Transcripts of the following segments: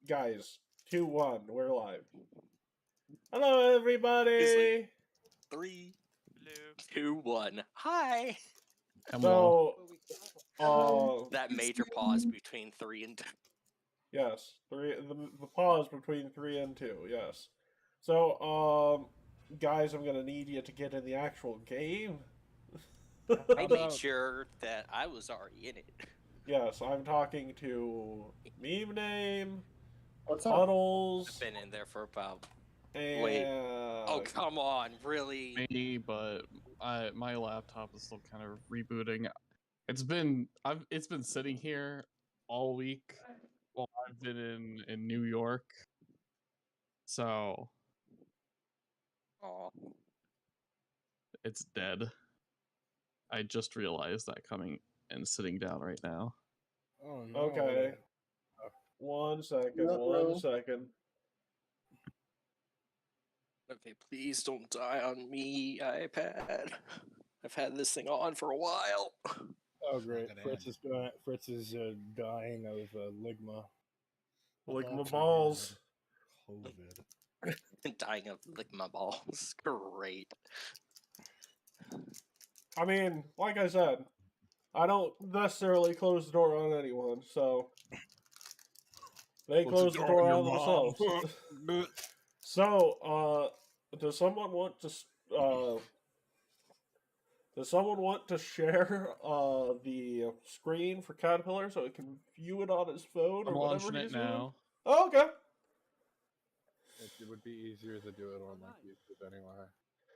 Guys, 2-1, we're live. Hello, everybody! 3, 2, 1. Hi! So, that major pause between 3 and 2. Yes, the pause between 3 and 2, yes. So, guys, I'm gonna need you to get in the actual game. I made sure that I was already in it. Yes, I'm talking to MemeName, What's up? Puddles. I've been in there for about... And... Wait. Oh, come on, really? Me, but my laptop is still kind of rebooting. It's been sitting here all week while I've been in New York. So Aw. it's dead. I just realized that coming and sitting down right now. Oh, no. Okay. 1 second, one second. Okay, please don't die on me, iPad. I've had this thing on for a while. Oh, great. Fritz is dying of ligma. Ligma balls. COVID. Dying of ligma balls. Great. I mean, like I said, I don't necessarily close the door on anyone, so they close the door on themselves. So, does someone want to share the screen for Caterpillar so he can view it on his phone or I'm whatever launching he's it now. doing? Oh, okay. It would be easier to do it on like YouTube anyway.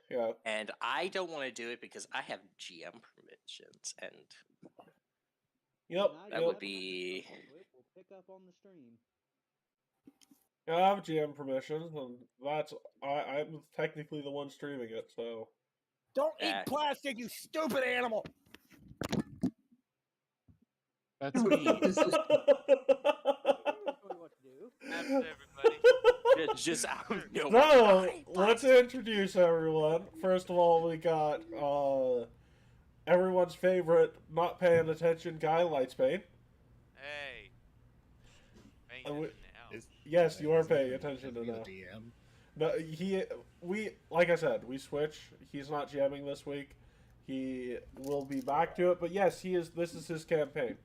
Yeah. And I don't want to do it because I have GM permissions, and Yep. that would be... We'll pick up on the stream. I have GM permissions, and I'm technically the one streaming it, so... Don't eat plastic, you stupid animal! That's me. What to do. After everybody. Just out of So, nowhere. let's introduce everyone. First of all, we got everyone's favorite not paying attention guy, Lightsbane. Hey. Paying we- attention now. Yes, you are paying attention to Are you that. a DM? No, like I said, we switch. He's not jamming this week. He will be back to it, but yes, he is. This is his campaign.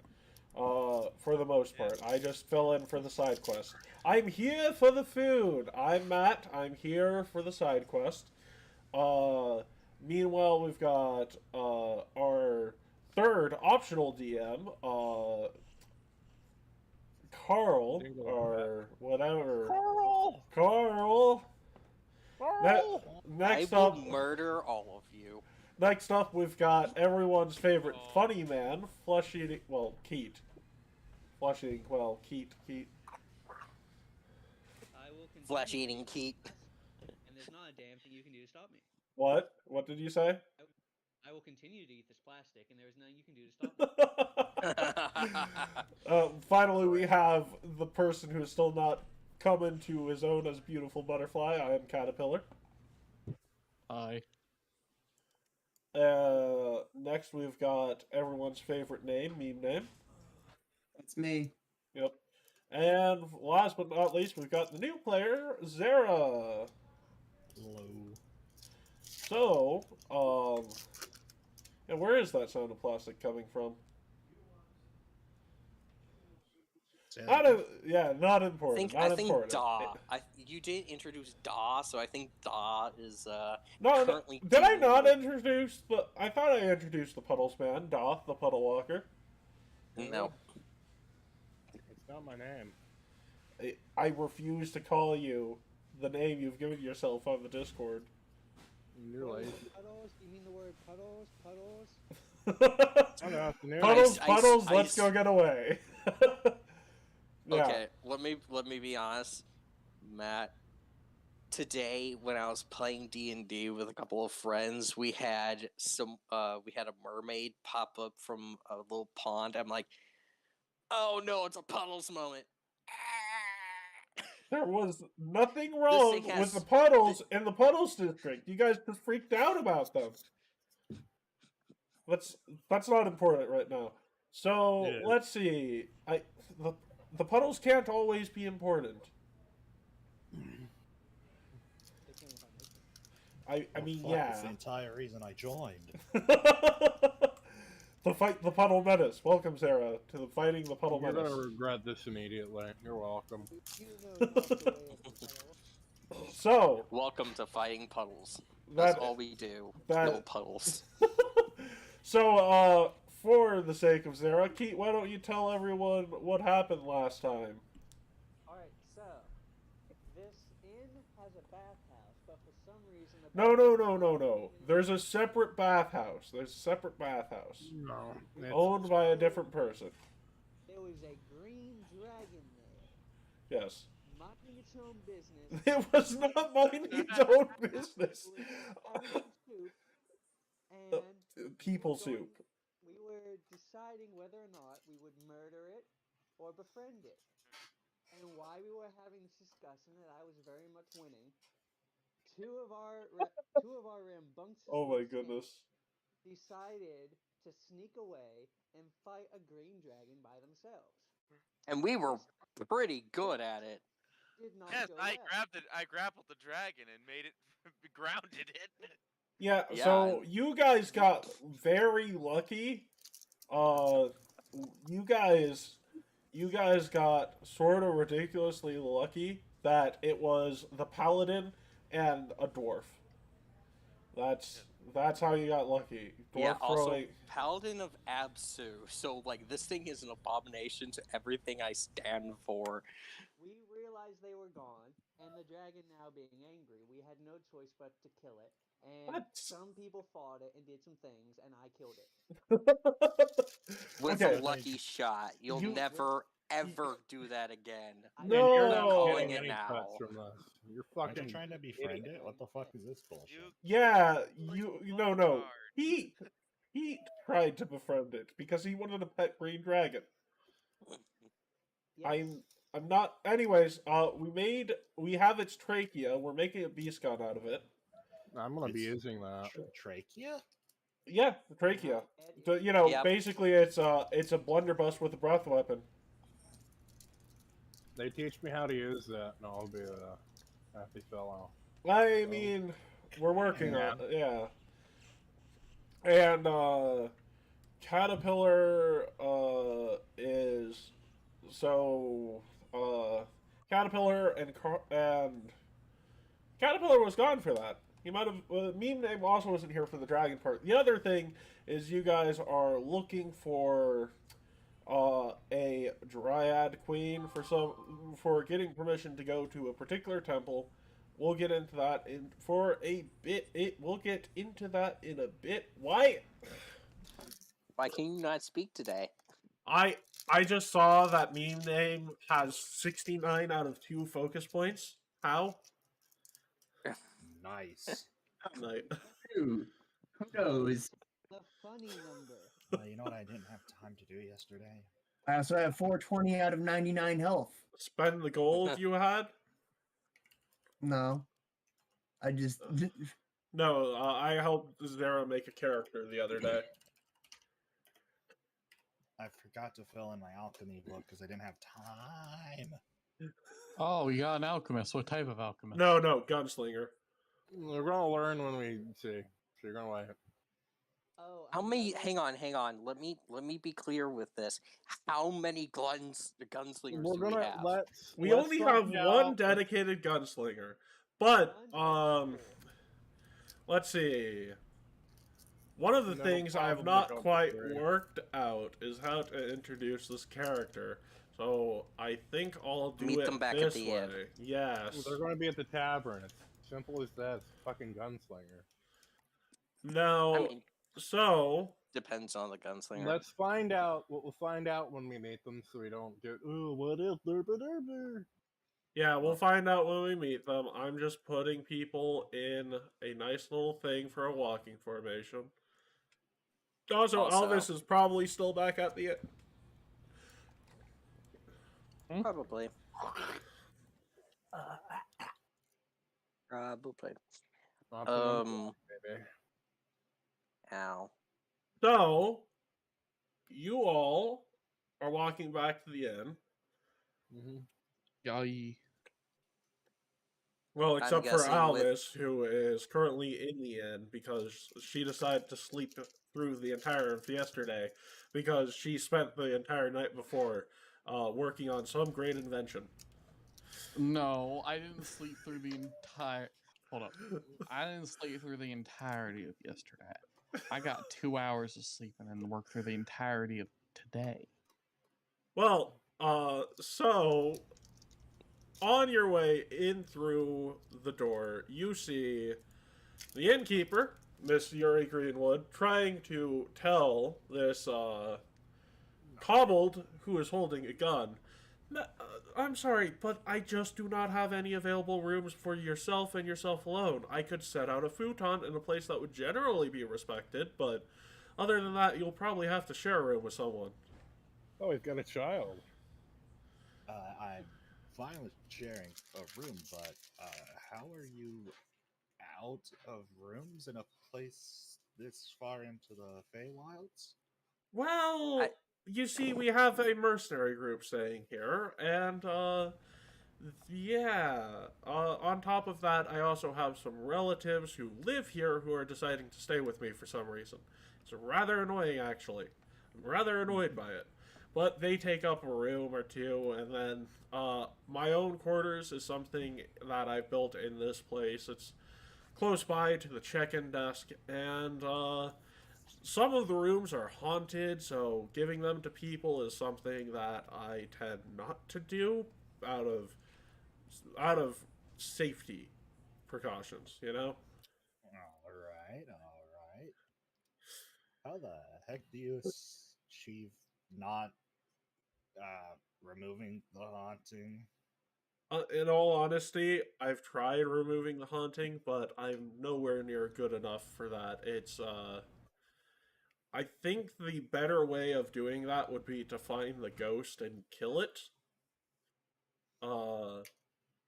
For the most part, I just fill in for the side quest. I'm here for the food. I'm Matt. I'm here for the side quest. Meanwhile, we've got our third optional DM, Carl, or whatever. Carl. Next I will up, murder all of you. next up, we've got everyone's favorite funny man, Keat. Keat. I will continue. Flesh-eating Keat. And there's not a damn thing you can do to stop me. What? What did you say? I will continue to eat this plastic, and there's nothing you can do to stop me. Finally, we have the person who is still not come into his own as a beautiful butterfly. IAmCaterpiller. Hi. Next, we've got everyone's favorite name, MemeName. It's me. Yep. And last but not least, we've got the new player, Zara. Hello. So, and where is that sound of plastic coming from? Not important. I think Da. You did introduce Da, so I think Da is currently. Did I not introduce the? I thought I introduced the Puddles man, Da, the Puddle Walker. No. It's not my name. I refuse to call you the name you've given yourself on the Discord. You're lazy. Puddles? You mean the word puddles? Puddles? Good afternoon. Puddles, let's go get away. Yeah. Okay, let me be honest, Matt. Today, when I was playing D&D with a couple of friends, we had a mermaid pop up from a little pond. I'm like, oh no, it's a Puddles moment. There was nothing wrong with the Puddles in the Puddles district. You guys just freaked out about them. That's not important right now. So let's see. the puddles can't always be important. They can if I make them. I mean, fuck, yeah. That's the entire reason I joined. To fight the puddle menace. Welcome, Sarah, to the fighting the puddle You're menace. gonna regret this immediately. You're welcome. You know not the way of the puddle. So, Welcome to fighting puddles. That's that, all we do. that- No puddles. so, for the sake of Sarah, Keat, why don't you tell everyone what happened last time? Alright, so this inn has a bathhouse, but for some reason the No. There's a separate bathhouse. There's a separate bathhouse. No. It's, Owned by a different person. There was a green dragon there, Yes. minding its own business. It was not minding its own business. It was having soup, and People we were soup. We were deciding whether or not we would murder it or befriend it. And while we were having this discussion, that I was very much winning, two of our rambunctious Oh my little goodness. snakes decided to sneak away and fight a green dragon by themselves. And we were pretty good at it. Did not Yes, go I well. grappled the dragon and made it grounded it. Yeah, Yeah. so you guys got very lucky. You guys got sort of ridiculously lucky that it was the paladin and a dwarf. That's how you got lucky. Dwarf Yeah, also throwing. Paladin of Absu. So like this thing is an abomination to everything I stand for. We realized they were gone, and the dragon now being angry, we had no choice but to kill it. And What? some people fought it and did some things, and I killed it. With Okay. a lucky shot. You'll You- never ever do that again. I No. You're not calling getting it any now. cuts from this. You're Aren't you fucking trying to befriend it? What the fuck is this bullshit? You Yeah, no. He tried to befriend it because he wanted a pet green dragon. Yes. I'm not. Anyways, we have its trachea. We're making a beast gun out of it. I'm gonna be It's- using that. Trachea? Yeah, the trachea. Ed So, is- you know, Yep. basically, it's a blunderbuss with a breath weapon. They teach me how to use that, and I'll be a happy fellow. I mean, we're working Yeah. on it. Yeah. And Caterpillar is so Caterpillar and Caterpillar was gone for that. He might have. MemeName also wasn't here for the dragon part. The other thing is you guys are looking for a dryad queen for getting permission to go to a particular temple. We'll get into that we'll get into that in a bit. Why? Why can you not speak today? I just saw that MemeName has 69 out of 2 focus points. How? Nice. Like, Dude, who knows? The funny number. You know what I didn't have time to do yesterday? I also have 420 out of 99 health. spend the gold you had? No. I just. No, I helped Zara make a character the other day. I forgot to fill in my alchemy book because I didn't have time. Oh, we got an alchemist. What type of alchemist? No, gunslinger. We're gonna learn when we see. So you're gonna wait. Oh, How I'm many? not- Hang on. Let me be clear with this. How many gunslingers We're do we gonna have? We let's only have find one out. dedicated gunslinger. But, One. let's see. One of the No things I have problem, not don't quite worry. worked out is how to introduce this character. So I think I'll do Meet it them back at this the way. end. Yes. They're gonna be at the tavern. It's simple as that. It's a fucking gunslinger. Now, I mean, so depends on the gunslinger. Let's find out what we'll find out when we meet them, so we don't get ooh, what if derby? yeah, we'll find out when we meet them. I'm just putting people in a nice little thing for a walking formation. Also, Elvis is probably still back at the Probably. Probably. Maybe. Ow. So, you all are walking back to the inn. Mm-hmm. Yay. Well, I'm except for guessing with Alvis, who is currently in the inn because she decided to sleep through the entire of yesterday because she spent the entire night before working on some great invention. No, I didn't sleep through the entire. Hold up. I didn't sleep through the entirety of yesterday. I got 2 hours of sleep and then worked through the entirety of today. Well, so on your way in through the door, you see the innkeeper, Miss Yuri Greenwood, trying to tell this kobold who is holding a gun, I'm sorry, but I just do not have any available rooms for yourself and yourself alone. I could set out a futon in a place that would generally be respected, but other than that, you'll probably have to share a room with someone. Oh, he's got a child. I'm fine with sharing a room, but how are you out of rooms in a place this far into the Feywilds? Well, you see, we have a mercenary group staying here, and, yeah. On top of that, I also have some relatives who live here who are deciding to stay with me for some reason. It's rather annoying, actually. I'm rather annoyed by it. But they take up a room or two, and then my own quarters is something that I've built in this place. It's close by to the check-in desk, and some of the rooms are haunted, so giving them to people is something that I tend not to do out of safety precautions, you know? Alright. How the heck do you achieve not removing the haunting? In all honesty, I've tried removing the haunting, but I'm nowhere near good enough for that. It's, I think the better way of doing that would be to find the ghost and kill it.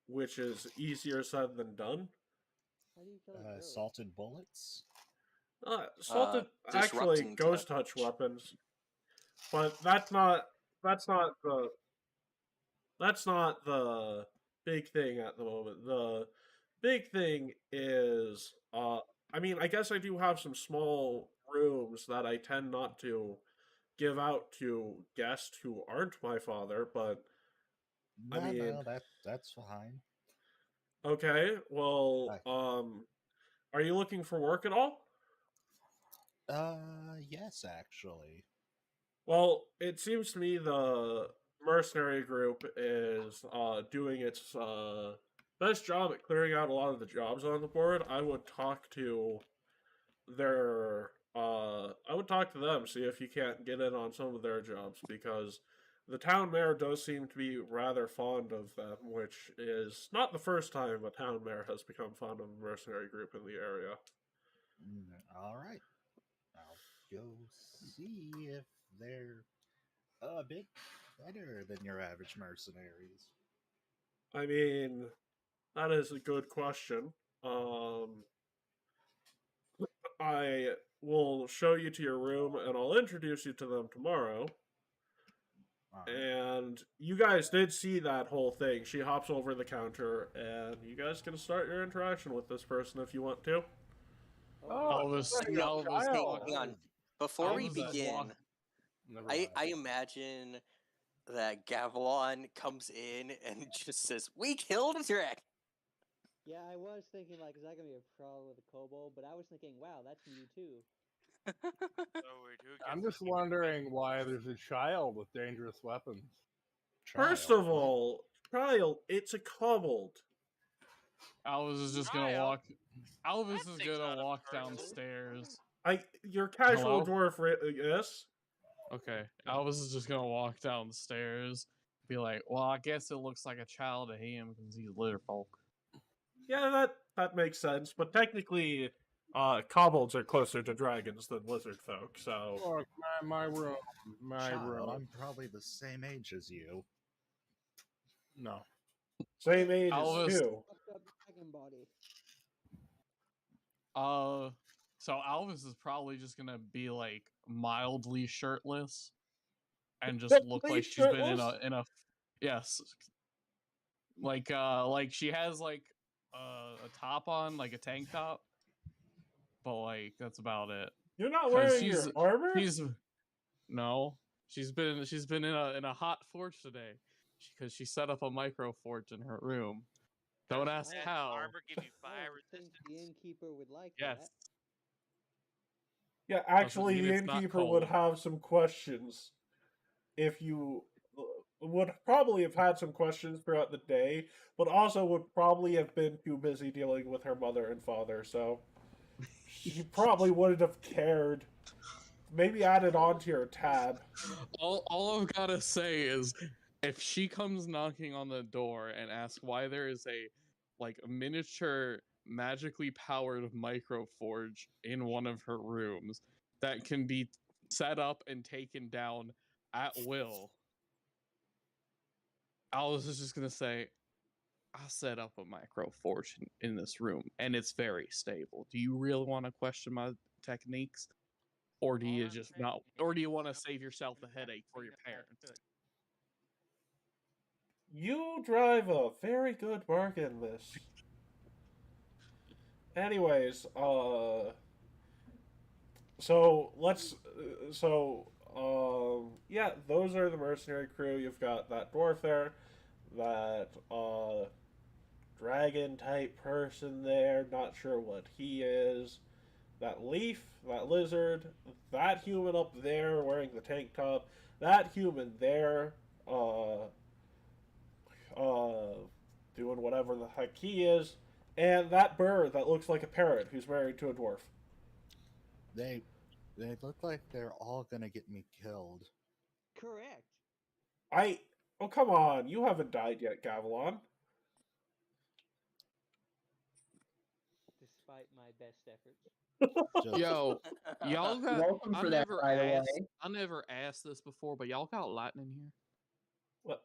Which is easier said than done. How do you kill a ghost? Salted bullets? Salted, actually, disrupting ghost touch weapons. But that's not the big thing at the moment. The big thing is, I mean, I guess I do have some small rooms that I tend not to give out to guests who aren't my father, but I mean, No, that's fine. okay, well, are you looking for work at all? Yes, actually. Well, it seems to me the mercenary group is doing its best job at clearing out a lot of the jobs on the board. I would talk to them, see if you can't get in on some of their jobs, because the town mayor does seem to be rather fond of them, which is not the first time a town mayor has become fond of a mercenary group in the area. Alright. I'll go see if they're a bit better than your average mercenaries. I mean, that is a good question. I will show you to your room, and I'll introduce you to them tomorrow. And you guys did see that whole thing. She hops over the counter, and you guys can start your interaction with this person if you want to. Elvis, hang on. Before we Elvis is begin, I imagine that Gavilan comes in and just says, "We killed a dragon." Yeah, I was thinking, like, is that going to be a problem with a kobold? But I was thinking, wow, that's new too. I'm just wondering why there's a child with dangerous weapons. First of all, child, it's a kobold. Elvis is just gonna walk. Elvis is gonna walk downstairs. Your casual dwarf, yes. Okay, Elvis is just gonna walk downstairs, be like, "Well, I guess it looks like a child to him because he's litter folk." Yeah, that makes sense. But technically, kobolds are closer to dragons than lizard folk. So Look, my room, Child, I'm probably the same age as you. No. Same age Elvis. as you. So Elvis is probably just gonna be like mildly shirtless, and just look like she's been in a Yes. Like she has like a top on, like a tank top, but like that's about it. You're not 'Cause wearing your armor? She's no. She's been in a hot forge today because she set up a micro forge in her room. Don't ask Does how. armor give you I fire don't think the resistance? innkeeper would like Yes. that. Yeah, actually, mean the it's not innkeeper would cold. have some questions. If you would probably have had some questions throughout the day, but also would probably have been too busy dealing with her mother and father, so she probably wouldn't have cared. Maybe add it onto your tab. All I've gotta say is, if she comes knocking on the door and asks why there is a miniature magically powered micro forge in one of her rooms that can be set up and taken down at will, I was just gonna say, I set up a micro forge in this room and it's very stable. Do you really want to question my techniques? Or do you just not? Or do you want to save yourself the headache for your parents? You drive a very good bargain, miss. Anyways, so let's, yeah, those are the mercenary crew. You've got that dwarf there, that, dragon type person there, not sure what he is, that leaf, that lizard, that human up there wearing the tank top, that human there, doing whatever the heck he is, and that bird that looks like a parrot who's married to a dwarf. They look like they're all gonna get me killed. Correct. Oh, come on, you haven't died yet, Gavilan. Despite my best efforts. Just, Yo, y'all got. Welcome for that, by the way. I never asked this before, but y'all got lightning here. What?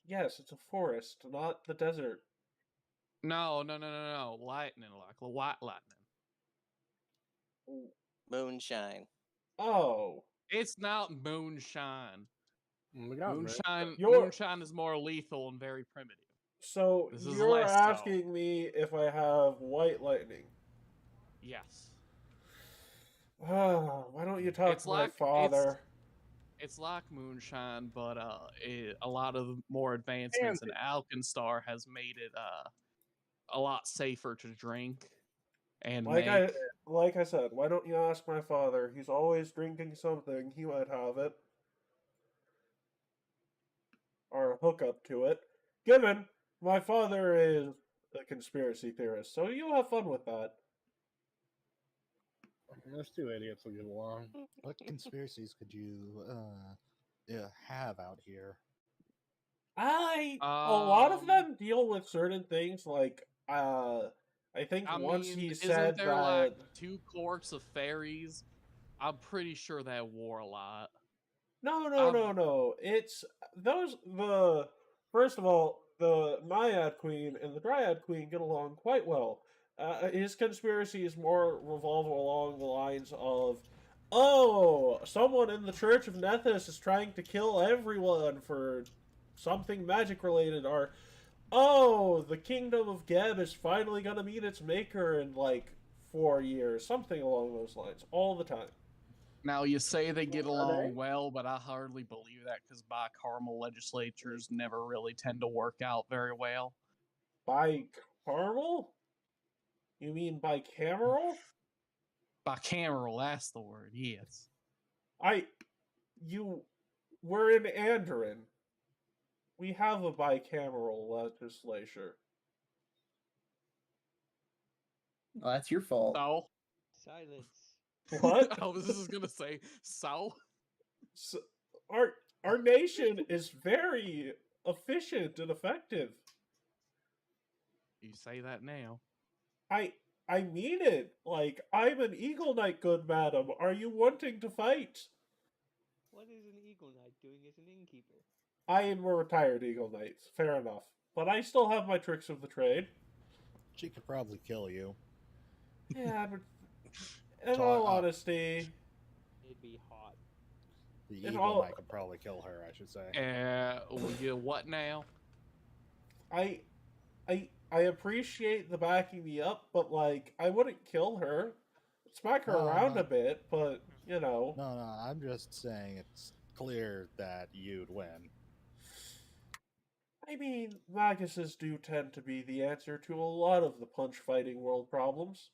Yes, it's a forest, not the desert. No. Lightning, like white lightning. Moonshine. Oh. It's not moonshine. We got Moonshine is more lethal and very primitive. So This is you're less asking me if I have white lightning? Yes. Why don't you talk to my father? It's like moonshine, but a lot of more advancements in Alkenstar has made it a lot safer to drink and Like make. I said, why don't you ask my father? He's always drinking something. He might have it. Or a hookup to it. Given my father is a conspiracy theorist, so you have fun with that. Those two idiots will get along. what conspiracies could you have out here? A lot of them deal with certain things, like I think once he said isn't there that like 2 courts of fairies? I'm pretty sure that war a lot. No. It's first of all, the Naiad Queen and the Dryad Queen get along quite well. His conspiracies more revolve along the lines of, oh, someone in the Church of Nethys is trying to kill everyone for something magic related, or oh, the Kingdom of Geb is finally gonna meet its maker in like 4 years, something along those lines, all the time. Now, you say they get along well, but I hardly believe that because bicameral legislatures never really tend to work out very well. Bicameral? You mean bicameral? Bicameral, that's the word, yes. We're in Andoran. We have a bicameral legislature. Oh, that's your fault. So? Silence. What? I was just gonna say, so? Our nation is very efficient and effective. You say that now. I mean it. Like, I'm an Eagle Knight, good madam. Are you wanting to fight? What is an Eagle Knight doing as an innkeeper? I am a retired Eagle Knight. Fair enough. But I still have my tricks of the trade. She could probably kill you. Yeah, but in all honesty, It'd be hot. The And evil all- knight could probably kill her, I should say. What now? I appreciate the backing me up, but like I wouldn't kill her. Smack her No, around no. a bit, but you know. No, I'm just saying it's clear that you'd win. I mean, Maguses do tend to be the answer to a lot of the punch fighting world problems.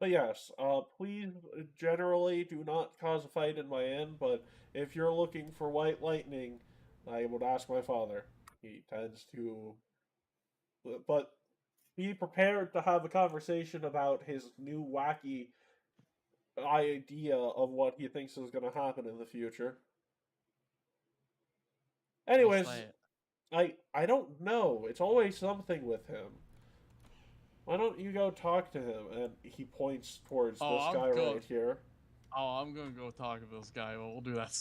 But yes, please generally do not cause a fight in my end, but if you're looking for white lightning, I would ask my father. He tends to. But be prepared to have a conversation about his new wacky idea of what he thinks is going to happen in the future. Anyways, What's that? I don't know. It's always something with him. Why don't you go talk to him? And he points towards this I'm guy good. right here. Oh, I'm gonna go talk to this guy. We'll do that.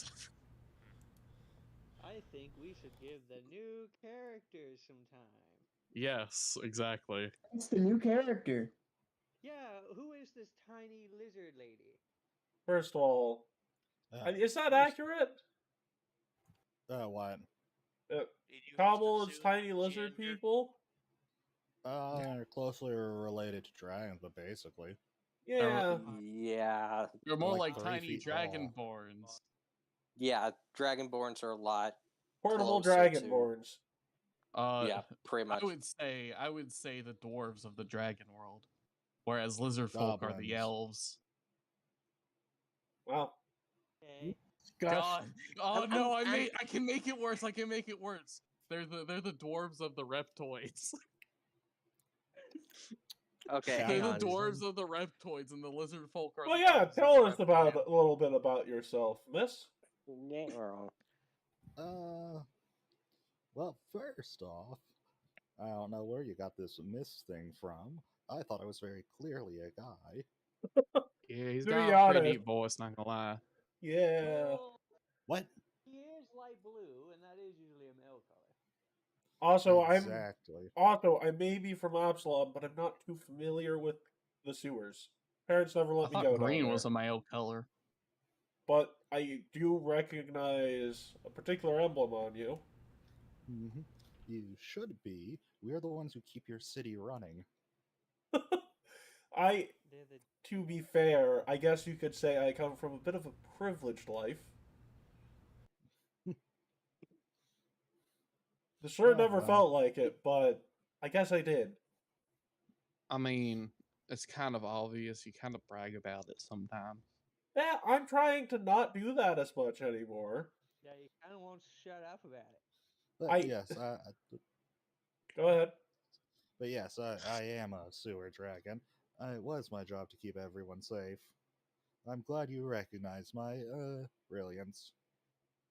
I think we should give the new characters some time. Yes, exactly. It's the new character. Yeah, who is this tiny lizard lady? First of all, is that accurate? What? Kobolds, tiny lizard people? They're closely related to dragons, but basically. Yeah. Yeah. You're more Like like 3 tiny feet tall. dragonborns. Yeah, Dragonborns are a lot. Portable closer to- dragonborns. Yeah, pretty much. I would say the dwarves of the dragon world, whereas lizard folk are the Goblins. elves. Wow. Okay. God. Oh I'm- no, I'm- I can make it worse. I can make it worse. They're the dwarves of the reptoids. Okay, They're hang the on. dwarves of the reptoids, and the lizard folk are. Well, the yeah, elves of tell the us about reptoids. a little bit about yourself, miss. You ain't wrong. Well, first off, I don't know where you got this miss thing from. I thought I was very clearly a guy. Yeah, he's To got be a pretty honest. deep voice. Not gonna lie. Yeah. Well, What? he is light blue, and that is usually a male color. Also, Exactly. I may be from Absalom, but I'm not too familiar with the sewers. Parents never I let me thought go green down was there. a male color. But I do recognize a particular emblem on you. Hmm. You should be. We're the ones who keep your city running. They're the To be fair, I guess you could say I come from a bit of a privileged life. The shirt Oh, never wow. felt like it, but I guess I did. I mean, it's kind of obvious. You kind of brag about it sometimes. Yeah, I'm trying to not do that as much anymore. yeah. You kind of won't shut up about it. But yes, Go ahead. but yes, I am a sewer dragon. It was my job to keep everyone safe. I'm glad you recognize my brilliance.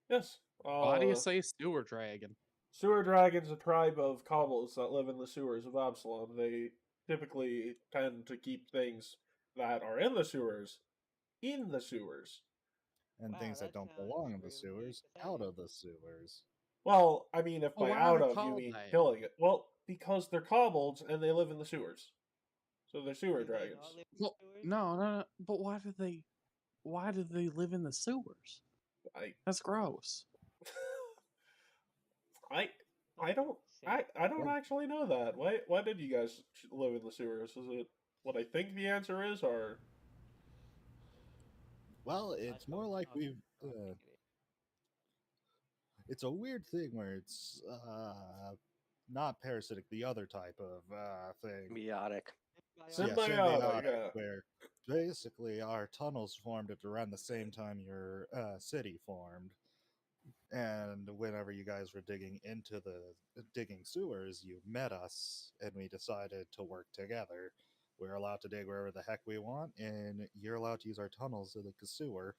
Yes. Why do you say sewer dragon? Sewer dragons, a tribe of kobolds that live in the sewers of Absalom. They typically tend to keep things that are in the sewers. And Wow, things that that don't sounds belong in the really sewers, pathetic. out of the sewers. Well, I mean, if Well, by why are out they of you called mean that? killing it. Well, because they're kobolds and they live in the sewers. So they're sewer Do they dragons. not live in Well, sewers? no. But why do they live in the sewers? I That's gross. I don't I don't Well- actually know that. Why did you guys live in the sewers? Is it what I think the answer is, or Well, I it's don't more like know. we've. It's a weird thing where it's not parasitic, the other type of thing. Meotic. Symbiotic, yeah. where basically our tunnels formed at around the same time your city formed. And whenever you guys were digging into the digging sewers, you met us, and we decided to work together. We're allowed to dig wherever the heck we want, and you're allowed to use our tunnels as a sewer.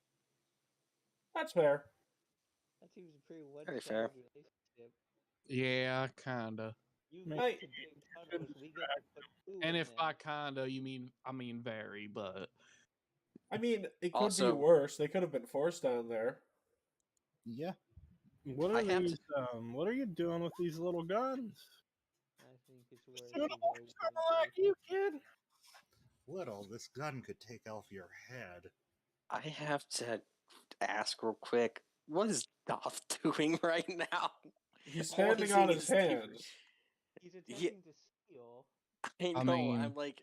That's fair. That seems a pretty Very fair. one-sided relationship. Yeah, kinda. You I- get to dig tunnels, we get to put food And in if them. by kinda you mean, I mean very, but I mean, it could Also- be worse. They could have been forced down there. Yeah. What I are have to- these? What are you doing with these little guns? I think it's worth You it. know, you kid. little, this gun could take off your head. I have to ask real quick, what is Doth doing right now? He's All I'm standing on seeing his is Theory. hands. He's attempting to steal. I I know. mean- I'm like,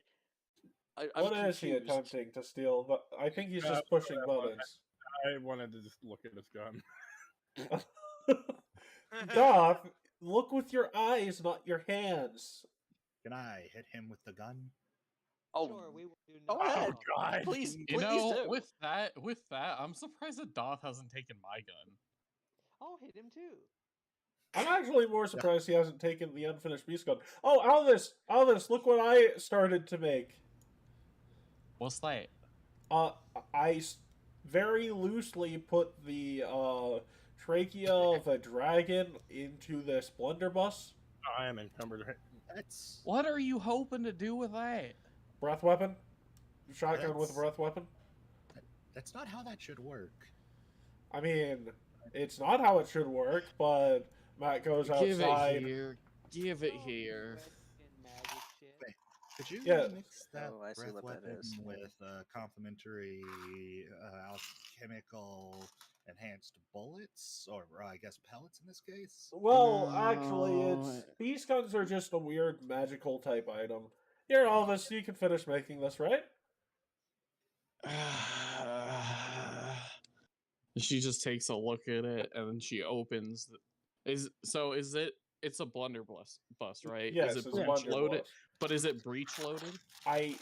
I'm What is he confused. attempting to steal? But I think he's just pushing buttons. I wanted to just look at his gun. Doth, look with your eyes, not your hands. Can I hit him with the gun? Oh, Sure, we will do go no ahead. harm. God. Please, You please know, do. with that, I'm surprised that Doth hasn't taken my gun. I'll hit him too. I'm actually more surprised he hasn't taken the unfinished beast gun. Oh, Alvis, look what I started to make. What's that? I very loosely put the trachea of a dragon into this blunderbuss. I am encumbered. That's What are you hoping to do with that? Breath weapon? Shotgun with a That's- breath weapon? that's not how that should work. I mean, it's not how it should work, but Matt goes Give outside. it here. Give it Oh, here. Western magic shit. Wait, Could you Yeah. mix that Oh, I see breath what that weapon is. with complementary alchemical enhanced bullets, or I guess pellets in this case? Well, actually, No. it's beast guns are just a weird magical type item. Here, Elvis, you can finish making this, right? She just takes a look at it and then she opens. It's a blunderbuss, right? Yes, is it's it a breech loaded? blunderbuss. But is it breech loaded? I'm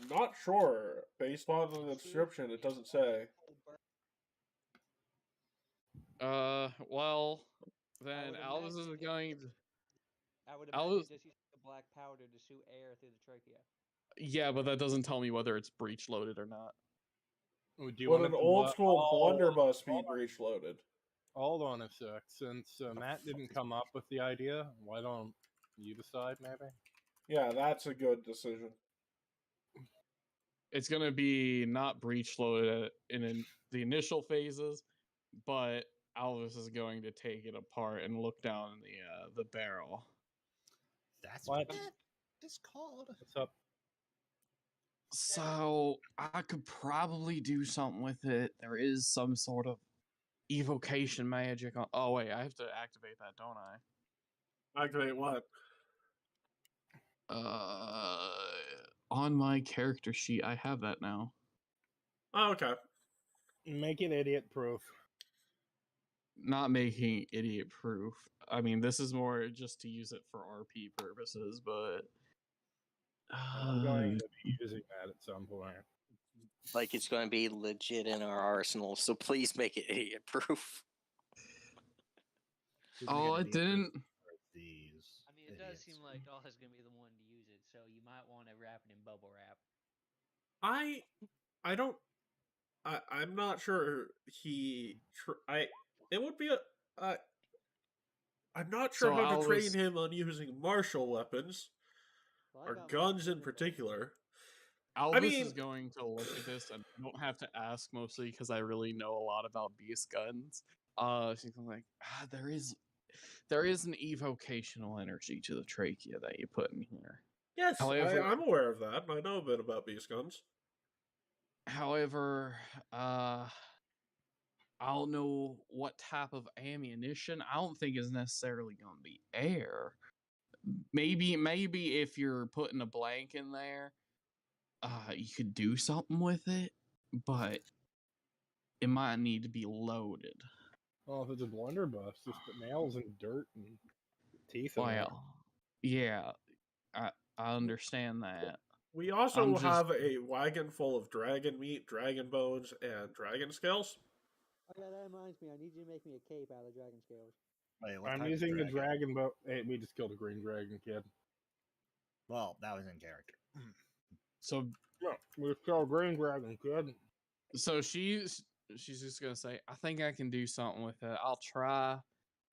not sure. Based on the description, it doesn't say. Well, I then would Alvis is imagine going to. I would I'll- imagine just use the black powder to shoot air through the trachea. Yeah, but that doesn't tell me whether it's breech loaded or not. Would you Would want an it to old blo- school Oh, blunderbuss be breech loaded? Hold on a sec. Since Matt didn't come up with the idea, why don't you decide, maybe? Yeah, that's a good decision. It's gonna be not breech loaded in the initial phases, but Alvis is going to take it apart and look down the barrel. That's What? what that is called. What's up? So I could probably do something with it. There is some sort of evocation magic on. Oh wait, I have to activate that, don't I? Activate what? On my character sheet, I have that now. Oh, okay. Make it idiot proof. Not making idiot proof. I mean, this is more just to use it for RP purposes, but I'm going to be using that at some point. Like it's going to be legit in our arsenal, so please make it idiot proof. Who's gonna Oh, get it an idiot proof didn't. for These I mean, it does idiots? seem like Doll is going to be the one to use it, so you might want to wrap it in bubble wrap. I don't. I'm not sure it would be a. I'm not sure So how to train Alvis- him on using martial weapons Well, I or got mine guns in figured out. particular. Alvis mean- is going to look at this, and I don't have to ask mostly because I really know a lot about beast guns. She's like, there is an evocational energy to the trachea that you put in here. Yes, However- I'm aware of that. I know a bit about beast guns. However, I don't know what type of ammunition. I don't think is necessarily going to be air. Maybe if you're putting a blank in there, you could do something with it, but it might need to be loaded. Well, if it's a blunderbuss, just put nails and dirt and teeth in it. Well, yeah, I understand that. We also I'm just- have a wagon full of dragon meat, dragon bones, and dragon scales. Oh yeah, that reminds me. I need you to make me a cape out of dragon scales. Wait, what I'm type of using the dragon boat. Hey, we just killed a green dragon, kid. Well, that was in character. So No, we just killed a green dragon, kid. she's just gonna say, I think I can do something with it. I'll try.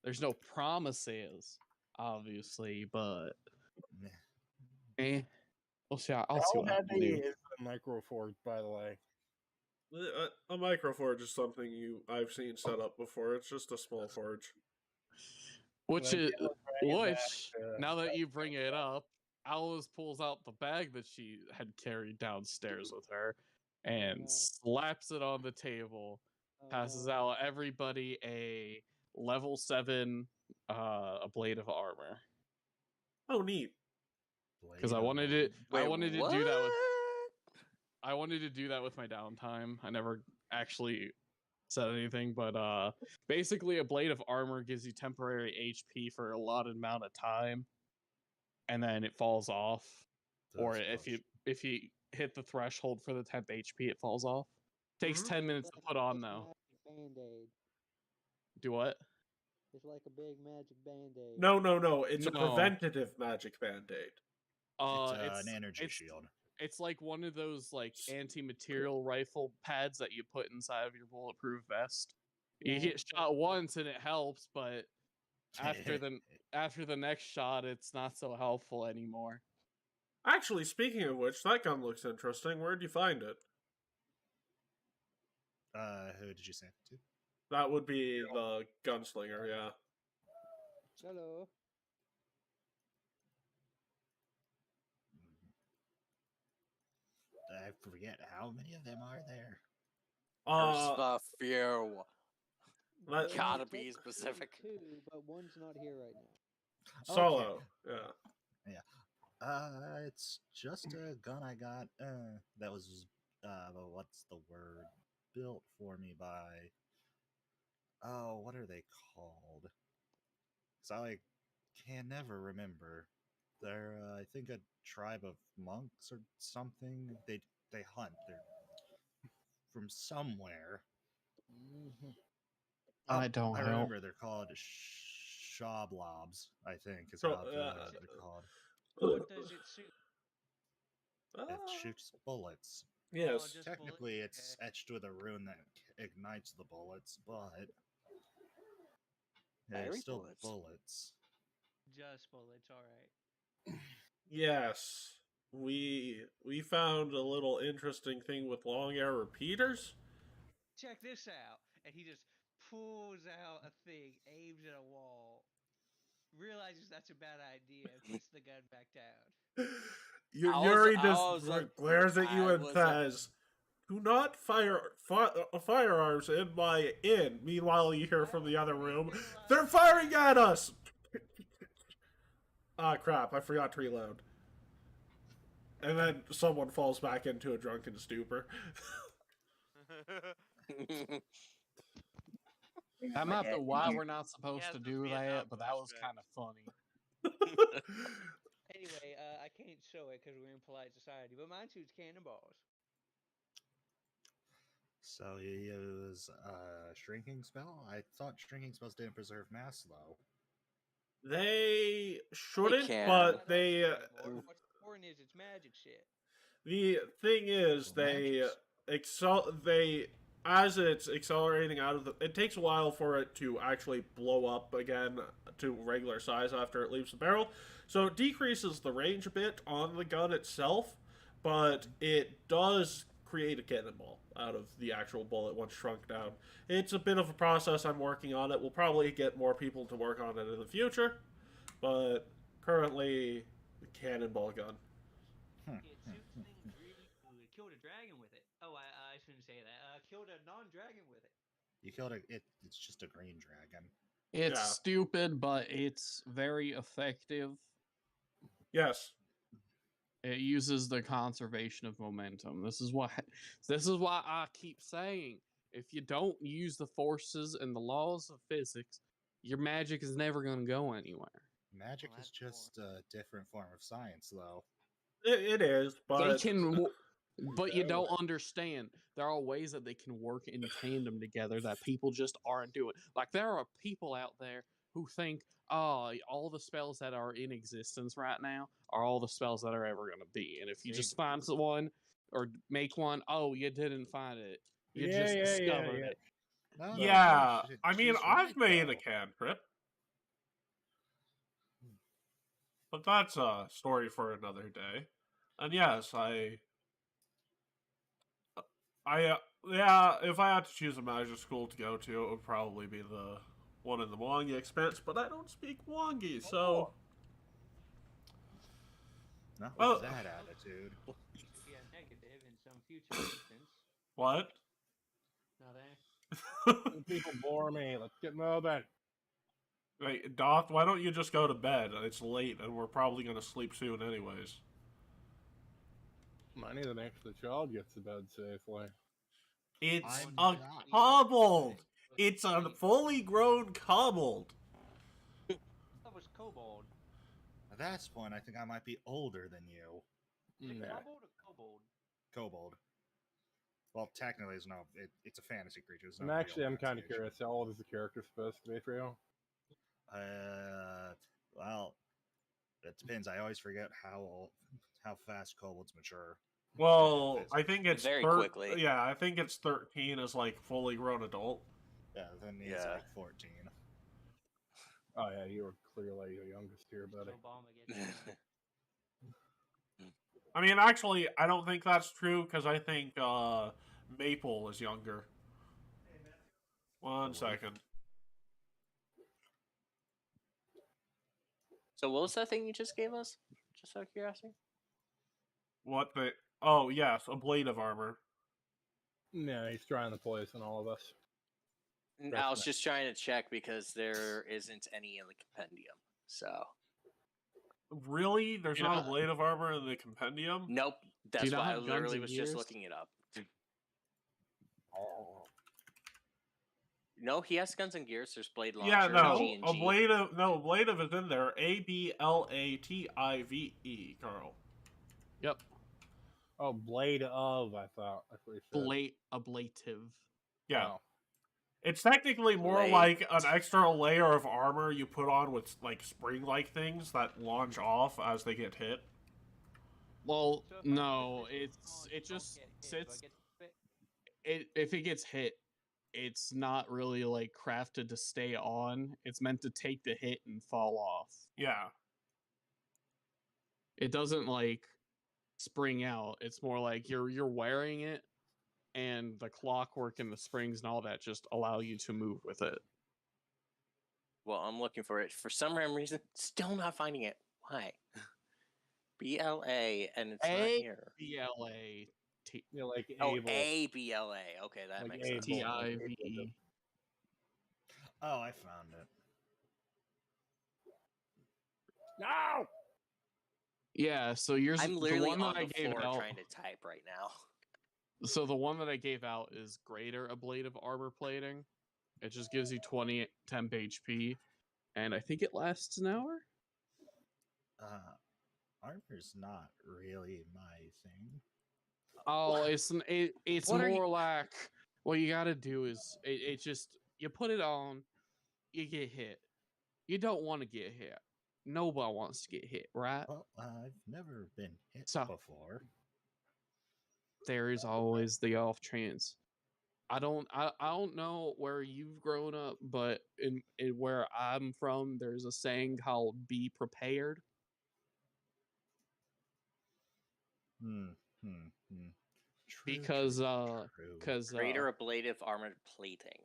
There's no promises, obviously, but we'll see. I'll see How what I can heavy do. is the microforge, by the way? A microforge is something I've seen set up before. It's just a small forge. Which Like, is bring it back which to- now that you bring it up, Alice pulls out the bag that she had carried downstairs with her and slaps it on the table, passes out everybody a level 7 a blade of armor. Oh, neat. Because I wanted to Wait, do that with I wanted to do that with my downtime. I never actually said anything, but basically a blade of armor gives you temporary HP for a allotted amount of time, and then it falls off. Or if you hit the threshold for the 10th HP, it falls off. Takes 10 minutes to put on though. Band-aid. Do what? It's like a big magic band-aid. No. It's a No. preventative magic band-aid. It's an energy shield. It's like one of those like anti-material rifle pads that you put inside of your bulletproof vest. You get shot once and it helps, but after the next shot, it's not so helpful anymore. Actually, speaking of which, that gun looks interesting. Where'd you find it? Who did you say it to? That would be the gunslinger, yeah. Hello. I forget how many of them are there. There's a few. That, Gotta be specific. Two, but one's not here right now. Solo, Yeah. It's just a gun I got. That was what's the word? Built for me by. Oh, what are they called? Because I can never remember. They're I think a tribe of monks or something. They hunt. They're from somewhere. I don't I know. remember they're called Shablobs, I think is how they're called. What does it suit? It shoots bullets. Yes. just Technically, bullets? it's etched with a rune that ignites the bullets, but Fiery it's still bullets. bullets. Just bullets, alright. Yes. We found a little interesting thing with long air repeaters. Check this out. And he just pulls out a thing, aims at a wall, realizes that's a bad idea, and puts the gun back down. Yuri just glares at you and says, "Do not fire firearms in my inn." Meanwhile, you hear from the other room, "They're firing at us!" Ah, crap, I forgot to reload. And then someone falls back into a drunken stupor. I'm not sure why we're not supposed to do that, but that was kind of funny. Anyway, I can't show it because we're in polite society, but mine shoots cannonballs. So you use a shrinking spell? I thought shrinking spells didn't preserve mass, though. They shouldn't, can. but they... What's important is it's magic shit. The thing is, as it's accelerating out of the... It takes a while for it to actually blow up again to regular size after it leaves the barrel. So it decreases the range a bit on the gun itself, but it does create a cannonball out of the actual bullet once shrunk down. It's a bit of a process. I'm working on it. We'll probably get more people to work on it in the future, but currently, the cannonball gun. It shoots things really cool. It killed a dragon with it. Oh, I shouldn't say that. Killed a non-dragon with it. You killed it's just a green dragon. It's stupid, but it's very effective. Yes. It uses the conservation of momentum. This is why I keep saying, if you don't use the forces and the laws of physics, your magic is never going to go anywhere. Magic is just a different form of science, though. It is, but... They can... But you don't understand. There are ways that they can work in tandem together that people just aren't doing. Like, there are people out there who think, oh, all the spells that are in existence right now are all the spells that are ever going to be. And if you just find one or make one, oh, you didn't find it. You just discovered it. No, yeah, I mean, I've made a cantrip. But that's a story for another day. And yes, yeah, if I had to choose a magic school to go to, it would probably be the one in the Mwangi Expanse, but I don't speak Mwangi, so... Not Oh. with that attitude. Yeah, negative in some future instance. What? Nothing. People bore me. Let's get moving. Wait, Doth, why don't you just go to bed? It's late, and we're probably going to sleep soon anyways. I need to make sure the child gets to bed safely. It's I'm a not. kobold! It's a fully grown kobold! That was kobold. At that point, I think I might be older than you. Is it Nah. kobold or kobold? Kobold. Well, technically, it's a fantasy creature. It's not I'm a real kind of pronunciation. curious. How old is the character supposed to be for you? Well, it depends. I always forget how fast kobolds mature. Well, I think it's Very quickly. Yeah, I think it's 13 as like fully grown adult. Yeah, then he's Yeah. like 14. Oh yeah, you were clearly the youngest here, buddy. Obama gets I mean, actually, I don't think that's true because I think Maple is younger. 1 second. So what was that thing you just gave us? Just out of curiosity. What the? Oh yes, a blade of armor. Yeah, he's trying to poison all of us. I was just trying to check because there isn't any in the compendium. So. Really? There's You not a know- blade of armor in the compendium? Nope. That's you not why I have guns literally and was gears? just looking it up. Oh. No, he has guns and gears. There's blade launcher. Yeah, no, G and a G. blade of is in there. ABLATIVE, Carl. Yep. Oh, blade of, I thought. That's what he said. Ablative. Yeah. Oh. It's technically more Blade. like an extra layer of armor you put on with like spring-like things that launch off as they get hit. Well, So if I no, hit this it's wall, it you don't just get hit. Do I sits. get to fit? If it gets hit, it's not really like crafted to stay on. It's meant to take the hit and fall off. Yeah. It doesn't like spring out. It's more like you're wearing it, and the clockwork and the springs and all that just allow you to move with it. Well, I'm looking for it. For some random reason, still not finding it. Why? BLA, and it's not here. BLA Yeah, like Oh, able. ABLA. Okay, that Like makes sense. able. TIVE. Oh, I found it. No! Yeah, so yours. I'm the literally one on that I the gave floor out. trying to type right now. So the one that I gave out is greater ablative armor plating. It just gives you 20 temp HP, and I think it lasts an hour. Armor's not really my thing. Oh, it's What are more you- like what you got to do is it just you put it on, you get hit. You don't want to get hit. Nobody wants to get hit, right? Well, I've never been hit So- before. There is always the off chance. I don't know where you've grown up, but in where I'm from, there's a saying called "be prepared." True, Because true. Greater ablative armored plating.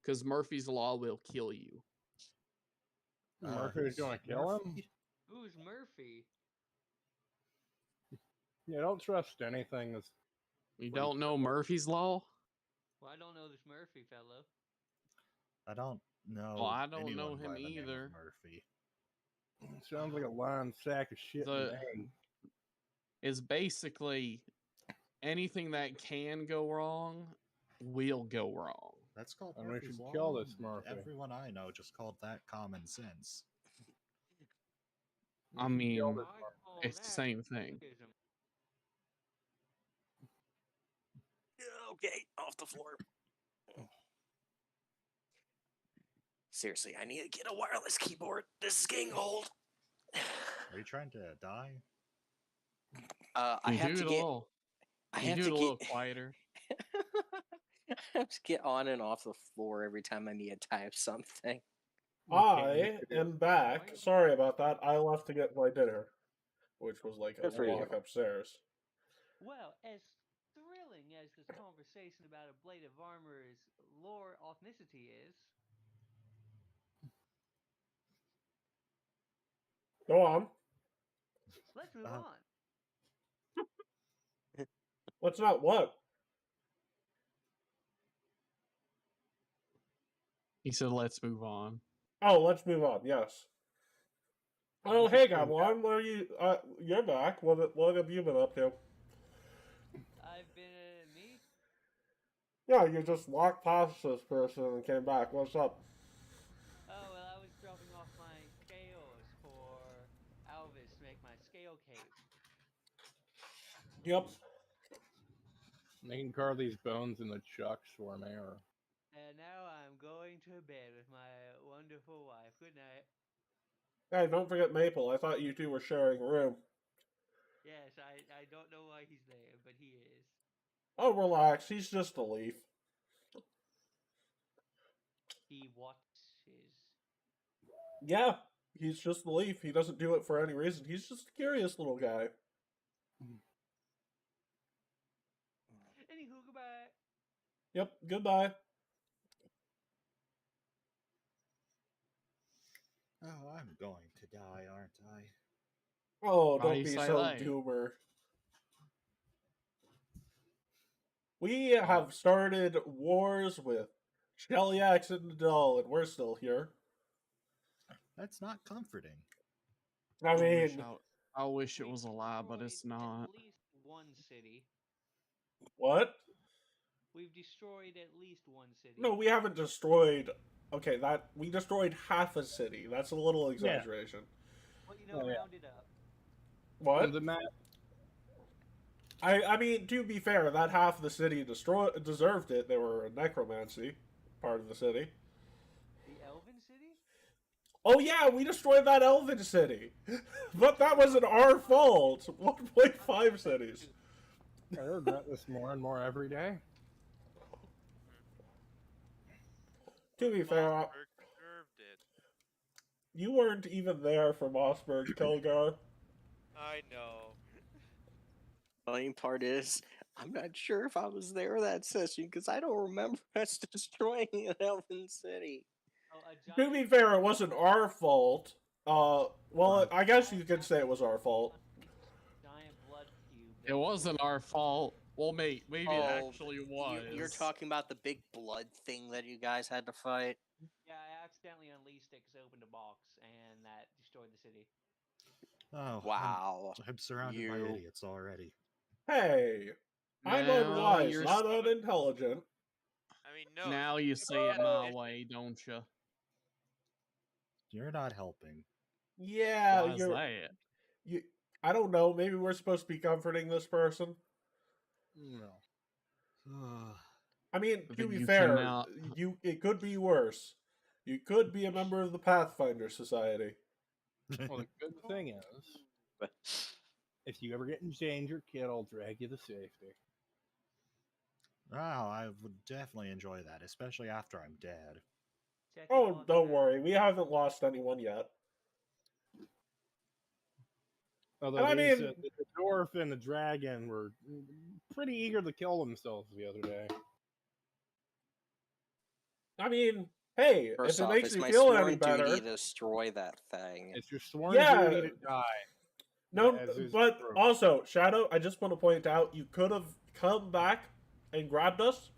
because Murphy's Law will kill you. Murphy's gonna kill him? Who's Murphy? Yeah, don't trust anything that's... You don't know Murphy's Law? Well, I don't know this Murphy fellow. I don't know. Well, I don't know anyone him by the name of either. Murphy. Sounds like a lying sack of shit. The- name. Is basically anything that can go wrong will go wrong. That's called And we Murphy's should Law. kill this and Murphy. Everyone I know just called that common sense. I We should mean, kill this I Murphy. call it's the that same thing. ism. Okay, off the floor. Seriously, I need to get a wireless keyboard. This is getting old. Are you trying to die? I You have do to it a get. little. I You have do to it a little get. quieter. I have to get on and off the floor every time I need to type something. I am back. Sorry about that. I left to get my dinner, which was like a Good for you. walk upstairs. Well, as thrilling as this conversation about a blade of armor's lore ethnicity is, Go on. move on. Let's not what? He said, "Let's move on." Oh, let's move on. Yes. Oh, hey, Gablon, where are you? You're back. What have you been up to? I've been me. Yeah, you just walked past this person and came back. What's up? Oh well, I was dropping off my scales for Alvis to make my scale cape. Yep. They can carve these bones in the chucks for me, or And now I'm going to bed with my wonderful wife. Good night. Hey, don't forget Maple. I thought you two were sharing a room. Yes, I don't know why he's there, but he is. Oh, relax. He's just a leaf. He watches. Yeah, he's just a leaf. He doesn't do it for any reason. He's just a curious little guy. Anywho, goodbye. Yep, goodbye. Oh, I'm going to die, aren't I? Oh, Why don't you be say so that? doomer. We have started wars with Shellyax and Nadal, and we're still here. That's not comforting. I mean, I wish it was a lie, but it's Destroyed not. At least one city. what? We've destroyed at least one city. No, we haven't destroyed. Okay, we destroyed half a city. That's a little exaggeration. Well, round it up. What? the map. I mean, to be fair, that half of the city deserved it. They were a necromancy part of the city. The Elven city? Oh yeah, we destroyed that elven city. But that wasn't our fault. 1.5 cities. I regret this more and more every day. To be fair, Mossberg deserved it. you weren't even there for Mossberg, Kelgar. I know. Funny part is, I'm not sure if I was there that session because I don't remember us destroying an elven city. Oh, To be fair, it wasn't our fault. Well, I guess you could say it was our fault. Giant blood cube. It wasn't our fault. Well, maybe it actually was. You're talking about the big blood thing that you guys had to fight? Yeah, I accidentally unleashed it because I opened a box, and that destroyed the city. Oh, wow. I'm surrounded by idiots already. Hey, I'm unwise, not unintelligent. I mean, no. Now you say it my way, don't you? You're not helping. Yeah, Why is that? I don't know. Maybe we're supposed to be comforting this person. No. I mean, I to think be you fair, cannot- it could be worse. You could be a member of the Pathfinder Society. Well, the good thing is, if you ever get in danger, kid, I'll drag you to safety. Wow, I would definitely enjoy that, especially after I'm dead. Oh, don't worry. We haven't lost anyone yet. Although I these, mean- the dwarf and the dragon were pretty eager to kill themselves the other day. I mean, hey, First if it off, makes it's me my feel sworn any better. duty to destroy that thing. It's your sworn Yeah. duty to die. No, as is but true. also, Shadow, I just want to point out, you could have come back and grabbed us.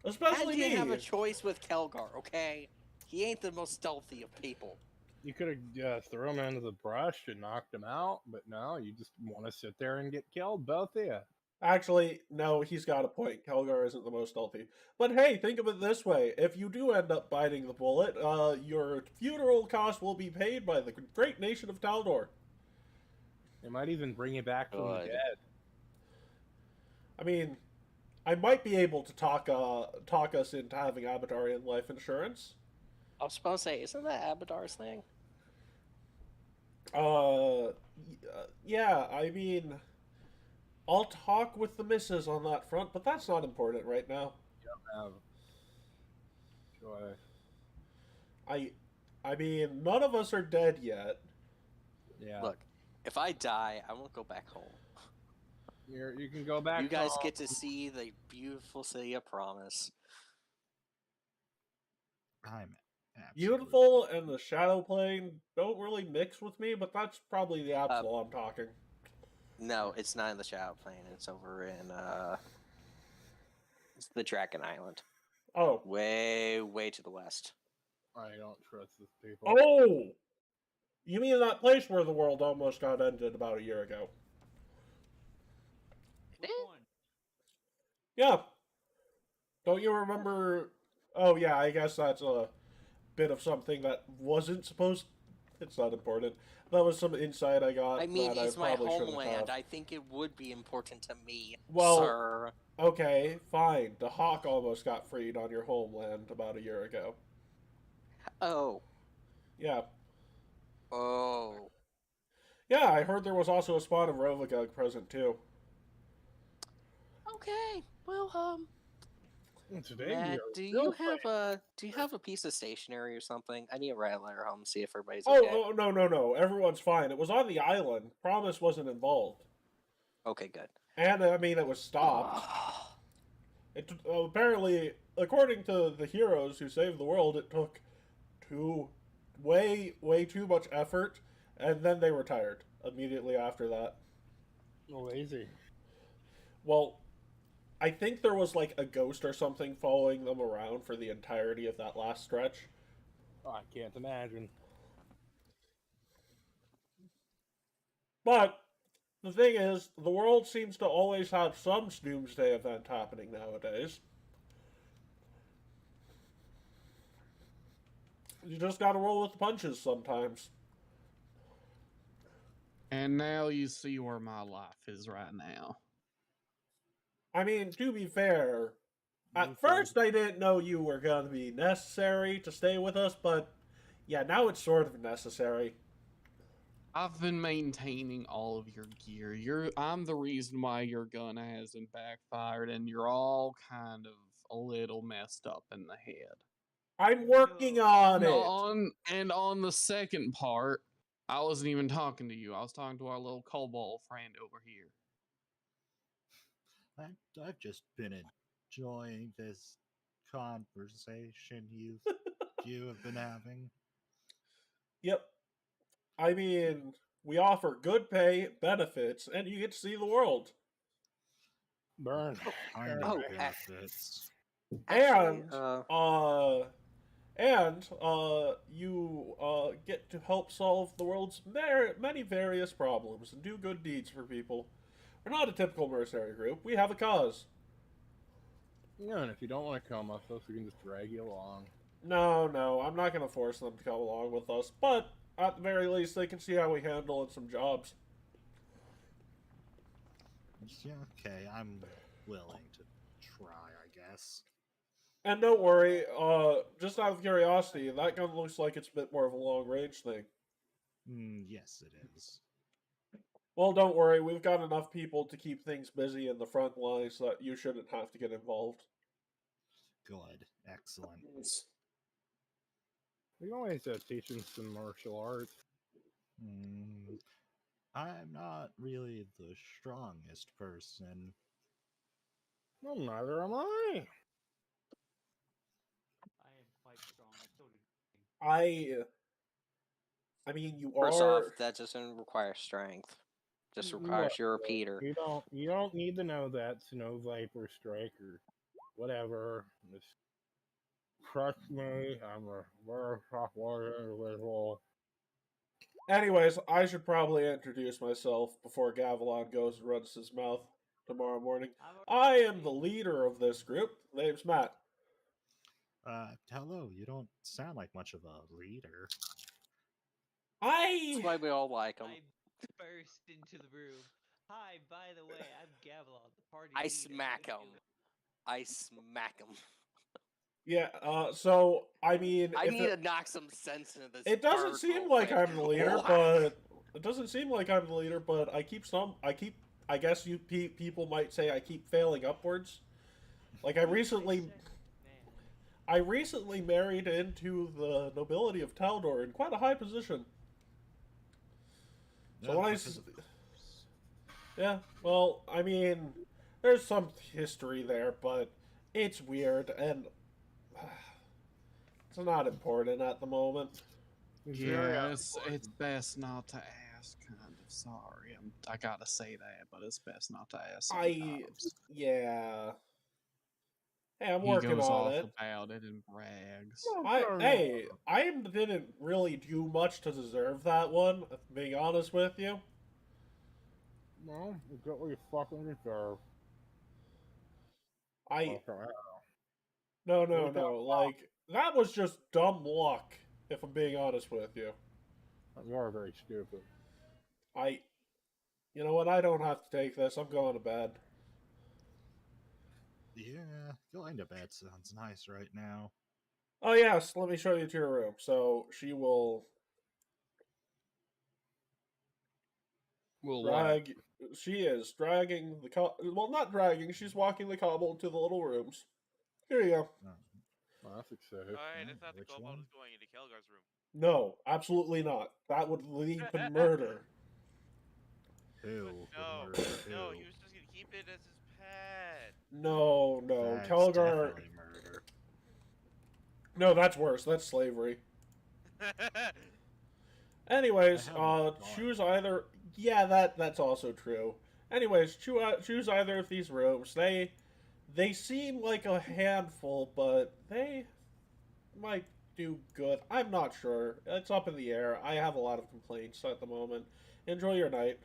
I Especially didn't me. have a choice with Kelgar, okay? He ain't the most stealthy of people. You could have thrown him into the brush and knocked him out, but no, you just want to sit there and get killed, both of you. Actually, no, he's got a point. Kelgar isn't the most stealthy. But hey, think of it this way. If you do end up biting the bullet, your funeral cost will be paid by the great nation of Taldor. They might even bring you back from the Good. dead. I mean, I might be able to talk us into having Abadarian life insurance. I was supposed to say, isn't that Abadar's thing? Yeah, I mean, I'll talk with the missus on that front, but that's not important right now. You don't have choice. I mean, none of us are dead yet. Yeah. Look, if I die, I won't go back home. You can go back. You guys home. get to see the beautiful city of promise. I'm Beautiful and the Shadow Plane don't really mix with me, but that's probably the Absol I'm talking. No, it's not in the Shadow Plane. It's over in it's the Dragon Island. Oh, way to the west. I don't trust these people. Oh, you mean that place where the world almost got ended about a year ago? Which one? Yeah. Don't you remember? Oh, yeah, I guess that's a bit of something that wasn't supposed. It's not important. That was some insight I got. I mean, that it's I my probably shouldn't homeland. have. I think it would be important to me, Well, sir. Okay, fine. The hawk almost got freed on your homeland about a year ago. Oh. Yeah. Oh. Yeah, I heard there was also a spawn of Rovagug present too. Okay. Well, Today Matt, do you have a piece of stationery or something? I need to ride a letter home and see if everybody's okay. Oh, no. Everyone's fine. It was on the island. Promise wasn't involved. Okay, good. And, I mean, it was stopped. It apparently, according to the heroes who saved the world, it took way too much effort, and then they retired immediately after that. Lazy. Well, I think there was like a ghost or something following them around for the entirety of that last stretch. I can't imagine. But the thing is, the world seems to always have some doomsday event happening nowadays. You just gotta roll with the punches sometimes. And now you see where my life is right now. I mean, to be fair, at first I didn't know you were gonna be necessary to stay with us, but yeah, now it's sort of necessary. I've been maintaining all of your gear. I'm the reason why your gun hasn't backfired, and you're all kind of a little messed up in the head. I'm working on it. And on the second part, I wasn't even talking to you. I was talking to our little kobold friend over here. I've just been enjoying this conversation you have been having. Yep. I mean, we offer good pay, benefits, and you get to see the world. Burn. Benefits. You get to help solve the world's many various problems and do good deeds for people. We're not a typical mercenary group. We have a cause. Yeah, and if you don't want to come with us, we can just drag you along. No, I'm not going to force them to come along with us, but at the very least, they can see how we handle in some jobs. Yeah, okay, I'm willing to try, I guess. And don't worry, just out of curiosity, that gun looks like it's a bit more of a long-range thing. Yes, it is. Well, don't worry, we've got enough people to keep things busy in the front lines so that you shouldn't have to get involved. Good. Excellent. We can always teach them some martial arts. I'm not really the strongest person. Well, neither am I. I am quite strong. I mean, you First are... off, that doesn't require strength. Just requires your repeater. You don't need to know that to know Viper Strike or whatever. Just trust me, I'm a very tough warrior. Anyways, I should probably introduce myself before Gavilan goes and runs his mouth tomorrow morning. I am the leader of this group. Name's Matt. Hello, you don't sound like much of a leader. That's why we all like him. I burst into the room. Hi, by the way, I'm Gavilan, the party I leader. smack him. I smack him. Yeah, so, I mean... I need to knock some sense into this. It doesn't seem like I'm the leader, but... It doesn't seem like I'm the leader, but I guess you people might say I keep failing upwards. Like, I recently married into the nobility of Taldor in quite a high position. So when yeah, well, I mean, there's some history there, but it's weird, and It's not important at the moment. Yeah, it's best not to ask. Kind of sorry, I gotta say that, but it's best not to ask. Sometimes. Yeah. Hey, I'm He working goes on off it. about it and brags. I didn't really do much to deserve that one, being honest with you. No, you got what you fucking deserve. No, like, that was just dumb luck, if I'm being honest with you. You are very stupid. You know what, I don't have to take this, I'm going to bed. Yeah, going to bed sounds nice right now. Oh yes, let me show you to your room. So she will drag. She is dragging the well, not dragging. She's walking the cobble to the little rooms. Here you go. Oh, that's exciting. Alright, I thought the kobold was going into Kelgar's room. No, absolutely not. That would lead to murder. Who? No, he was just gonna keep it as his pet. No, That's Kelgar. definitely murder. No, that's worse. That's slavery. Anyways, choose either. Yeah, that's also true. Anyways, choose either of these rooms. They seem like a handful, but they might do good. I'm not sure. It's up in the air. I have a lot of complaints at the moment. Enjoy your night.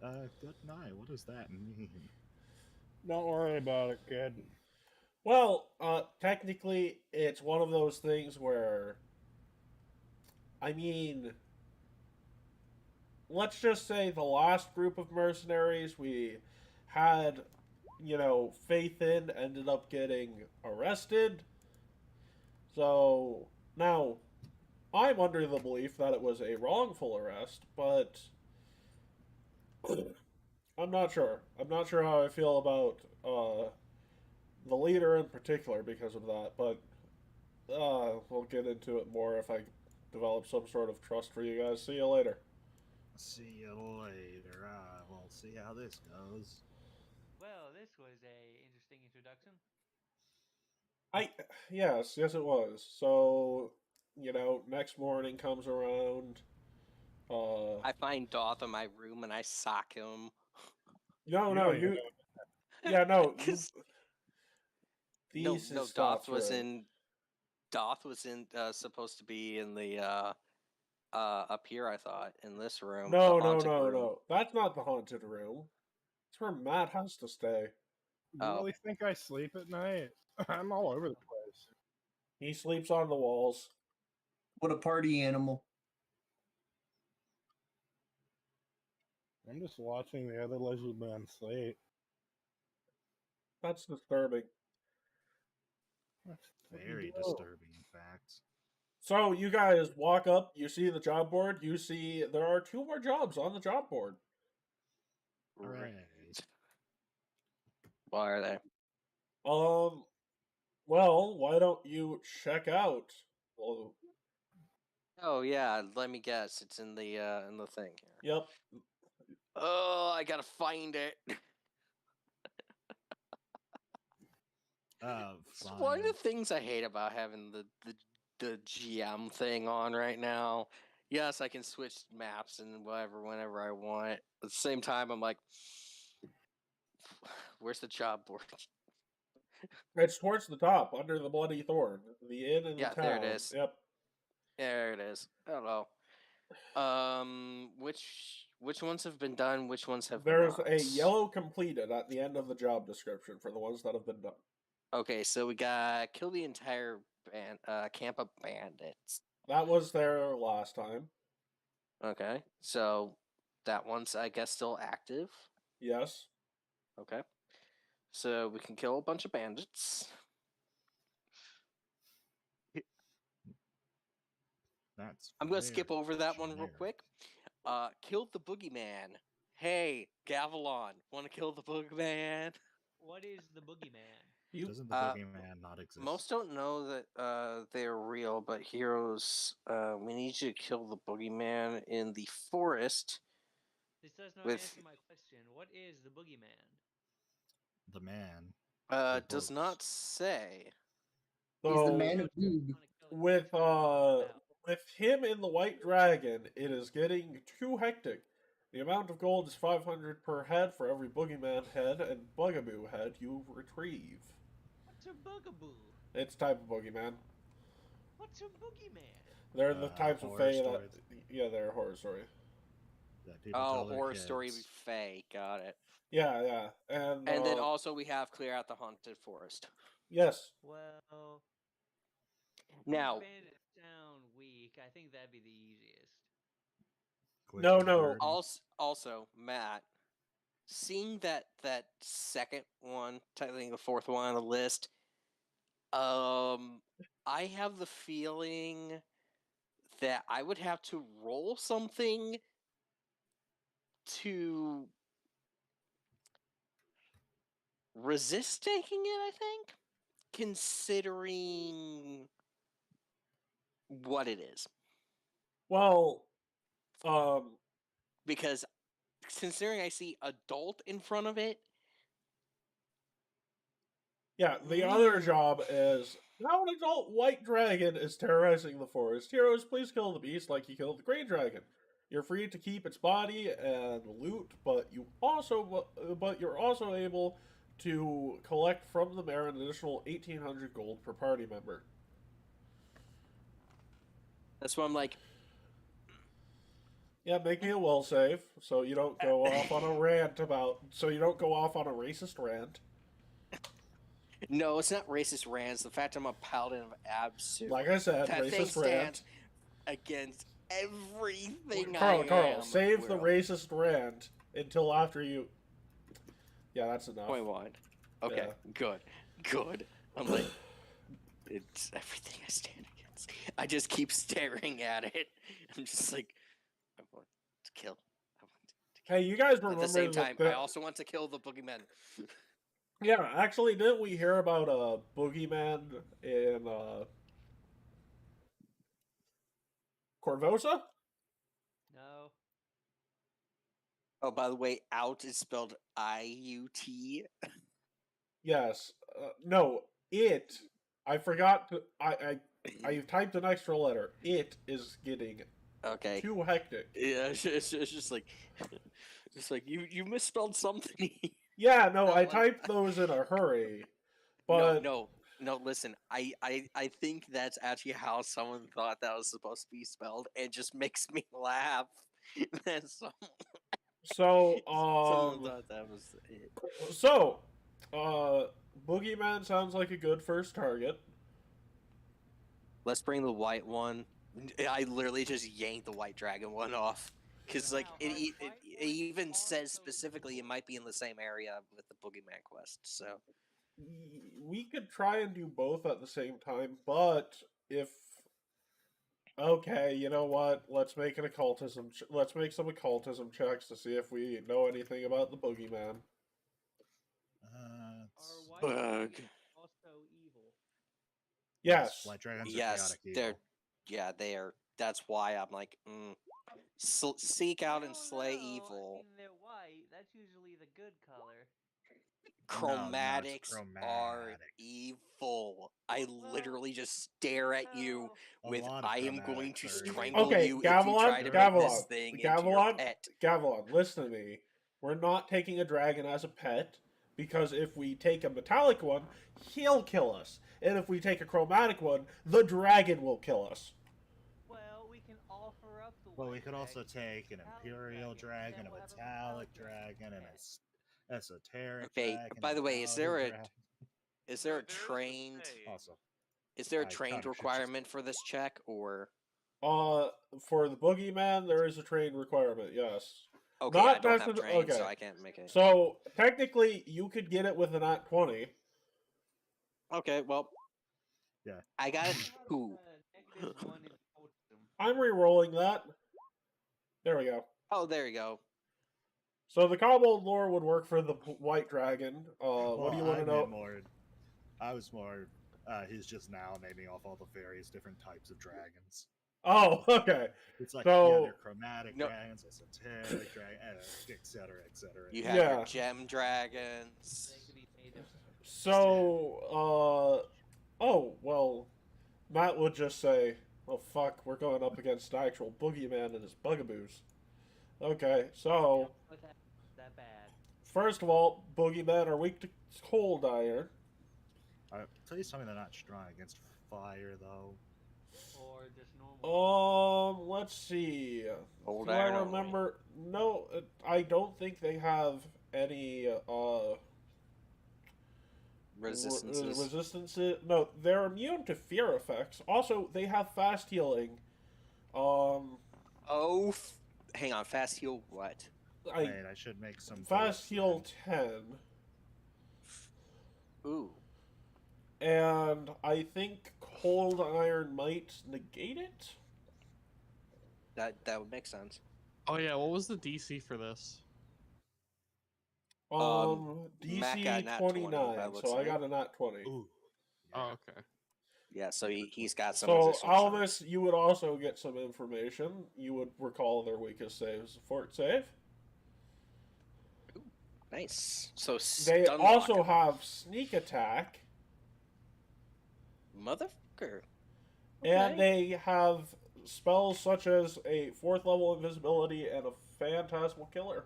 Good night. What does that mean? Don't worry about it, kid. Well, technically, it's one of those things where, I mean, let's just say the last group of mercenaries we had, faith in ended up getting arrested. So, now, I'm under the belief that it was a wrongful arrest, but I'm not sure. I'm not sure how I feel about the leader in particular because of that, but we'll get into it more if I develop some sort of trust for you guys. See you later. See you later. We'll see how this goes. Well, this was a interesting introduction. Yes, it was. So, next morning comes around. I find Doth in my room and I sock him. No, you. Yeah, no. Doth was in. Doth was in supposed to be in the up here. I thought in this room. No. That's not the haunted room. It's where Matt has to stay. You really think I sleep at night? I'm all over the place. He sleeps on the walls. What a party animal. I'm just watching the other lizard man sleep. That's disturbing. Very disturbing, in fact. So you guys walk up, you see the job board, you see there are 2 more jobs on the job board. Right. Why are they? Well, why don't you check out? Well, oh yeah, let me guess. It's in the thing here. Yep. Oh, I gotta find it. Fine. One of the things I hate about having the GM thing on right now. Yes, I can switch maps and whatever whenever I want. At the same time, I'm like, where's the job board? It's towards the top, under the Bloody Thorn. The inn in the town. Yeah, there it is. Yep. There it is. Hello. Which ones have been done? Which ones have There's not? a yellow completed at the end of the job description for the ones that have been done. Okay, so we got kill the entire camp of bandits. That was there last time. Okay, so that one's, I guess, still active. Yes. Okay, so we can kill a bunch of bandits. I'm gonna skip over that one real quick. Killed the boogeyman. Hey, Gavilon, want to kill the boogeyman? What is the boogeyman? Doesn't the boogeyman not exist? Most don't know that they're real, but heroes, we need you to kill the boogeyman in the forest. This does not answer my question. What is the boogeyman? The man. Does not say. He's the man of doom. with him in the white dragon, it is getting too hectic. The amount of gold is 500 per head for every boogeyman head and bugaboo head you retrieve. What's a bugaboo? It's type of boogeyman. What's a boogeyman? They're the types of horror fae that stories. yeah, they're a horror story. That people tell their horror kids. story fae. Got it. Yeah, and then also we have clear out the haunted forest. yes. Well, Now, bandits sound weak. I think that'd be the easiest. Quick No, and no. dirty. also Matt, seeing that second one, technically the fourth one on the list, I have the feeling that I would have to roll something to resist taking it, I think, considering what it is. Well, Because considering I see adult in front of it, yeah, the other job is now an adult white dragon is terrorizing the forest. Heroes, please kill the beast like you killed the gray dragon. You're free to keep its body and loot, but you're also able to collect from the mare an additional 1,800 gold per party member. that's why I'm like, Yeah, make me a will save so you don't go off on a racist rant. no, it's not racist rants. The fact I'm a paladin of absolute. Like I said, that thing racist rant. stands against everything Carl, I Carl, am. save the Will. racist rant until after you. Yeah, that's enough. Point one. Okay, good. I'm like, it's everything I stand against. I just keep staring at it. I'm just like, I want to kill. Hey, you guys remember At the same time, that- I also want to kill the boogeyman. Yeah, actually, didn't we hear about a boogeyman in Corvosa? No. Oh, by the way, out is spelled I-U-T. Yes. No, it. I forgot to. I typed an extra letter. It is getting Okay. too hectic. Yeah, it's just like, you misspelled something. Yeah, no, I like- typed those in a hurry. But No. Listen, I think that's actually how someone thought that was supposed to be spelled. It just makes me laugh. That so someone thought that was it. So, Boogeyman sounds like a good first target. Let's bring the white one. I literally just yanked the white dragon one off. Because, like, it even says specifically it might be in the same area with the Boogeyman quest, so... We could try and do both at the same time, but if... Okay, you know what? Let's make an occultism... Let's make some occultism checks to see if we know anything about the Boogeyman. Are white Bug. dragons also evil? Yes. White dragons are Yes, chaotic they're... evil. Yeah, they are. That's why I'm like, seek out and slay No, evil. I mean, they're white. That's usually the good color. Chromatics are chromatic. evil. I literally just stare at you A with lot of I am going chromatics to are evil. strangle Okay, you if you try to make this thing into your Gavelon, pet. Gavelon, listen to me. We're not taking a dragon as a pet, because if we take a metallic one, he'll kill us. And if we take a chromatic one, the dragon will kill us. Well, we can offer up the Well, we white could also dragon, take an metallic imperial dragon, dragon, then a we'll have metallic metallic dragon, and Yeah. a esoteric Okay, dragon. by the way, is there a dragon. is there a There is a trained say. Also, is there a I trained kind of should just- requirement for this check or For the boogeyman, there is a train requirement, yes. okay, Not I don't have necessar- trained, so okay. I can't make it. So, technically, you could get it with an at 20. Okay, well, Yeah. I got How it. about, Who? -1 in occultism? I'm re-rolling that. There we go. Oh, there you go. So the kobold lore would work for the white dragon. What do you want to know? I was more. He's just now naming off all the various different types of dragons. Oh, okay. It's like So- they're chromatic No. dragons, esoteric dragons, etc., etc. You have Yeah. your gem dragons. They could be made of So, oh, well, Matt would just say, "Oh fuck, we're going up against the actual boogeyman and his bugaboos." Okay, so That bad. first of all, boogeymen are weak to cold iron. Please tell me they're not strong against fire, though. Or just normal. Let's see. Cold Do iron I only. remember? No, I don't think they have any Resistances. resistances. No, they're immune to fear effects. Also, they have fast healing. Oh, hang on. Fast heal what? Wait, I should make some Fast bullets heal then. 10. Ooh. And I think cold iron might negate it. That would make sense. Oh yeah, what was the DC for this? Matt got a DC nat 29, 20 by the looks so of I it. got a nat 20. Ooh. Oh, okay. Yeah, so he's got some So, resistance. Alvis, you would also get some information. You would recall their weakest saves. Fort save. Nice. So They stun also lock 'em. have sneak attack, Motherfucker. and they have spells such as a 4th level invisibility and a phantasmal killer.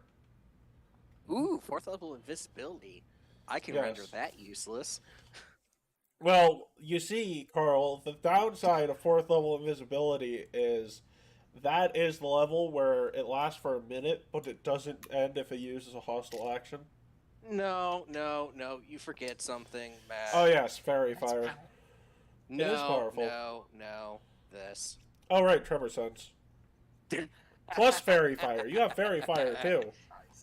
Ooh, 4th level invisibility. I can Yes. render that useless. Well, you see, Carl, the downside of 4th level invisibility is that is the level where it lasts for a minute, but it doesn't end if it uses a hostile action. No, you forget something, Matt. Oh yes, fairy fire. No, it is powerful. No, this. Oh right, Tremor Sense. Plus fairy fire. You have fairy fire too.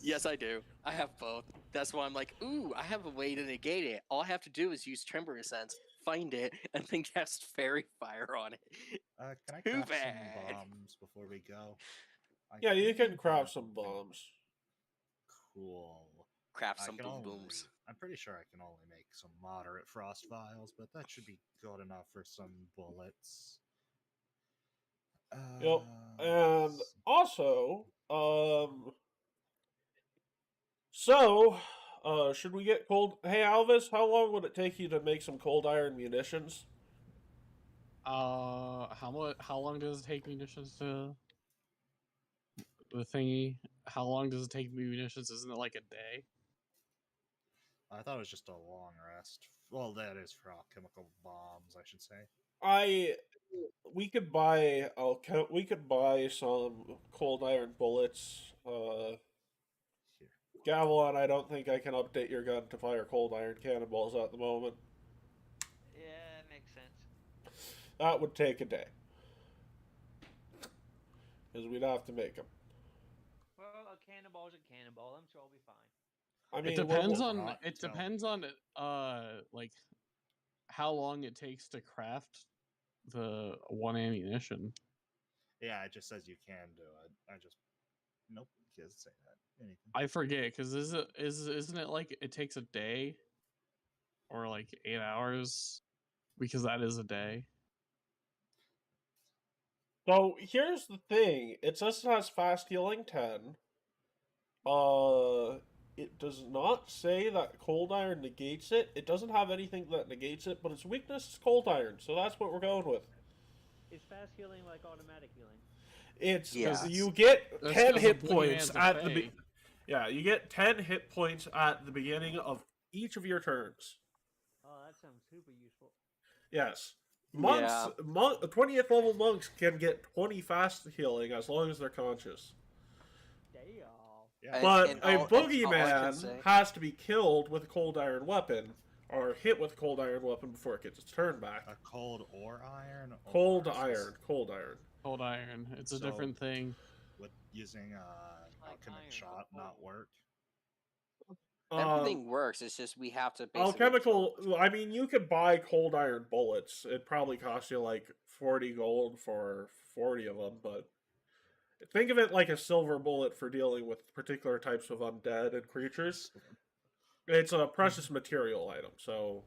Yes, I do. I have both. That's why I'm like, ooh, I have a way to negate it. All I have to do is use Tremor Sense, find it, and then cast Fairy Fire on it. Can I Too craft bad. some bombs before we go? Yeah, you can craft some bombs. Cool. Craft I some can boom only- booms. I'm pretty sure I can only make some moderate frost vials, but that should be good enough for some bullets. Yep. And also, should we get cold? Hey, Alvis, how long would it take you to make some cold iron munitions? How long does it take munitions to the thingy? How long does it take munitions? Isn't it like a day? I thought it was just a long rest. Well, that is for alchemical bombs, I should say. We could buy some cold iron bullets. Here. Gavelon, I don't think I can update your gun to fire cold iron cannonballs at the moment. Yeah, it makes sense. That would take a day. Because we'd have to make them. Well, a cannonball's a cannonball. I'm sure I'll be fine. I mean, It depends on like how long it takes to craft the one ammunition. Yeah, it just says you can do it. Nope, it doesn't say that. Anything. I forget because isn't it like it takes a day or like 8 hours because that is a day. So here's the thing. It says it has fast healing 10. It does not say that cold iron negates it. It doesn't have anything that negates it, but its weakness is cold iron, so that's what we're going with. Is fast healing like automatic healing? It's Yeah. you get That's 10 'cause hit the points boogeyman's a at the fey. you get 10 hit points at the beginning of each of your turns. Oh, that sounds super useful. Yes. Monks, Yeah. 20th level monks can get 20 fast healing as long as they're conscious. Damn. Yeah. But and a all I can boogeyman say- has to be killed with a cold iron weapon, or hit with a cold iron weapon before it gets its turn back. A cold or iron? Or Cold is this iron, cold iron. Cold iron. It's a So- different thing. Would using Like alchemic iron, shot not not work? Everything works. It's just we have to basically Alchemical, I mean, you could buy cold iron bullets. It probably costs you like 40 gold for 40 of them, but think of it like a silver bullet for dealing with particular types of undead and creatures. It's a precious material item, so...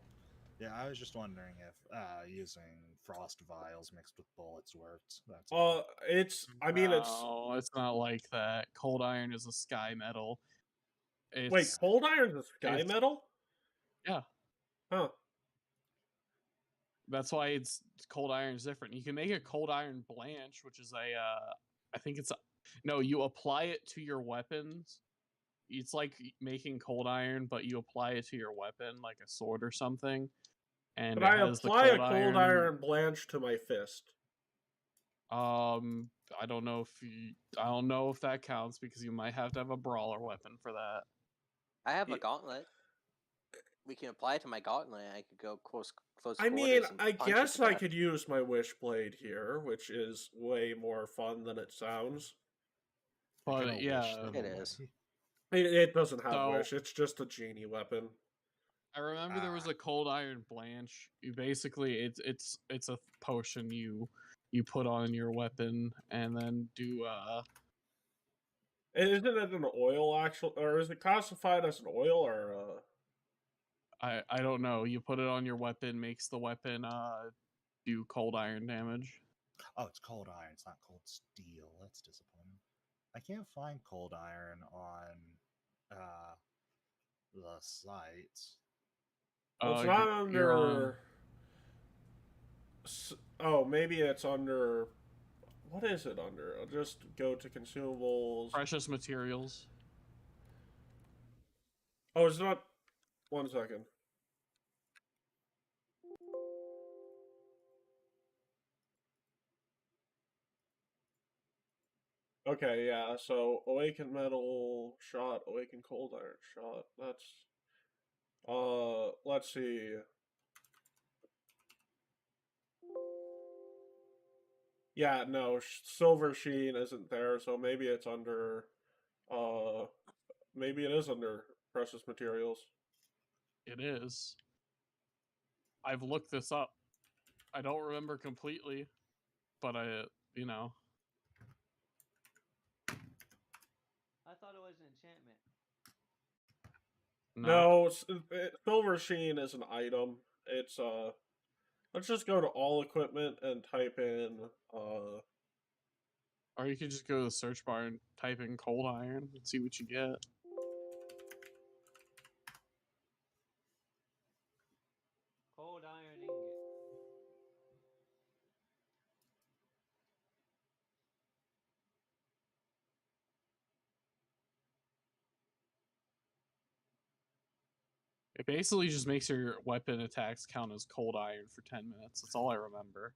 Yeah, I was just wondering if using frost vials mixed with bullets worked. That's all. It's not like that. Cold iron is a sky metal. Wait, cold iron's a sky it's- metal? Yeah. Huh. That's why it's cold iron is different. You can make a cold iron blanch, which is I think it's no. You apply it to your weapons. It's like making cold iron, but you apply it to your weapon, like a sword or something. And But it I has apply the a cold iron blanch to my fist. I don't know if that counts because you might have to have a brawler weapon for that. I have a gauntlet. We can apply it to my gauntlet. I could go close I quarters. mean, And I punch it guess to I death. could use my Wishblade here, which is way more fun than it sounds. But yeah, it is. It doesn't have So- wish. It's just a genie weapon. I remember there was a cold iron blanch. You basically it's a potion you put on your weapon and then do Isn't it an oil actual, or is it classified as an oil or? I don't know. You put it on your weapon, makes the weapon do cold iron damage. Oh, it's cold iron. It's not cold steel. That's disappointing. I can't find cold iron on the site. Well, it's not under. Oh, maybe it's under. What is it under? I'll just go to consumables. Precious materials. Oh, it's not. 1 second. Okay, yeah, so Awakened Metal Shot, Awakened Cold Iron Shot, that's... let's see. Yeah, no, Silver Sheen isn't there, so maybe it's under... maybe it is under Precious Materials. It is. I've looked this up. I don't remember completely, but you know. I thought it was an enchantment. No, Silver Sheen is an item. It's, let's just go to all equipment and type in, Or you could just go to the search bar and type in cold iron and see what you get. Cold iron ingot. It basically just makes your weapon attacks count as cold iron for 10 minutes. That's all I remember.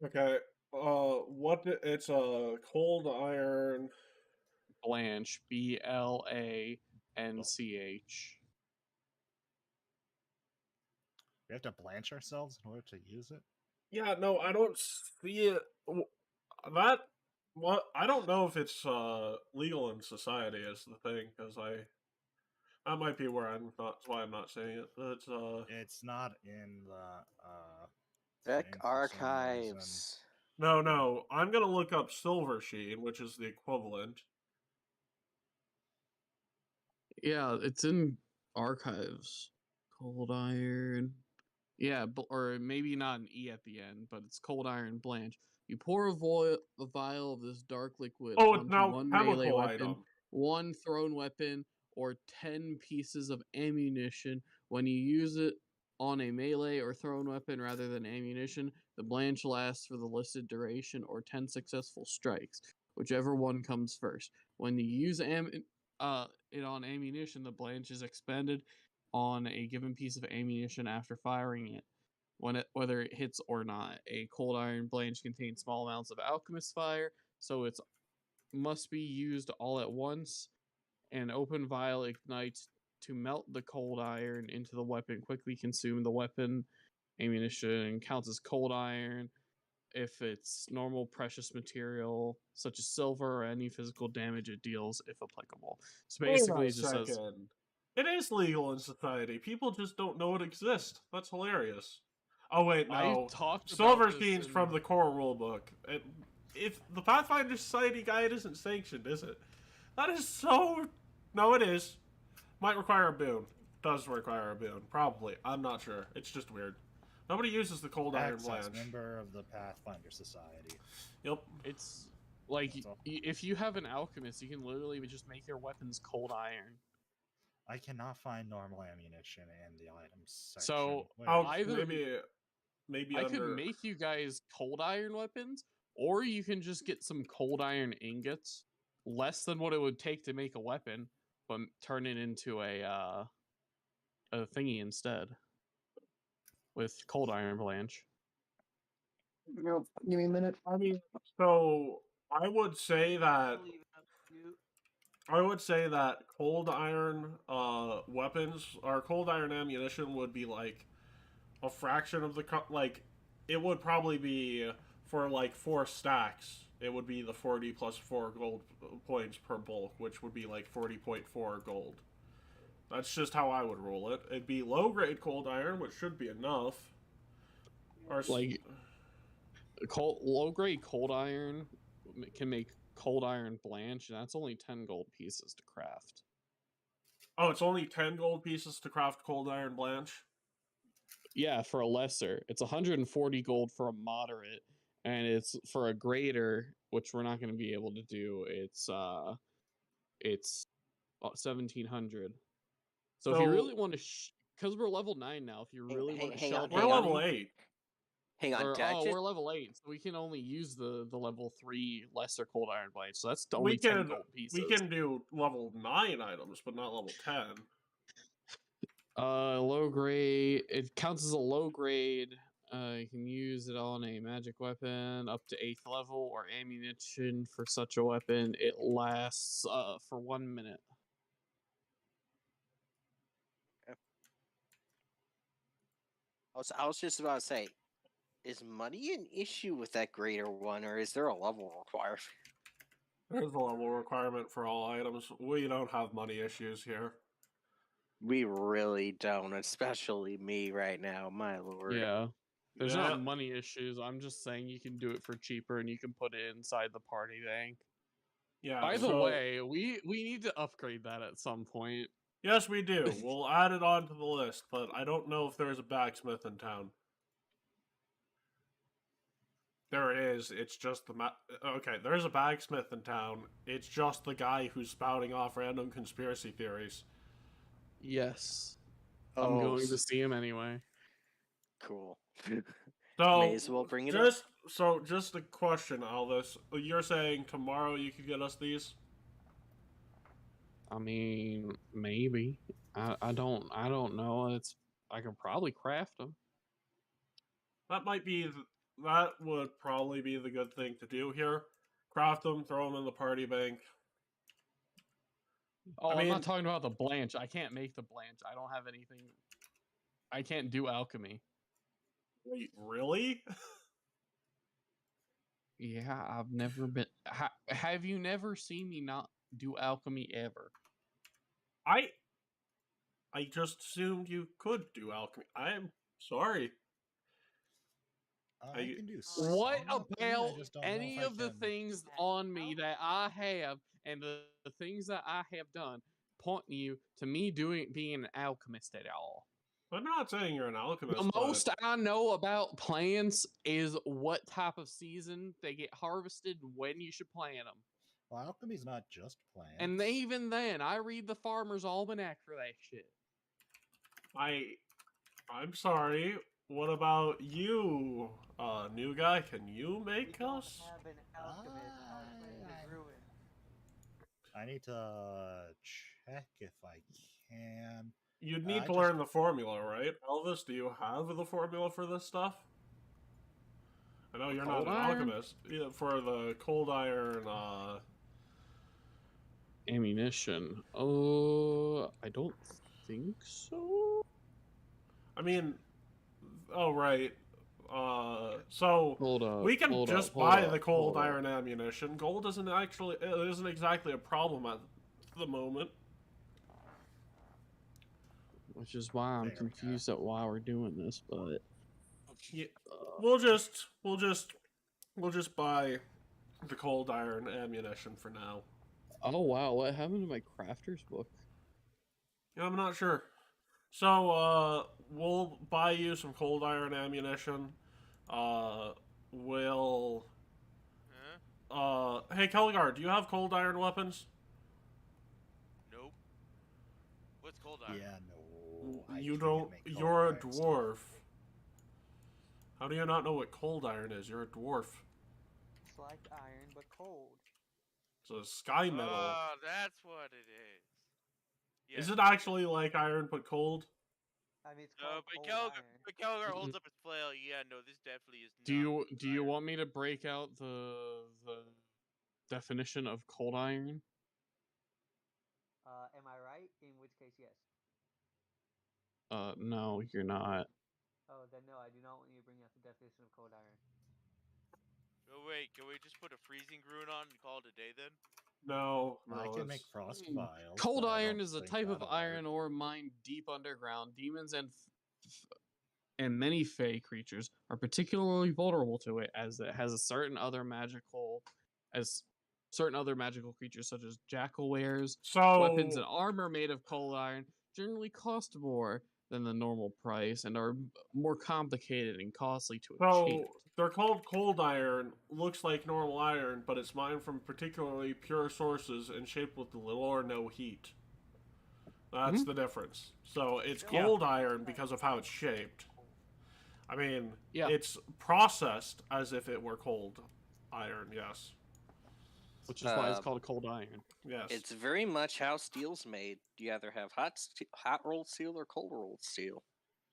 Okay, it's a cold iron... Blanch, BLANCH. We have to blanch ourselves in order to use it? Yeah, no, I don't see it. That... What? I don't know if it's, legal in society is the thing, because that might be where that's why I'm not saying it. But it's not in the Deck archives. No, I'm gonna look up Silver Sheen, which is the equivalent. Yeah, it's in archives. Cold iron. Yeah, or maybe not an E at the end, but it's cold iron blanch. You pour a vial of this dark liquid onto one melee weapon, one thrown weapon, or 10 pieces of ammunition. When you use it on a melee or thrown weapon rather than ammunition, the blanch lasts for the listed duration or 10 successful strikes, whichever one comes first. When you use it on ammunition, the blanch is expended on a given piece of ammunition after firing it, whether it hits or not. A cold iron blanch contains small amounts of alchemist fire, so it must be used all at once. An open vial ignites to melt the cold iron into the weapon, quickly consume the weapon. Ammunition counts as cold iron if it's normal precious material, such as silver, or any physical damage it deals, if applicable. So basically, it just says... It is legal in society. People just don't know it exists. That's hilarious. Oh wait, no. Silver Sheen's from the core rulebook. If the Pathfinder Society guide isn't sanctioned, is it? That is so... No, it is. Might require a boon. Does require a boon. Probably. I'm not sure. It's just weird. Nobody uses the cold iron blanch. Member of the Pathfinder Society. Yep. It's like, if you have an alchemist, you can literally just make your weapons cold iron. I cannot find normal ammunition in the items section. So, maybe I under. could make you guys cold iron weapons, or you can just get some cold iron ingots, less than what it would take to make a weapon, but turn it into a thingy instead with cold iron blanch. Nope. Give me a minute. I mean, so I would say that cold iron weapons or cold iron ammunition would be like a fraction of the like it would probably be for like 4 stacks. It would be the 40 plus 4 gold points per bulk, which would be like 40.4 gold. That's just how I would rule it. It'd be low grade cold iron, which should be enough. Or like low grade cold iron can make cold iron blanch, and that's only 10 gold pieces to craft. Oh, it's only 10 gold pieces to craft cold iron blanch? Yeah, for a lesser. It's 140 gold for a moderate, and it's for a greater, which we're not going to be able to do. It's 1700. So if you really want to, because we're level 9 now, if you really want to shell, we're level 8. Hang on, we're level 8, so we can only use the level 3 lesser cold iron blade. So that's only 10 gold pieces. We can do level 9 items, but not level 10. Low grade. It counts as a low grade. You can use it on a magic weapon up to 8th level or ammunition for such a weapon. It lasts for 1 minute. I was just about to say, is money an issue with that greater one, or is there a level requirement? There's a level requirement for all items. We don't have money issues here. We really don't, especially me right now, my lord. Yeah. There's not money issues. I'm just saying you can do it for cheaper and you can put it inside the party bank. Yeah. By the way, we need to upgrade that at some point. Yes, we do. We'll add it onto the list, but I don't know if there's a backsmith in town. There is. It's just the okay, there's a bagsmith in town. It's just the guy who's spouting off random conspiracy theories. Yes. I'm going to see him anyway. Cool. So, may as well bring it up. So, just a question, Aldous. You're saying tomorrow you could get us these? I mean, maybe. I don't know. I can probably craft them. That would probably be the good thing to do here. Craft them, throw them in the party bank. Oh, I'm not talking about the blanch. I can't make the blanch. I don't have anything. I can't do alchemy. Wait, really? Yeah, I've never been. Have you never seen me not do alchemy ever? I just assumed you could do alchemy. I am sorry. I can do what about any of the things on me that I have and the things that I have done point you to me being an alchemist at all? I'm not saying you're an alchemist. The most I know about plants is what type of season they get harvested and when you should plant them. Well, alchemy's not just plants. And even then, I read the Farmer's Almanac for that shit. I'm sorry. What about you, new guy? Can you make us? I need to check if I can. You'd need to learn the formula, right? Elvis, do you have the formula for this stuff? I know you're not an alchemist. Yeah, for the cold iron, ammunition. Oh, I don't think so. I mean, oh right. So we can just buy the cold iron ammunition. Gold isn't exactly a problem at the moment. Which is why I'm confused at why we're doing this, but yeah, we'll just buy the cold iron ammunition for now. Oh wow, what happened to my crafter's book? Yeah, I'm not sure. So we'll buy you some cold iron ammunition. We'll hey Kelgar, do you have cold iron weapons? Nope. What's cold iron? Yeah, no. You don't. You're a dwarf. How do you not know what cold iron is? You're a dwarf. It's like iron, but cold. It's a sky metal. Oh, that's what it is. Yeah. Is it actually like iron but cold? I mean, it's No, called cold iron. but Kelgar holds up his flail. Yeah, no, this definitely is. Do you want me to break out the definition of cold iron? Am I right? In which case, yes. No, you're not. Oh, then no, I do not want you to bring out the definition of cold iron. Oh wait, can we just put a freezing rune on and call it a day then? No, I no, can make it's- frost vials. Cold but I iron don't is a think type of that'll iron work. ore mined deep underground. Demons and many fey creatures are particularly vulnerable to it, as it has certain other magical creatures such as jackal wares. So Weapons and armor made of cold iron generally cost more than the normal price and are more complicated and costly to enchant. So they're called cold iron. Looks like normal iron, but it's mined from particularly pure sources and shaped with little or no heat. That's the difference. So it's cold iron because of how it's shaped. I mean, it's processed as if it were cold iron, yes. Which is why it's called cold iron. Yes. It's very much how steel's made. You either have hot rolled steel or cold rolled steel.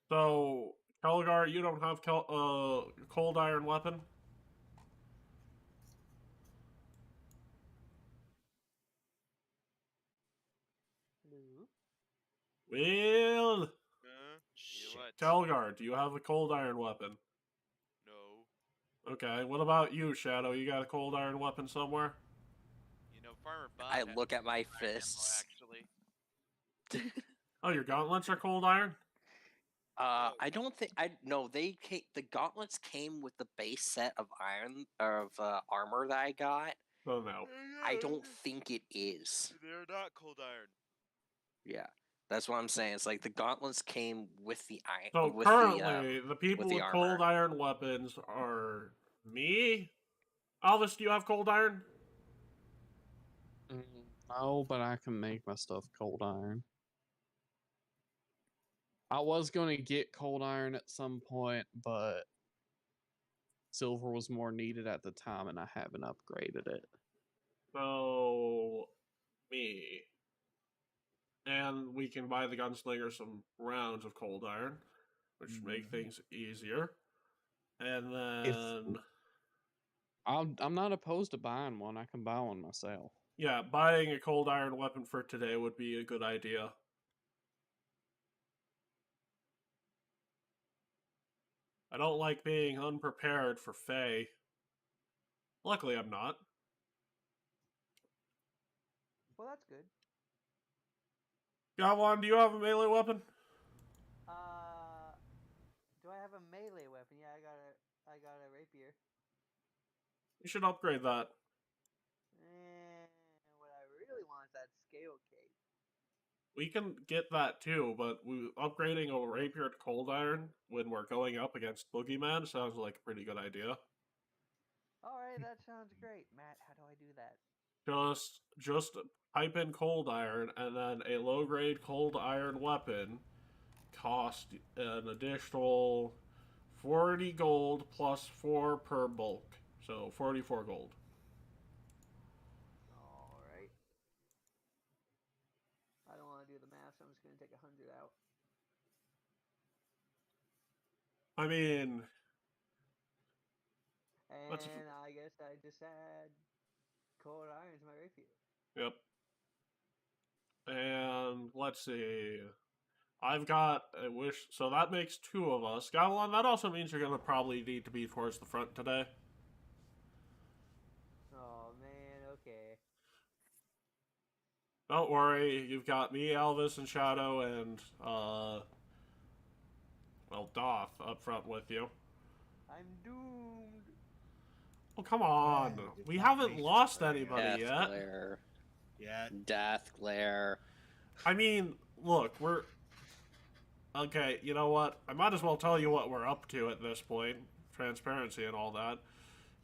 So, Kelgar, you don't have cold iron weapon? Hello? Well, What? Kelgar, do you have a cold iron weapon? No. Okay, what about you, Shadow? You got a cold iron weapon somewhere? You know, Farmer Bob. I has look at my iron ammo, fists. actually. Oh, your gauntlets are cold iron? I don't think the gauntlets came with the base set of armor that I got. Oh no. I don't think it is. They're not cold iron. Yeah. That's what I'm saying. It's like the gauntlets came with the iron. So with currently, the people the with armor. cold iron weapons are me. Alvis, do you have cold iron? No, but I can make my stuff cold iron. I was going to get cold iron at some point, but silver was more needed at the time, and I haven't upgraded it. So, me. And we can buy the gunslinger some rounds of cold iron, which should make things easier. And then... I'm not opposed to buying one. I can buy one myself. Yeah, buying a cold iron weapon for today would be a good idea. I don't like being unprepared for Fae. Luckily, I'm not. Well, that's good. Goblin, do you have a melee weapon? Do I have a melee weapon? Yeah, I got a rapier. You should upgrade that. What I really want is that scale cape. We can get that too, but upgrading a rapier to cold iron when we're going up against Boogeyman sounds like a pretty good idea. Alright, that sounds great. Matt, how do I do that? Just type in cold iron, and then a low-grade cold iron weapon cost an additional 40 gold plus 4 per bulk. So 44 gold. Alright. I don't want to do the math, so I'm just going to take 100 out. I mean... And I guess I just add cold iron to my rapier. Yep. And let's see. I've got a wish. So that makes 2 of us. Gavilan, that also means you're going to probably need to be towards the front today. Oh, man, okay. Don't worry. You've got me, Elvis, and Shadow, and, well, Doth up front with you. I'm doomed. Oh, come on. We haven't lost anybody Death yet. glare. Yeah. Death glare. I mean, look, we're... Okay, you know what? I might as well tell you what we're up to at this point. Transparency and all that.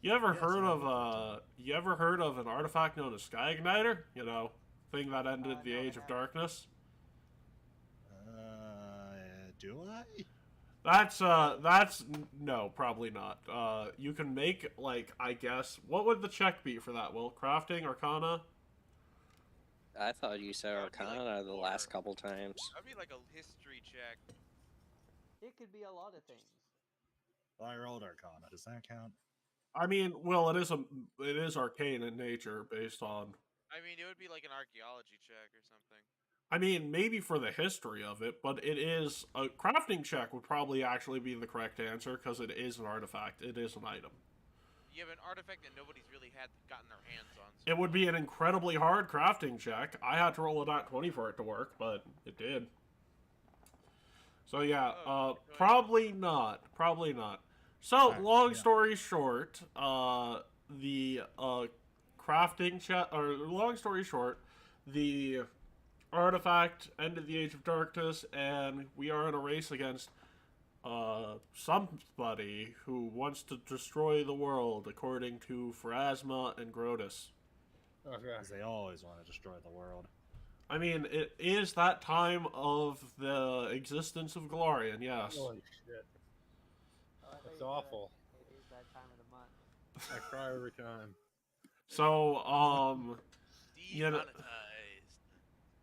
You ever heard of an artifact known as Sky Igniter? You know, thing that ended the Age of Darkness? Do I? No, probably not. You can make, like, I guess, what would the check be for that, Will? Crafting, Arcana? I thought you said That'd be, like, Arcana the last lore. couple times. That'd be like a history check. It could be a lot of things. Well, I rolled Arcana. Does that count? I mean, well, it is arcane in nature, based on... I mean, it would be like an archaeology check or something. I mean, maybe for the history of it, but it is... A crafting check would probably actually be the correct answer, because it is an artifact. It is an item. You have an artifact that nobody's really gotten their hands on. So It would be an incredibly hard crafting check. I had to roll a nat 20 for it to work, but it did. So yeah, probably not. Probably not. So, long story short, the crafting check, or long story short, the artifact ended the Age of Darkness, and we are in a race against somebody who wants to destroy the world, according to Pharasma and Grotus. Okay. Because they always want to destroy the world. I mean, it is that time of the existence of Golarian, yes. Holy shit. That's awful. It is that time of the month. I cry every time. So, you know,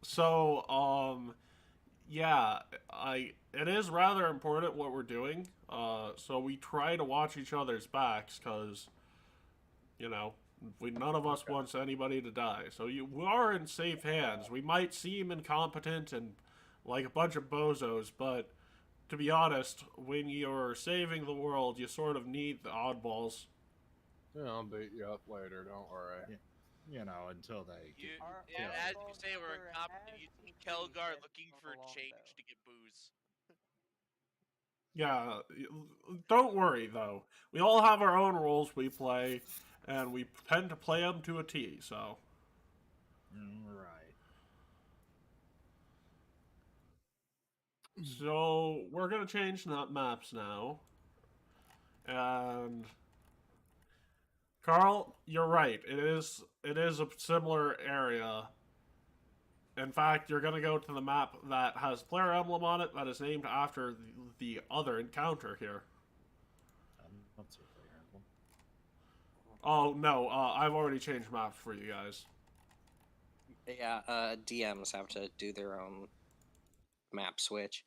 so, yeah, it is rather important what we're doing. So we try to watch each other's backs, because, you know, none of us wants anybody to die. So we are in safe hands. We might seem incompetent and like a bunch of bozos, but to be honest, when you're saving the world, you sort of need the oddballs. Yeah, I'll beat you up later, don't worry. Yeah. You know, until they... And as you say, we're incompetent. You see Kelgar looking for change to get booze. Yeah, don't worry, though. We all have our own roles we play, and we tend to play them to a T, so... Right. So, we're gonna change maps now. And... Carl, you're right. It is a similar area. In fact, you're gonna go to the map that has player emblem on it that is named after the other encounter here. Let's see player emblem. Oh no, I've already changed maps for you guys. Yeah, DMs have to do their own map switch.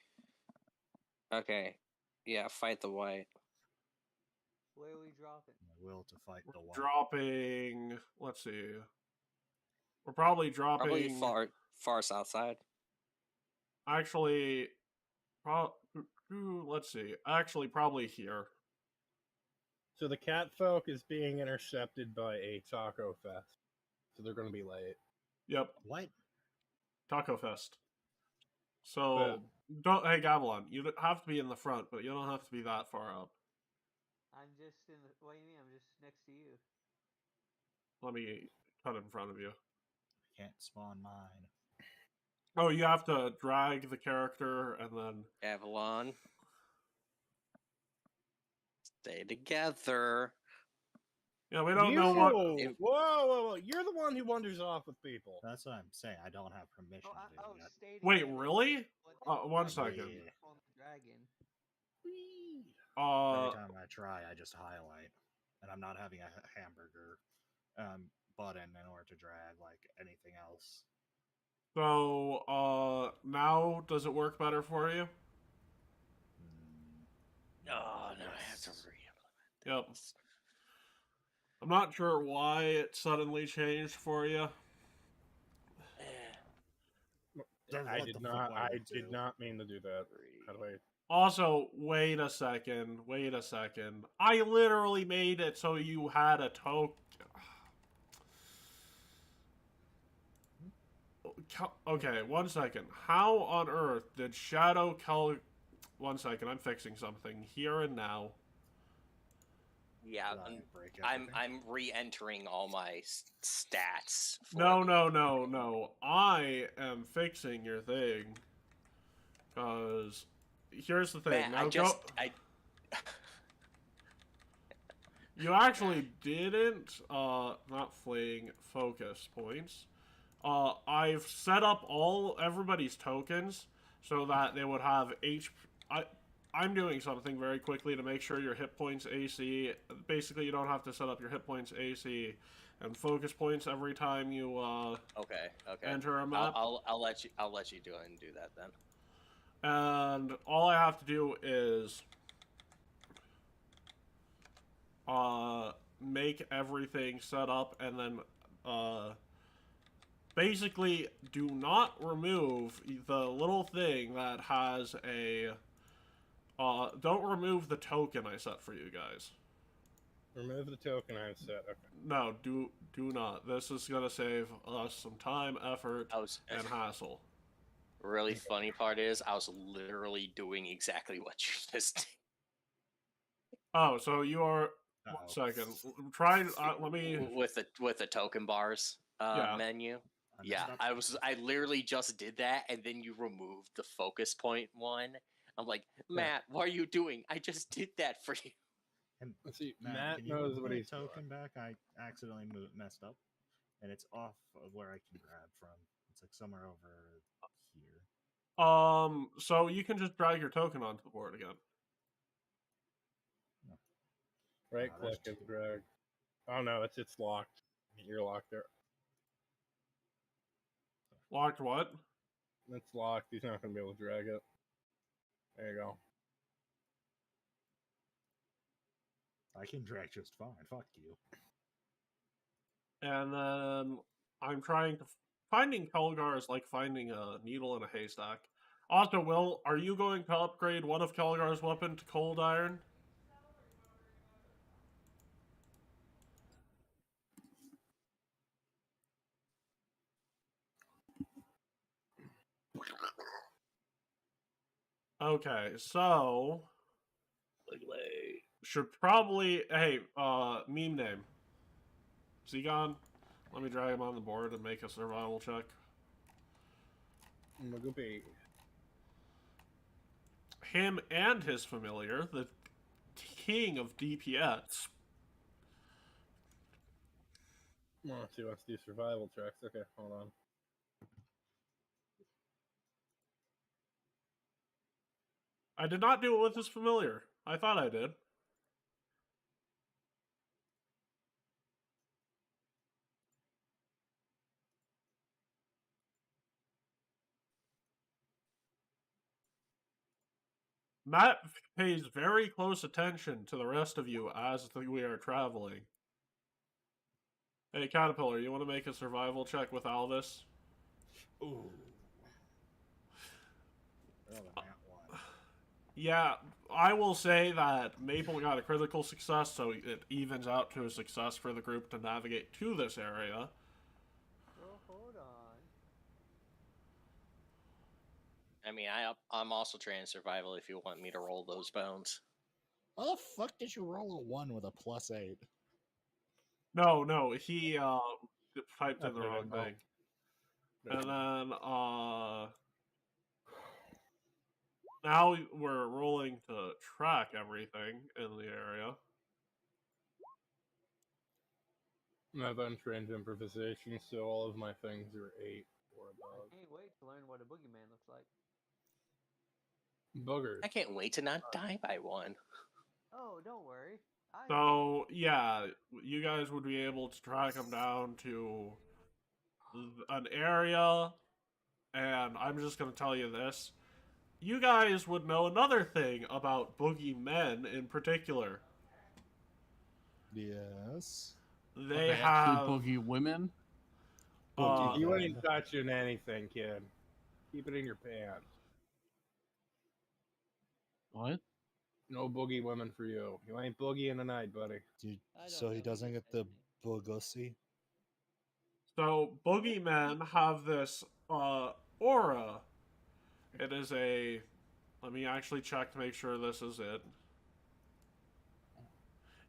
Okay, yeah, fight the white. Where are we dropping? Will to fight the white. Dropping. Let's see. We're probably dropping. Probably far south side. Actually, let's see. Actually, probably here. So the cat folk is being intercepted by a taco fest. So they're going to be late. Yep. What? Taco Fest. So, don't. Hey, Gavilan, you have to be in the front, but you don't have to be that far up. I'm just in the... What do you mean? I'm just next to you. Let me cut in front of you. Can't spawn mine. Oh, you have to drag the character and then... Avalon. Stay together. Yeah, we don't know what... Whoa! You're the one who wanders off with people. That's what I'm saying. I don't have permission to do that. Wait, really? 1 second. Dragon. Every time I try, I just highlight. And I'm not having a hamburger button in order to drag like anything else. So, now does it work better for you? Oh, no, I have to re-implement. Yep. I'm not sure why it suddenly changed for you. I did not mean to do that. How do I... Also, wait a second. I literally made it so you had a token. Okay, 1 second. How on earth did Shadow Kel... 1 second, I'm fixing something here and now. Yeah, I'm re-entering all my stats. No. I am fixing your thing. Because here's the thing. Man, now You actually didn't, not fling focus points. I've set up everybody's tokens so that they would have I'm doing something very quickly to make sure your hit points AC. Basically, you don't have to set up your hit points AC and focus points every time you Okay. enter a map. I'll let you do it and do that then. And all I have to do is make everything set up, and then basically do not remove the little thing that has a don't remove the token I set for you guys. Remove the token I've set. Okay. No, do not. This is gonna save us some time, effort, and hassle. Really funny part is I was literally doing exactly what you just did. Oh, so you are. 1 second. Try. Let me. With the token bars menu. Yeah, I literally just did that, and then you removed the focus point one. I'm like, Matt, what are you doing? I just did that for you. And let's see, Matt knows what he's token back. I accidentally messed up, and it's off of where I can grab from. It's like somewhere over here. So you can just drag your token onto the board again. Right click and drag. Oh no, it's locked. You're locked there. Locked what? It's locked. He's not gonna be able to drag it. There you go. I can drag just fine. Fuck you. And then I'm trying to finding Kelgar is like finding a needle in a haystack. Also, Will, are you going to upgrade one of Kelgar's weapon to cold iron? Okay, so should probably MemeName. Is he gone? Let me drag him on the board and make a survival check. Him and his familiar, the king of DPS. Let's see, let's do survival checks. Okay, hold on. I did not do it with his familiar. I thought I did. Matt pays very close attention to the rest of you as we are traveling. Hey, Caterpillar, you want to make a survival check with Alvis? Ooh. Yeah, I will say that Maple got a critical success, so it evens out to a success for the group to navigate to this area. Well, hold on. I mean, I'm also trying survival if you want me to roll those bones. How the fuck did you roll a 1 with a +8? No, he typed in the wrong thing. And then now we're rolling to track everything in the area. I've untrained improvisation, so all of my things are 8 or above. I can't wait to learn what a boogeyman looks like. Boogers. I can't wait to not die by one. Oh, don't worry. So, yeah, you guys would be able to track him down to an area, and I'm just going to tell you this. You guys would know another thing about boogeymen in particular. Yes. They have boogie women. You ain't touching anything, kid. Keep it in your pants. What? No boogie women for you. You ain't boogieing tonight, buddy. So he doesn't get the boogussy? So, boogeymen have this aura. It is a... Let me actually check to make sure this is it.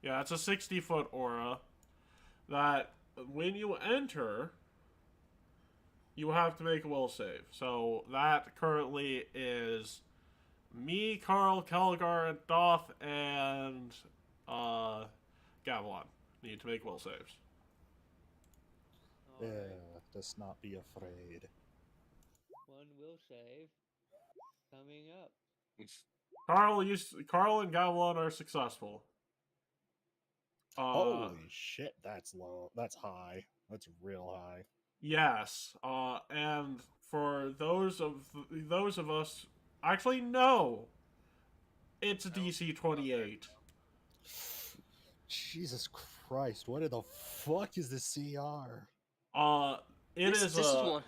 Yeah, it's a 60-foot aura that when you enter, you have to make a will save. So that currently is me, Carl, Kelgar, and Doth, and Gavilan need to make will saves. Yeah, let's not be afraid. One will save coming up. Carl and Gavilan are successful. Holy shit, that's low. That's high. That's real high. Yes. And for those of us, actually no, it's a DC 28. Jesus Christ, what in the fuck is this CR? This is one.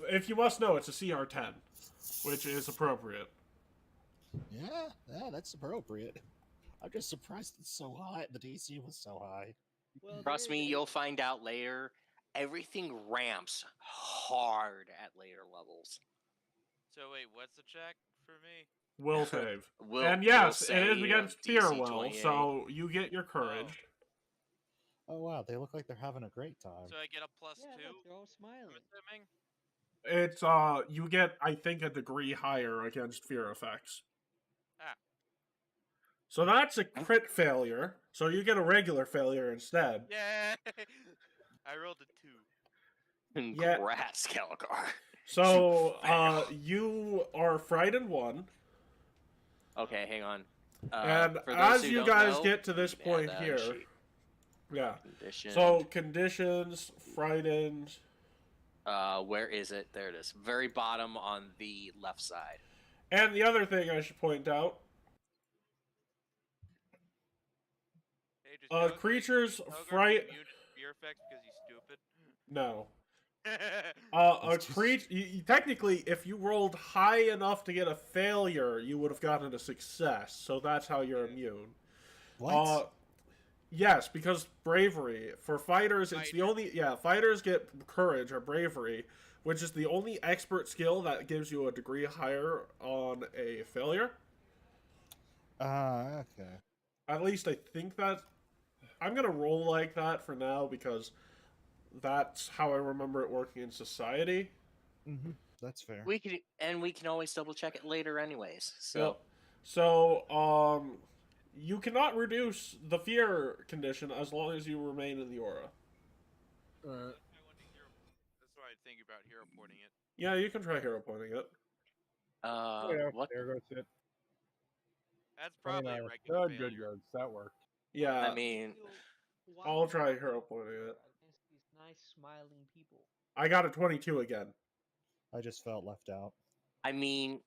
If you must know, it's a CR 10, which is appropriate. Yeah, that's appropriate. I'm just surprised it's so high. The DC was so high. Well, Trust me, you'll find out later. Everything ramps hard at later levels. So wait, what's the check for me? Will save. Will, and yes, will it is save against DC Fear Will, 28. so you get your courage. Oh wow, they look like they're having a great time. So I get a +2? Look, they're all smiling. It's you get, I think, a degree higher against fear effects. Ah. So that's a crit failure. So you get a regular failure instead. Yeah. I rolled a 2. Yeah. Congrats, Kelgar. So you are frightened 1. Okay, hang on. And for those as who you don't guys know, get to this you can point add that here, sheet. yeah. Conditioned. So conditions, frightened. Where is it? There it is. Very bottom on the left side. And the other thing I should point out, Hey, creatures fright. Fear effects because he's stupid. No. A creature. Technically, if you rolled high enough to get a failure, you would have gotten a success. So that's how you're immune. What? Yes, because bravery for fighters, it's the only. Yeah, fighters get courage or bravery, which is the only expert skill that gives you a degree higher on a failure. Okay. At least I think that. I'm gonna roll like that for now because that's how I remember it working in society. Mm-hmm. That's fair. We can always double check it later, anyways. So, Yep. So you cannot reduce the fear condition as long as you remain in the aura. That's what I think about hero pointing it. Yeah, you can try hero pointing it. Yeah, what? there goes it. That's probably a regular failure. Good. That worked. Yeah. I mean, I'll try hero pointing it. Against these nice smiling people. I got a 22 again. I just felt left out. I mean,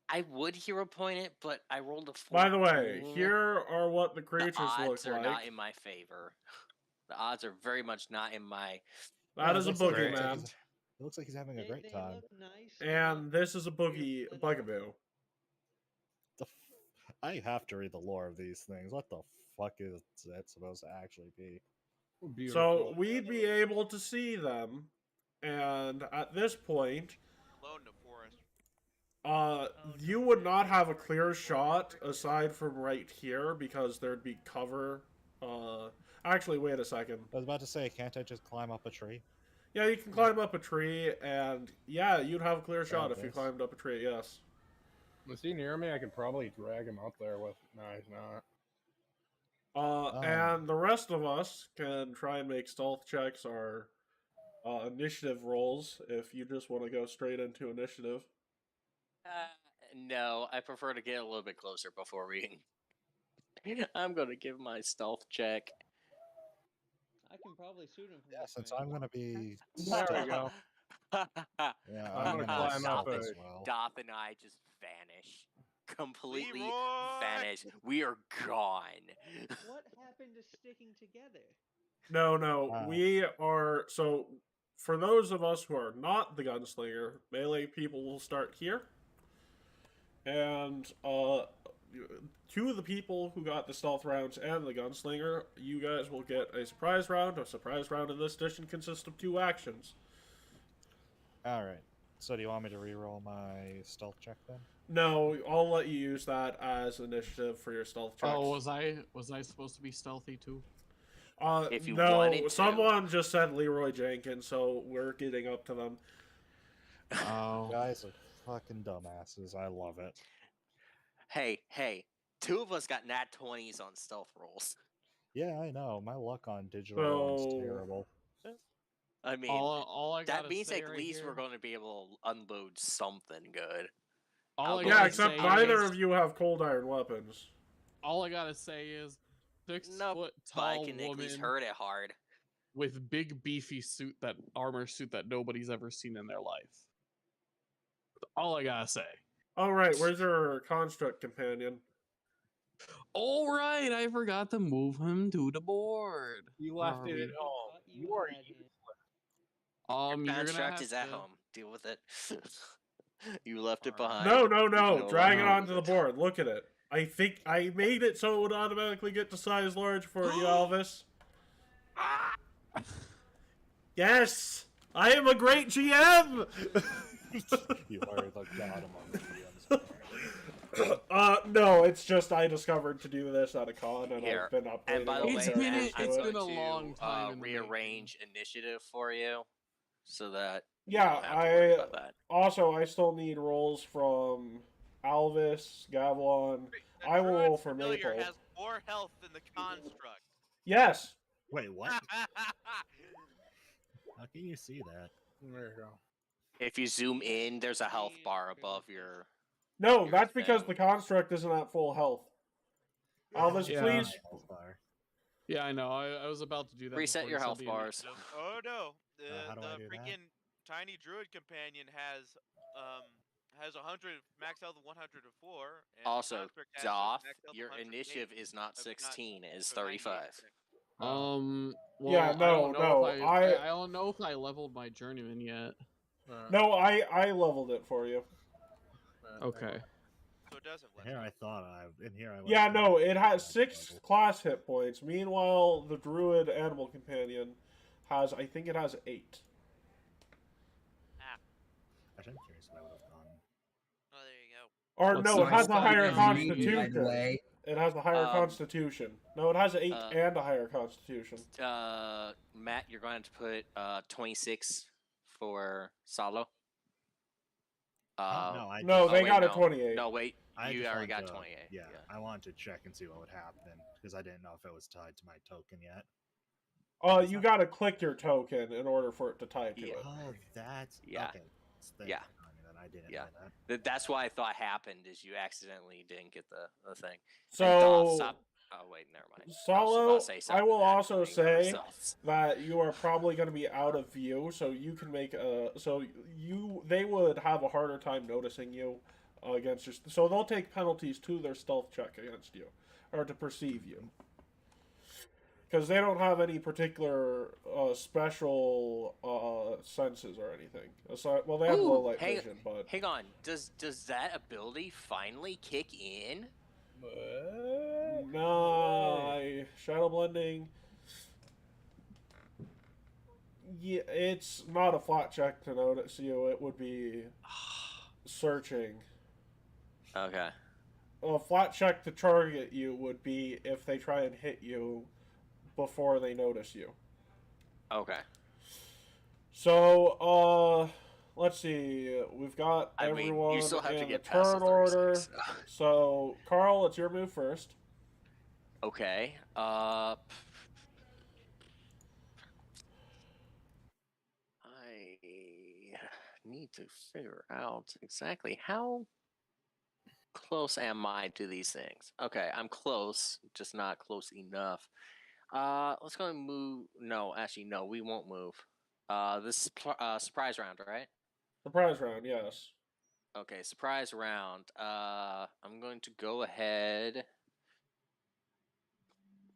I would hero point it, but I rolled a 14. By the way, here are what the creatures the odds look are like. not in my favor. The odds are very much not in my. That is a boogeyman. boogeyman. It looks like he's having a great time. Look nice. And this is a bugaboo. I have to read the lore of these things. What the fuck is that supposed to actually be? So we'd be able to see them, and at this point, Alone in the forest. you would not have a clear shot aside from right here because there'd be cover. Actually, wait a second. I was about to say, can't I just climb up a tree? Yeah, you can climb up a tree, and yeah, you'd have a clear shot if you climbed up a tree. Yes. Was he near me? I could probably drag him up there with. No, he's not. And the rest of us can try and make stealth checks or initiative rolls if you just want to go straight into initiative. No, I prefer to get a little bit closer before we. I'm gonna give my stealth check. I can probably shoot him from this Since range. I'm gonna be. There we go. Yeah, I'm gonna climb up as well. Doth and I just vanish. Completely Leroy! vanish. We are gone. What happened to sticking together? No, we are. So, for those of us who are not the gunslinger, melee people will start here. And, two of the people who got the stealth rounds and the gunslinger, you guys will get a surprise round. A surprise round in this edition consists of 2 actions. Alright. So do you want me to reroll my stealth check then? No, I'll let you use that as initiative for your stealth checks. Oh, was I supposed to be stealthy too? If you no, wanted to. someone just said Leroy Jenkins, so we're getting up to them. Oh. Guys are fucking dumbasses. I love it. Hey, 2 of us got nat 20s on stealth rolls. Yeah, I know. My luck on digital rolls is terrible. I mean, all I that gotta means say at right least here, we're going to be able to unload something good. All I Yeah, gotta except say neither is- of you have cold iron weapons. All I gotta say is, 6-foot tall Spike and Nicholas woman heard it hard. with big beefy armor suit that nobody's ever seen in their life. All I gotta say. All right, where's your construct companion? All right, I forgot to move him to the board. You left it we- at home. You are useless. You're gonna Construct have is at to- home. Deal with it. You left it Alright. behind. No, No drag it longer onto the with it. board. Look at it. I think I made it so it would automatically get to size large for you, Elvis. Yes! I am a great GM! You are the god among GMs. No, it's just I discovered to do this at a con, and Here. I've been updating And by the all way, the characters I'm to going it. been a long to time in the rearrange initiative for you, so that Yeah, you don't have to worry I about that. also I still need rolls from Alvis, Gavelon. The I will roll druid for familiar Maple. has more health than the construct. Yes. Wait, what? How can you see that? There you go. If you zoom in, there's a health bar above your. No, Your that's because thing. the construct isn't at full health. Alvis, Yeah. please. Yeah, I know. I was about to do that. Reset before your you said health the bars. Oh no, how do I the do that? freaking tiny druid companion has 100 max health of 104. And the Also, construct has Doff, max health of your 108. initiative is not Not- 16, it is so 98. 35. Well, Yeah, I no, don't know no, if I don't know if I leveled my journeyman yet. No, I leveled it for you. Okay. So it doesn't. Here I thought in here I. Yeah, no, it has 6 class hit points. Meanwhile, the druid animal companion has, I think it has 8. Actually, I'm curious what I would have gone. Oh, there you go. Or Let's no, see, it has a I'll higher tell you, constitution. by the way. It has a higher constitution. No, it has an 8 uh, and a higher constitution. Matt, you're going to put 26 for Salo. No, they wait, got a no. 28. No, wait, I you just already wanted got to- 28. Yeah, I wanted to check and see what would happen because I didn't know if it was tied to my token yet. You gotta click your token in order for it to tie to Yeah. it. Oh, that's Yeah. okay. Yeah. Then I didn't Yeah. know that. That's why I thought happened is you accidentally didn't get the thing. And So, Doff, stop. Oh wait, never mind. I was about Salo, to say I something will that also actually say ourselves. that you are probably going to be out of view, so you can make they would have a harder time noticing you against your. So they'll take penalties to their stealth check against you, or to perceive you, because they don't have any particular special senses or anything. So, well, they have low light vision, but Hang on. Does that ability finally kick in? no, shadow blending. Yeah, it's not a flat check to notice you. It would be searching. Okay. A flat check to target you would be if they try and hit you before they notice you. Okay. So, let's see. We've got I mean, everyone you still have to in get the past the turn order. 36. So, Carl, it's your move first. Okay. I need to figure out exactly how close am I to these things. Okay, I'm close, just not close enough. Let's go and move. No, actually, no, we won't move. This is surprise round, right? Surprise round, yes. Okay, surprise round. I'm going to go ahead.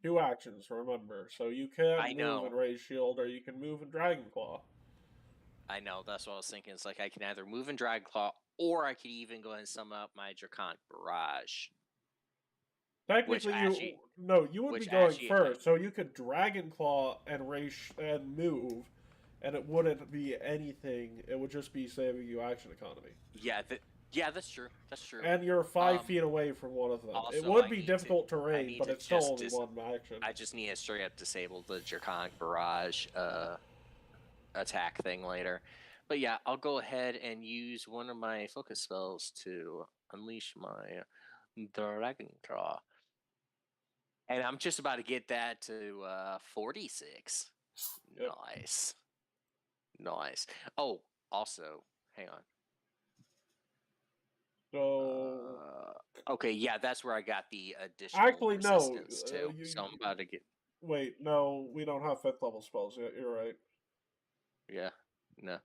2 actions, remember. So you can I move know. and raise shield, or you can move and dragon claw. I know, that's what I was thinking. It's like I can either move and drag claw, or I could even go ahead and summon up my Draconic Barrage. Technically, actually- you would be which going actually- first. So you could dragon claw and raise and move, and it wouldn't be anything. It would just be saving you action economy. Yeah, that's true. That's true. And you're 5 feet away from one of them. It also, would I be need difficult to- I terrain, need but to it's still just only one action. I just need to straight up disable the Draconic Barrage attack thing later. But yeah, I'll go ahead and use one of my focus spells to unleash my Dragon Claw. And I'm just about to get that to 46. Yep. Nice. Nice. Oh, also, hang on. So Okay, yeah, that's where I got the additional actually, no. resistance too. So I'm about to get. Wait, no, we don't have 5th level spells yet. You're right. Yeah, no.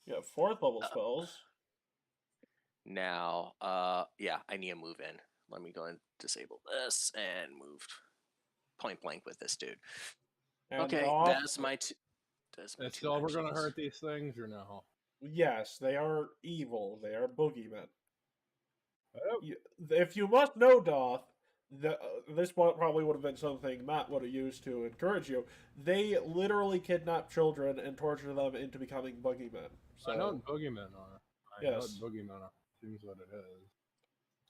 Yeah, 4th level spells. Now, yeah, I need to move in. Let me go and disable this and move point blank with this dude. And Okay, off. that's my two. That's my Is two Silver gonna actions. hurt these things or no? Yes, they are evil. They are boogeymen. Oh, If you must know, Doth, this probably would have been something Matt would have used to encourage you. They literally kidnap children and torture them into becoming boogeymen. So, I know what boogeymen are. I know what yes. boogeymen are. Seems what it is.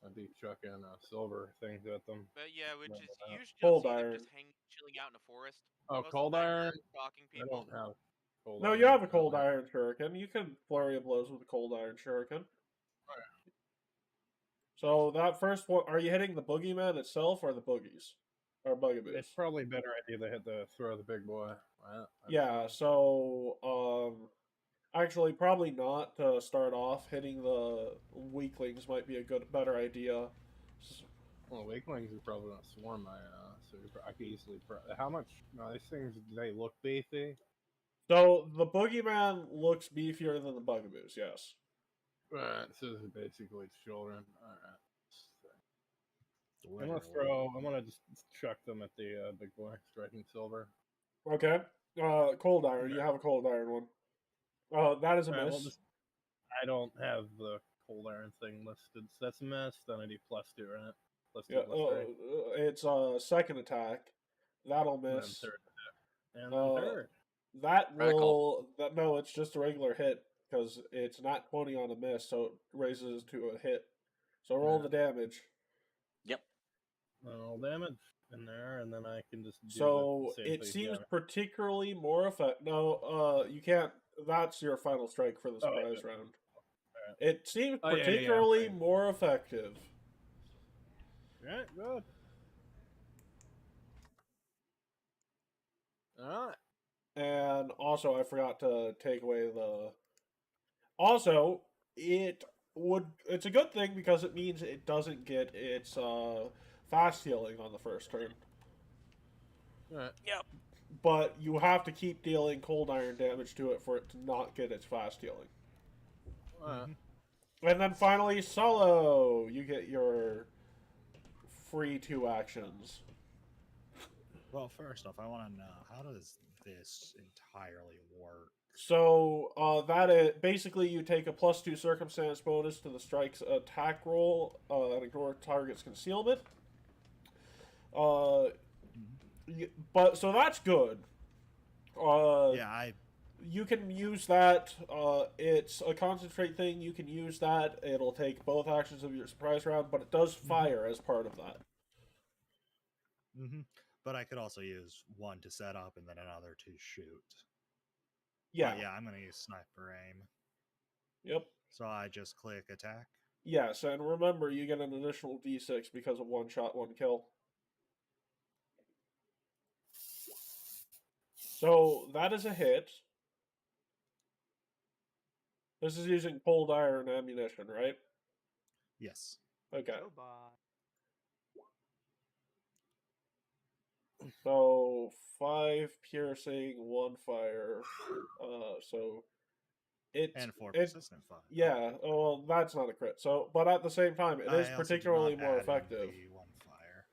I'd be chucking silver things at them. But yeah, which is you usually Cold see them iron. just chilling out in a forest. Oh, Most of the cold time iron? they're stalking I people. don't have cold No, iron. you have a I don't cold iron shuriken. You can flurry of blows with a cold iron shuriken. So that first one, are you hitting the boogeyman itself or the boogies? Or bugaboos? It's probably a better idea to hit throw the big boy. Yeah, so actually probably not to start off. Hitting the weaklings might be a better idea. Well, weaklings are probably gonna swarm my so I could easily. How much? No, these things they look beefy. So the boogeyman looks beefier than the bugaboos. Yes. Right. So this is basically children. All right. I'm Literally. gonna just chuck them at the big boy, striking silver. Okay. Cold iron. You have a cold iron one. That is a Alright, miss. I don't have the cold iron thing listed, so that's a miss. Then I do +2, right? +2, Yeah. +3. It's second attack. That'll miss. Third attack. And then third. That Critical. will. No, it's just a regular hit because it's not 20 on a miss, so it raises to a hit. So roll the damage. Yep. All damage in there, and then I can just do So the same it thing seems again. particularly more effective. No, you can't. That's your final strike for the surprise round. Alright. It seems Oh, yeah, particularly okay. more effective. Alright, good. Alright. And also, I forgot to take away the. Also, it's a good thing because it means it doesn't get its fast healing on the first turn. Alright. Yep. But you have to keep dealing cold iron damage to it for it to not get its fast healing. Alright. And then finally, Solo! You get your free 2 actions. Well, first off, I want to know, how does this entirely work? So, that is basically you take a +2 circumstance bonus to the strike's attack roll and ignore target's concealment. But so that's good. Yeah, You can use that. It's a concentrate thing. You can use that. It'll take both actions of your surprise round, but it does fire as part of that. But I could also use one to set up and then another to shoot. Yeah. But yeah, I'm going to use sniper aim. Yep. So I just click attack. Yes, and remember, you get an additional d6 because of one shot, one kill. So that is a hit. This is using cold iron ammunition, right? Yes. Okay. Goodbye. So 5 piercing, 1 fire. So it's And 4 persistent fire. Yeah. Oh, well, that's not a crit. So, but at the same time, it is I also particularly did not more add in effective. the 1 fire.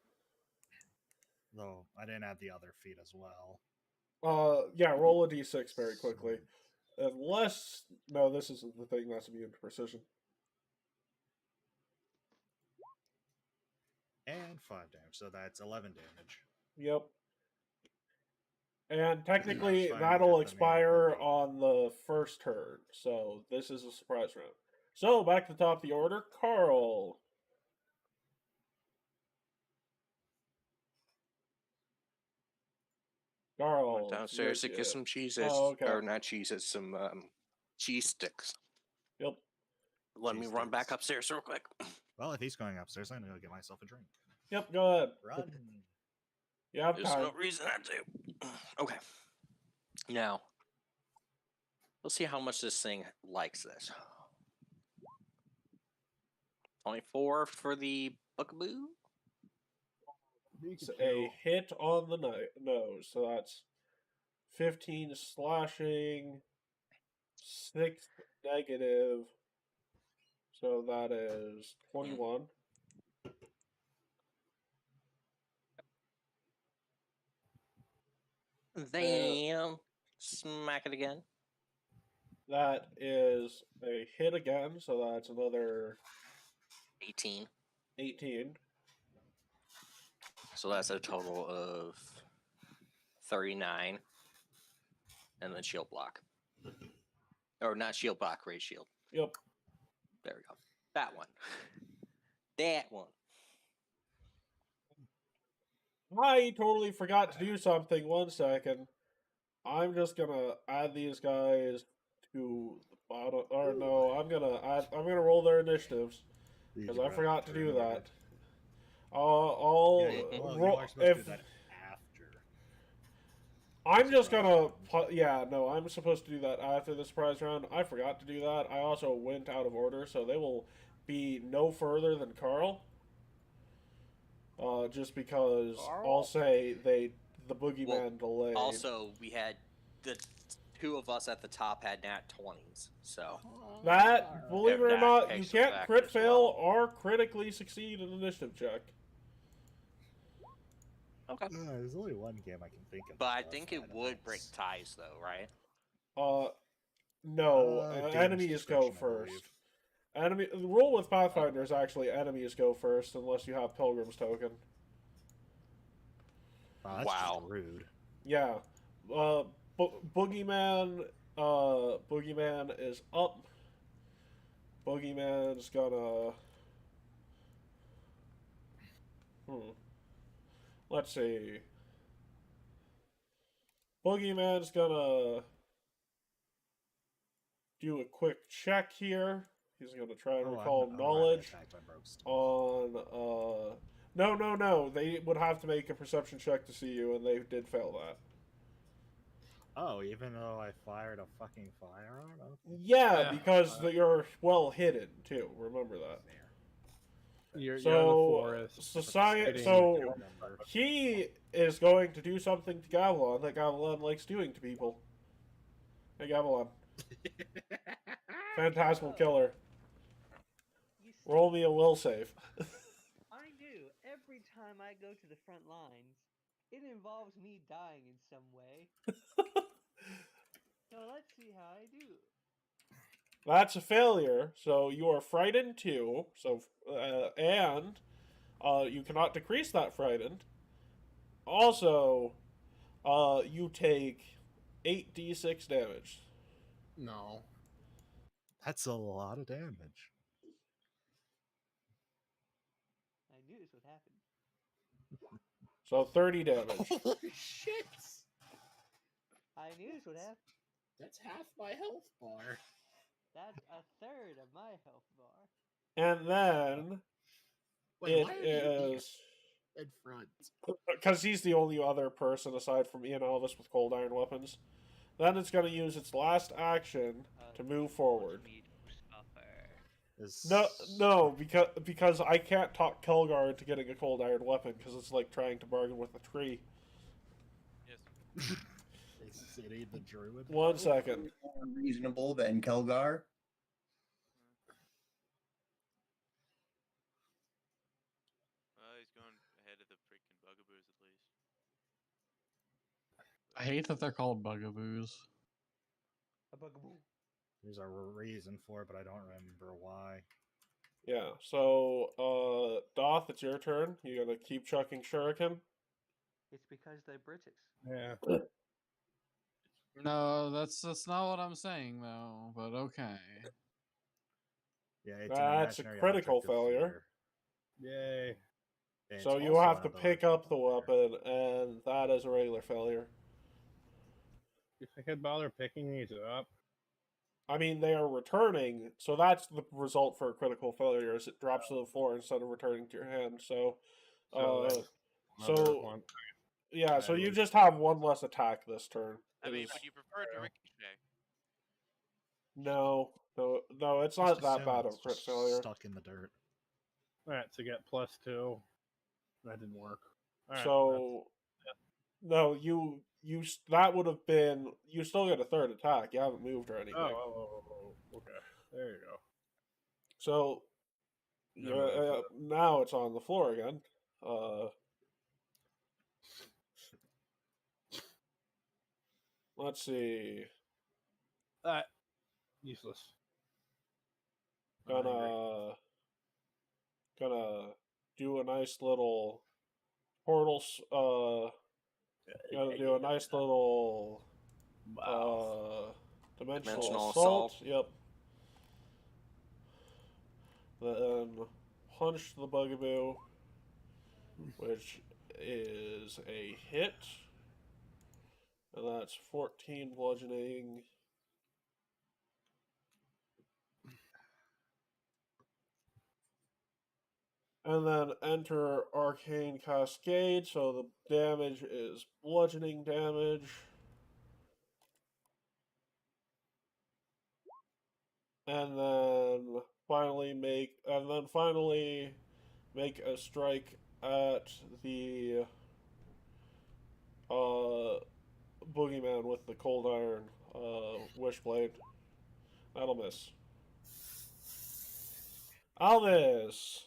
Though I didn't add the other feat as well. Yeah. Roll a d6 very quickly. Unless no, this isn't the thing that's immune to precision. And 5 damage, so that's 11 damage. Yep. And technically, Fire that'll just expire on the first turn. So this is a surprise round. So back to the top of the order, Carl. Carl. Went downstairs to get some cheeses. Oh, okay. Or not cheeses, some cheese sticks. Yep. Let me run back upstairs real quick. Well, if he's going upstairs, I'm going to go get myself a drink. Yep, go ahead. Run. You have There's time. no reason not to. Okay. Now, let's see how much this thing likes this. 24 for the Bugaboo. It's a hit on the nose, so that's 15 slashing, 6 negative, so that is 21. Then smack it again. That is a hit again, so that's another 18. 18. So that's a total of 39. And then shield block. Or not shield block, raise shield. Yep. There we go. That one. That one. I totally forgot to do something. 1 second. I'm just gonna add these guys to the bottom. Or no, I'm gonna roll their initiatives because I forgot to do that. I'll roll if I'm just gonna. Yeah, no, I'm supposed to do that after the surprise round. I forgot to do that. I also went out of order, so they will be no further than Carl. Just because I'll say the boogeyman delayed. Also, we had the two of us at the top had nat 20s, so that, believe it or not, you can't crit fail well. or critically succeed an initiative check. Okay. There's only one game I can think of. But I think it would break ties, though, right? No. Enemies go first. The rule with Pathfinder is actually enemies go first unless you have Pilgrim's Token. That's just rude. Yeah. Boogeyman is up. Boogeyman's gonna... Let's see. Boogeyman's gonna do a quick check here. He's gonna try and recall knowledge on No. They would have to make a perception check to see you, and they did fail that. Oh, even though I fired a fucking firearm? Okay. Yeah, because you're well hidden too. Remember that. You're in the forest. So he is going to do something to Gavilan that Gavilan likes doing to people. Hey, Gavilan. Phantasmal Killer. Roll me a will save. I do. Every time I go to the front lines, it involves me dying in some way. So let's see how I do. That's a failure. So you are frightened too. So and you cannot decrease that frightened. Also, you take 8d6 damage. No. That's a lot of damage. I knew this would happen. So 30 damage. Holy shit! I knew this would happen. That's half my health bar. That's a third of my health bar. And then Wait, why are you in front? Because he's the only other person aside from Ian Elvis with cold iron weapons. Then it's going to use its last action to move forward. No, because I can't talk Kelgar into getting a cold iron weapon because it's like trying to bargain with a tree. Yes. City the druid. 1 second. More reasonable than Kelgar. He's going ahead of the freaking bugaboos at least. I hate that they're called bugaboos. A bugaboo. There's a reason for it, but I don't remember why. Yeah, so, Doth, it's your turn. You gotta keep chucking shuriken. It's because they're British. Yeah. No, that's not what I'm saying though. But okay. Yeah, That's a critical failure. Yay. So you have to pick up the weapon, and that is a regular failure. If I could bother picking these up. I mean, they are returning, so that's the result for a critical failure, is it drops to the floor instead of returning to your hand, so yeah, so you just have one less attack this turn. I mean, would you prefer to ricochet? No, it's not that bad of a crit failure. Stuck in the dirt. Alright, to get +2. That didn't work. Alright, So, no, that would have been, you still get a third attack. You haven't moved or anything. Oh, okay. There you go. So, now it's on the floor again. Let's see. Useless. Gonna do a nice little portal. Gonna do a nice little dimensional assault. Yep. Then punch the bugaboo, which is a hit, and that's 14 bludgeoning. And then enter Arcane Cascade, so the damage is bludgeoning damage. And then finally make a strike at the boogeyman with the cold iron wishblade. That'll miss. I'll miss.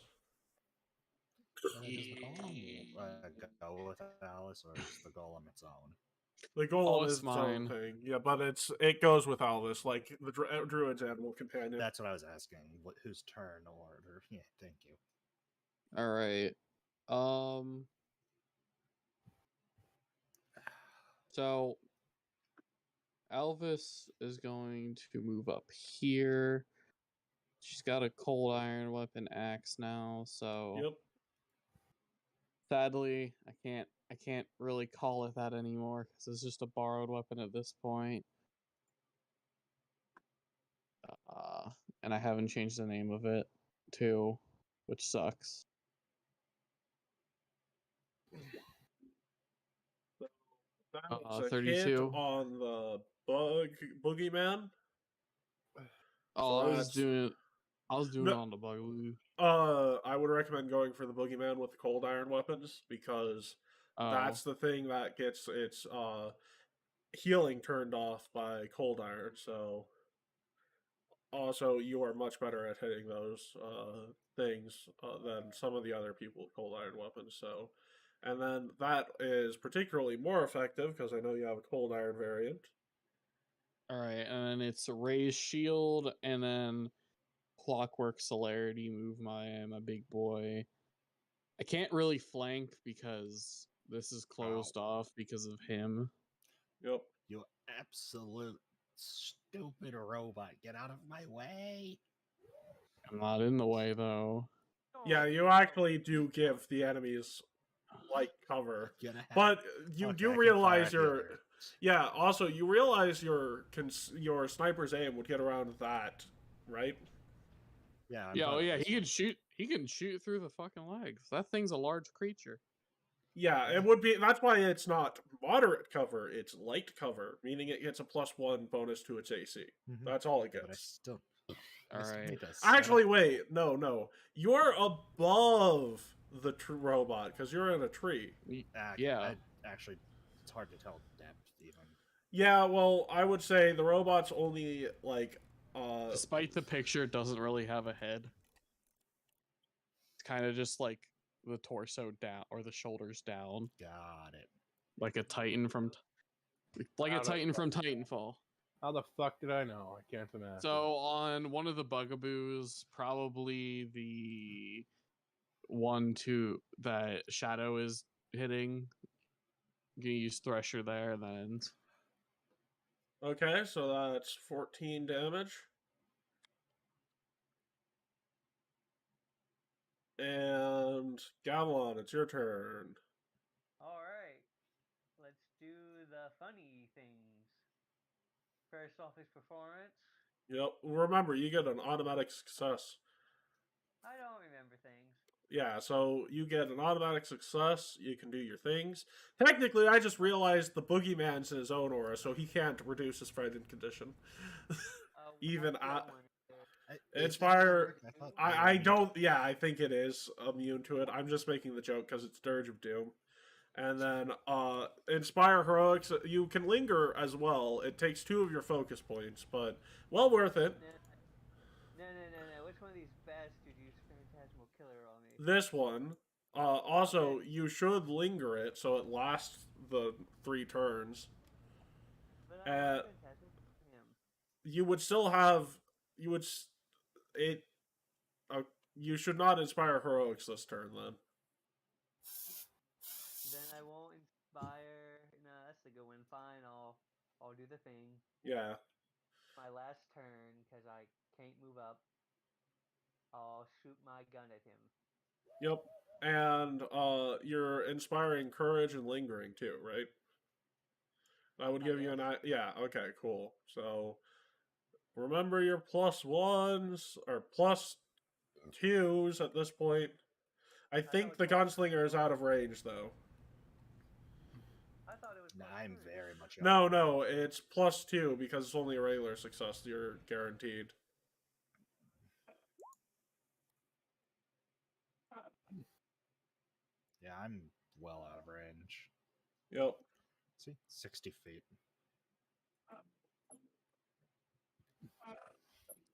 Does the golem go with Alice, or is the golem its own? The golem is its own thing. Yeah, but it goes with Alice, like the druid's animal companion. That's what I was asking. Whose turn order? Yeah, thank you. All right. So Elvis is going to move up here. She's got a cold iron weapon axe now, so Yep. Sadly, I can't really call it that anymore because it's just a borrowed weapon at this point. And I haven't changed the name of it too, which sucks. That's a 32 hit on the boogeyman. Oh, So I was doing it on the bugaboo. I would recommend going for the boogeyman with the cold iron weapons because that's the thing that gets its healing turned off by cold iron. So also you are much better at hitting those things than some of the other people with cold iron weapons. So, and then that is particularly more effective because I know you have a cold iron variant. All right, and then it's a raised shield, and then clockwork celerity. Move my big boy. I can't really flank because this is closed off because of him. Yep. You absolute stupid robot! Get out of my way! I'm not in the way though. Yeah, you actually do give the enemies like cover, but you do realize yeah. Also, you realize your sniper's aim would get around that, right? Yeah. Yeah. He can shoot. He can shoot through the fucking legs. That thing's a large creature. Yeah, it would be. That's why it's not moderate cover. It's light cover, meaning it gets a +1 bonus to its AC. That's all it gets. All right. Actually, wait. No. You're above the robot because you're in a tree. Yeah. Actually, it's hard to tell depth even. Yeah, well, I would say the robot's only like. Despite the picture, it doesn't really have a head. It's kind of just like the torso down or the shoulders down. Got it. Like a Titan from Titanfall. How the fuck did I know? I can't imagine. So on one of the bugaboos, probably the one that Shadow is hitting, you can use Thresher there, and then. Okay, so that's 14 damage. And Gamelon, it's your turn. Alright. Let's do the funny things. First off is performance. Yep. Remember, you get an automatic success. I don't remember things. Yeah, so you get an automatic success. You can do your things. Technically, I just realized the boogeyman's in his own aura, so he can't reduce his frightened condition. Even at... Inspire. I don't. Yeah, I think it is immune to it. I'm just making the joke because it's Dirge of Doom. And then Inspire Heroics, you can linger as well. It takes 2 of your focus points, but well worth it. No. Which one of these bastards used Phantasmal Killer on me? This one. Also, you should linger it so it lasts the 3 turns. But I have Phantasmal him. You would still have. You would. You should not Inspire Heroics this turn then. Then I won't inspire. No, that's a good one. Fine, I'll do the thing. Yeah. My last turn, because I can't move up, I'll shoot my gun at him. Yep. And you're inspiring courage and lingering too, right? That would give you an... Yeah, okay, cool. So, remember your +1s, or +2s at this point. I think the gunslinger is out of range, though. I thought it was... I'm very much... No, it's +2, because it's only a regular success. You're guaranteed. Yeah, I'm well out of range. Yep. See? 60 feet.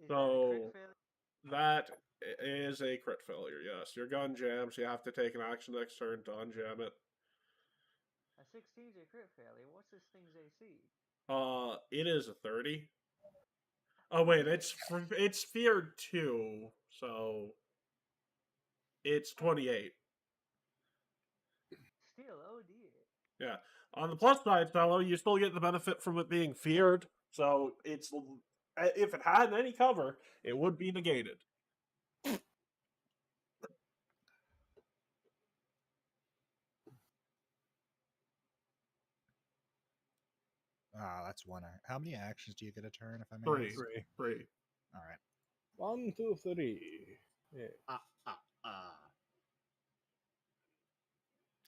So, that is a crit failure, yes. Your gun jams, you have to take an action next turn to unjam it. A 16 is a crit failure. What's this thing's AC? It is a 30. Oh, wait, it's feared 2, so it's 28. Still, oh dear. Yeah. On the plus side, fellow, you still get the benefit from it being feared, so it's... If it had any cover, it would be negated. That's one. How many actions do you get a turn, if I may? 3. All right. 1, 2, 3. Yeah.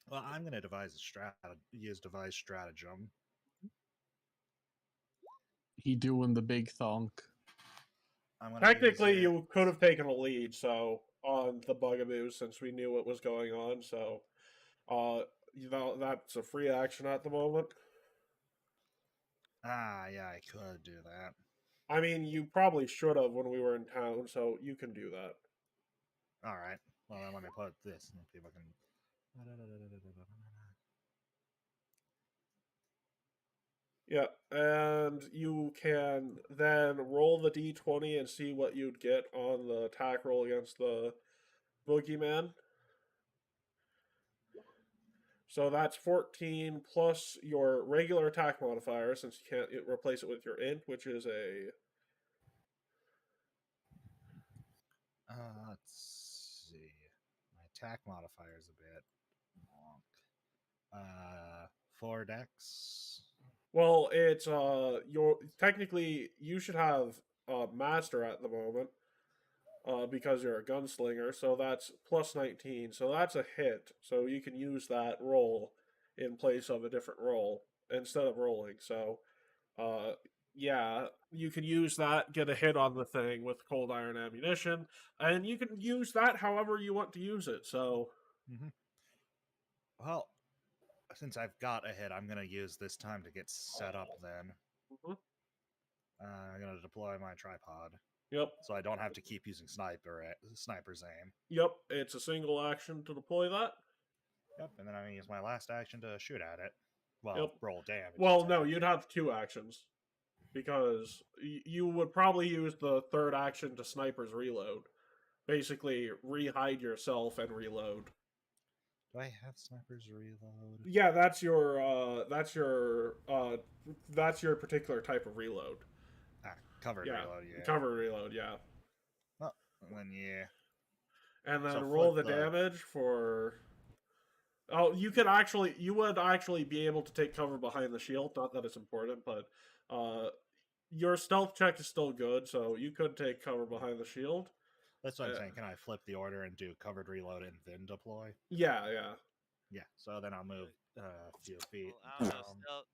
Well, I'm going to use devise stratagem. He doing the big thonk. Technically, you could have taken a lead, so on the Bugaboo, since we knew what was going on. So, that's a free action at the moment. Yeah, I could do that. I mean, you probably should have when we were in town, so you can do that. All right. Well, then let me put this, and people can. Yeah, and you can then roll the d20 and see what you'd get on the attack roll against the boogeyman. So that's 14 plus your regular attack modifier, since you can't replace it with your int, which is a... Let's see. My attack modifier is a bit wonk. 4 dex. Well, it's technically you should have master at the moment because you're a gunslinger, so that's plus 19, so that's a hit. So you can use that roll in place of a different roll instead of rolling. So yeah, you can use that, get a hit on the thing with cold iron ammunition, and you can use that however you want to use it. So, well, since I've got a hit, I'm going to use this time to get set up then. I'm going to deploy my tripod. Yep. So I don't have to keep using sniper's aim. Yep, it's a single action to deploy that. Yep, and then I'm going to use my last action to shoot at it. Well, roll damage. Well, no, you'd have 2 actions. Because you would probably use the 3rd action to sniper's reload. Basically, re-hide yourself and reload. Do I have sniper's reload? Yeah, that's your particular type of reload. Covered reload, yeah. Cover reload, yeah. Well, then yeah. And then So roll the damage for... Oh, you would actually be able to take cover behind the shield. Not that it's important, but your stealth check is still good, so you could take cover behind the shield. That's what I'm saying. Can I flip the order and do covered reload and then deploy? Yeah. Yeah, so then I'll move a few feet. Well, I don't know.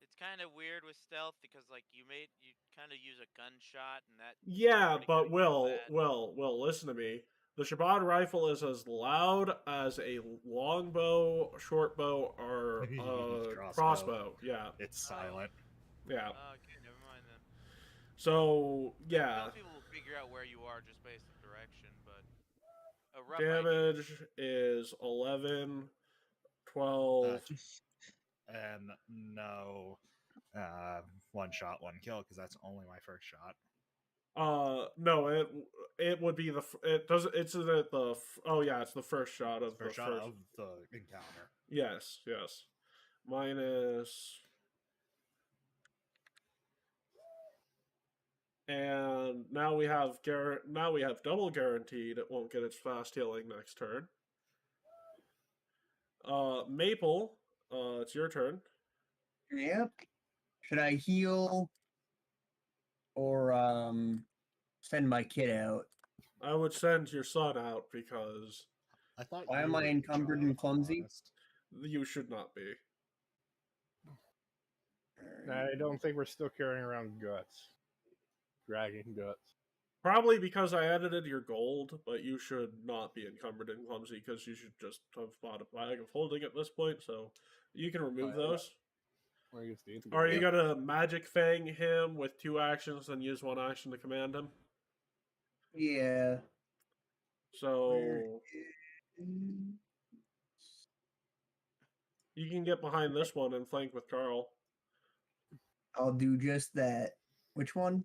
It's kind kind of weird with stealth because like you kind of use a gunshot and that. Yeah, already but kinda kills Will, listen to me. The Shabbat rifle is as loud as a longbow, short bow, or crossbow. Yeah, It's silent. yeah. Okay, never mind then. So yeah, Most people will figure out where you are just based on direction, but a rough damage is 11, 12. And no, one shot, one kill, because that's only my first shot. No, it would be it does it's the oh yeah, it's the first shot of First shot of the encounter. Yes, yes. Minus. And now we have double guaranteed it won't get its fast healing next turn. Maple, it's your turn. Yep. Should I heal or send my kid out? I would send your son out because I thought. Why am I encumbered and clumsy? You should not be. I don't think we're still carrying around guts. Dragon guts. Probably because I edited your gold, but you should not be encumbered and clumsy because you should just have bought a bag of holding at this point, so you can remove those. Are you gonna Magic Fang him with 2 actions and use 1 action to command him? Yeah. So you can get behind this one and flank with Carl. I'll do just that. Which one?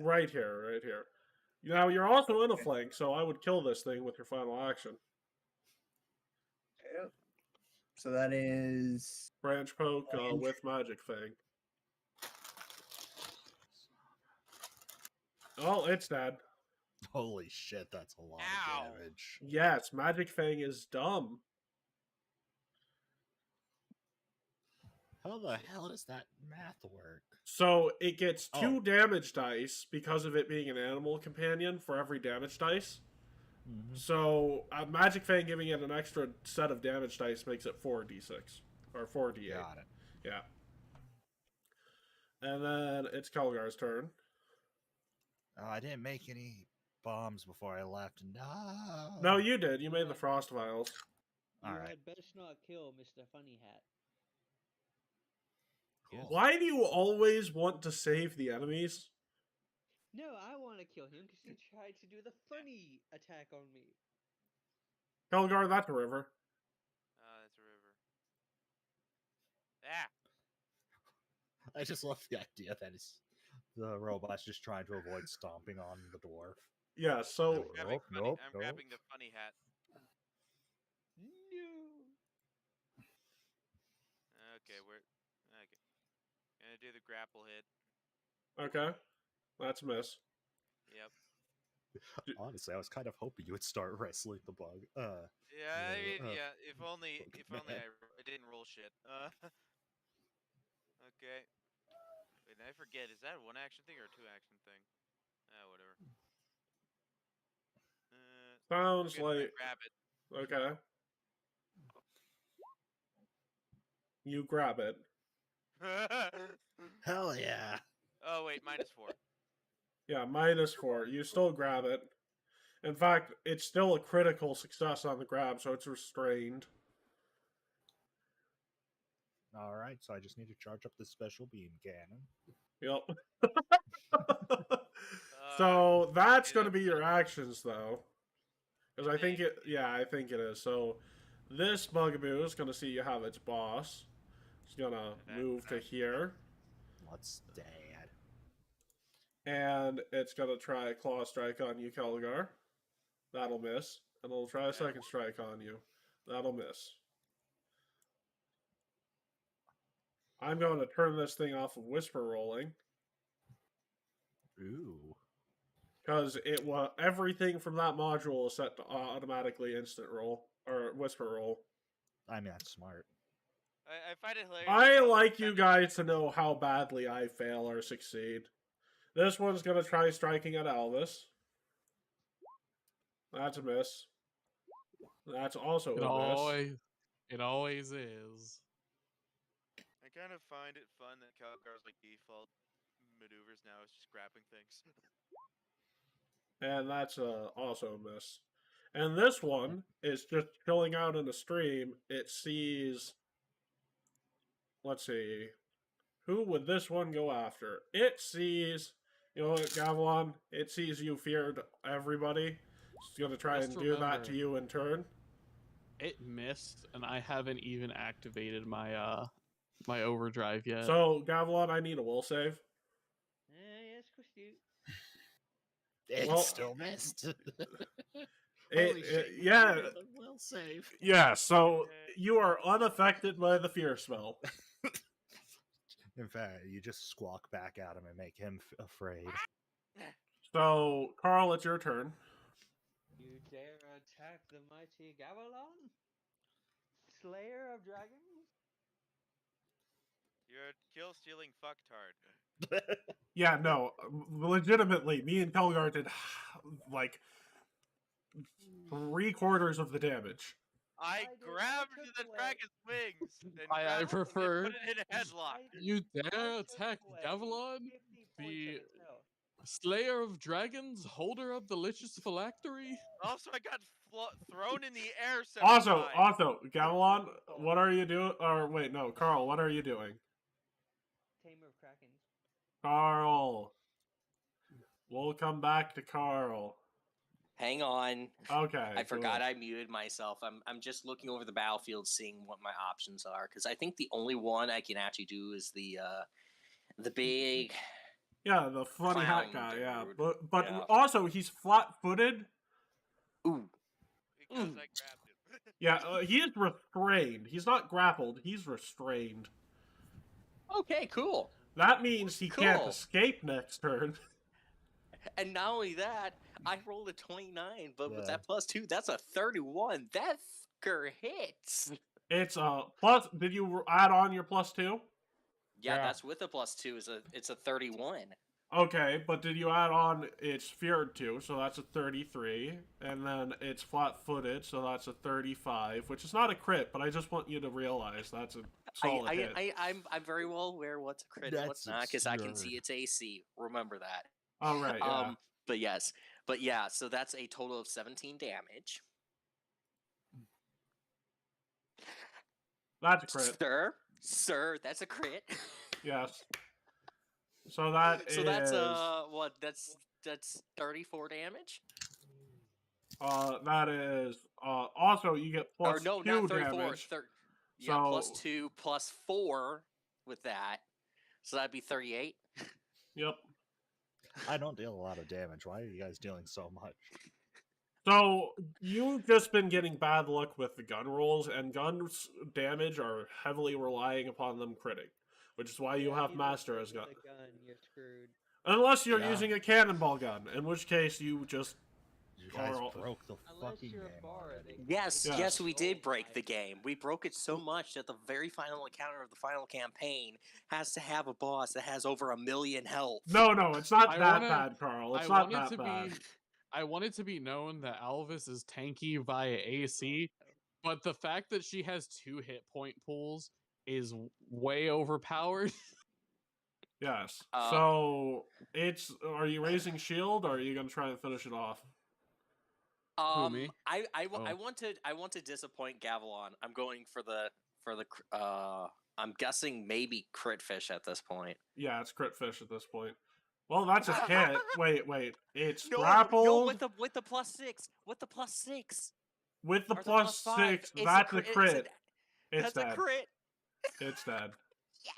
Right here. Now you're also in a flank, so I would kill this thing with your final action. Yep. So that is branch poke with Magic Fang. Oh, it's dead. Holy shit, that's a lot of damage. Yes, Magic Fang is dumb. How the hell does that math work? So it gets 2 damage dice because of it being an animal companion for every damage dice. Mm-hmm. So Magic Fang giving it an extra set of damage dice makes it 4d6 or 4d8. Got it. Yeah. And then it's Kelgar's turn. I didn't make any bombs before I left. No, you did. You made the frost vials. You had best not kill Mr. Funny Hat. Cool. Why do you always want to save the enemies? No, I want to kill him because he tried to do the funny attack on me. Kelgar, that's a river. That's a river. Ah! I just love the idea that the robot's just trying to avoid stomping on the dwarf. Yeah, so... I'm grabbing the funny hat. No! Okay, we're... Okay. Gonna do the grapple hit. Okay. That's a miss. Yep. Honestly, I was kind of hoping you would start wrestling the bug. Yeah, I mean, yeah. If only I didn't roll shit. Okay. Wait, I forget. Is that a 1 action thing or a 2 action thing? Whatever. Sounds like... Grab it. Okay. You grab it. Hell yeah. Oh, wait, -4. Yeah, -4. You still grab it. In fact, it's still a critical success on the grab, so it's restrained. Alright, so I just need to charge up the special beam cannon. Yep. So that's going to be your actions, though. Because I think it... Yeah, I think it is. So this bugaboo is going to see you have its boss. It's going to move to here. What's dad? And it's going to try a claw strike on you, Kelgar. That'll miss. And it'll try a second strike on you. That'll miss. I'm going to turn this thing off of whisper rolling. Ooh. Because everything from that module is set to automatically instant roll. Or whisper roll. I mean, that's smart. I find it hilarious. I like you guys to know how badly I fail or succeed. This one's going to try striking at Elvis. That's a miss. That's also a miss. It always is. kind of find it fun that Calgar's like default maneuvers now is just grabbing things. And that's also a miss. And this one is just chilling out in the stream. It sees. Let's see. Who would this one go after? It sees. You know what, Gavilan? It sees you feared everybody. It's going to try Just and do that remember- to you in turn. It missed, and I haven't even activated my my overdrive yet. So, Gavilan, I need a will save. Yes, Christy. It Well- still missed. Holy shit, yeah. Well save. Yeah, so you are unaffected by the fear spell. In fact, you just squawk back at him and make him afraid. So, Carl, it's your turn. You dare attack the mighty Gavilan? Slayer of dragons? You're a kill-stealing fucktard. Yeah, no, legitimately, me and Kelgar did like 3/4 of the damage. I did- grabbed I took the away- dragon's wings. And I grabbed it and prefer- put it in a headlock. You dare I took attack away Gavilan, 50 points of the his health. Slayer of Dragons, holder of the Lich's phylactery? Also, I got thrown in the air several Also, times. Gavilan, what are you doing? Or wait, no, Carl, what are you doing? Tamer of Krakens. Carl. We'll come back to Carl. Hang on. Okay. I forgot cool. I muted myself. I'm just looking over the battlefield, seeing what my options are, because I think the only one I can actually do is the big. Yeah, the funny hat clown guy. Yeah, dude. but Yeah. also he's flat-footed. Ooh. Because I grabbed him. Yeah, he is restrained. He's not grappled. He's restrained. Okay, cool. That means he can't Cool. escape next turn. And not only that, I rolled a 29, but with Yeah. that +2, that's a 31. That fucker hits. It's plus. Did you add on your +2? Yeah, Yeah. that's with a +2. It's a 31. Okay, but did you add on it's feared 2, so that's a 33, and then it's flat-footed, so that's a 35, which is not a crit, but I just want you to realize that's a solid hit. I'm very well aware what's a crit and what's That's not, because I can absurd. see its AC. Remember that. Oh right, yeah. But yeah, so that's a total of 17 damage. That's a crit. Sir, that's a crit. Yes. So that So is that's what? That's 34 damage. That is also you get Or plus no, 2 not 34. damage. Yeah, So- +2 +4 with that. So that'd be 38. Yep. I don't deal a lot of damage. Why are you guys dealing so much? So you've just been getting bad luck with the gun rolls, and guns damage are heavily relying upon them critting, which is why you Yeah, have if master don't as hit gun. with a gun. You're screwed. Unless you're Yeah. using a cannonball gun, in which case you just You guys Carl. broke the Unless fucking you're a game bard, already. they- Yes, Yes. yes, we did Oh break my the game. We broke it so much that the very final encounter of the final campaign has to have a boss that has over 1,000,000 health. no, it's not I that wanna- bad, Carl. It's I not want it that to bad. be. I want it to be known that Alvis is tanky via AC, but the fact that she has 2 hit point pools is way overpowered. Yes. Uh, So it's. Are you raising shield, or are you gonna try and finish it off? me? I Oh. want to disappoint Gavilan. I'm going for the I'm guessing maybe crit fish at this point. Yeah, it's crit fish at this point. Well, that's a hit. Wait. It's No, grappled with the +6. With the +6. with the or the plus +5. 6. It's That's a it's crit. It's That's dead. a crit. It's dead. Yes.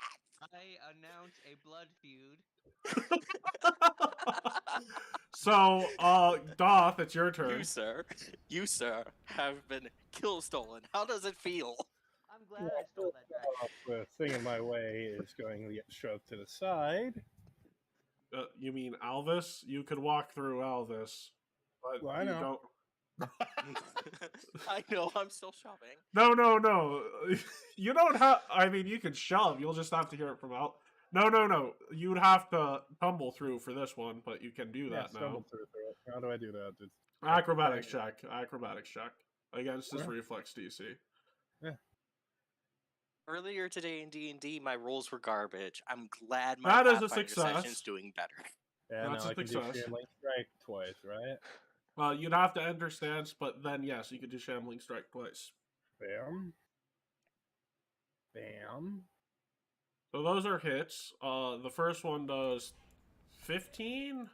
I announce a blood feud. So, Doth, it's your turn. You sir have been kill stolen. How does it feel? I'm glad I stole that dragon. The thing in my way is going to get shoved to the side. You mean Alvis? You could walk through Alvis, but Well, I you know. don't. I know. I'm still shopping. No. You don't have. I mean, you can shove. You'll just have to hear it from out. No. You'd have to tumble through for this one, but you can do that now. stumble through it. How do I do that? It's Acrobatics check. Acrobatics check against his Yeah. reflex DC. Earlier today in D&D, my rolls were garbage. I'm glad my That is a Pathfinder success. session's doing better. Yeah, That's now a I can do success. Shambling Strike twice, right? You'd have to enter stance, but then yes, you could do Shambling Strike twice. Bam. Bam. So those are hits. The first one does 15.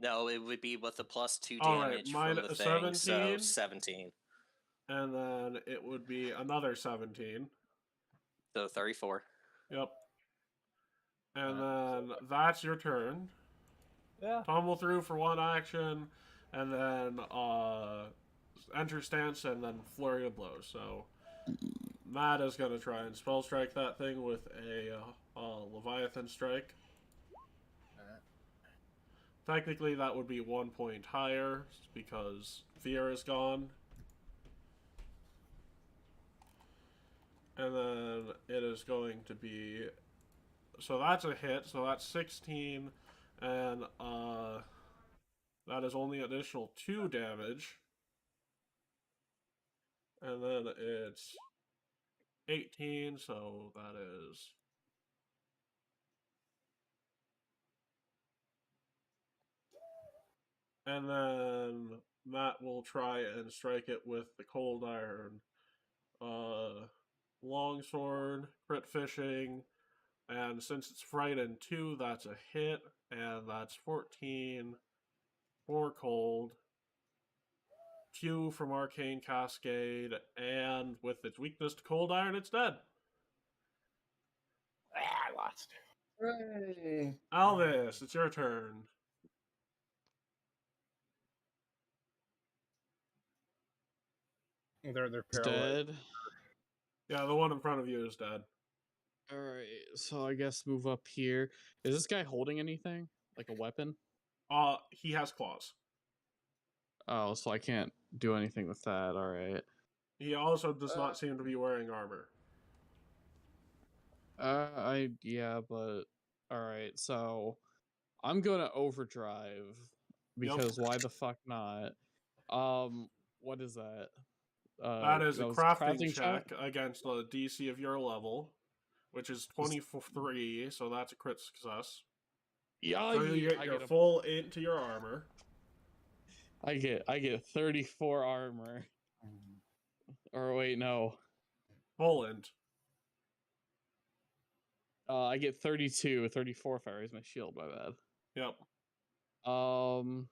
No, it would be with the +2 All right, damage mine from the a thing, 17. so 17. And then it would be another 17. So 34. Yep. And then that's your turn. Yeah. Tumble through for one action, and then enter stance, and then flurry of blows. So Matt is going to try and spell strike that thing with a Leviathan strike. Technically, that would be 1 point higher because fear is gone. And then it is going to be... So that's a hit, so that's 16, and that is only additional 2 damage. And then it's 18, so that is... And then Matt will try and strike it with the cold iron. Longsword, crit fishing, and since it's frightened 2, that's a hit, and that's 14 for cold. 2 from Arcane Cascade, and with its weakness to cold iron, it's dead. I lost. Hooray. Alvis, it's your turn. They're It's paralyzed. dead. Yeah, the one in front of you is dead. Alright, so I guess move up here. Is this guy holding anything? Like a weapon? He has claws. Oh, so I can't do anything with that. Alright. He also does not seem to be wearing armor. Yeah, but alright, so I'm gonna overdrive because why the fuck not? What is that? That is a was crafting check against a DC of your level, which is 23, so that's a crit success. Yeah, So you get your full into your armor. I get 34 armor. Or wait, no. Full int. I get 32, 34 if I raise my shield, my bad. Yep. I'm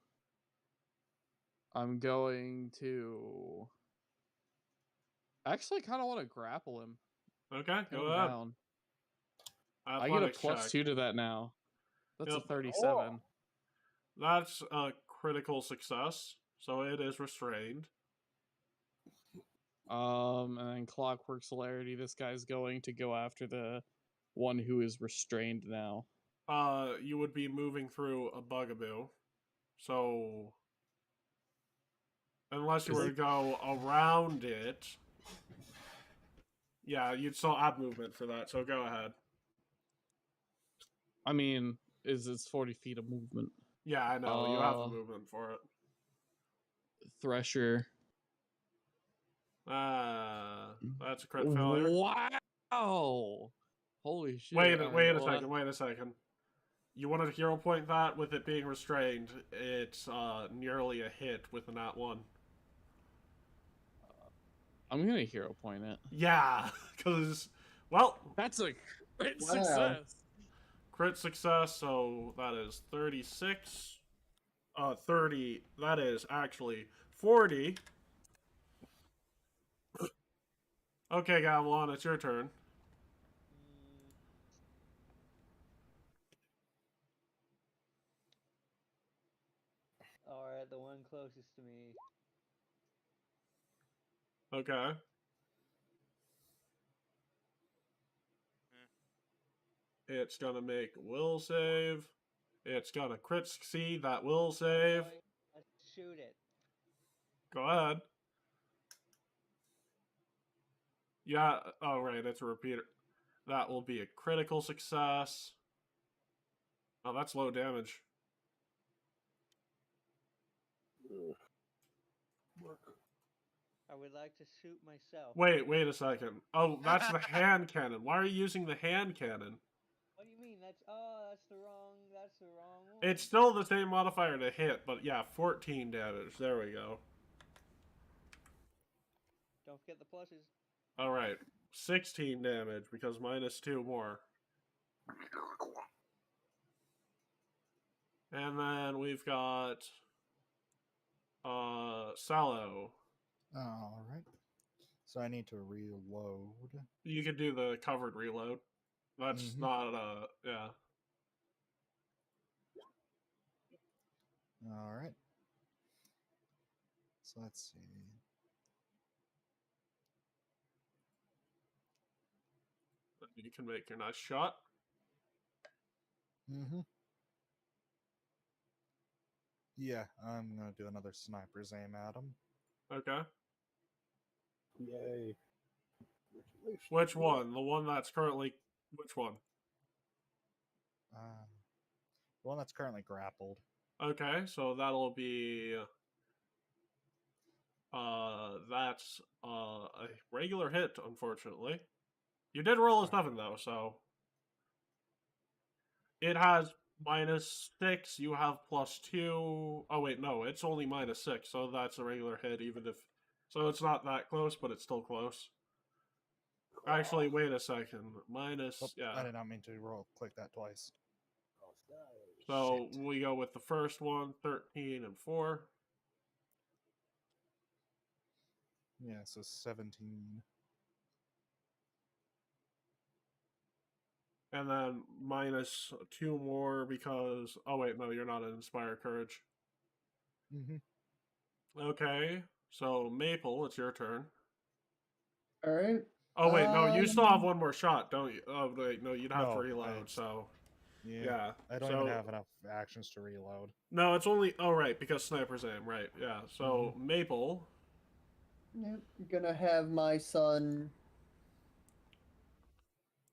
going to... Actually, I kind of want to grapple him. Okay, Pin go him ahead. down. I get a +2 to that now. That's a 37. Oh. That's a critical success, so it is restrained. And then Clockwork Celerity, this guy's going to go after the one who is restrained now. You would be moving through a bugaboo. So, unless you were to go around it, yeah, you'd still have movement for that, so go ahead. I mean, it's 40 feet of movement. Yeah, I know, you have the movement for it. Thresher. That's a crit failure. Wow! Holy shit. Wait a second. You want to hero point that with it being restrained? It's nearly a hit with a nat 1. I'm gonna hero point it. Yeah, because, well... That's a crit success! Crit success, so that is 36. 30, that is actually 40. Okay, Gavilan, it's your turn. Alright, the one closest to me. Okay. It's gonna make will save. It's gonna crit succeed that will save. Let's shoot it. Go ahead. Yeah, oh right, it's a repeater. That will be a critical success. Oh, that's low damage. I would like to shoot myself. Wait a second. Oh, that's the hand cannon. Why are you using the hand cannon? What do you mean? That's the wrong one. It's still the same modifier to hit, but yeah, 14 damage. There we go. Don't forget the pluses. Alright. 16 damage because minus 2 more. And then we've got Sallow. All right. So I need to reload. You could do the covered reload. That's not yeah. All right. So let's see. You can make your nice shot. Yeah, I'm gonna do another sniper's aim at him. Okay. Yay. Which one? The one that's currently... Which one? The one that's currently grappled. Okay, so that'll be... that's a regular hit, unfortunately. You did roll a 7, though, so... It has -6, you have +2... Oh, wait, no, it's only -6, so that's a regular hit, even if... So it's not that close, but it's still close. Actually, wait a second. Yeah. I did not mean to click that twice. So we go with the first one, 13 and 4. Yeah, so 17. And then -2 more because... Oh, wait, no, you're not an Inspire Courage. Okay, so Maple, it's your turn. Alright. Oh, wait, no, you still have one more shot, don't you? Oh, wait, no, you'd have to reload, so... Yeah. I don't even have enough actions to reload. No, it's only... Oh, right, because Sniper's Aim, right, yeah. So, Maple... Yep, I'm gonna have my son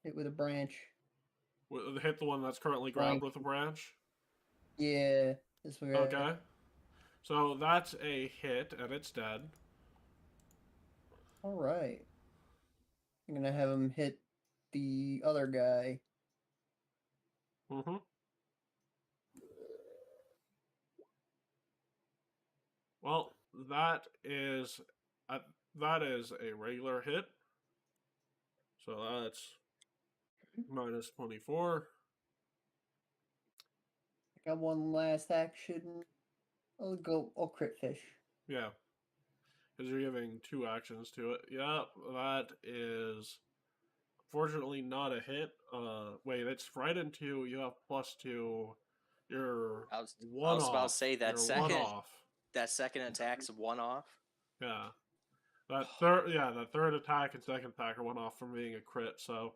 hit with a branch. Hit the one that's currently grabbed with a branch? Yeah, this way. Okay. So that's a hit, and it's dead. Alright. I'm gonna have him hit the other guy. Well, that is a regular hit. So that's -24. I got one last action. I'll crit fish. Yeah. Because you're giving 2 actions to it. Yeah, that is fortunately not a hit. Wait, it's frightened 2. You have +2. You're I was about to say that that second attack's 1 off. Yeah. That third attack and second attack are 1 off from being a crit, so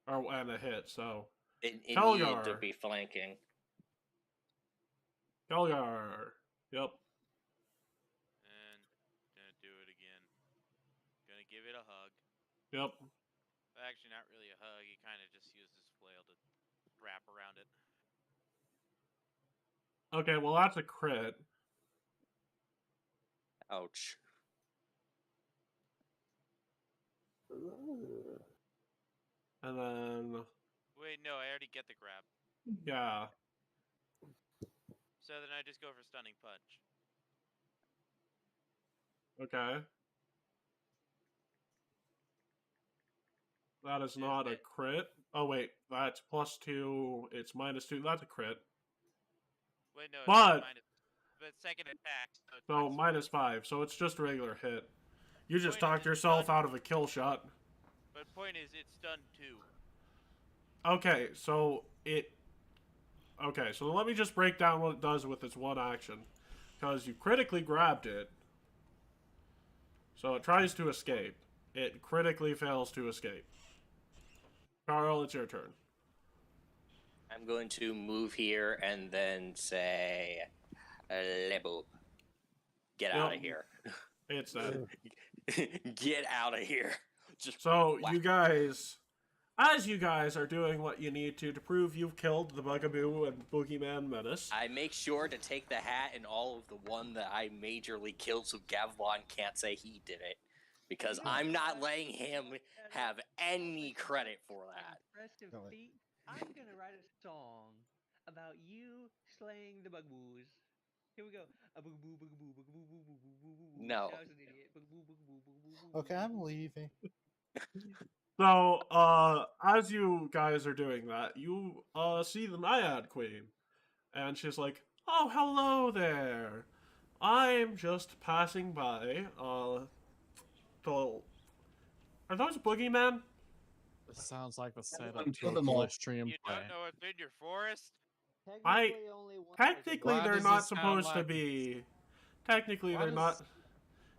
and a hit, so It needed to be flanking. Kelgar. Yep. And gonna do it again. Gonna give it a hug. Yep. Actually, not really a hug. He kind of just used his flail to wrap around it. Okay, well that's a crit. Ouch. And then... Wait, no, I already get the grab. Yeah. So then I just go for Stunning Punch. Okay. That is not a crit. Oh, wait. That's +2. It's -2. That's a crit. Wait, no. But second attack. So -5. So it's just a regular hit. You just talked yourself out of a kill shot. But point is, it's stunned 2. Okay, so so let me just break down what it does with its one action. Because you critically grabbed it. So it tries to escape. It critically fails to escape. Carl, it's your turn. I'm going to move here and then say, Lebo, get out of here. It's dead. Get out of here. So you guys as you guys are doing what you need to prove you've killed the Bugaboo and Boogeyman Menace, I make sure to take the hat and all of the one that I majorly killed so Gavlon can't say he did it. Because I'm not letting him have any credit for that. Impressive feat. I'm gonna write a song about you slaying the Bugaboos. Here we go. A bugaboo, bugaboo, bugaboo, bugaboo, bugaboo. No. I was an idiot. Bugaboo, bugaboo, bugaboo, bugaboo. Okay, I'm leaving. So, as you guys are doing that, you see the Naiad Queen, and she's like, "Oh, hello there. I'm just passing by. Are those boogeymen?" This sounds like the setup Kill to a them all. Collistrium You play. don't know what's in your forest? Technically, only one. Technically, Why they're does not this sound supposed to like- be. Technically, Why they're does- not.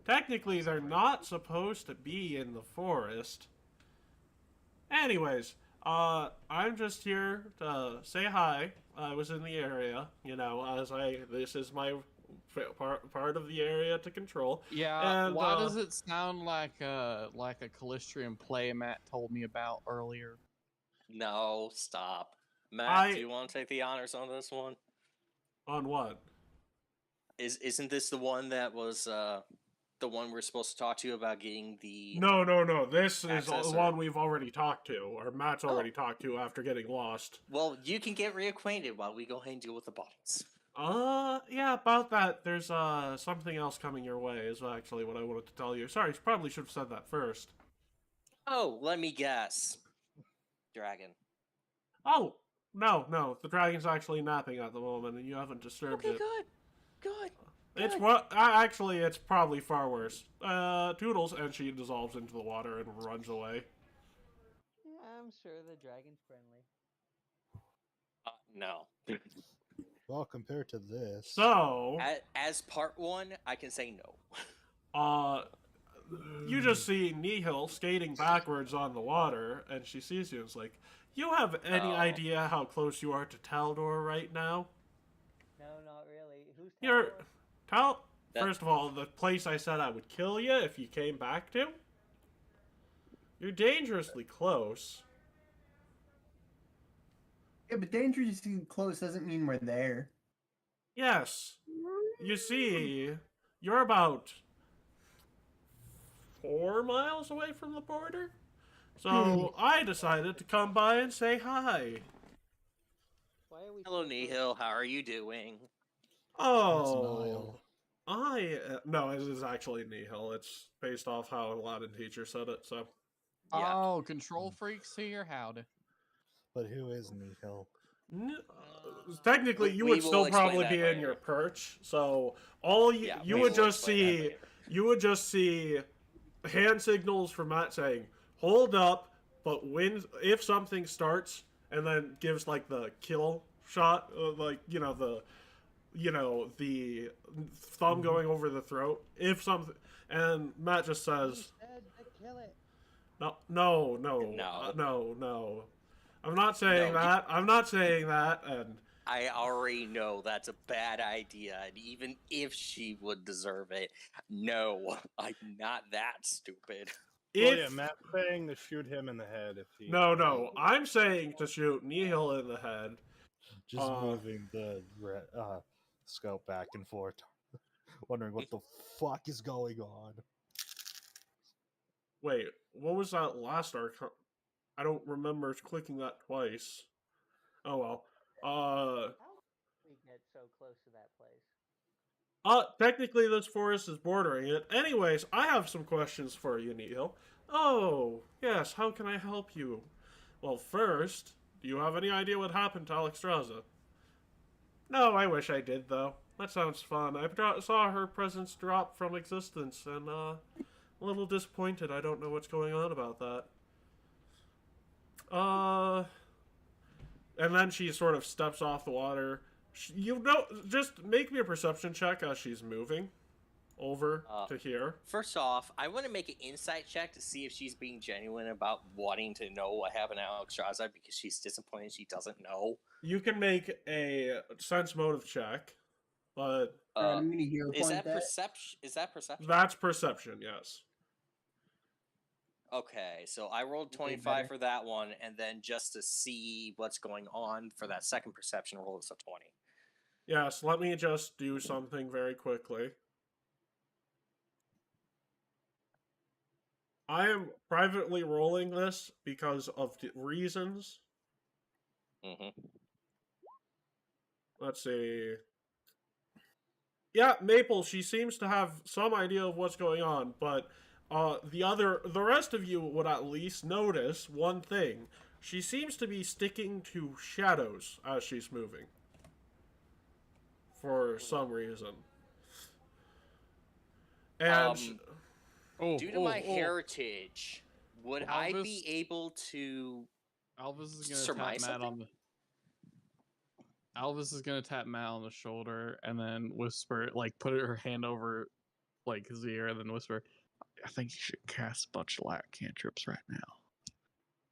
Technically, they're not supposed to be in the forest. Anyways, I'm just here to say hi. I was in the area, this is my part of the area to control. Yeah, And, why does it sound like a Collistrium play Matt told me about earlier? No, stop. Matt, do you want to take the honors on this one? On what? Isn't this the one that was the one we're supposed to talk to you about getting the... No. This is Access the or- one we've already talked to, or Matt's already talked to after getting lost. Well, you can get reacquainted while we go ahead and deal with the bodies. Yeah, about that, there's something else coming your way is actually what I wanted to tell you. Sorry, probably should have said that first. Oh, let me guess. Dragon. Oh, no, the dragon's actually napping at the moment, and you haven't disturbed it. Good. It's actually, it's probably far worse. Toodles, and she dissolves into the water and runs away. Yeah, I'm sure the dragon's friendly. No. Well, compared to this, So, As part one, I can say no. you just see Nihil skating backwards on the water, and she sees you and is like, "You have any idea how close you are to Taldor right now?" No, not really. Who's You're... Taldor? First of all, the place I said I would kill you if you came back to? You're dangerously close. Yeah, but dangerously close doesn't mean we're there. Yes. You see, you're about 4 miles away from the border. So I decided to come by and say hi. Why are we Hello, so Nihil. close? How are you doing? Oh, no, it is actually Nihil. It's based off how Aladdin teacher said it. So Yeah. Oh, control freaks here? Howdy. but who is Nihil? Technically, you We would will still explain probably that be in later. your perch. So all you Yeah, you we would will just explain that see later. you would just see hand signals from Matt saying hold up, but when if something starts and then gives like the kill shot, like the thumb going over the throat. If something, and Matt just says Said to kill it. no. I'm not saying No, that. I'm not saying that. And I already know that's a bad idea, and even if she would deserve it, no, I'm not that stupid. Well, if yeah, Matt's saying to shoot him in the head if he. no, I'm saying to shoot Nihil in the head. Just moving the scope back and forth, wondering what the fuck is going on. Wait, what was that last arc? I don't remember clicking that twice. Oh well. How did we get so close to that place? Technically this forest is bordering it. Anyways, I have some questions for you, Nihil. Oh, yes, how can I help you? Well, first, do you have any idea what happened to Alexstrasza? No, I wish I did, though. That sounds fun. I saw her presence drop from existence, and, a little disappointed. I don't know what's going on about that. And then she sort of steps off the water. Just make me a perception check as she's moving over to here. First off, I want to make an insight check to see if she's being genuine about wanting to know what happened to Alexstrasza because she's disappointed she doesn't know. You can make a sense motive check, but I'm gonna hero Is point that perception? Is that perception? that's perception, yes. Okay, so I rolled Way 25 better. for that one, and then just to see what's going on for that second perception roll is a 20. Yes, let me just do something very quickly. I am privately rolling this because of reasons. Mm-hmm. Let's see. Yeah, Maple, she seems to have some idea of what's going on, but the rest of you would at least notice one thing. She seems to be sticking to shadows as she's moving. For some reason. And due to my heritage, would I be able to Elvis is gonna surmise tap Matt something? Elvis is gonna tap Matt on the shoulder and then whisper, like, put her hand over, like, his ear and then whisper, "I think you should cast a bunch of light cantrips right now."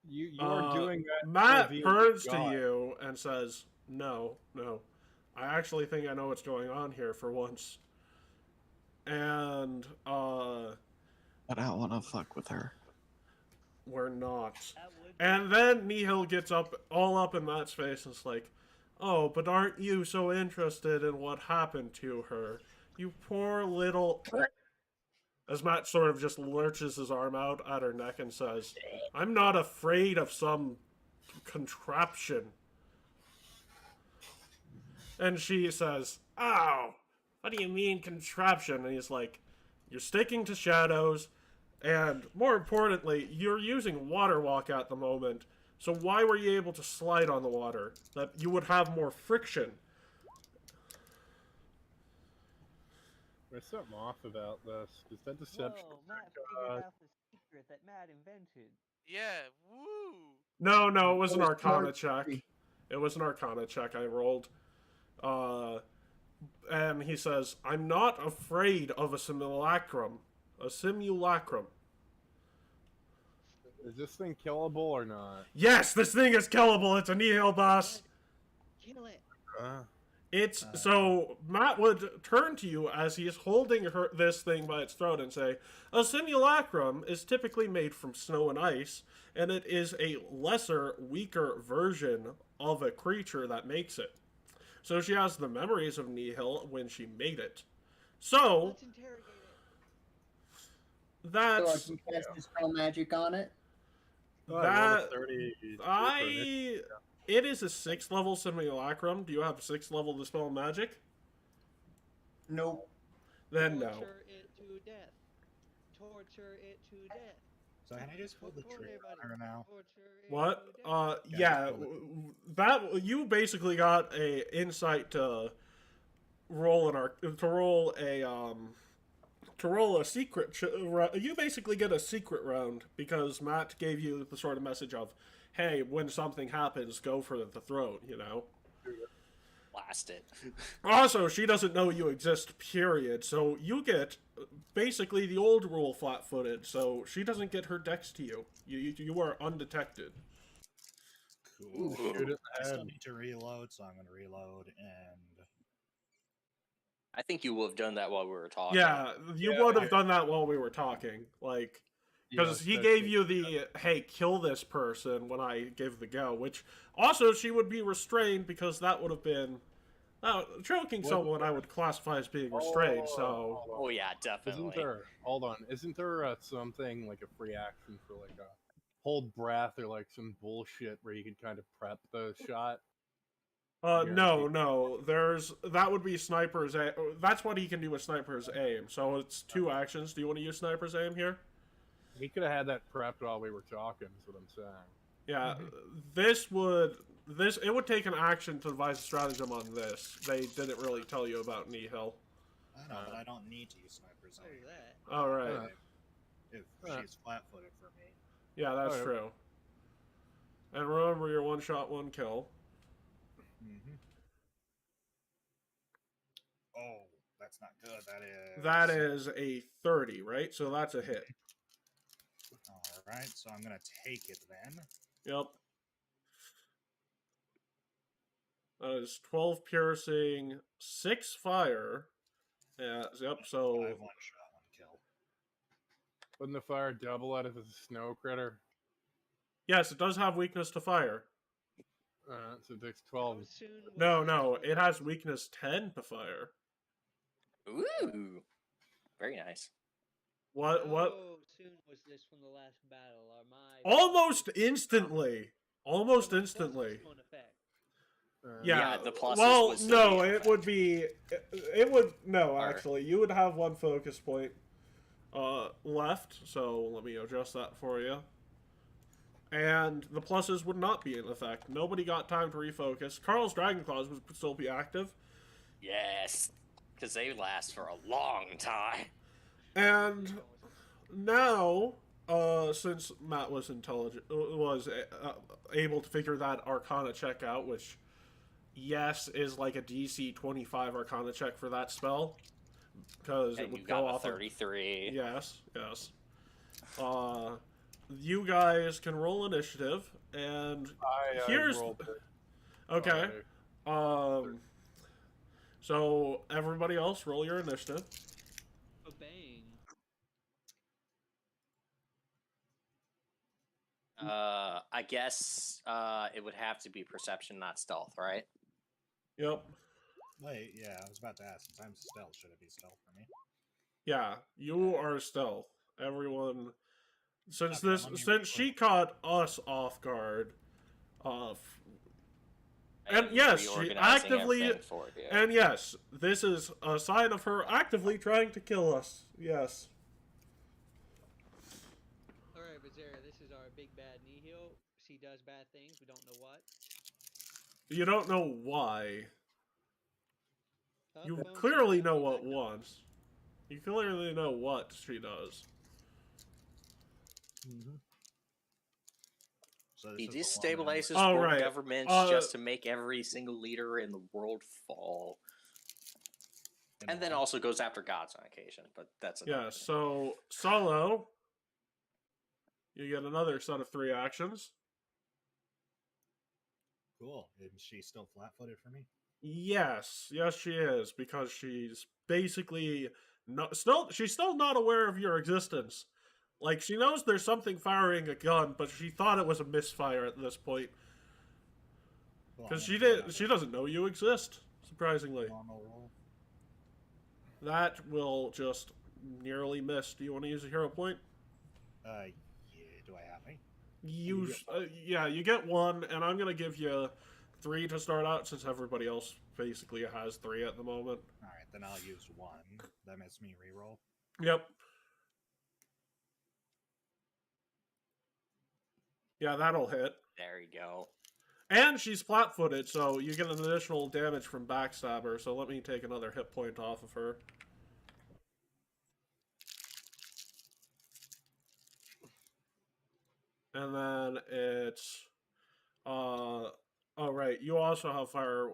You're doing that. Matt for the turns to god. you and says, No. I actually think I know what's going on here for once. And, But I don't want to fuck with her. We're not. And then Nihil gets all up in Matt's face and is like, oh, but aren't you so interested in what happened to her? You poor little... As Matt sort of just lurches his arm out at her neck and says, I'm not afraid of some contraption. And she says, ow, what do you mean contraption? And he's like, you're sticking to shadows, and more importantly, you're using water walk at the moment, so why were you able to slide on the water? That you would have more friction. There's something off about this. Is that deception? Whoa, Matt figured out the secret that Matt invented. Yeah, woo! No, it was an Arcana check. It was an Arcana check I rolled. And he says, I'm not afraid of a simulacrum. A simulacrum. Is this thing killable or not? Yes, this thing is killable. It's a Nihil boss. Kill it. So Matt would turn to you as he is holding this thing by its throat and say, a simulacrum is typically made from snow and ice, and it is a lesser, weaker version of a creature that makes it. So she has the memories of Nihil when she made it. So Let's interrogate it. That's So I can cast Dispel Magic on it? It is a 6th level simulacrum. Do you have 6th level Dispel Magic? Nope. Then no. Torture it to death. Torture it to death. So can I just pull the trigger on her now? What? Yeah. That you basically got a insight to roll a secret. You basically get a secret round because Matt gave you the sort of message of, hey, when something happens, go for the throat, you know? Blast it. Also, she doesn't know you exist, period, so you get basically the old rule flat-footed, so she doesn't get her dex to you. You are undetected. Cool. Shoot it I still need to reload, so I'm going to reload, and... I think you would have done that while we were talking. Yeah, you would have done that while we were talking, like... Because he gave you the, hey, kill this person when I gave the go, which also she would be restrained because that would have been... choking someone I would classify as being restrained, so... Oh yeah, definitely. Isn't there something like a free action for like a hold breath or like some bullshit where you could kind of prep the shot? No, that would be Sniper's aim. That's what he can do with Sniper's aim, so it's 2 actions. Do you want to use Sniper's aim here? He could have had that prepped while we were talking, is what I'm saying. Yeah, it would take an action to devise a stratagem on this. They didn't really tell you about Nihil. I know, but I don't need to use Sniper's aim. Alright. If she's flat-footed for me. Yeah, that's true. And remember, you're 1 shot, 1 kill. Oh, that's not good. That is a 30, right? So that's a hit. Alright, so I'm going to take it then. Yep. That is 12 piercing, 6 fire. Yeah, yep, so... 1 shot, 1 kill. Wouldn't the fire double out of a snow critter? Yes, it does have weakness to fire. So it takes 12. How soon was No, this it has weakness 10 to fire. Ooh, very nice. What? How soon was this from the last battle? Are my Almost instantly. Almost So it doesn't instantly. go in effect. Yeah. the pluses Well, would still no, be in it effect. would be. It would no. Or- Actually, you would have one focus point left. So let me adjust that for you. And the pluses would not be in effect. Nobody got time to refocus. Carl's Dragon Claws would still be active. Yes, because they last for a long time. And now, since Matt was able to figure that Arcana check out, which, yes, is like a DC 25 Arcana check for that spell, because it And would you go got a off 33. Yes. You guys can roll initiative, and here's rolled it. okay. So everybody else, roll your initiative. Obeying. I guess it would have to be perception, not stealth, right? Yep. Wait, yeah, I was about to ask. Since I'm stealth, should it be stealth for me? Yeah, you are stealth. Everyone, since Okay, let me since she caught us off guard, and I'm yes, she reorganizing actively, everything for you. and yes, this is a sign of her actively trying to kill us. Yes. Alright, Bazera, this is our big bad Nihil. She does bad things, we don't know what. You don't know why. You Boom, she clearly got know me what back up. wants. You clearly know what she does. So this He is the one destabilizes Oh, world right. governments just to make every single leader in the world fall. And then also goes after gods on occasion, but that's another Yeah, thing. so Solo, you get another set of 3 actions. Cool. Is she still flat-footed for me? Yes, she is, because she's basically she's still not aware of your existence. Like, she knows there's something firing a gun, but she thought it was a misfire at this point. Cool, Because I'm gonna do she doesn't know you exist, surprisingly. normal roll. That will just nearly miss. Do you want to use a hero point? Yeah, do I have any? Yeah, you get 1, and I'm going to give you 3 to start out, since everybody else basically has 3 at the moment. Alright, then I'll use 1. That makes me reroll. Yep. Yeah, that'll hit. There you go. And she's flat-footed, so you get an additional damage from Backstabber, so let me take another hit point off of her. And then it's... oh, right, you also have fire...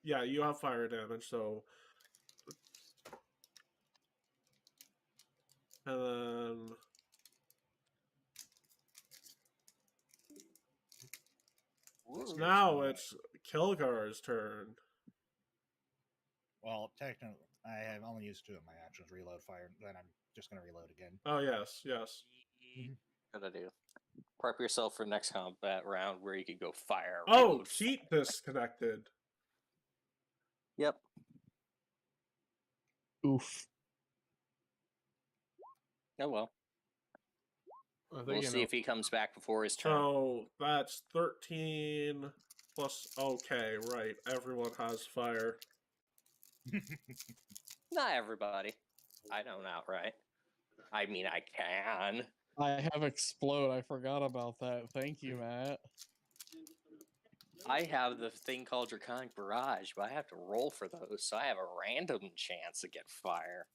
Yeah, you have fire damage, so... And then... Now it's Kilgar's turn. Well, technically, I have only used 2 of my actions, reload fire, then I'm just going to reload again. Oh, yes. Good idea. Prep yourself for next combat round where you can go fire. Oh, reload, Keat disconnected. Yep. Oof. Oh well. I think We'll you see know. if he comes back before his turn. So that's 13 plus. Okay, right. Everyone has fire. Not everybody. I don't outright. I mean, I can. I have explode. I forgot about that. Thank you, Matt. I have the thing called Draconic Barrage, but I have to roll for those, so I have a random chance to get fire.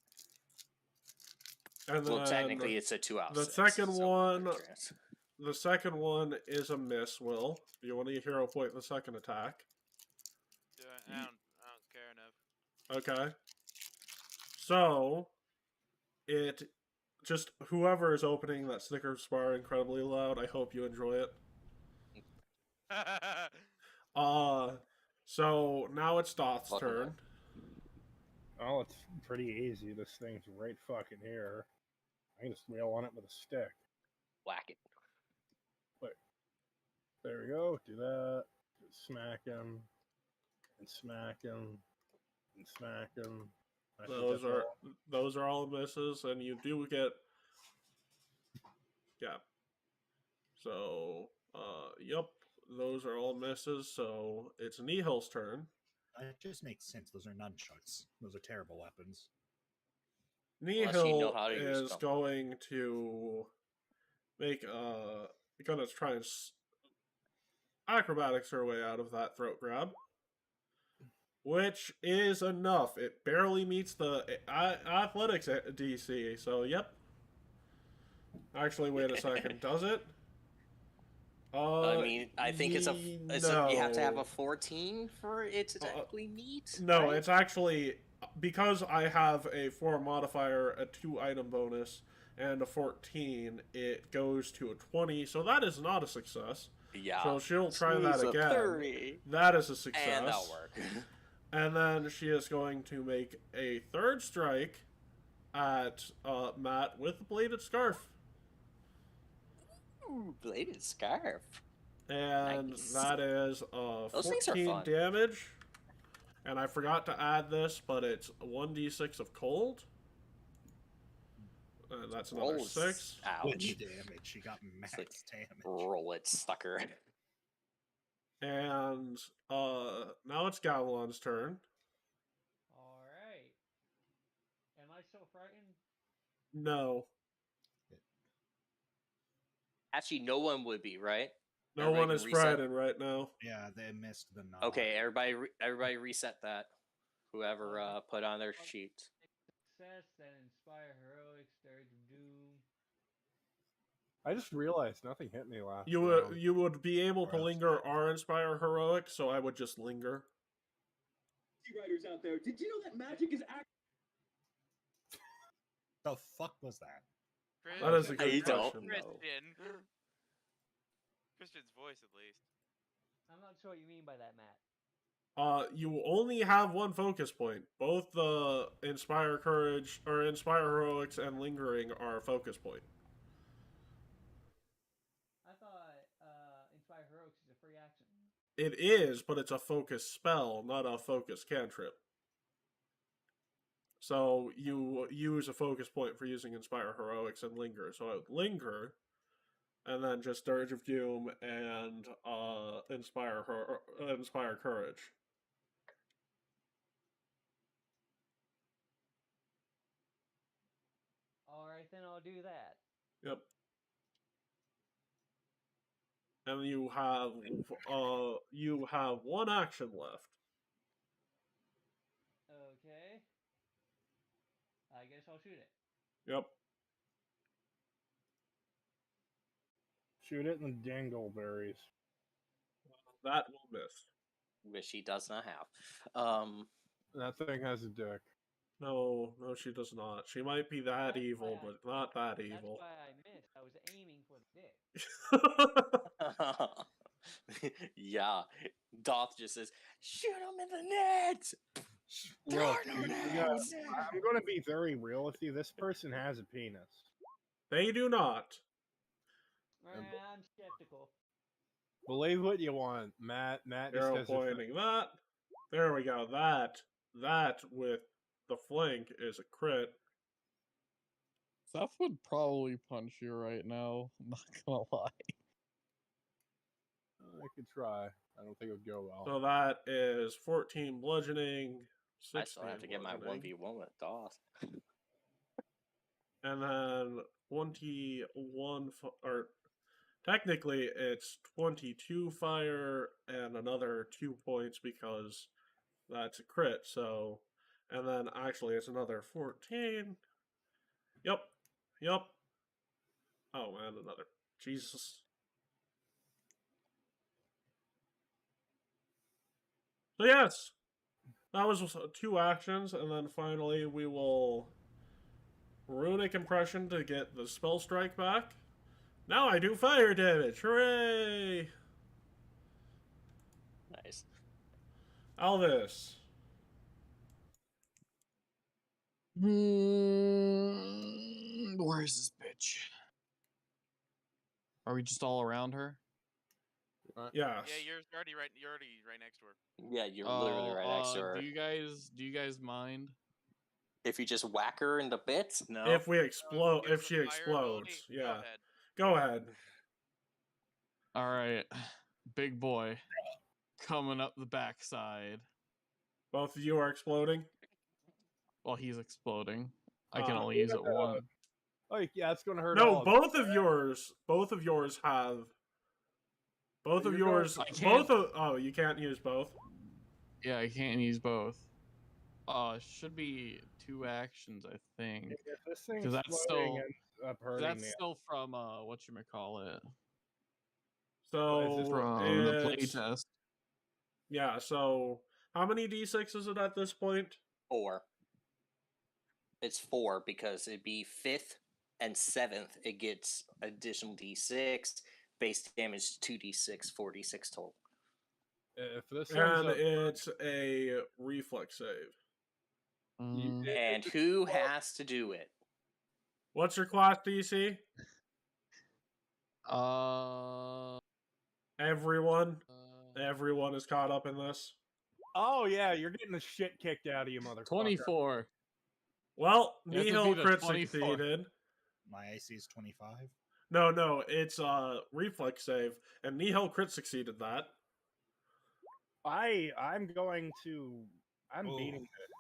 And Well, then technically, it's a 2 out of the 6. second so one- good chance. the second one is a miss. Will you want to hero point the second attack? I don't care enough. Okay. So it just whoever is opening that Snickers bar incredibly loud. I hope you enjoy it. So now it's Doth's Welcome turn. back. Oh, it's pretty easy. This thing's right fucking here. I can just wail on it with a stick. Whack it. There we go. Do that. Smack him. And smack him. And smack him. I think Those that's are all. those are all misses, and you do get So, yep, those are all misses. So it's Nihil's turn. It just makes sense. Those are nunchucks. Those are terrible weapons. Unless you know Nihil how to use is them. going to make gonna try and acrobatics her way out of that throat grab, which is enough. It barely meets the athletics DC. So yep. Actually, wait a second. Does it? I mean, I think it's you have to have a 14 for it to technically meet. No, right? it's actually because I have a 4 modifier, a 2 item bonus, and a 14. It goes to a 20, so that is not a success. Yeah. So she'll try that again. 30. That is a success. And that'll work. And then she is going to make a third strike at Matt with a bladed scarf. Ooh, bladed scarf. And nice. that is 14 damage. And I forgot to add this, but it's 1d6 of cold. That's another 6. Ouch. Damage. She got max damage. Roll it, sucker. And now it's Gavilan's turn. Alright. Am I still frightened? No. Actually, no one would be, right? No one is frightened right now. Yeah, they missed the nod. Okay, everybody reset that. Whoever put on their sheet. Success, then inspire heroics, Dirge of Doom. I just realized nothing hit me last You would be able to linger or inspire heroic, so I would just linger. Writers out there, did you know that magic is The fuck was that? That is a good question. Christian's voice, at least. I'm not sure what you mean by that, Matt. You only have one focus point. Both the Inspire Courage, or Inspire Heroics, and Lingering are a focus point. I thought Inspire Heroics is a free action. It is, but it's a focus spell, not a focus cantrip. So you use a focus point for using Inspire Heroics and Linger. So I would Linger, and then just Dirge of Doom and Inspire Courage. Alright, then I'll do that. Yep. And you have one action left. Okay. I guess I'll shoot it. Yep. Shoot it in the dingleberries. That will miss. Which he does not have. That thing has a dick. No, she does not. She might be that evil, but not that evil. That's why I missed. I was aiming for the dick. Yeah. Doth just says, shoot him in the net! Look, I'm going to be very real with you. This person has a penis. They do not. I'm skeptical. Believe what you want, Matt. Matt just Arrow has pointing that. There we go. That with the flank is a crit. Seth would probably punch you right now. I'm not gonna lie. I could try. I don't think it would go well. So that is 14 bludgeoning. 16 I still have to get my 1v1 with Doth. And then 21, or technically it's 22 fire and another 2 points because that's a crit. So, and then actually it's another 14. Yep. Oh, and another. Jesus. So yes, that was 2 actions, and then finally we will Runic Impression to get the spell strike back. Now I do fire damage. Hooray! Nice. Alvis. Where's this bitch? Are we just all around her? Yes. Yeah, you're already right next to her. Yeah, you're literally right next to her. Do you guys mind? If you just whack her into bits? No. If we explode, use if the she fire explodes, ability? yeah. Go ahead. Go ahead. All right, big boy, coming up the backside. Both of you are exploding. Well, he's exploding. I can only use it one. Oh, yeah, it's gonna hurt. No, all both of yours have. Both of yours. Both of. Oh, you can't use both. Yeah, I can't use both. Should be 2 actions, I think. If this thing's Because that's floating, still ends up hurting that's me. still from whatchamacallit. So From the playtest. Yeah. So how many d6 is it at this point? 4. It's 4 because it'd be 5th and 7th. It gets additional d6. Base damage 2d6, 4d6 total. If this And it's a reflex save. And who has to do it? What's your class DC? Everyone. Everyone is caught up in this. Oh yeah, you're getting the shit kicked out of you, motherfucker. 24. Well, You have to Nihil beat a crit 24. succeeded. My AC is 25. No, it's reflex save, and Nihil crit succeeded that. I'm beating it.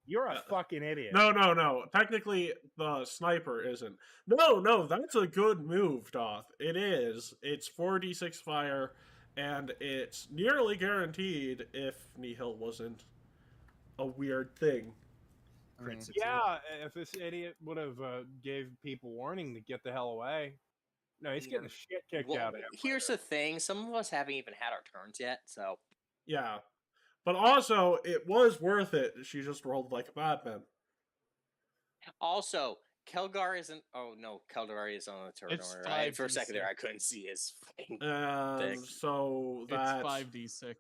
You're a fucking idiot. No. Technically, the sniper isn't. No, that's a good move, Doth. It is. It's 4d6 fire, and it's nearly guaranteed if Nihil wasn't a weird thing. Yeah, if this idiot would have gave people warning to get the hell away. No, he's getting the shit kicked out of him. Here's the thing: some of us haven't even had our turns yet, so Yeah. But also, it was worth it. She just rolled like a madman. Also, Kelgar isn't. Oh no, Kelgar is on the turn. It's Right? For a 5d6. second there, I couldn't see his thing. So that's It's 5d6.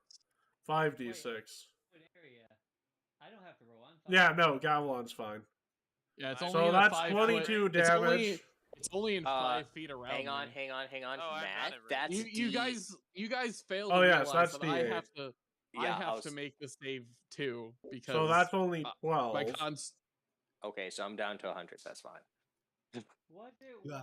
5d6. What area? I don't have to roll. I'm fine. Yeah, no, Gavelon's fine. Yeah, it's only so in that's 5 22 foot. damage. It's only in 5 feet around. Hang on, me. hang on. Oh, Matt, that's you guys failed. Oh, to yes, realize that's that I D8. have to. I have to make the save too because. So that's only 12. My cons. Okay, so I'm down to 100. That's fine. Was it wise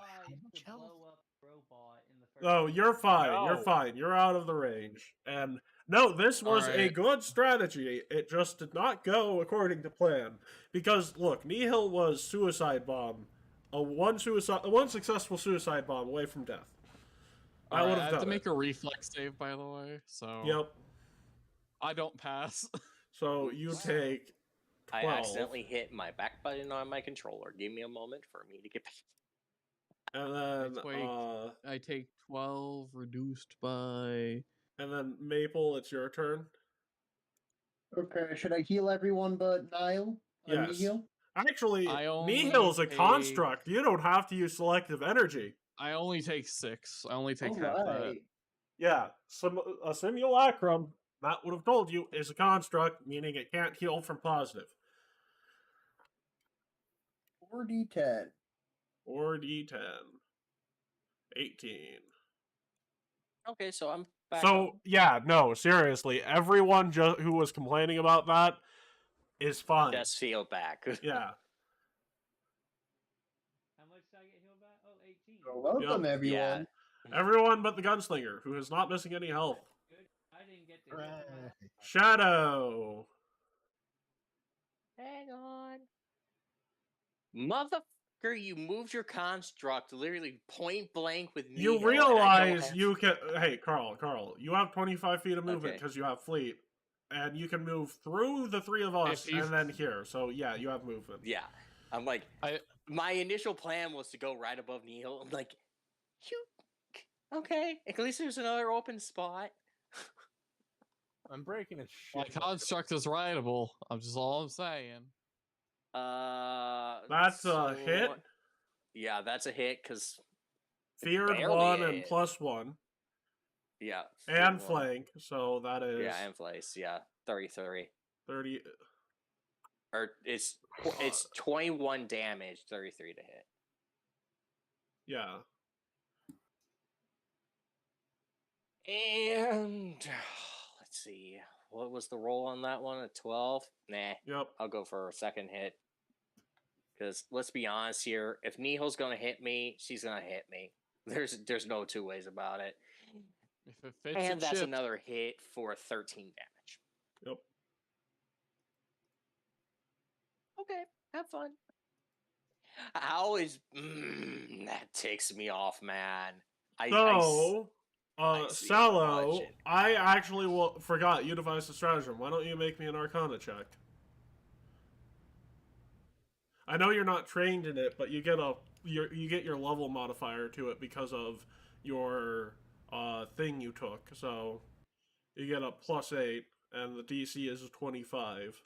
to blow up robot in the first? Oh, you're fine. No. You're fine. You're out of the range. And no, this was a Alright. good strategy. It just did not go according to plan. Because look, Nihil was suicide bomb, one successful suicide bomb away from death. I would I have have to done make it. a reflex save, by the way. So. Yep. I don't pass. So you take 12. I accidentally hit my back button on my controller. Give me a moment for me to get back. And then I take 12 reduced by. And then Maple, it's your turn. Okay, should I heal everyone but Nihil? Yes. Nihil? Actually, I only Nihil's a take- construct. You don't have to use selective energy. I only take 6. I only take half that. Alright. Yeah, a simulacrum, Matt would have told you, is a construct, meaning it can't heal from positive. 4d10. 4d10. 18. Okay, so I'm back. So, yeah, no, seriously, everyone who was complaining about that is fine. Just feel back. Yeah. How much did I get healed back? Oh, 18. Welcome, Yep. everyone. Everyone but the gunslinger, who is not missing any health. Good. I didn't get to heal back. Shadow. Hang on. Motherfucker, you moved your construct literally point blank with me. You realize you can... Hey, Carl, you have 25 feet of movement because you have fleet. And you can move through the three of us and then here. So, yeah, you have movement. Yeah. I'm like... My initial plan was to go right above Nihil. I'm like, okay, at least there's another open spot. I'm breaking his My shit. construct is rideable. I'm just all I'm saying. That's a hit? Yeah, that's a hit, because... Feared barely 1 a and hit. +1. Yeah. And feared one. flank, so that is... Yeah, and flanks, yeah. 33. 30... Or it's 21 damage, 33 to hit. Yeah. And let's see, what was the roll on that one? A 12? Nah. Yep. I'll go for a second hit. Because let's be honest here, if Nihil's gonna hit me, she's gonna hit me. There's no two ways about it. If it fits, And it that's ships. another hit for 13 damage. Yep. Okay, have fun. I always that ticks me off, man. So, I see Sallow, watching. I actually forgot you devised a stratagem. Why don't you make me an Arcana check? I know you're not trained in it, but you get you get your level modifier to it because of your thing you took. So you get a +8, and the DC is 25.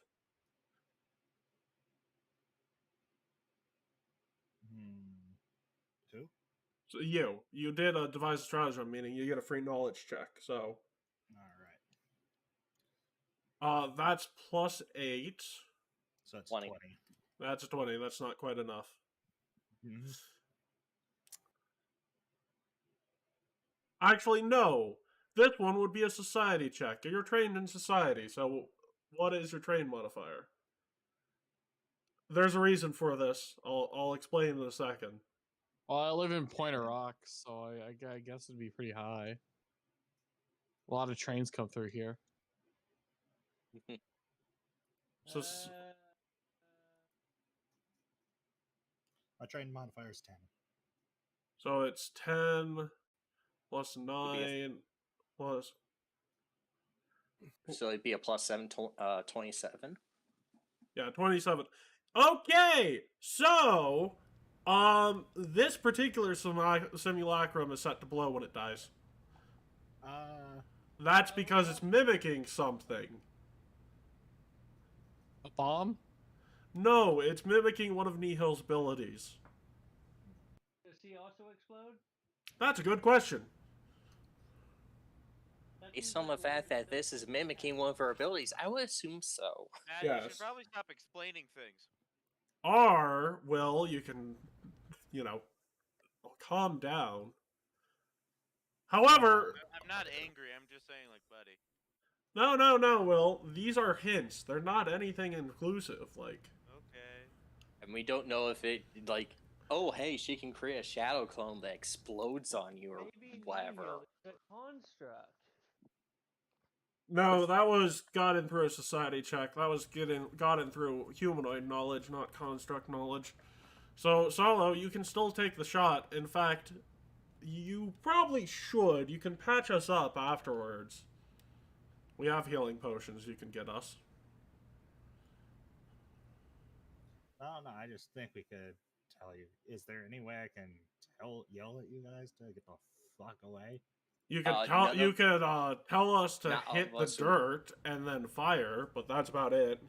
Who? So you did a devised stratagem, meaning you get a free knowledge check. So all right. That's +8. So it's 20. 20. That's a 20. That's not quite enough. Mm-hmm. Actually, no. This one would be a society check. You're trained in society, so what is your train modifier? There's a reason for this. I'll explain in a second. Well, I live in Pointer Rock, so I guess it'd be pretty high. A lot of trains come through here. So my train modifier is 10. So it's 10 plus 9 plus. So it'd be a +7, 27. Yeah, 27. Okay, so this particular simulacrum is set to blow when it dies. That's because it's mimicking something. A bomb? No, it's mimicking one of Nihil's abilities. Does he also explode? That's a good question. Based on the fact that this is mimicking one of her abilities, I would assume so. Matt, you Yes. should probably stop explaining things. Or, well, you can, calm down. However... I'm not angry, I'm just saying, like, buddy. No, Will. These are hints. They're not anything inclusive, like... Okay. And we don't know if it, like, oh, hey, she can create a shadow clone that explodes on you or Maybe whatever. Nihil is a construct. No, that was gotten through a society check. That was gotten through humanoid knowledge, not construct knowledge. So, Solo, you can still take the shot. In fact, you probably should. You can patch us up afterwards. We have healing potions you can get us. No, I just think we could tell you. Is there any way I can yell at you guys to get the fuck away? You could tell us to hit the dirt and then fire, but that's about it.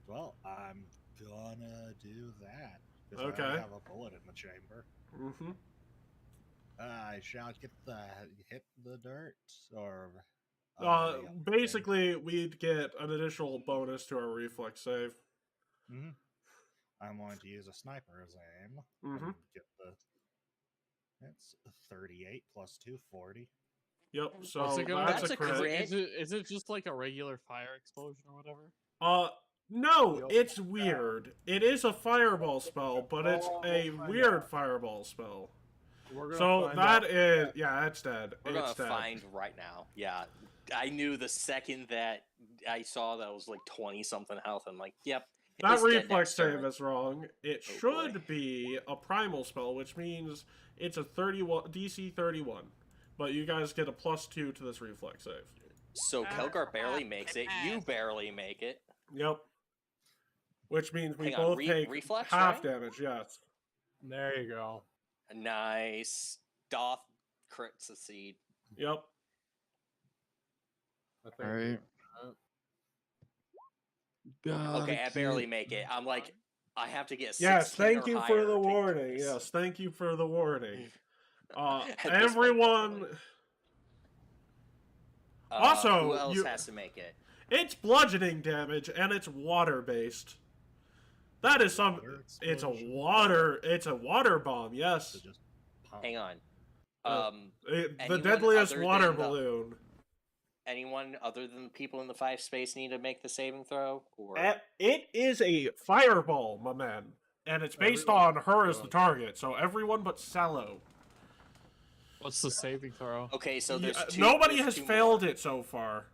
Well, I'm gonna do that. Because Okay. I already have a bullet in the chamber. Mm-hmm. I shall hit the dirt, or... Basically, we'd get an additional bonus to our reflex save. Mm-hmm. I'm going to use a sniper's aim. Mm-hmm. And get that's 38 plus 2, 40. Yep, so That's a crit. Is it just like a regular fire explosion or whatever? No, it's weird. It is a fireball spell, but it's a weird fireball spell. So that is, yeah, it's dead. We're gonna find right now. Yeah, I knew the second that I saw that was like 20-something health. I'm like, yep. That reflex save is wrong. It should be a primal spell, which means it's a DC 31. But you guys get a +2 to this reflex save. So Kelgar barely makes it. You barely make it. Yep. Which means we Hang on, both take reflex, half right? damage, yes. There you go. Nice. Doth crit succeed. Yep. Alright. Okay, I barely make it. I'm like, I have to get 16 Yes, thank or you higher for the to take warning. this. Yes, thank you for the warning. This Everyone... Also, who else has to make it? It's bludgeoning damage, and it's water-based. That is some... It's a water bomb, yes. So just Hang on. The anyone deadliest other water than the- balloon. Anyone other than the people in the 5 space need to make the saving throw? Or It is a fireball, my man. And it's based on her as the target, so everyone but Sallow. What's the saving throw? okay, so there's two. Nobody there's has two failed more. it so far.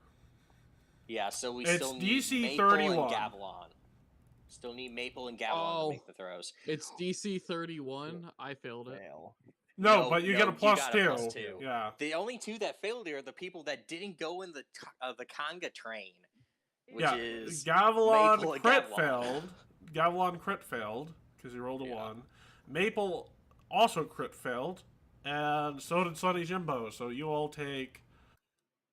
Yeah, so we It's still need DC Maple 31. and Gavilon. Still need Maple and Gavilon to make the throws. It's DC 31. I failed it. No, but you get a plus got 2. a plus 2. Yeah. The only 2 that failed are the people that didn't go in the conga train, which Yeah, is Gavilon Maple and crit Gavilon. failed. Gavilon crit failed, because he rolled a 1. Maple also crit failed, and so did Sunny Jimbo, so you all take...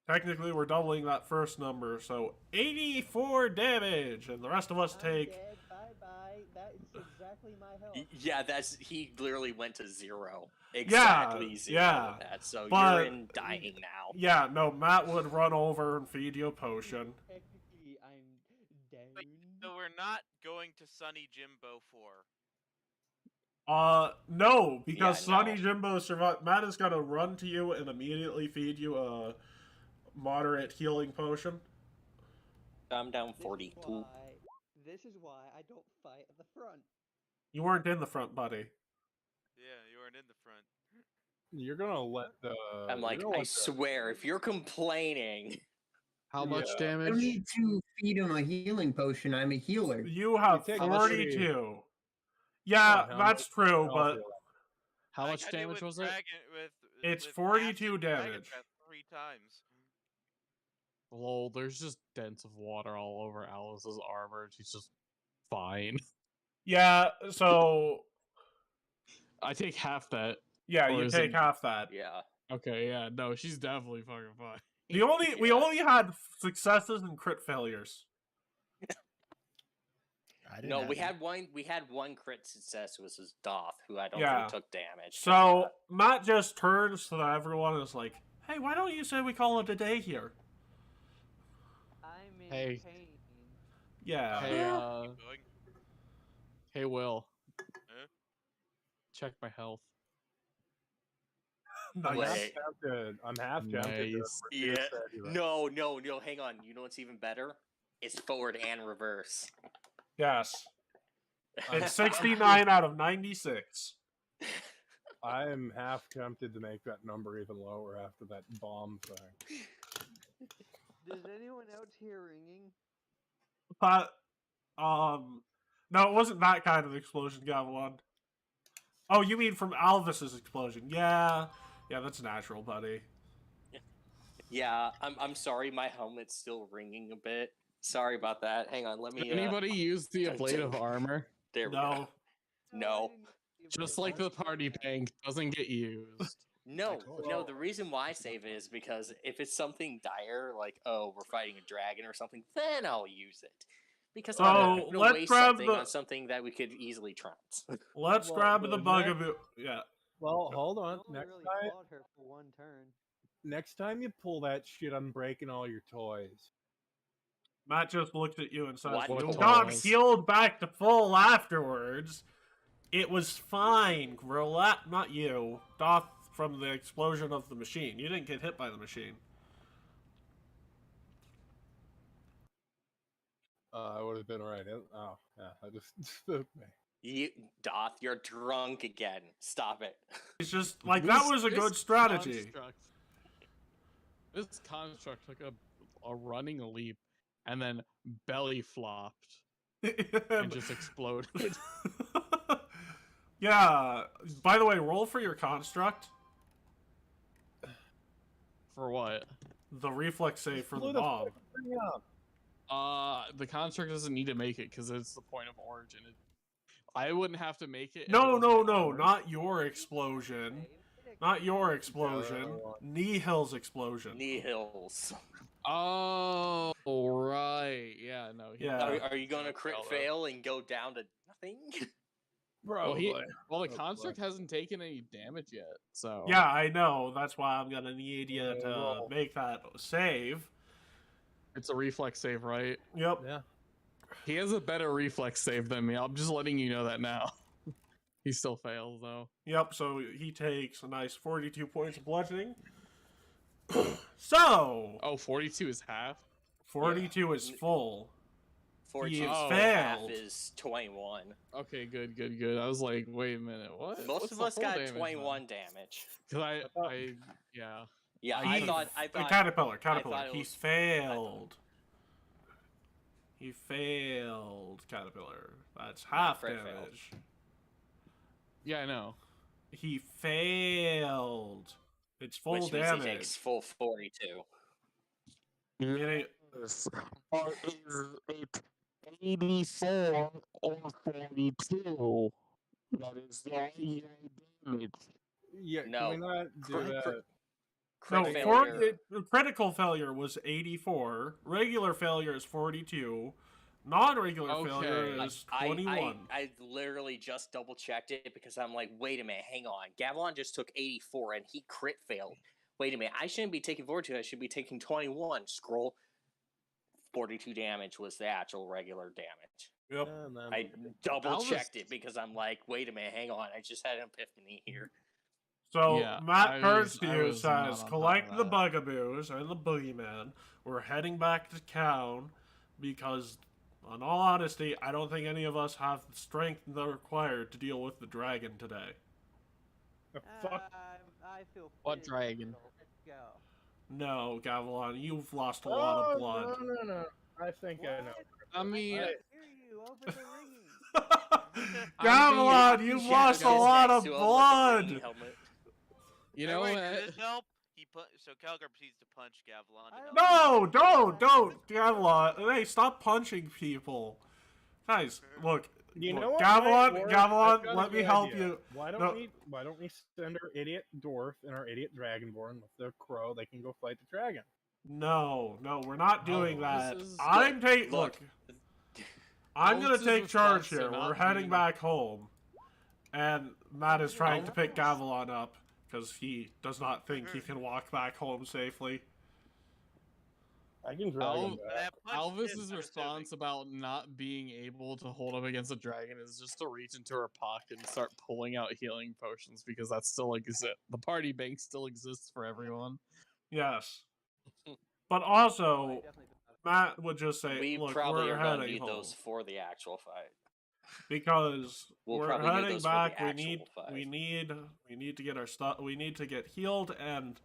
Technically, we're doubling that first number, so 84 damage, and the rest of us take... Dead. Bye-bye. That is exactly my health. Yeah, he literally went to 0. Exactly 0 with that, so but- you're in dying now. Yeah, no, Matt would run over and feed you a potion. Technically, I'm down. Wait, so we're not going to Sunny Jimbo 4. No, because Yeah, Sunny no. Jimbo survived. Matt is gonna run to you and immediately feed you a moderate healing potion. I'm down 42. This is why I don't fight at the front. You weren't in the front, buddy. Yeah, you weren't in the front. You're gonna let the. I'm like, you're gonna I let the- swear, if you're complaining... How much I don't damage? need to feed him a healing potion. I'm a healer. You have take 42. Yeah, Yeah, how that's true, I'll but feel How much I did damage with was it? It's with 42 acid Dragon damage. Breath 3 times. Lol, there's just dents of water all over Alice's armor. She's just fine. yeah, so I take half that. yeah, Or you is take it- half that. Yeah. Okay, yeah, no, she's definitely fucking fine. We only had successes and crit failures. I didn't No, have we any. had one crit success, which was Doth, who I don't Yeah. think took damage. So Matt just turns to everyone and is like, "Hey, why don't you say we call it a day here?" I'm in Hey. pain. Yeah. Hey, Keep going. hey, Will. Huh? Check my health. I'm half Wait. tempted. I'm half tempted. Nice. To Yeah. reduce that, you're right. No, hang on. You know what's even better? It's forward and reverse. Yes. It's 69 out of 96. I am half tempted to make that number even lower after that bomb thing. Does anyone else hear ringing? But, no, it wasn't that kind of explosion, Gavilon. Oh, you mean from Alvis's explosion? Yeah, that's natural, buddy. Yeah, I'm sorry. My helmet's still ringing a bit. Sorry about that. Hang on. Let me. Did anybody use the blade of armor? There we No. go. No. Just like the party bank doesn't get used. No, told no. you. The reason why I save it is because if it's something dire, like we're fighting a dragon or something, then I'll use it. Because So, I'm not gonna let's waste grab something the- on something that we could easily trounce. Let's Well, grab the the bugaboo. Yeah. Well, hold on. I only Next really time, fought her for one turn. next time you pull that shit, I'm breaking all your toys. Matt just looked at you and says, What "You toys? got healed back to full afterwards. It was fine. Relax, not you. Doth from the explosion of the machine. You didn't get hit by the machine." I would have been right. Oh, yeah. I just spooked me. Doth, you're drunk again. Stop it. It's just like that was a good strategy. This construct took a running leap and then belly flopped and just exploded. Yeah. By the way, roll for your construct. For what? The reflex save for the Blew the bomb. fucking thing up. The construct doesn't need to make it because it's the point of origin. I wouldn't have to make it. if it No, wasn't no, no, ours. not your explosion. Not your explosion. Nihil's explosion. Nihil's. Oh, right. Yeah, no. Yeah. Are you going to crit fail and go down to nothing? Well, Probably. the Oh, construct hasn't taken any damage yet, so. Yeah, I know. That's why I'm gonna need you to roll. make that save. It's a reflex save, right? Yep. Yeah. He has a better reflex save than me. I'm just letting you know that now. He still fails though. Yep, so he takes a nice 42 points of bludgeoning. So... Oh, 42 is half? 42 is full. 42 He half failed. is 21. Okay, good. I was like, wait a minute, what? Most What's of the us full got damage 21 damage. Because yeah. Yeah, I thought Caterpillar. He was... failed. He failed, Caterpillar. That's half Fred damage. failed. Yeah, I know. He failed. It's full Which means damage. he takes full 42. It Or is it 84 or 42? That is the regular damage. Yeah, No. can we not do that? Critical failure was 84. Regular failure is 42. Non-regular failure is 21. I literally just double checked it because I'm like, wait a minute, hang on. Gavilan just took 84 and he crit failed. Wait a minute, I shouldn't be taking 42, I should be taking 21. Scroll. 42 damage was the actual regular damage. Yep. I double checked it because I'm like, wait a minute, hang on. I just had an epiphany here. So Yeah, Matt turns to you says, collect the bugaboos and the boogeyman. We're heading back to town because, in all honesty, I don't think any of us have the strength required to deal with the dragon today. I feel What dragon? Let's go. No, Gavilan, you've lost a lot of blood. No. I think I know. I mean, I hear you over the ringing. Gavilan, you've lost a lot of blood. You know Wait, what? does this help? So Calgar proceeds to punch Gavilan. No, don't, Gavilan. Hey, stop punching people. Guys, look. You look, know what? Gavilan, let me help you. Why don't we send our idiot dwarf and our idiot dragonborn with their crow? They can go fight the dragon. No, we're not doing that. is- I'm taking. Look. I'm gonna Alvis's take charge response to here. not We're heading being- back home, and Matt is trying to pick Gavilan up because he does not think he can walk back home safely. I can drag him back. Alvis's response about not being able to hold up against a dragon is just to reach into her pocket and start pulling out healing potions because that's still exists. The party bank still exists for everyone. Yes, but also Matt would just say, We "Look, probably we're are going to heading need home those for the actual fight. because We'll we're probably need heading those for the back. We actual need, fight. we need to get our stuff. We need to get healed and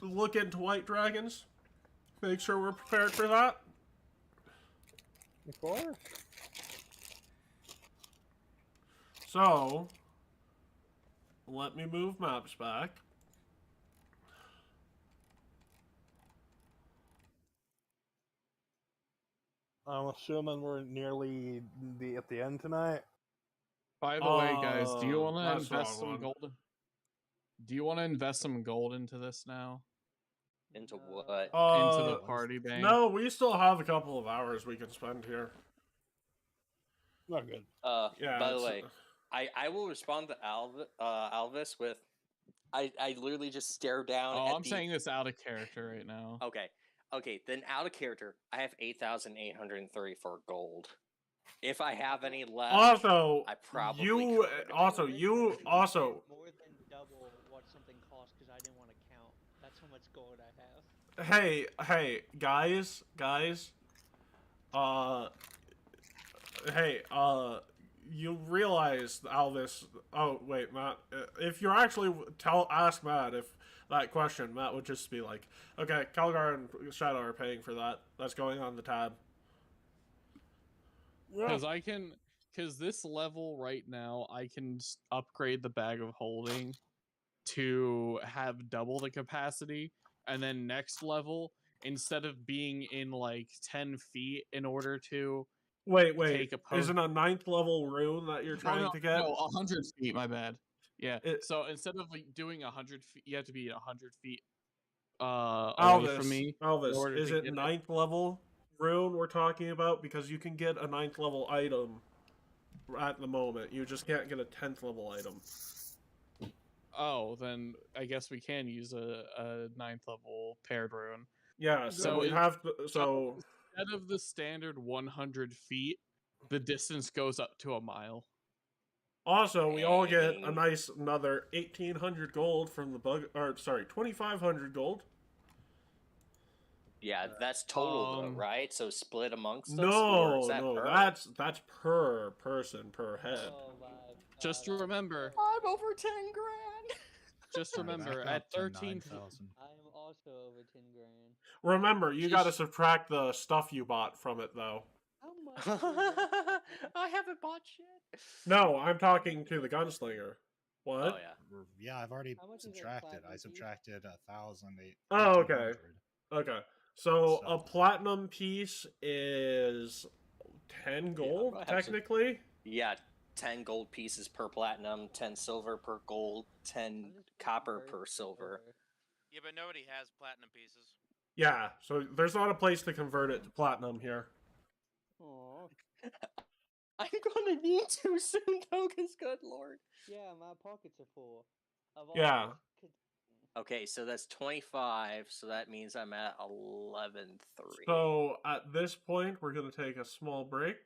look into white dragons. Make sure we're prepared for that. Of course. So, let me move maps back. I'm assuming we're nearly at the end tonight. By the way, guys, do you want to that's the invest wrong some one. gold? Do you want to invest some gold into this now? Into what? Into the party bank? No, we still have a couple of hours we can spend here. Not good. Yeah, By the it's- way, I will respond to Alvis with, I literally just stare down Oh, at I'm saying this out of character right now. Okay, then out of character, I have 8,834 gold. If I have any left, Also, I probably you could. also More than double what something costs because I didn't want to count. That's how much gold I have. Hey, guys, you realize, Alvis, oh, wait, Matt, if you're actually, ask Matt if that question, Matt would just be like, okay, Calgar and Shadow are paying for that. That's going on the tab. Because this level right now, I can upgrade the bag of holding to have double the capacity, and then next level, instead of being in like 10 feet in order to Wait, take a isn't a 9th level rune that you're trying to get? No, 100 feet, my bad. Yeah, so instead of like, doing 100 feet, you have to be 100 feet away from me. Alvis, is it 9th level rune we're talking about? Because you can get a 9th level item at the moment. You just can't get a 10th level item. Oh, then I guess we can use a 9th level paired rune. Yeah, so we have to, so instead of the standard 100 feet, the distance goes up to a mile. Also, we all get a nice another 1,800 gold from the bug. Or sorry, 2,500 gold. Yeah, that's total though, right? So split amongst us, or No, is that no, per? that's per person per head. Oh my god. Just remember, I'm over 10 grand. just remember, at 13. I am also over 10 grand. Remember, you got to subtract the stuff you bought from it, though. How much? I haven't bought shit. No, I'm talking to the gunslinger. What? Oh yeah. Yeah, I've already How much is a subtracted. platinum I piece? subtracted 1,008. Oh, okay. Okay. So a platinum piece is 10 gold, technically. Yeah, 10 gold pieces per platinum, 10 silver per gold, 10 copper per silver. Yeah, but nobody has platinum pieces. Yeah, so there's not a place to convert it to platinum here. Aww. I'm gonna need to soon, though, because good lord. Yeah, my pockets are full. Yeah. Okay, so that's 25, so that means I'm at 11.3. So at this point, we're going to take a small break.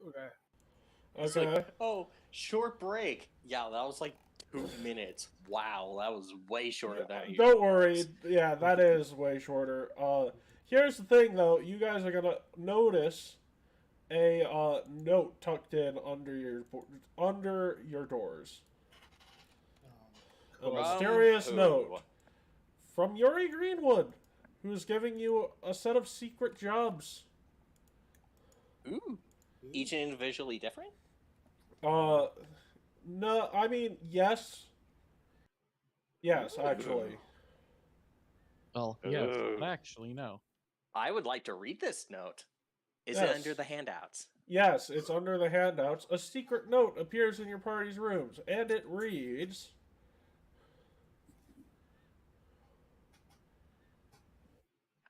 Okay. It's Okay. like, oh, short break. Yeah, that was like 2 minutes. Wow, that was way shorter than I Don't usually worry. was. Yeah, that is way shorter. Here's the thing, though. You guys are gonna notice a note tucked in under your doors. A mysterious note from Yuri Greenwood, who's giving you a set of secret jobs. Ooh. Each individually different? No, I mean, yes. Yes, actually. Well, yes, but actually, no. I would like to read this note. Is Yes. it under the handouts? Yes, it's under the handouts. A secret note appears in your party's rooms, and it reads...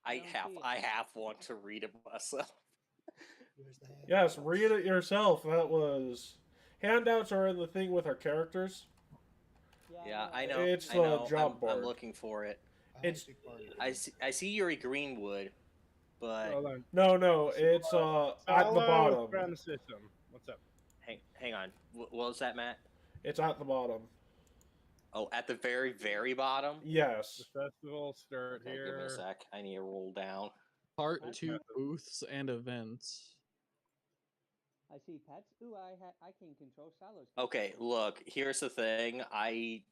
I have one to read it myself. Yes, read it yourself. That was... Handouts are in the thing with our characters. Yeah, I know. It's I know. the job board. I'm looking for it. It's... I see Yuri Greenwood, but No, it's at the bottom. Around the system. What's up? hang on. What was that, Matt? It's at the bottom. Oh, at the very, very bottom? Yes. The festival start Okay, here. give me a sec. I need to roll down. Part 2 booths and events. I see pets. Ooh, I can control Shallows. Okay, look, here's the thing. I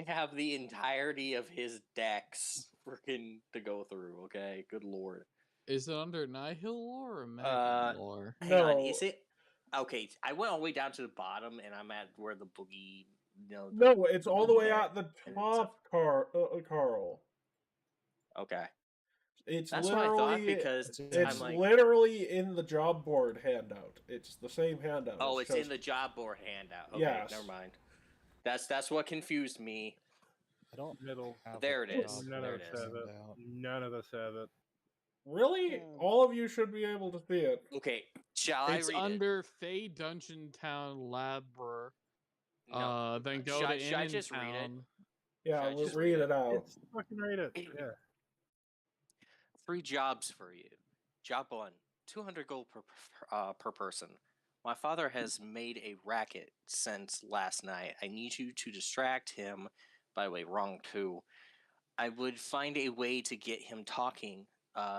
have the entirety of his decks freaking to go through, okay? Good lord. Is it under Nihil lore or Magnet lore? Hang on, is it... Okay, I went all the way down to the bottom, and I'm at where the boogie... No, it's all the way at the top, Carl. Okay. It's That's literally, what I thought, because it's I'm like... literally in the job board handout. It's the same handout. Oh, it's in the job board handout. Okay, Yes. never mind. That's what confused me. I don't have There it is. None There of it us is. have it. None of us have it. Really? All of you should be able to see it. Okay, shall It's I read under Fey Dungeon Town Labra. No. Then go Should to I- should I Inn just read it? Town. Yeah, Should I we'll just read it out. Fucking read it. Yeah. 3 jobs for you. Job 1, 200 gold per person. My father has made a racket since last night. I need you to distract him. By the way, wrong 2. I would find a way to get him talking,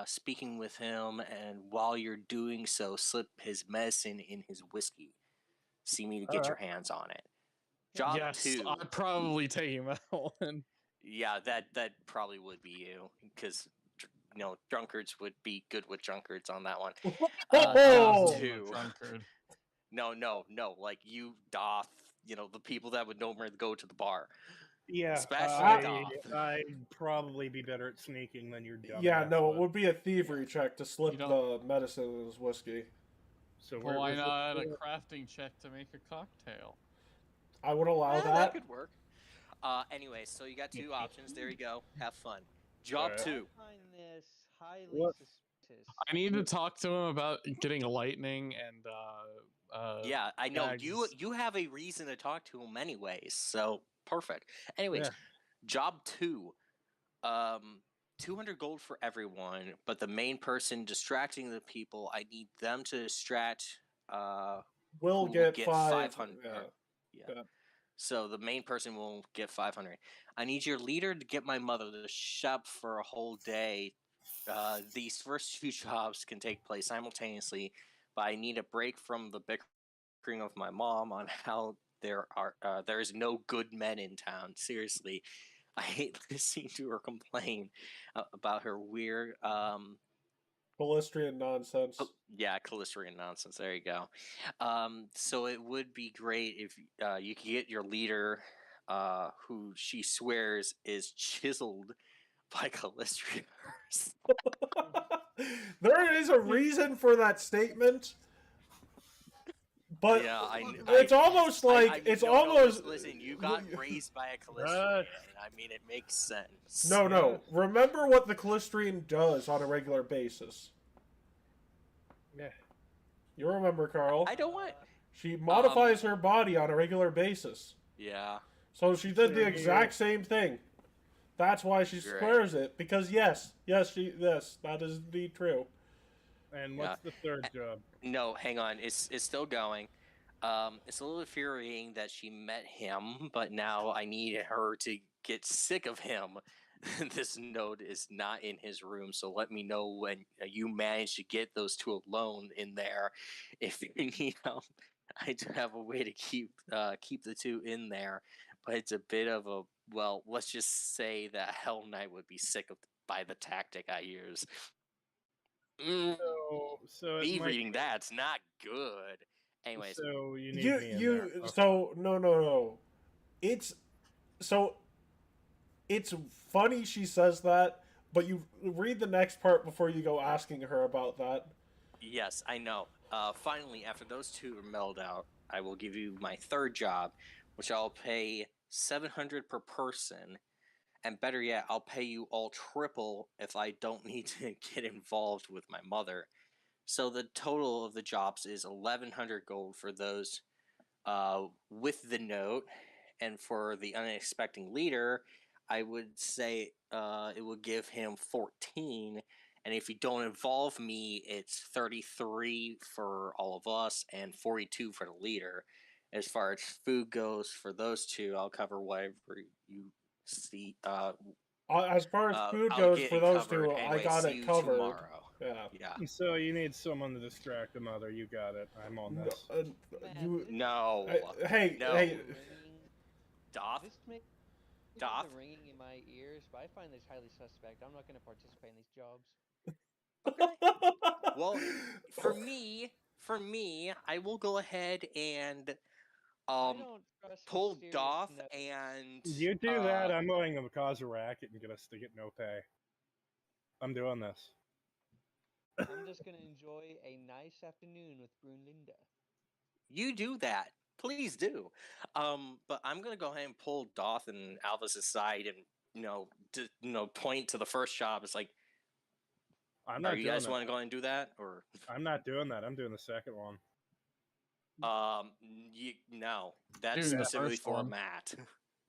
speaking with him, and while you're doing so, slip his medicine in his whiskey. See me to get your hands on it. Job yes, 2. I'd probably take that one. Yeah, that probably would be you, because drunkards would be good with drunkards on that one. Oh! Job 2. Drunkard. No, like you doth, the people that would normally go to the bar. Yeah, Especially Doth. I'd probably be better at sneaking than your dumb. Yeah, ass no, would. it would be a thievery check to slip the medicine in his whiskey. So Well, why where's the- not a crafting check to make a cocktail? I would allow Yeah, that. that could work. Anyway, so you got 2 options. There you go. Have fun. Job Alright. 2. I find this highly What? suspicious. I need to talk to him about getting lightning and Yeah, I know. bags. You have a reason to talk to him anyways, so perfect. Anyways, Yeah. job 2. 200 gold for everyone, but the main person distracting the people, I need them to distract We'll who get 500. Yeah. Yeah. So the main person will get 500. I need your leader to get my mother to shop for a whole day. These first 2 jobs can take place simultaneously, but I need a break from the bickering of my mom on how there is no good men in town. Seriously, I hate listening to her complain about her weird Ballistrian nonsense. yeah, Callistrian nonsense. There you go. So it would be great if you could get your leader, who she swears is chiseled by Callistrians. There is a reason for that statement, but Yeah, it's almost like it's almost. Listen, you got raised by a Callistrian, and I mean it makes sense. No. Remember what the Callistrian does on a regular basis. Yeah. You remember, Carl? I don't want. She modifies her body on a regular basis. Yeah. So she did the exact same thing. That's why she Great. swears it, because yes, that is indeed true. And what's the third job? No, hang on. It's still going. It's a little infuriating that she met him, but now I need her to get sick of him. This note is not in his room, so let me know when you manage to get those two alone in there. If you need help, I do have a way to keep the two in there, but it's a bit of a, well, let's just say that Hell Knight would be sick by the tactic I use. So Me reading that's not good. Anyways, so you need me in there. Okay. So no. It's funny she says that, but you read the next part before you go asking her about that. Yes, I know. Finally, after those two are mailed out, I will give you my third job, which I'll pay 700 per person, and better yet, I'll pay you all triple if I don't need to get involved with my mother. So the total of the jobs is 1,100 gold for those with the note, and for the unexpected leader, I would say it would give him 14. And if you don't involve me, it's 33 for all of us and 42 for the leader. As far as food goes, for those two, I'll cover whatever you see. As far as food goes, for those two, anyway, I got it covered. Tomorrow. Yeah. So you need someone to distract the mother. You got it. I'm on this. No. Hey. Doth? Doth? Ringing in my ears, but I find this highly suspect. I'm not going to participate in these jobs. Well, for me, I will go ahead and pull Doth and you do that. I'm going to cause a racket and get us to get no pay. I'm doing this. I'm just going to enjoy a nice afternoon with Brunlinda. You do that. Please do. But I'm going to go ahead and pull Doth and Alvis aside and, point to the first job. It's like, you guys want to go ahead and do that? Or I'm not doing that. I'm doing the second one. No. That's specifically for Matt.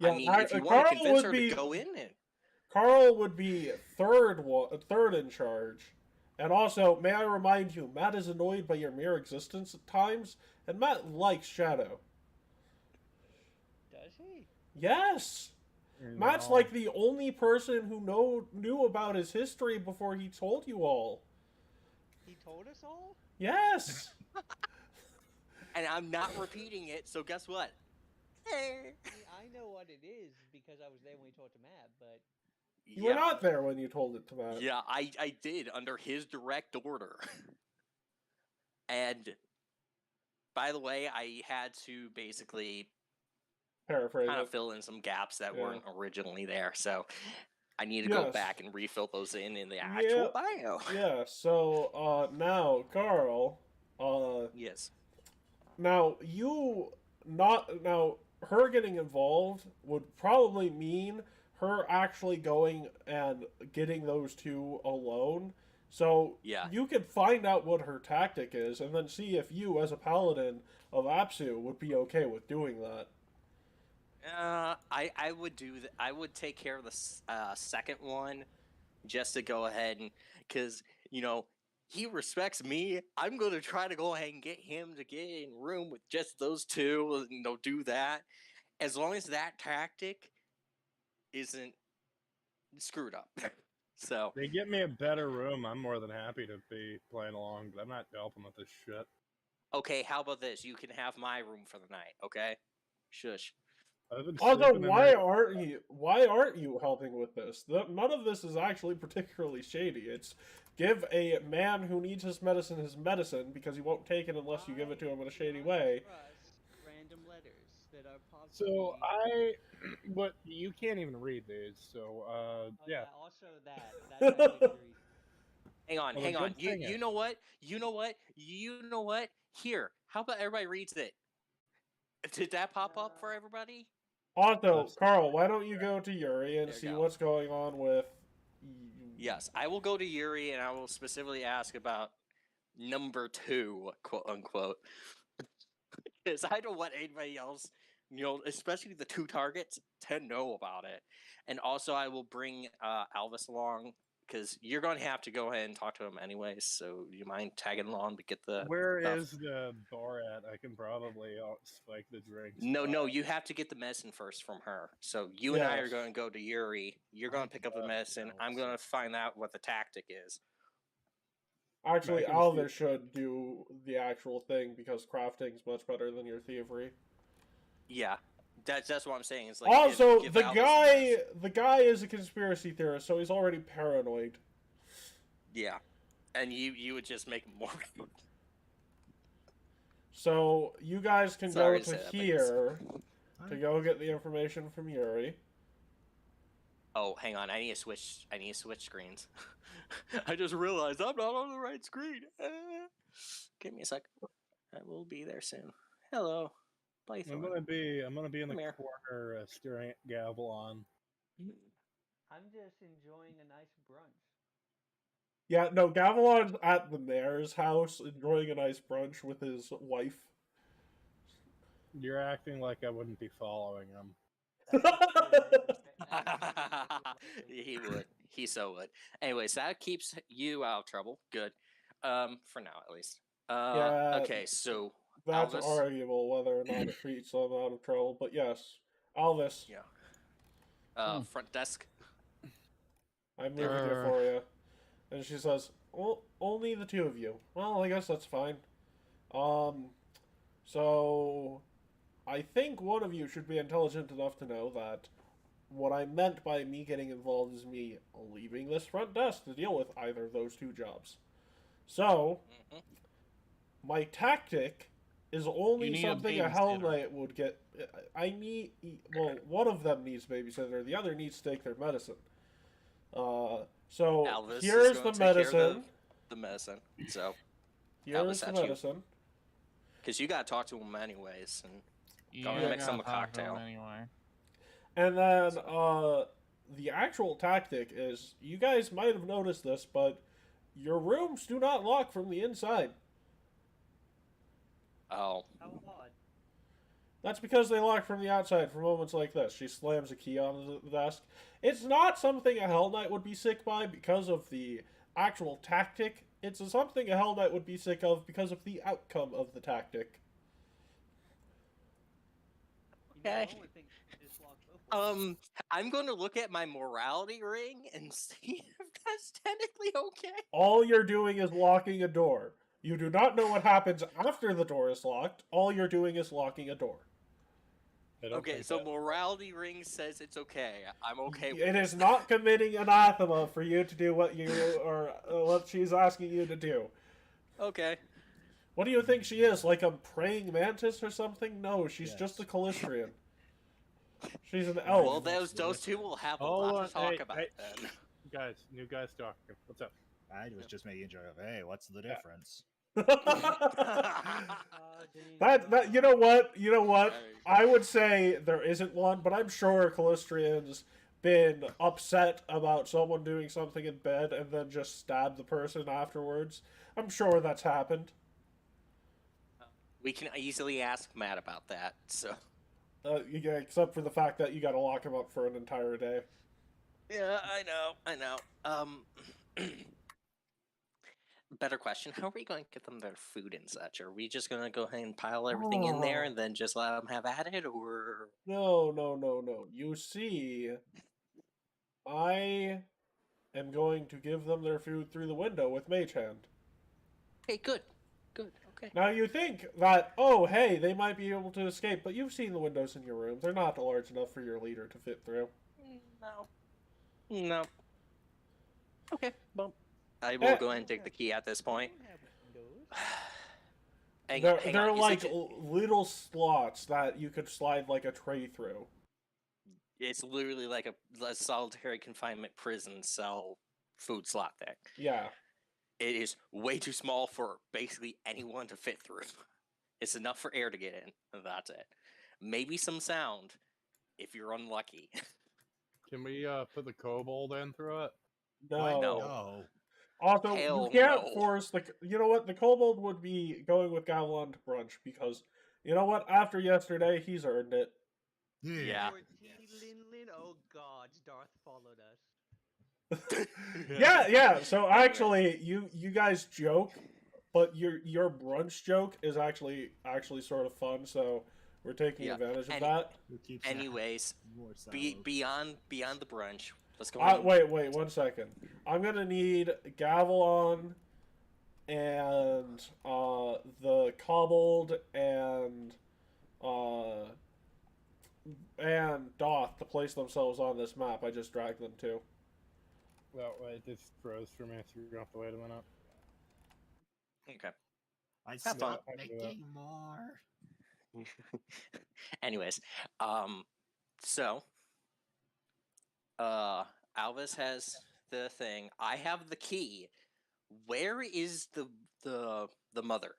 Yeah, I mean, if you want to convince her to go in it. Carl would be third in charge. And also, may I remind you, Matt is annoyed by your mere existence at times, and Matt likes Shadow. Does he? Yes! No. Matt's like the only person who knew about his history before he told you all. He told us all? Yes! And I'm not repeating it, so guess what? I know what it is because I was there when we told to Matt, but... You were not there when you told it to Matt. Yeah, I did, under his direct order. And, by the way, I had to basically paraphrase kind of fill in some gaps that weren't originally there, so I need to go back and refill those in the actual bio. Yeah, so, now, Carl, yes. Now, her getting involved would probably mean her actually going and getting those two alone. So you could find out what her tactic is and then see if you, as a paladin of Apsu, would be okay with doing that. I would do that. I would take care of the second one just to go ahead and, because, he respects me. I'm going to try to go ahead and get him to get in room with just those two and do that. As long as that tactic isn't screwed up. So they get me a better room, I'm more than happy to be playing along, but I'm not helping with this shit. Okay, how about this? You can have my room for the night, okay? Shush. Although, why aren't you helping with this? None of this is actually particularly shady. It's give a man who needs his medicine because he won't take it unless you give it to him in a shady way. Random letters that are So but you can't even read these. So yeah. Also that. Hang on. You know what? Here, how about everybody reads it? Did that pop up for everybody? Also, Carl, why don't you go to Yuri and see what's going on with... Yes, I will go to Yuri and I will specifically ask about number 2, quote unquote. Because I don't want anybody else, especially the 2 targets, to know about it. And also I will bring Alvis along, because you're going to have to go ahead and talk to him anyways. So do you mind tagging along to get the Where stuff? is the bar at? I can probably spike the drinks. No, you have to get the medicine first from her. So you and I are going to go to Yuri. You're going to pick up the medicine. I'm going to find out what the tactic is. Actually, Alvis should do the actual thing because crafting's much better than your thievery. Yeah, that's what I'm saying. It's like also, give the Alvis guy is a conspiracy theorist, so he's already paranoid. Yeah, and you would just make him more. So you guys can Sorry go to say to that, here to go get the information from Yuri. Oh, hang on. I need to switch screens. I just realized I'm not on the right screen. Give me a sec. I will be there soon. Hello, Blythorn. I'm gonna be in the corner staring at Gavelon. I'm just enjoying a nice brunch. Yeah, no, Gavelon's at the mayor's house enjoying a nice brunch with his wife. You're acting like I wouldn't be following him. He would. He so would. Anyways, that keeps you out of trouble. Good. For now, at least. Yeah, okay, so that's Alvis? arguable whether or not it treats them out of trouble, but yes. Alvis. Yeah. Front desk. I'm moving it for you. And she says, well, only the two of you. Well, I guess that's fine. So I think one of you should be intelligent enough to know that what I meant by me getting involved is me leaving this front desk to deal with either of those two jobs. So, my tactic is only something a Hell Knight would get. Well, one of them needs babysitter, the other needs to take their medicine. So, Alvis here's is the going to take care medicine. of the medicine. So, Here's the medicine. Because you got to talk to him anyways. And Yeah, go mix gotta him a talk to him cocktail. anyway. And then, the actual tactic is, you guys might have noticed this, but your rooms do not lock from the inside. Oh. How odd. That's because they lock from the outside for moments like this. She slams a key on the desk. It's not something a Hell Knight would be sick by because of the actual tactic. It's something a Hell Knight would be sick of because of the outcome of the tactic. Okay. I'm going to look at my morality ring and see if that's technically okay. All you're doing is locking a door. You do not know what happens after the door is locked. All you're doing is locking a door. Okay, so morality ring says it's okay. I'm okay with it. It is not committing anathema for you to do what what she's asking you to do. Okay. What do you think she is? Like a praying mantis or something? No, she's just a Calistrian. She's an elf. Well, those two will have a lot to talk about then. Guys, new guys talking. What's up? I was just making sure of, hey, what's the difference? that you know what? I would say there isn't one, but I'm sure Calistrian's been upset about someone doing something in bed and then just stabbed the person afterwards. I'm sure that's happened. We can easily ask Matt about that. So, except for the fact that you got to lock him up for an entire day. Yeah, I know. Better question: how are we going to get them their food and such? Are we just going to go ahead and pile everything in there and then just let them have at it, or? No. You see, I am going to give them their food through the window with Mage Hand. Hey, good. Okay. Now you think that, oh, hey, they might be able to escape, but you've seen the windows in your room. They're not large enough for your leader to fit through. No. Okay, well, I will go ahead and take the key at this point. They're like little slots that you could slide like a tray through. It's literally like a solitary confinement prison cell food slot thing. Yeah. It is way too small for basically anyone to fit through. It's enough for air to get in, and that's it. Maybe some sound, if you're unlucky. Can we put the kobold in through it? No. Also, you can't force the... You know what? The kobold would be going with Gavelon to brunch, because, you know what? After yesterday, he's earned it. Yeah. Oh God, Darth followed us. Yeah. So actually, you guys joke, but your brunch joke is actually sort of fun. So we're taking advantage of that. Anyways, beyond the brunch, let's go. Wait 1 second. I'm gonna need Gavelon and the Kobold and Doth to place themselves on this map. I just dragged them to. Well, wait, this froze for me, so you have to wait a minute. Okay. I Have fun. stopped making more. Anyways, so Alvis has the thing. I have the key. Where is the mother?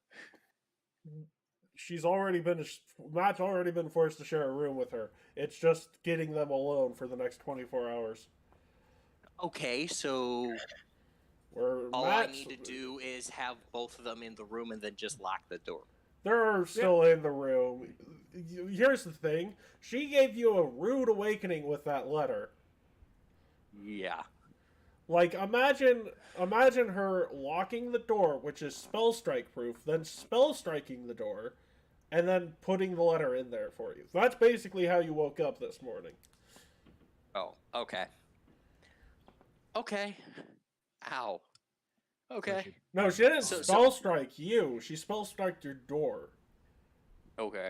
She's already been Matt's already been forced to share a room with her. It's just getting them alone for the next 24 hours. Okay, so all I need to do is have both of them in the room and then just lock the door. They're still in the room. Here's the thing. She gave you a rude awakening with that letter. Yeah. Like, imagine her locking the door, which is spell strike proof, then spell striking the door, and then putting the letter in there for you. That's basically how you woke up this morning. Oh, okay. Okay. Ow. Okay. No, she didn't spell strike you. She spell striked your door. Okay.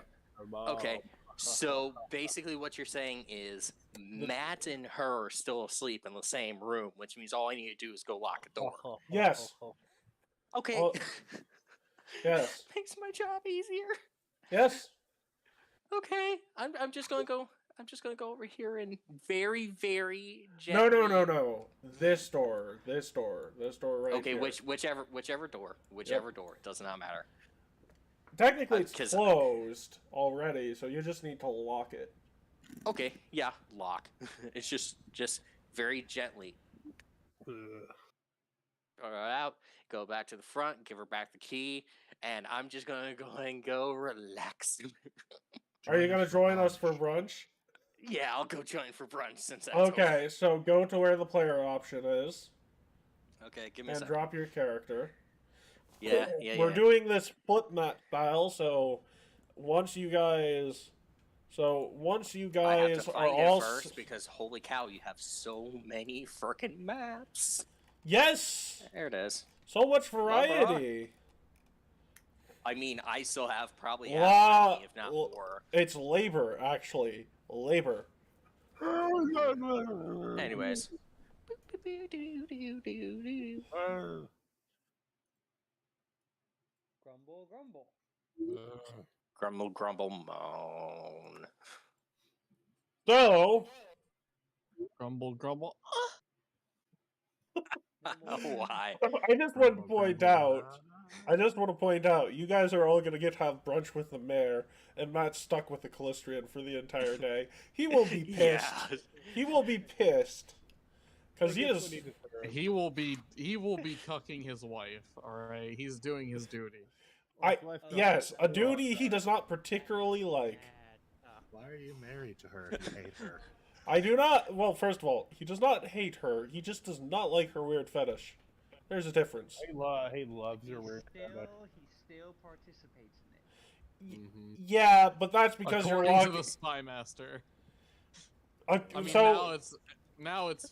Okay. So basically what you're saying is Matt and her are still asleep in the same room, which means all I need to do is go lock the door. Yes. Okay. Yes. Makes my job easier. Yes. Okay. I'm just gonna go over here and very, very gently. No. This door right okay, here. whichever door. It does not matter. Technically it's closed already, so you just need to lock it. Okay, yeah, lock. It's just very gently. Out, go back to the front, give her back the key, and I'm just gonna go relax. Are you gonna join us for brunch? Yeah, I'll go join for brunch since that's okay. So go to where the player option is. Okay, give me a and second. drop your character. Yeah. We're doing this flip map style, so once you guys I have to are find all it first because holy cow, you have so many frickin' maps. Yes. There it is. So much variety. I mean, I still have probably half many, if not more. It's labor, actually. Labor. Anyways. Grumble, grumble. Grumble, grumble, moan. So. Grumble, grumble. Why? I just want to point out, you guys are all going to get to have brunch with the mayor, and Matt's stuck with the Callistrian for the entire day. He will be pissed. Yeah. He will be pissed. Because he will be cucking his wife, alright? He's doing his duty. Yes, a duty he does not particularly like. Why are you married to her if you hate her? I do not. Well, first of all, he does not hate her. He just does not like her weird fetish. There's a difference. He loves her weird fetish. He still participates in it. Yeah, but that's because According you're walking. to the spy master. I mean, so now it's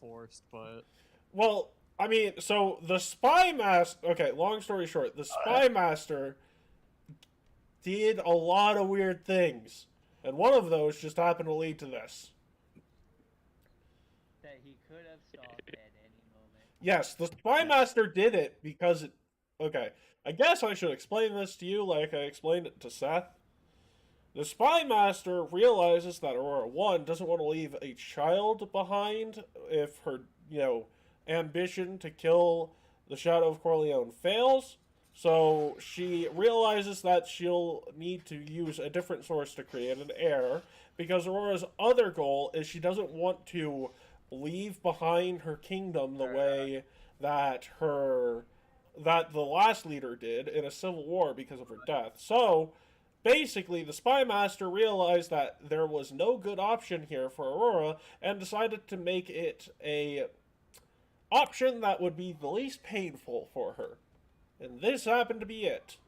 forced, but well, I mean, so the spy master. Okay, long story short, the spy master did a lot of weird things, and one of those just happened to lead to this. That he could have stopped at any moment. Yes, the spy master did it because it. Okay, I guess I should explain this to you like I explained it to Seth. The spy master realizes that Aurora 1 doesn't want to leave a child behind if her, ambition to kill the Shadow of Corleone fails. So she realizes that she'll need to use a different source to create an heir, because Aurora's other goal is she doesn't want to leave behind her kingdom the way that the last leader did in a civil war because of her death. So basically, the spy master realized that there was no good option here for Aurora and decided to make it option that would be the least painful for her. And this happened to be it.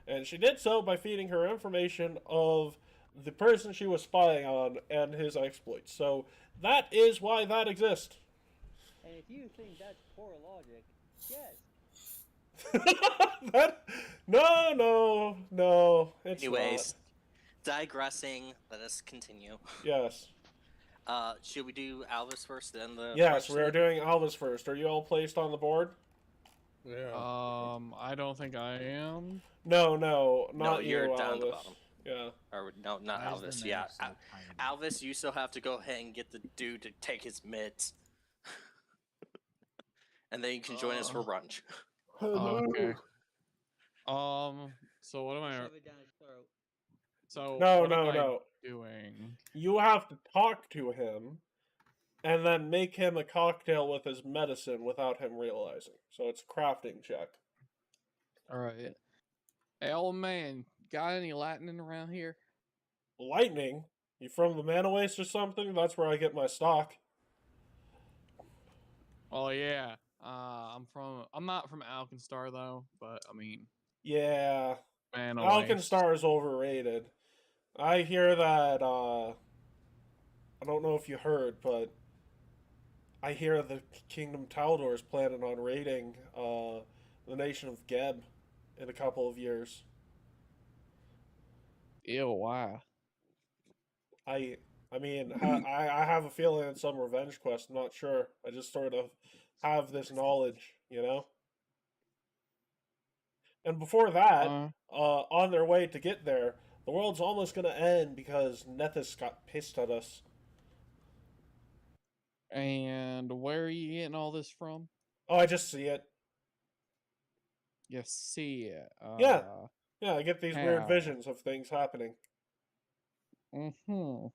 And she did so by feeding her information of the person she was spying on and his exploits. So that is why that exists. And if you think that's poor logic, yes. No. It's Anyways, digressing. Let us continue. Yes. Should we do Alvis first, then the? Yes, we are doing Alvis first. Are you all placed on the board? Yeah. I don't think I am. No, not you're you, down at the Alvis. bottom. Yeah. Or no, not Why is the Alvis. name Yeah, so tiny? Alvis, you still have to go ahead and get the dude to take his mitts, and then you can join us for brunch. Okay. So what am I? Shove it down his throat. So No, what am I no. doing? You have to talk to him, and then make him a cocktail with his medicine without him realizing. So it's a crafting check. All right. Hey, old man, got any lightning around here? Lightning? You from the Mana Waste or something? That's where I get my stock. Oh yeah. I'm not from Alkenstar though, but I mean. Yeah. Man, Alkenstar is overrated. I hear that, I don't know if you heard, but I hear the Kingdom Taldor is planning on raiding, the nation of Geb in a couple of years. Ew, why? I mean, I have a feeling it's some revenge quest. I'm not sure. I just sort of have this knowledge, you know? And before that, on their way to get there, the world's almost going to end because Nethys got pissed at us. And where are you getting all this from? Oh, I just see it. You see it. Yeah, I get these weird how? visions of things happening. Mm-hmm.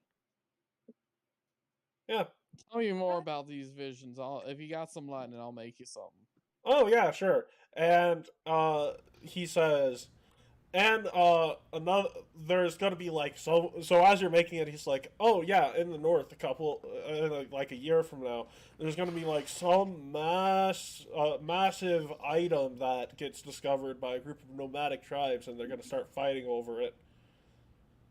Yeah. Tell me more about these visions. If you got some lightning, I'll make you something. Oh, yeah, sure. And he says, and another, there's going to be like, so as you're making it, he's like, oh yeah, in the north, like a year from now, there's going to be like some massive item that gets discovered by a group of nomadic tribes, and they're going to start fighting over it.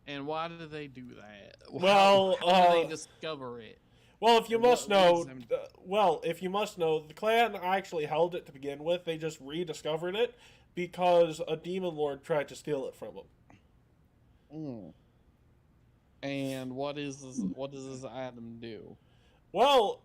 And why do they do that? Well, how do they discover it? Well, if you must know, them- if you must know, the clan actually held it to begin with. They just rediscovered it because a demon lord tried to steal it from them. And what is this? What does this item do? Well,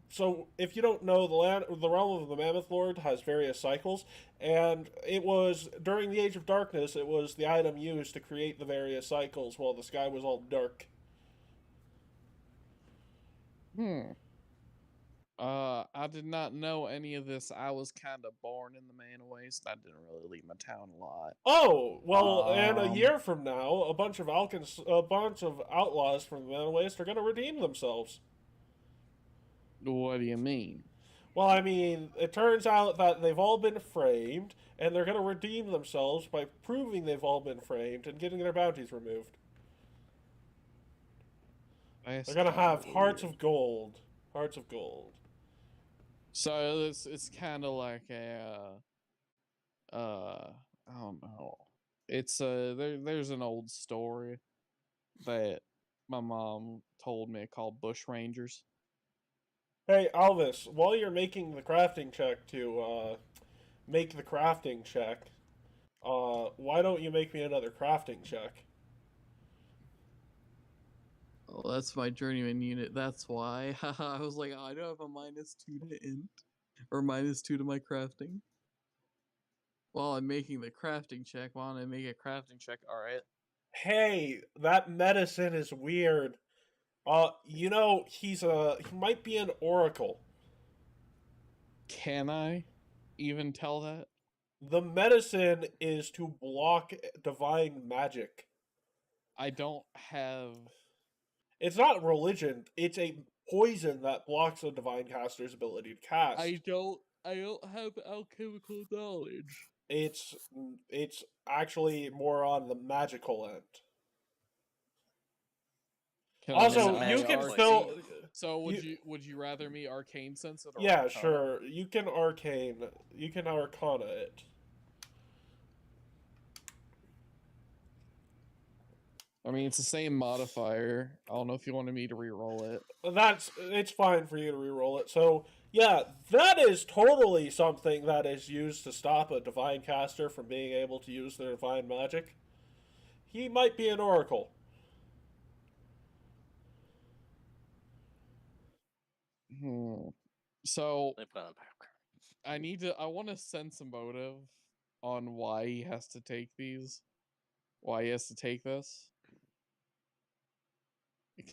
so if you don't know, the realm of the Mammoth Lord has various cycles, and it was during the Age of Darkness. It was the item used to create the various cycles while the sky was all dark. I did not know any of this. I was kind of born in the Man Waste. I didn't really leave my town a lot. Oh, well, and a year from now, a bunch of outlaws from the Man Waste are going to redeem themselves. What do you mean? Well, I mean, it turns out that they've all been framed, and they're going to redeem themselves by proving they've all been framed and getting their bounties removed. They're going to have hearts of gold. Hearts of gold. So it's kind of like a I don't know. It's there's an old story that my mom told me called Bush Rangers. Hey, Alvis, while you're making the crafting check to make the crafting check, why don't you make me another crafting check? Oh, that's my journeyman unit. That's why. I was like, I don't have a -2 to int or -2 to my crafting. While I'm making the crafting check, why don't I make a crafting check? All right. Hey, that medicine is weird. You know, he might be an oracle. Can I even tell that? The medicine is to block divine magic. I don't have. It's not religion. It's a poison that blocks a divine caster's ability to cast. I don't have alchemical knowledge. It's actually more on the magical end. Also, you can still So would you rather me arcane sense it? Or Yeah, arcana? sure. You can arcana it. I mean, it's the same modifier. I don't know if you wanted me to re-roll it. It's fine for you to re-roll it. So yeah, that is totally something that is used to stop a divine caster from being able to use their divine magic. He might be an oracle. So I want to sense a motive on why he has to take these. Why he has to take this.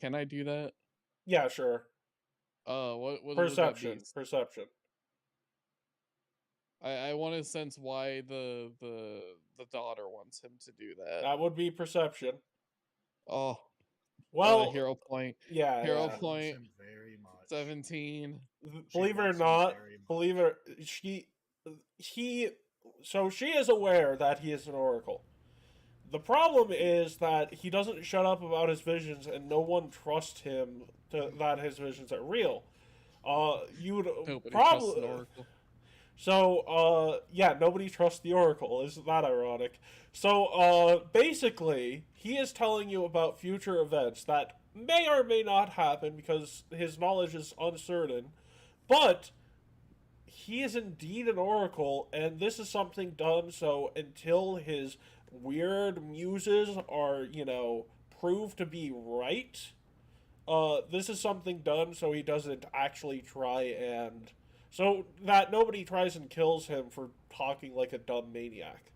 Can I do that? Yeah, sure. What Perception. would that be? Perception. I want to sense why the daughter wants him to do that. That would be perception. Oh. Well, hero point. Yeah. Hero yeah. point. Very much. 17. Believe it or not, so she is aware that he is an oracle. The problem is that he doesn't shut up about his visions, and no one trusts him that his visions are real. You would probably. So, yeah, nobody trusts the oracle. Isn't that ironic? So, basically, he is telling you about future events that may or may not happen because his knowledge is uncertain, but he is indeed an oracle, and this is something done so until his weird muses are, proved to be right, this is something done so he doesn't actually try and... So that nobody tries and kills him for talking like a dumb maniac.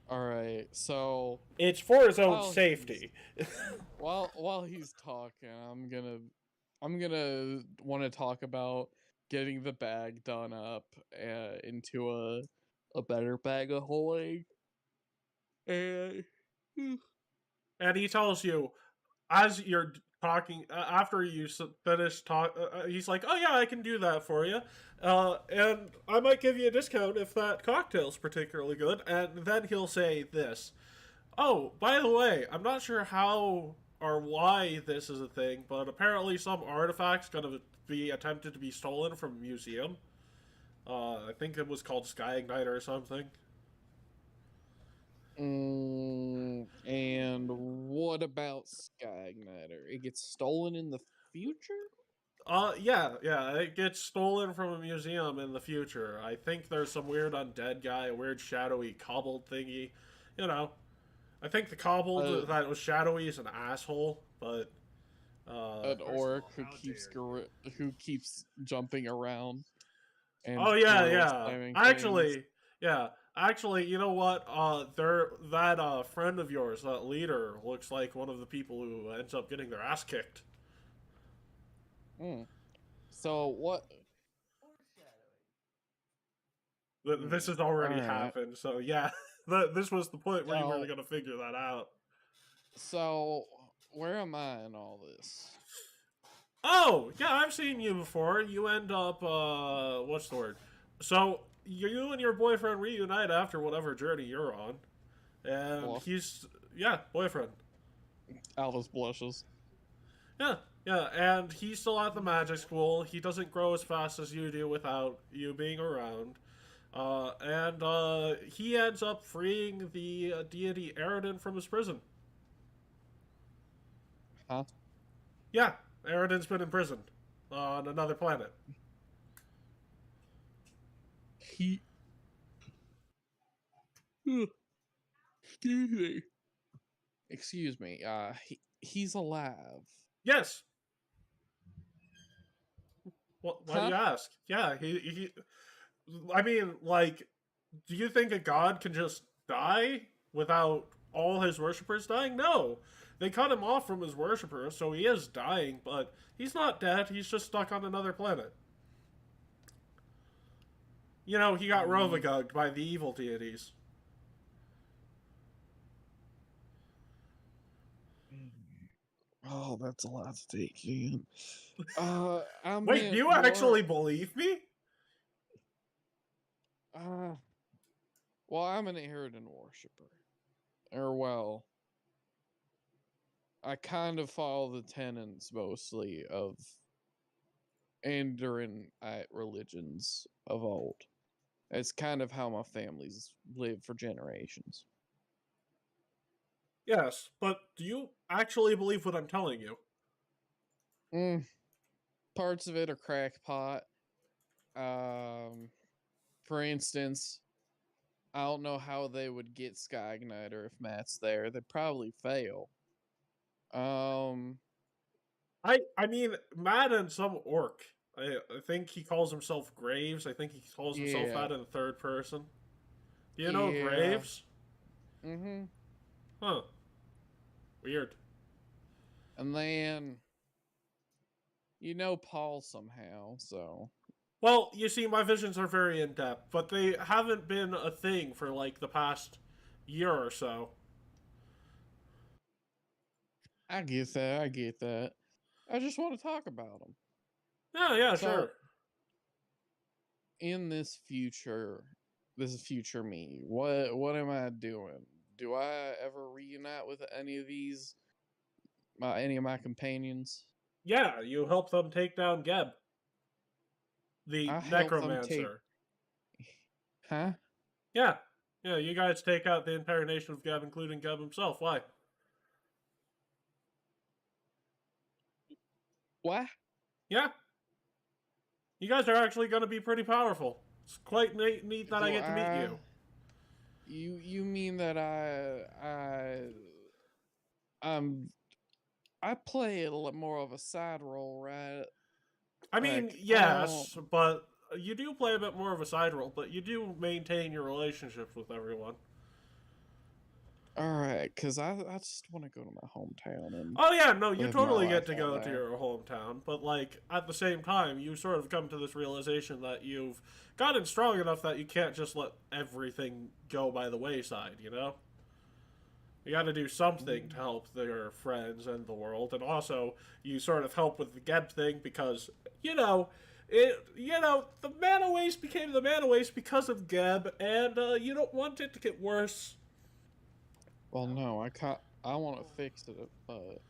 Alright, so... It's for his own safety. While he's talking, I'm gonna want to talk about getting the bag done up into a better bag of holding. And he tells you, as you're talking, after you finish he's like, oh yeah, I can do that for you. And I might give you a discount if that cocktail's particularly good. And then he'll say this. Oh, by the way, I'm not sure how or why this is a thing, but apparently some artifact's gonna be attempted to be stolen from a museum. I think it was called Sky Igniter or something. And what about Sky Igniter? It gets stolen in the future? Yeah, it gets stolen from a museum in the future. I think there's some weird undead guy, a weird shadowy cobbled thingy. I think the cobbled that was shadowy is an asshole, but... an orc who keeps jumping around. And oh, yeah. Actually, you know what? That friend of yours, that leader, looks like one of the people who ends up getting their ass kicked. So what? This has already happened, so yeah. This was the point where you were going to figure that out. So, where am I in all this? Oh, yeah, I've seen you before. You end up, what's the word? So, you and your boyfriend reunite after whatever journey you're on. And boyfriend. Alice blushes. Yeah, and he's still at the magic school. He doesn't grow as fast as you do without you being around. And he ends up freeing the deity Aridin from his prison. Huh? Yeah, Aridin's been imprisoned on another planet. Excuse me. He's alive. Yes. Why do you ask? Yeah, he. I mean, like, do you think a god can just die without all his worshippers dying? No. They cut him off from his worshippers, so he is dying, but he's not dead. He's just stuck on another planet. He got Rovagugged by the evil deities. Oh, that's a lot to take in. Wait, do you actually believe me? Well, I'm an Aridin worshipper. I kind of follow the tenets mostly of during religions of old. It's kind of how my family's lived for generations. Yes, but do you actually believe what I'm telling you? Parts of it are crackpot. For instance, I don't know how they would get Sky Igniter if Matt's there. They'd probably fail. I mean, Matt and some orc. I think he calls himself Graves. I think he calls himself that in the third person. Do you know Graves? Mm-hmm. Huh. Weird. And then you know Paul somehow, so. Well, you see, my visions are very in-depth, but they haven't been a thing for, like, the past year or so. I get that. I just want to talk about them. Yeah, sure. In this future me, what am I doing? Do I ever reunite with any of these, any of my companions? Yeah, you help them take down Geb. The necromancer. Huh? Yeah, you guys take out the entire nation of Geb, including Geb himself. Why? What? Yeah. You guys are actually going to be pretty powerful. It's quite neat that I get to meet you. You mean that I play more of a side role, right? I mean, like, yes, but you do play a bit more of a side role, but you do maintain your relationships with everyone. Alright, because I just want to go to my hometown. And oh, yeah, no, you totally get to go to your hometown, but, like, at the same time, you sort of come to this realization that you've gotten strong enough that you can't just let everything go by the wayside, you know? You gotta do something to help their friends and the world, and also, you sort of help with the Geb thing because, the mana waste became the mana waste because of Geb, and you don't want it to get worse. Well, no, I want to fix it, but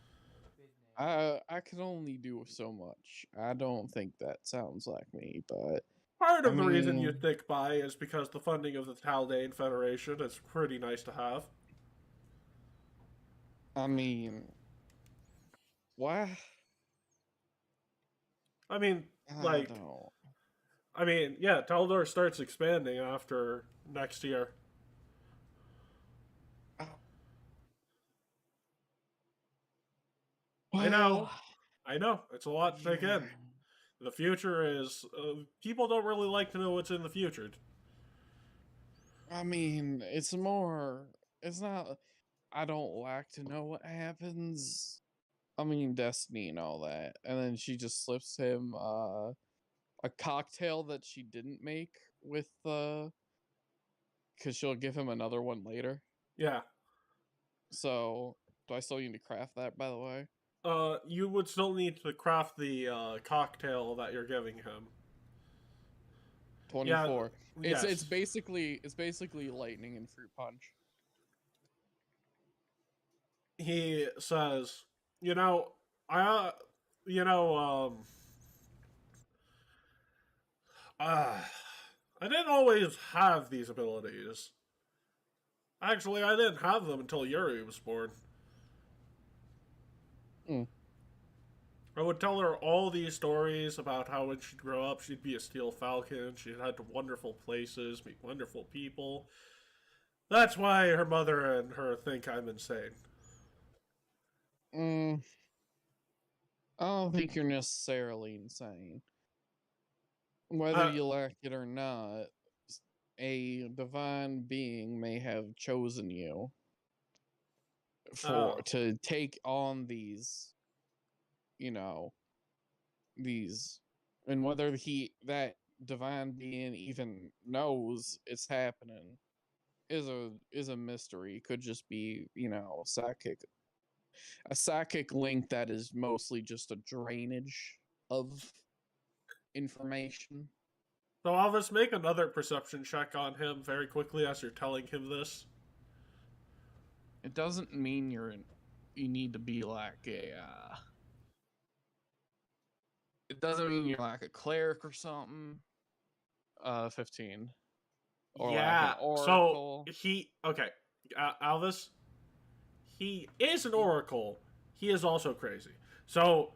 I can only do so much. I don't think that sounds like me, but part of the reason you stick by is because the funding of the Taldane Federation is pretty nice to have. I mean, what? I mean, yeah, Taldor starts expanding after next year. Well, I know. It's a lot to take in. The future is... people don't really like to know what's in the future. I mean, it's more... It's not... I don't like to know what happens. I mean, Destiny and all that. And then she just slips him a cocktail that she didn't make with... because she'll give him another one later. Yeah. So, do I still need to craft that, by the way? You would still need to craft the cocktail that you're giving him. 24. Yeah, it's basically lightning and fruit punch. He says, I didn't always have these abilities. Actually, I didn't have them until Yuri was born. I would tell her all these stories about how when she'd grow up, she'd be a steel falcon, she'd head to wonderful places, meet wonderful people. That's why her mother and her think I'm insane. I don't think you're necessarily insane. Whether you like it or not, a divine being may have chosen you to take on these, and whether that divine being even knows it's happening is a mystery. Could just be, a psychic link that is mostly just a drainage of information. So Alvis, make another perception check on him very quickly as you're telling him this. It doesn't mean you need to be like it doesn't mean you're like a cleric or something. 15. Or yeah. like an oracle. So okay, Alvis. He is an oracle. He is also crazy. So.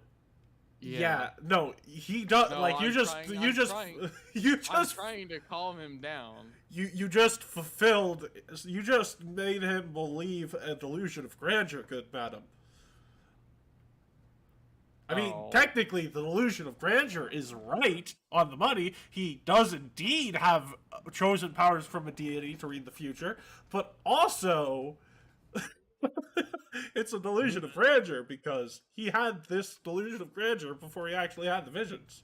Yeah. No, he does. No, like I'm trying to calm him down. You just fulfilled. You just made him believe a delusion of grandeur, good madam. I mean, technically, the delusion of grandeur is right on the money. He does indeed have chosen powers from a deity to read the future, but also. It's a delusion of grandeur because he had this delusion of grandeur before he actually had the visions.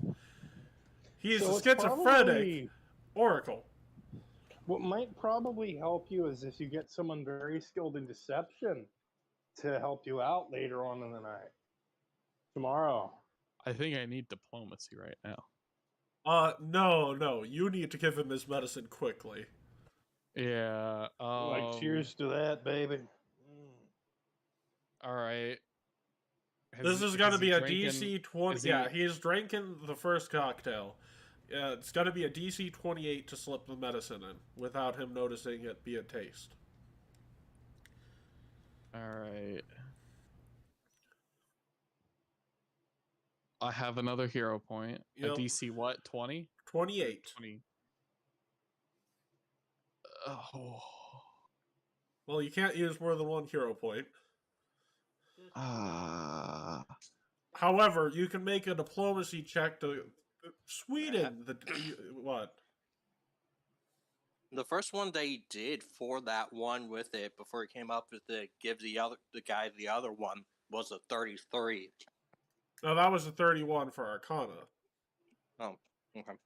He's a schizophrenic oracle. What might probably help you is if you get someone very skilled in deception to help you out later on in the night. Tomorrow. I think I need diplomacy right now. No. You need to give him his medicine quickly. Yeah. Like, cheers to that, baby. All right. This is going to be a DC 20. Yeah, he's drinking the first cocktail. It's going to be a DC 28 to slip the medicine in without him noticing it be a taste. All right. I have another hero point. Yep. A DC what? 20? 28. 20. Oh. Well, you can't use more than one hero point. However, you can make a diplomacy check to Sweden. What? The first one they did for that one with it before it came up with the give the guy the other one was a 33. No, that was a 31 for Arcana. Oh, okay.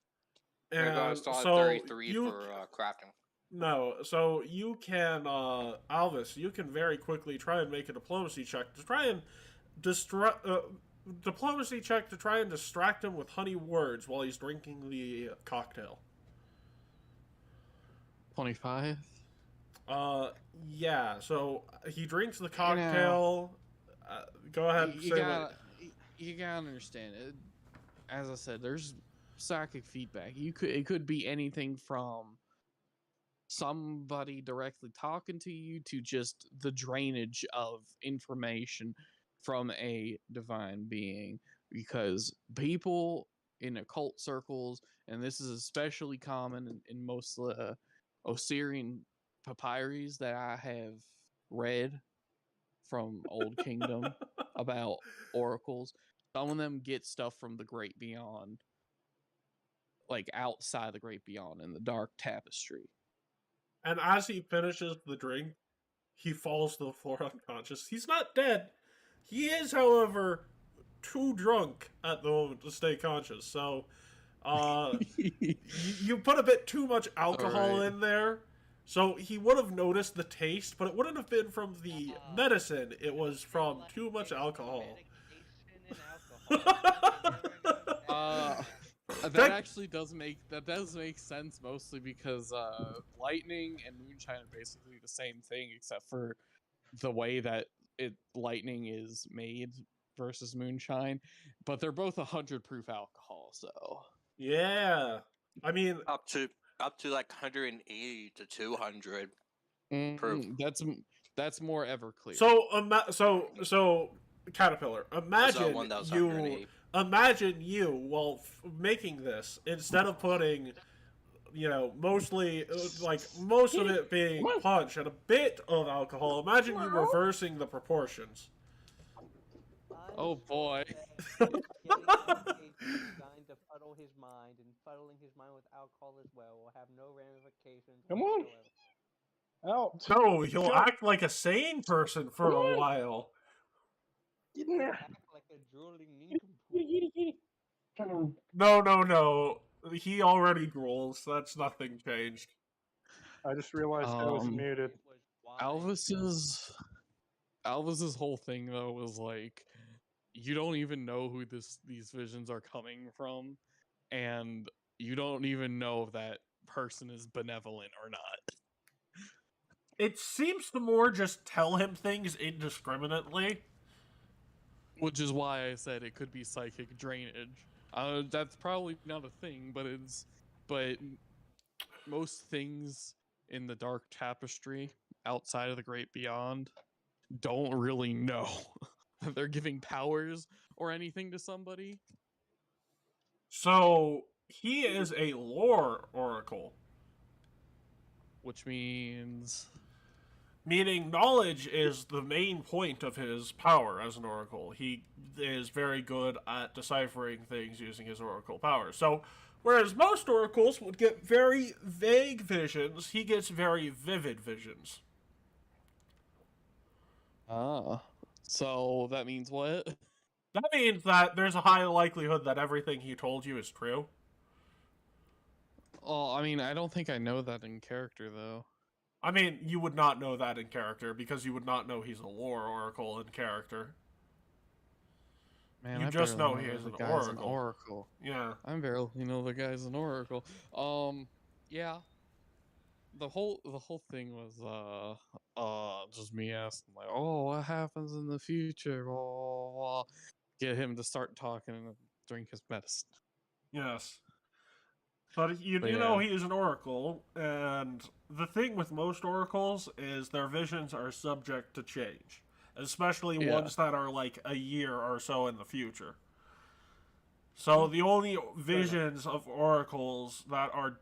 And I saw so 33 for crafting. No, so you can, Alvis, you can very quickly try and make a diplomacy check to try and distract him with honey words while he's drinking the cocktail. 25? Yeah, so he drinks the cocktail. Go ahead and say you gotta understand it. As I said, there's psychic feedback. It could be anything from somebody directly talking to you to just the drainage of information from a divine being, because people in occult circles, and this is especially common in most Osirian papyries that I have read from Old Kingdom about oracles, some of them get stuff from the Great Beyond, like outside the Great Beyond in the Dark Tapestry. And as he finishes the drink, he falls to the floor unconscious. He's not dead. He is, however, too drunk at the moment to stay conscious. So, you put a bit too much alcohol in there. So he would have noticed the taste, but it wouldn't have been from the medicine. It was from too much alcohol. That actually does make sense, mostly because lightning and moonshine are basically the same thing, except for the way that lightning is made versus moonshine. But they're both 100 proof alcohol, so yeah. I mean, up to like 180 to 200 proof. That's more Everclear. So Caterpillar, imagine you while making this, instead of putting, mostly most of it being punch and a bit of alcohol, imagine you reversing the proportions. Oh boy. Trying to fuddle his mind, and fuddling his mind with alcohol as well will have no ramifications. Come on. Out. No, you'll act like a sane person for a while. Get in there. Act like a drooling nincompoop. No. He already drools. That's nothing changed. I just realized I was muted. Alvis's whole thing though was like, you don't even know who these visions are coming from, and you don't even know if that person is benevolent or not. It seems to more just tell him things indiscriminately. Which is why I said it could be psychic drainage. That's probably not a thing, but most things in the Dark Tapestry outside of the Great Beyond don't really know that they're giving powers or anything to somebody. So he is a lore oracle, which means meaning knowledge is the main point of his power as an oracle. He is very good at deciphering things using his oracle power. So whereas most oracles would get very vague visions, he gets very vivid visions. Ah, so that means what? That means that there's a high likelihood that everything he told you is true. Oh, I mean, I don't think I know that in character, though. I mean, you would not know that in character, because you would not know he's a lore oracle in character. Man, you I just know barely he is the an guy's oracle. an oracle. Yeah. I barely know the guy's an oracle. Yeah. The whole thing was just me asking like, oh, what happens in the future? Blah, blah, blah. Get him to start talking and drink his medicine. Yes. But you But know yeah. he is an oracle, and the thing with most oracles is their visions are subject to change. Especially Yeah. ones that are like a year or so in the future. So the only visions of oracles that are,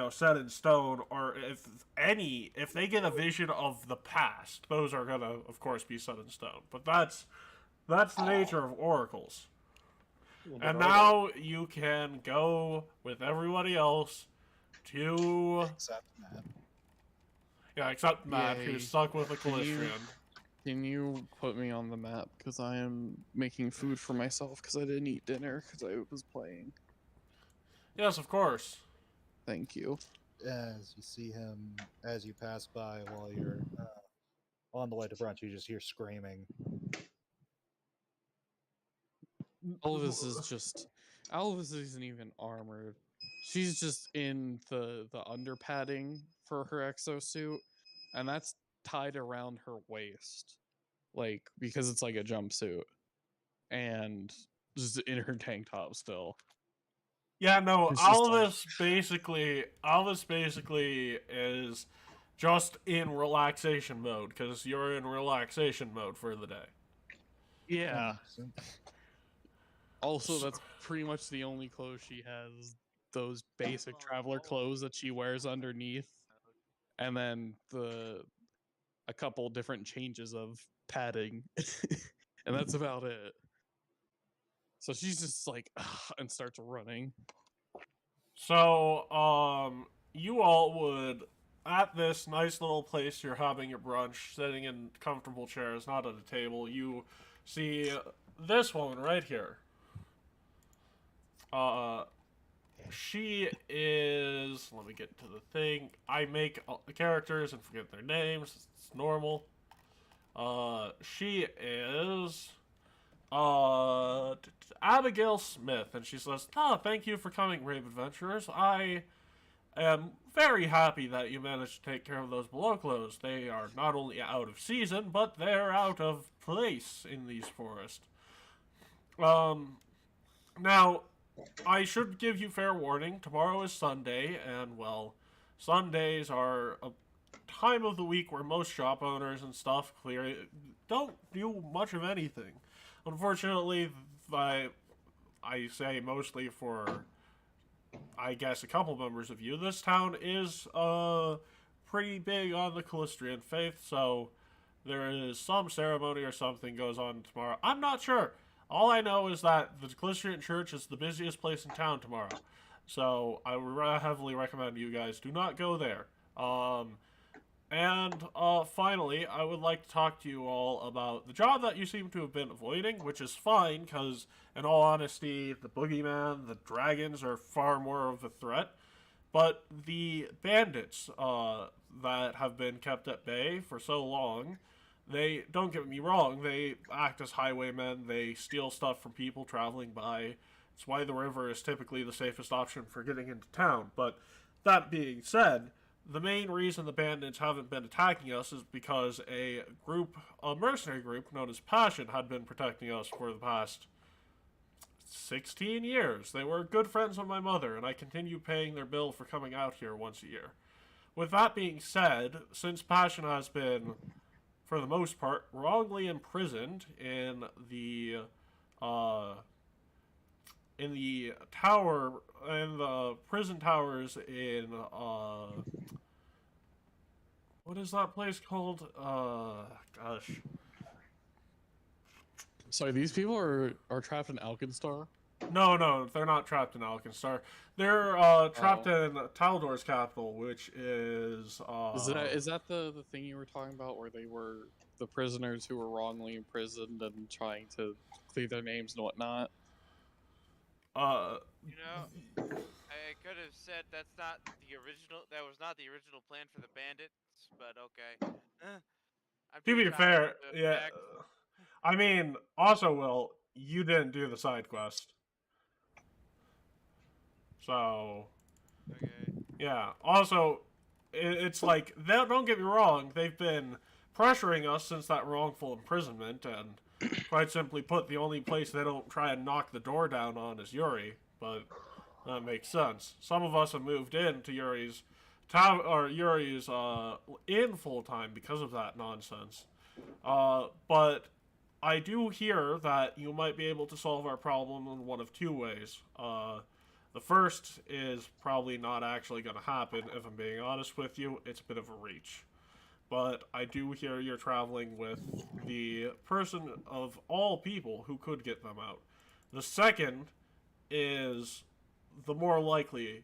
set in stone are, if they get a vision of the past, those are gonna, of course, be set in stone. But that's the nature of oracles. And now you can go with everybody else to... Except Matt. Yeah, except Matt, Yay. who's stuck with a Calistrian. Can you put me on the map? Because I am making food for myself because I didn't eat dinner because I was playing. Yes, of course. Thank you. As you see him, as you pass by while you're on the way to brunch, you just hear screaming. Alvis isn't even armored. She's just in the under padding for her exosuit, and that's tied around her waist, like because it's like a jumpsuit, and just in her tank top still. Yeah, no, It's just Alvis basically is just in relaxation mode, because you're in relaxation mode for the day. Yeah. Also, that's pretty much the only clothes she has. Those basic traveler clothes that she wears underneath, and then a couple different changes of padding, and that's about it. So she's just like, and starts running. So, you all would, at this nice little place you're having your brunch, sitting in comfortable chairs, not at a table, you see this woman right here. She is... Let me get to the thing. I make the characters and forget their names. It's normal. She is... Abigail Smith, and she says, thank you for coming, brave adventurers. I am very happy that you managed to take care of those below clothes. They are not only out of season, but they're out of place in these forests. Now, I should give you fair warning. Tomorrow is Sunday, and, well, Sundays are a time of the week where most shop owners and stuff don't do much of anything. Unfortunately, I say mostly for, I guess, a couple members of you, this town is pretty big on the Calistrian faith, so there is some ceremony or something goes on tomorrow. I'm not sure. All I know is that the Calistrian Church is the busiest place in town tomorrow. So I would heavily recommend you guys do not go there. And finally, I would like to talk to you all about the job that you seem to have been avoiding, which is fine, because, in all honesty, the boogeyman, the dragons are far more of a threat. But the bandits that have been kept at bay for so long, they, don't get me wrong, they act as highwaymen, they steal stuff from people traveling by. It's why the river is typically the safest option for getting into town. But that being said, the main reason the bandits haven't been attacking us is because a mercenary group known as Passion had been protecting us for the past 16 years. They were good friends with my mother, and I continue paying their bill for coming out here once a year. With that being said, since Passion has been, for the most part, wrongly imprisoned in the prison towers in what is that place called? Gosh. Sorry, these people are trapped in Alkenstar? No, they're not trapped in Alkenstar. They're trapped in Taldor's capital, which is Is that the thing you were talking about, where they were the prisoners who were wrongly imprisoned and trying to clear their names and whatnot? You know, I could have said that's not the original. That was not the original plan for the bandits, but okay. I'm to too be tired fair, to yeah. back- I mean, also, Will, you didn't do the side quest. So, Okay. yeah. Also, it's like, don't get me wrong, they've been pressuring us since that wrongful imprisonment, and quite simply put, the only place they don't try and knock the door down on is Yuri, but that makes sense. Some of us have moved into Yuri's inn full time because of that nonsense. But I do hear that you might be able to solve our problem in one of two ways. The first is probably not actually going to happen, if I'm being honest with you. It's a bit of a reach. But I do hear you're traveling with the person of all people who could get them out. The second is the more likely.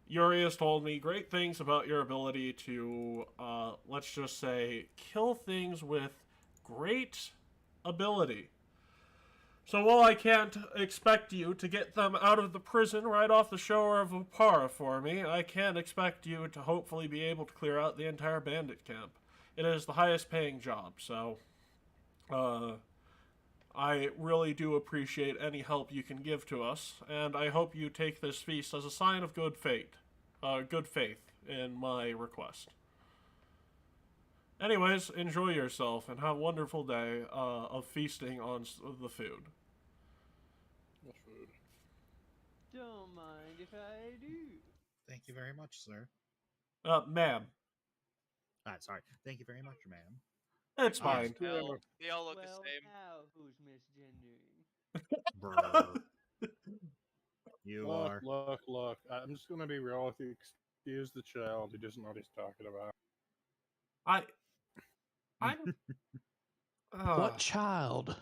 Yuri has told me great things about your ability to, let's just say, kill things with great ability. So while I can't expect you to get them out of the prison right off the shore of Upara for me, I can expect you to hopefully be able to clear out the entire bandit camp. It is the highest paying job, so I really do appreciate any help you can give to us, and I hope you take this feast as a sign of good faith in my request. Anyways, enjoy yourself and have a wonderful day of feasting on the food. What food? Don't mind if I do. Thank you very much, sir. Ma'am. Sorry. Thank you very much, ma'am. It's fine. They all look the same. Now who's misgendering? Brr. You Look, are. look. I'm just gonna be real with you. Excuse the child. He doesn't know what he's talking about. What child?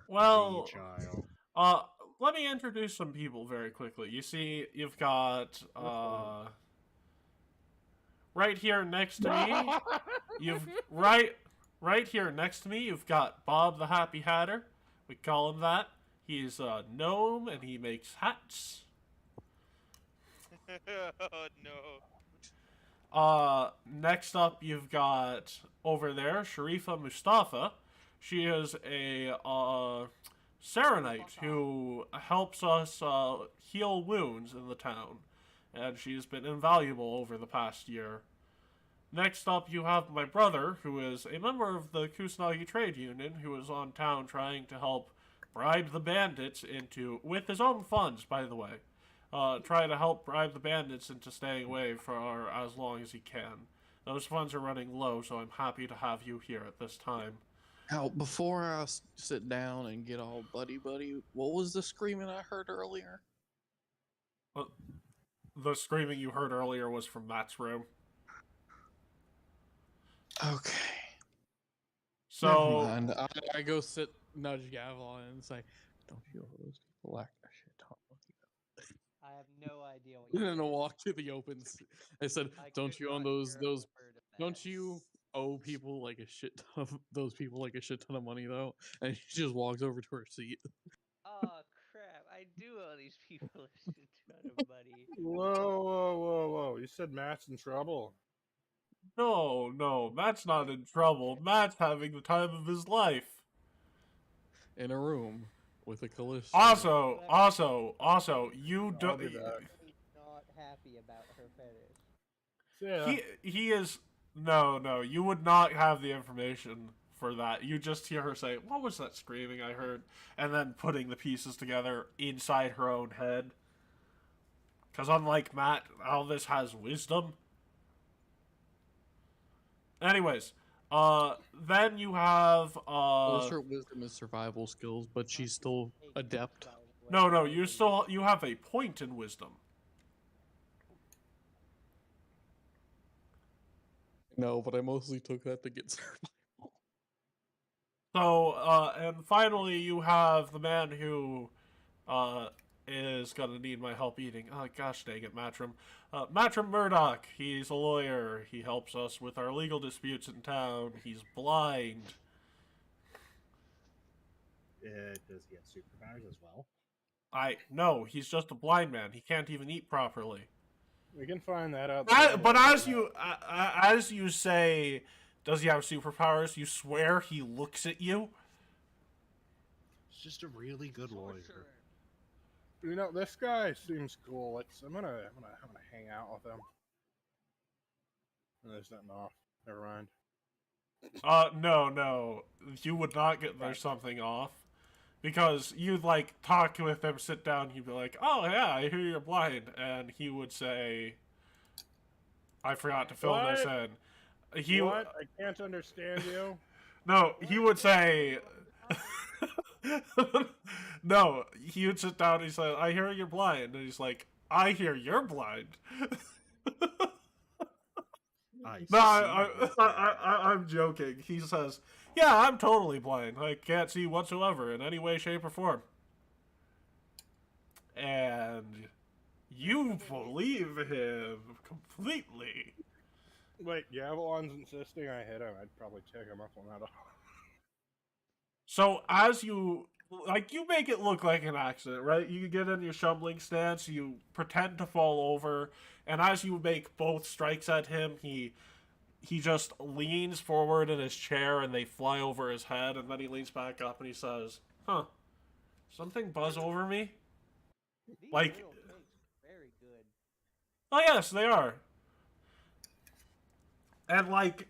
Well, child. Let me introduce some people very quickly. You see, you've got right here next to me. Right here next to me. You've got Bob the Happy Hatter. We call him that. He's a gnome and he makes hats. Oh no. Next up, you've got over there Sharifa Mustafa. She is a Serenite who helps us heal wounds in the town, and she's been invaluable over the past year. Next up, you have my brother, who is a member of the Kusanagi Trade Union, who is on town trying to help bribe the bandits with his own funds, by the way. Try to help bribe the bandits into staying away for as long as he can. Those funds are running low, so I'm happy to have you here at this time. Now, before I sit down and get all buddy-buddy, what was the screaming I heard earlier? The screaming you heard earlier was from Matt's room. Okay. So... And I go nudge Gavilan and say, don't you owe those people like a shit ton of money? I have no idea what you're gonna walk to the open. I said, don't you own those don't you owe people like a shit ton of those people like a shit ton of money though? And she just walks over to her seat. Oh crap, I do owe these people a shit ton of money. Whoa. You said Matt's in trouble. No, Matt's not in trouble. Matt's having the time of his life. In a room with a Callisto. Also, you don't... not happy about her fetish. Yeah. He is... No, you would not have the information for that. You just hear her say, "What was that screaming I heard?" And then putting the pieces together inside her own head. Because unlike Matt, Alvis has wisdom. Anyways, then you have Well, her wisdom is survival skills, but she's still adept. No, you have a point in wisdom. No, but I mostly took that to get survival. So, and finally you have the man who, is gonna need my help eating. Oh, gosh dang it, Matrim. Matrim Murdoch. He's a lawyer. He helps us with our legal disputes in town. He's blind. Does he have superpowers as well? No, he's just a blind man. He can't even eat properly. We can find that out. But as you say, does he have superpowers? You swear he looks at you? He's just a really good lawyer. You know, this guy seems cool. I'm gonna hang out with him. There's nothing off. Never mind. No. You would not get there's something off. Because you'd, like, talk with him, sit down, he'd be like, "Oh, yeah, I hear you're blind." And he would say, I forgot to fill this in. What? I can't understand you. No, he would say... No, he would sit down and he said, "I hear you're blind." And he's like, "I hear you're blind." I'm joking. He says, "Yeah, I'm totally blind. I can't see whatsoever in any way, shape, or form." And you believe him completely. Wait, Gavilan's insisting I hit him. I'd probably take him up on that. So as you make it look like an accident, right? You get in your shoveling stance, you pretend to fall over, and as you make both strikes at him, he just leans forward in his chair and they fly over his head, and then he leans back up and he says, "Huh, something buzz over me?" These Like, little cakes are very good. oh yes, they are. And like,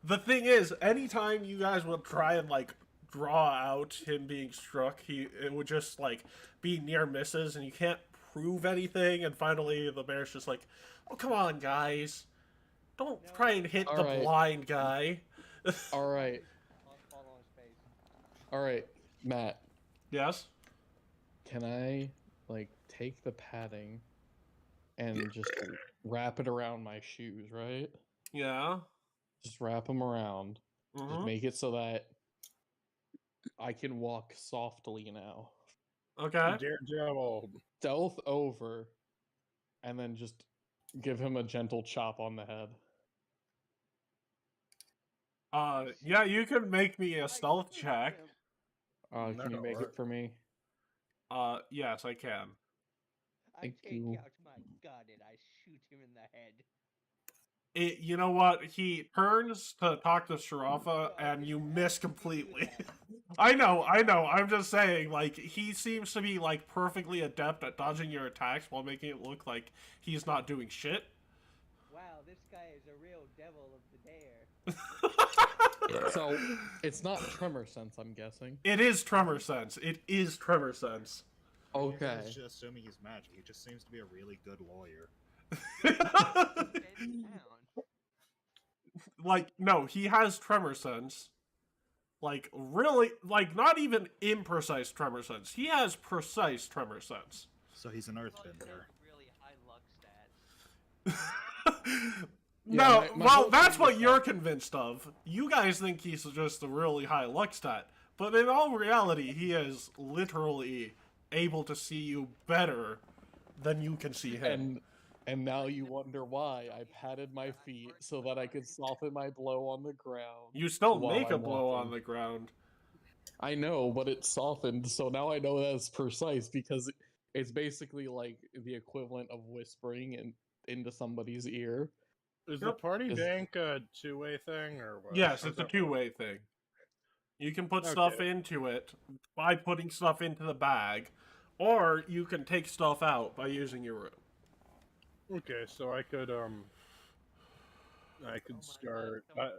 the thing is, anytime you guys would try and like draw out him being struck, it would just like be near misses, and you can't prove anything. And finally, the bear's just like, "Oh, come on, guys, don't try and hit the blind guy." All right. All right, Matt. Yes. Can I like take the padding and just wrap it around my shoes, right? Yeah. Just wrap them around. Just make it so that I can walk softly now. Okay. Daredevil. Stealth over, and then just give him a gentle chop on the head. Yeah, you can make me a stealth check. Can you make it for me? Yes, I can. Thank I take you. out my gun and I shoot him in the head. You know what? He turns to talk to Sharafa, and you miss completely. I know. I'm just saying, like, he seems to be, like, perfectly adept at dodging your attacks while making it look like he's not doing shit. Wow, this guy is a real devil of the dare. So, it's not tremor sense, I'm guessing. It is tremor sense. It is tremor sense. Okay. He's just assuming he's magic. He just seems to be a really good lawyer. Like, no, he has tremor sense. Like, really, like, not even imprecise tremor sense. He has precise tremor sense. So he's an earthbender. Really high luck stats. No, my well, whole that's thing what is you're convinced of. You guys think he's just a really high luck stat. But in all reality, he is literally able to see you better than you can see him. And now you wonder why I patted my feet so that I could soften my blow on the ground. You still while make a I'm blow on walking. the ground. I know, but it's softened, so now I know that's precise because it's basically like the equivalent of whispering into somebody's ear. Is the party bank a two-way thing or what? Yes, it's a two-way thing. You can put stuff into it by putting stuff into the bag, or you can take stuff out by using your room. Okay, so I could I could Oh my start. God,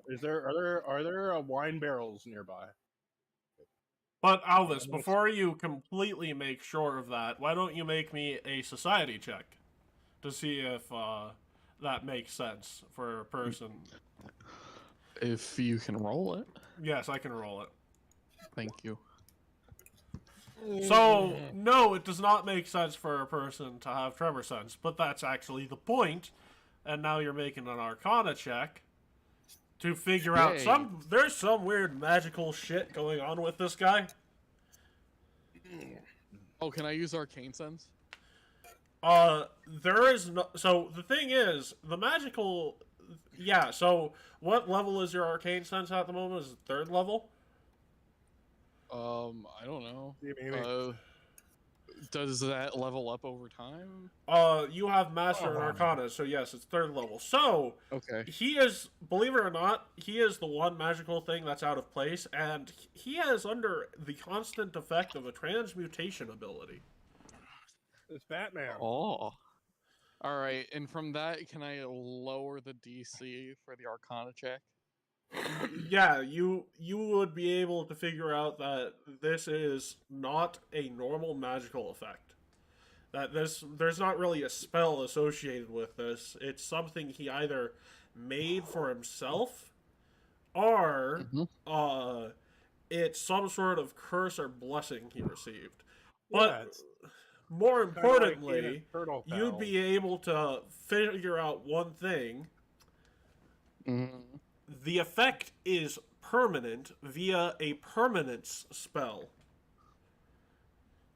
Are there wine barrels nearby? But Alvis, before you completely make sure of that, why don't you make me a society check to see if that makes sense for a person? If you can roll it. Yes, I can roll it. Thank you. So, no, it does not make sense for a person to have tremor sense, but that's actually the point. And now you're making an Arcana check to figure out there's some weird magical shit going on with this guy. Oh, can I use Arcane Sense? There is no. So the thing is, the magical. Yeah. So what level is your Arcane Sense at the moment? Is it 3rd level? I don't know. Does that level up over time? You have Master and Arcana, so yes, it's 3rd level. So okay, he is, believe it or not, he is the one magical thing that's out of place, and he is under the constant effect of a transmutation ability. It's Batman. Oh. Alright, and from that, can I lower the DC for the Arcana check? Yeah, you would be able to figure out that this is not a normal magical effect. That there's not really a spell associated with this. It's something he either made for himself, or it's some sort of curse or blessing he received. But more importantly, you'd be able to figure out one thing. The effect is permanent via a permanence spell,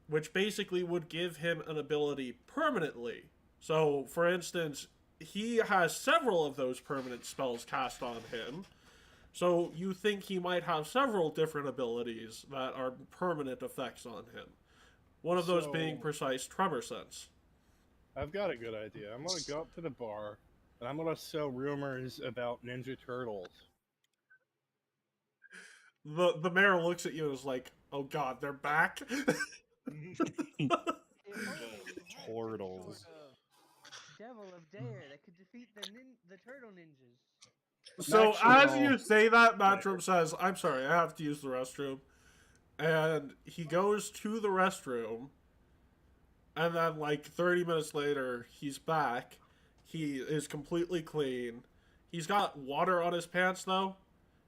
which basically would give him an ability permanently. So, for instance, he has several of those permanent spells cast on him, so you think he might have several different abilities that are permanent effects on him. One of those being precise tremor sense. I've got a good idea. I'm going to go up to the bar, and I'm going to sow rumors about Ninja Turtles. The mayor looks at you and is like, oh god, they're back? Turtles. Devil of Dare that could defeat the turtle ninjas. So as you say that, Matrim says, I'm sorry, I have to use the restroom. And he goes to the restroom, and then like 30 minutes later, he's back. He is completely clean. He's got water on his pants though,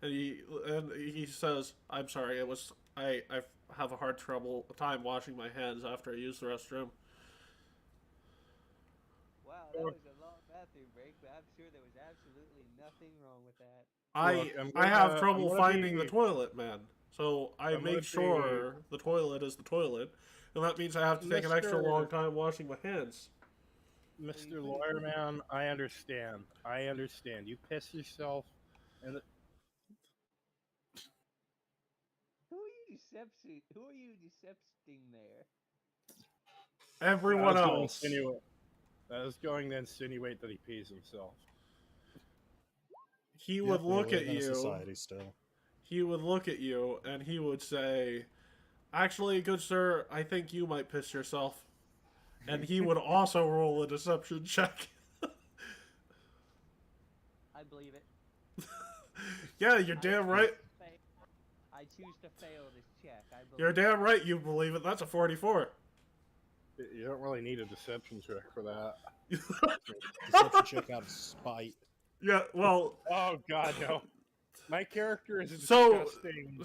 and he says, "I'm sorry. I have a hard time washing my hands after I use the restroom." Wow, that was a long bathroom break, but I'm sure there was absolutely nothing wrong with that. I have trouble finding the toilet, man. So I make sure the toilet is the toilet, and that means I have to take an extra long time washing my hands. Mr. Lawyerman, I understand. You piss yourself, and Who are you decepting there? Everyone else. I was going to insinuate that he pees himself. He would look at you. Society still. He would look at you and he would say, "Actually, good sir, I think you might piss yourself." And he would also roll a deception check. I believe it. Yeah, you're damn right. I choose to fail this check. You're damn right you believe it. That's a 44. You don't really need a deception check for that. Deception check out of spite. Yeah, well... Oh, God, no. My character is so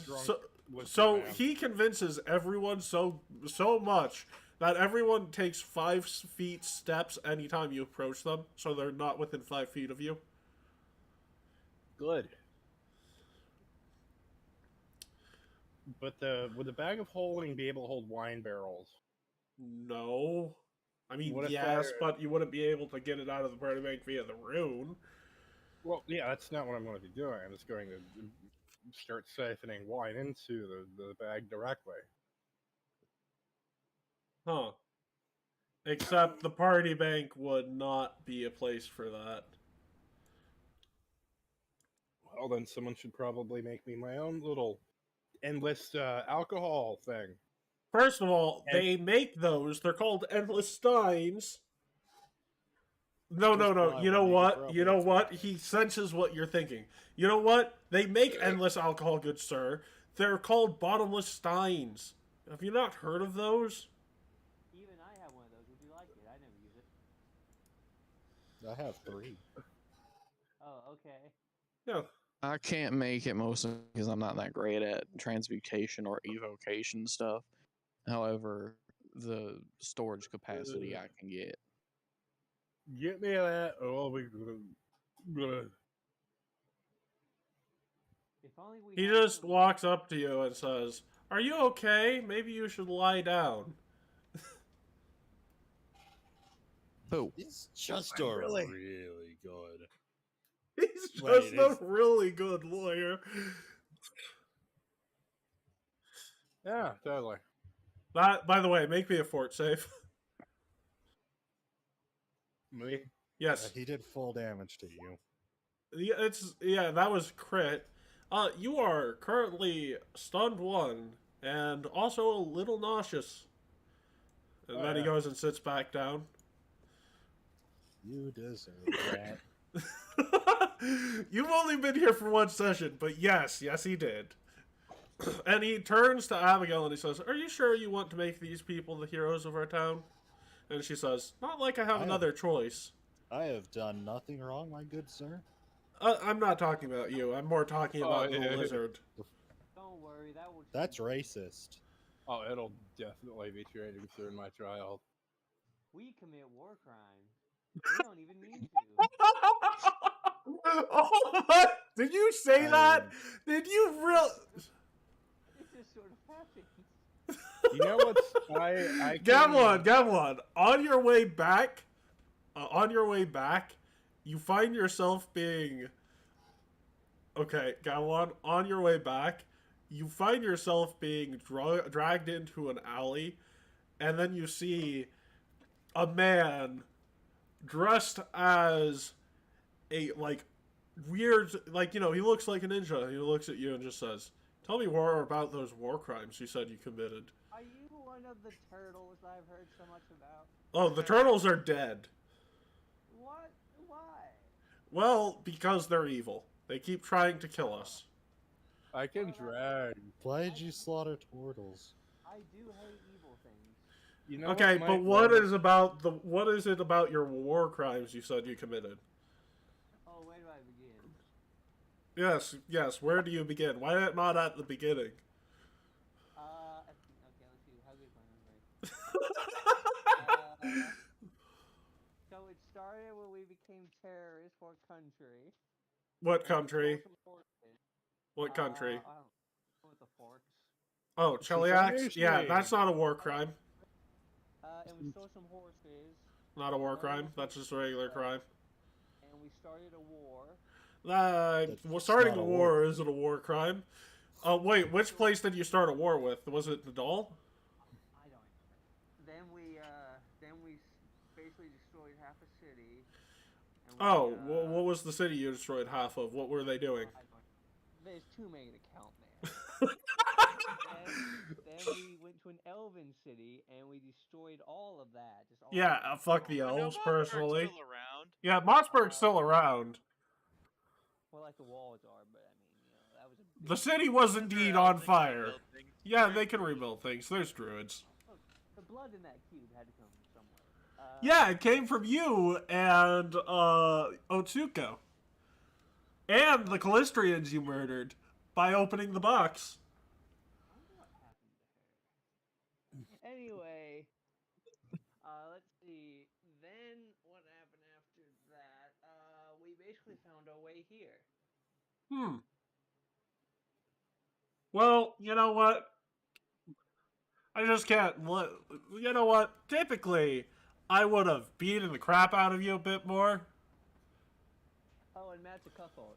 drunk. So he convinces everyone so much that everyone takes 5 feet steps anytime you approach them, so they're not within 5 feet of you. Good. But would the bag of holding be able to hold wine barrels? No. I mean, yes, but you wouldn't be able to get it out of the party bank via the rune. Well, yeah, that's not what I'm going to be doing. I'm just going to start siphoning wine into the bag directly. Huh. Except the party bank would not be a place for that. Well, then someone should probably make me my own little endless alcohol thing. First of all, they make those. They're called endless steins. No. fine, You know we'll make it what? You know what? He senses what you're thinking. You know what? They make endless alcohol, good sir. They're called bottomless steins. Have you not heard of those? Even I have one of those. Would you like it? I never use it. I have 3. Oh, okay. Yeah. I can't make it mostly because I'm not that great at transmutation or evocation stuff. However, the storage capacity I can get. Get me that, or I'll be good. If only we He had just some- walks up to you and says, "Are you okay? Maybe you should lie down." Who? He's just I'm a really- really good. He's just Wait, a is- really good lawyer. Yeah, totally. That, by the way, make me a fort save. Me? Yes. He did full damage to you. Yeah, that was crit. You are currently stunned 1 and also a little nauseous. And then he yeah. goes and sits back down. You deserve that. You've only been here for 1 session, but yes, he did. And he turns to Abigail and he says, "Are you sure you want to make these people the heroes of our town?" And she says, "Not like I have another choice." I have done nothing wrong, my good sir. I'm not talking about you. I'm more talking about the lizard. Don't worry, that will. That's racist. Oh, it'll definitely be trading through my trial. We commit war crimes. We don't even mean to. Oh my! Did you say that? Did you really? It just sort of happens. You know what's I Gamlon, on your way back, you find yourself being okay. Gamlon, on your way back, you find yourself being dragged into an alley, and then you see a man dressed as a weird, he looks like a ninja. He looks at you and just says, "Tell me more about those war crimes you said you committed." Are you one of the turtles I've heard so much about? Oh, the turtles are dead. What? Why? Well, because they're evil. They keep trying to kill us. I can drag. Why did you slaughter turtles? I do hate evil things. You know Okay, what but might what work? is it about your war crimes you said you committed? Oh, where do I begin? Yes, where do you begin? Why not at the beginning? Okay, let's see. How good is my memory? So it started when we became terrorists for a country. What country? Some horses. What country? I don't know with the forks. Oh, Cheliax? Yeah, that's not a war crime. And we stole some horses. Not a war crime. That's just a regular crime. And we started a war. Starting a war isn't a war crime. Wait, which place did you start a war with? Was it Nidal? I don't remember. Then we basically destroyed half a city. And what was the city you destroyed half of? What were they doing? There's too many to count, man. then we went to an elven city and we destroyed all of that. Just all Fuck the elves, personally. Still around. Yeah, Mossberg's still around. Well, like the walls are, but I mean, that was a. The city was indeed on fire. Yeah, they can rebuild things. There's druids. Look, the blood in that cube had to come from somewhere. Yeah, it came from you and Otsuko. And the Callistrians you murdered by opening the box. I wonder what happened to her. Anyway, let's see. Then what happened after that? We basically found our way here. Well, you know what? I just can't. You know what? Typically, I would have beaten the crap out of you a bit more. Oh, and Matt's a cuckold.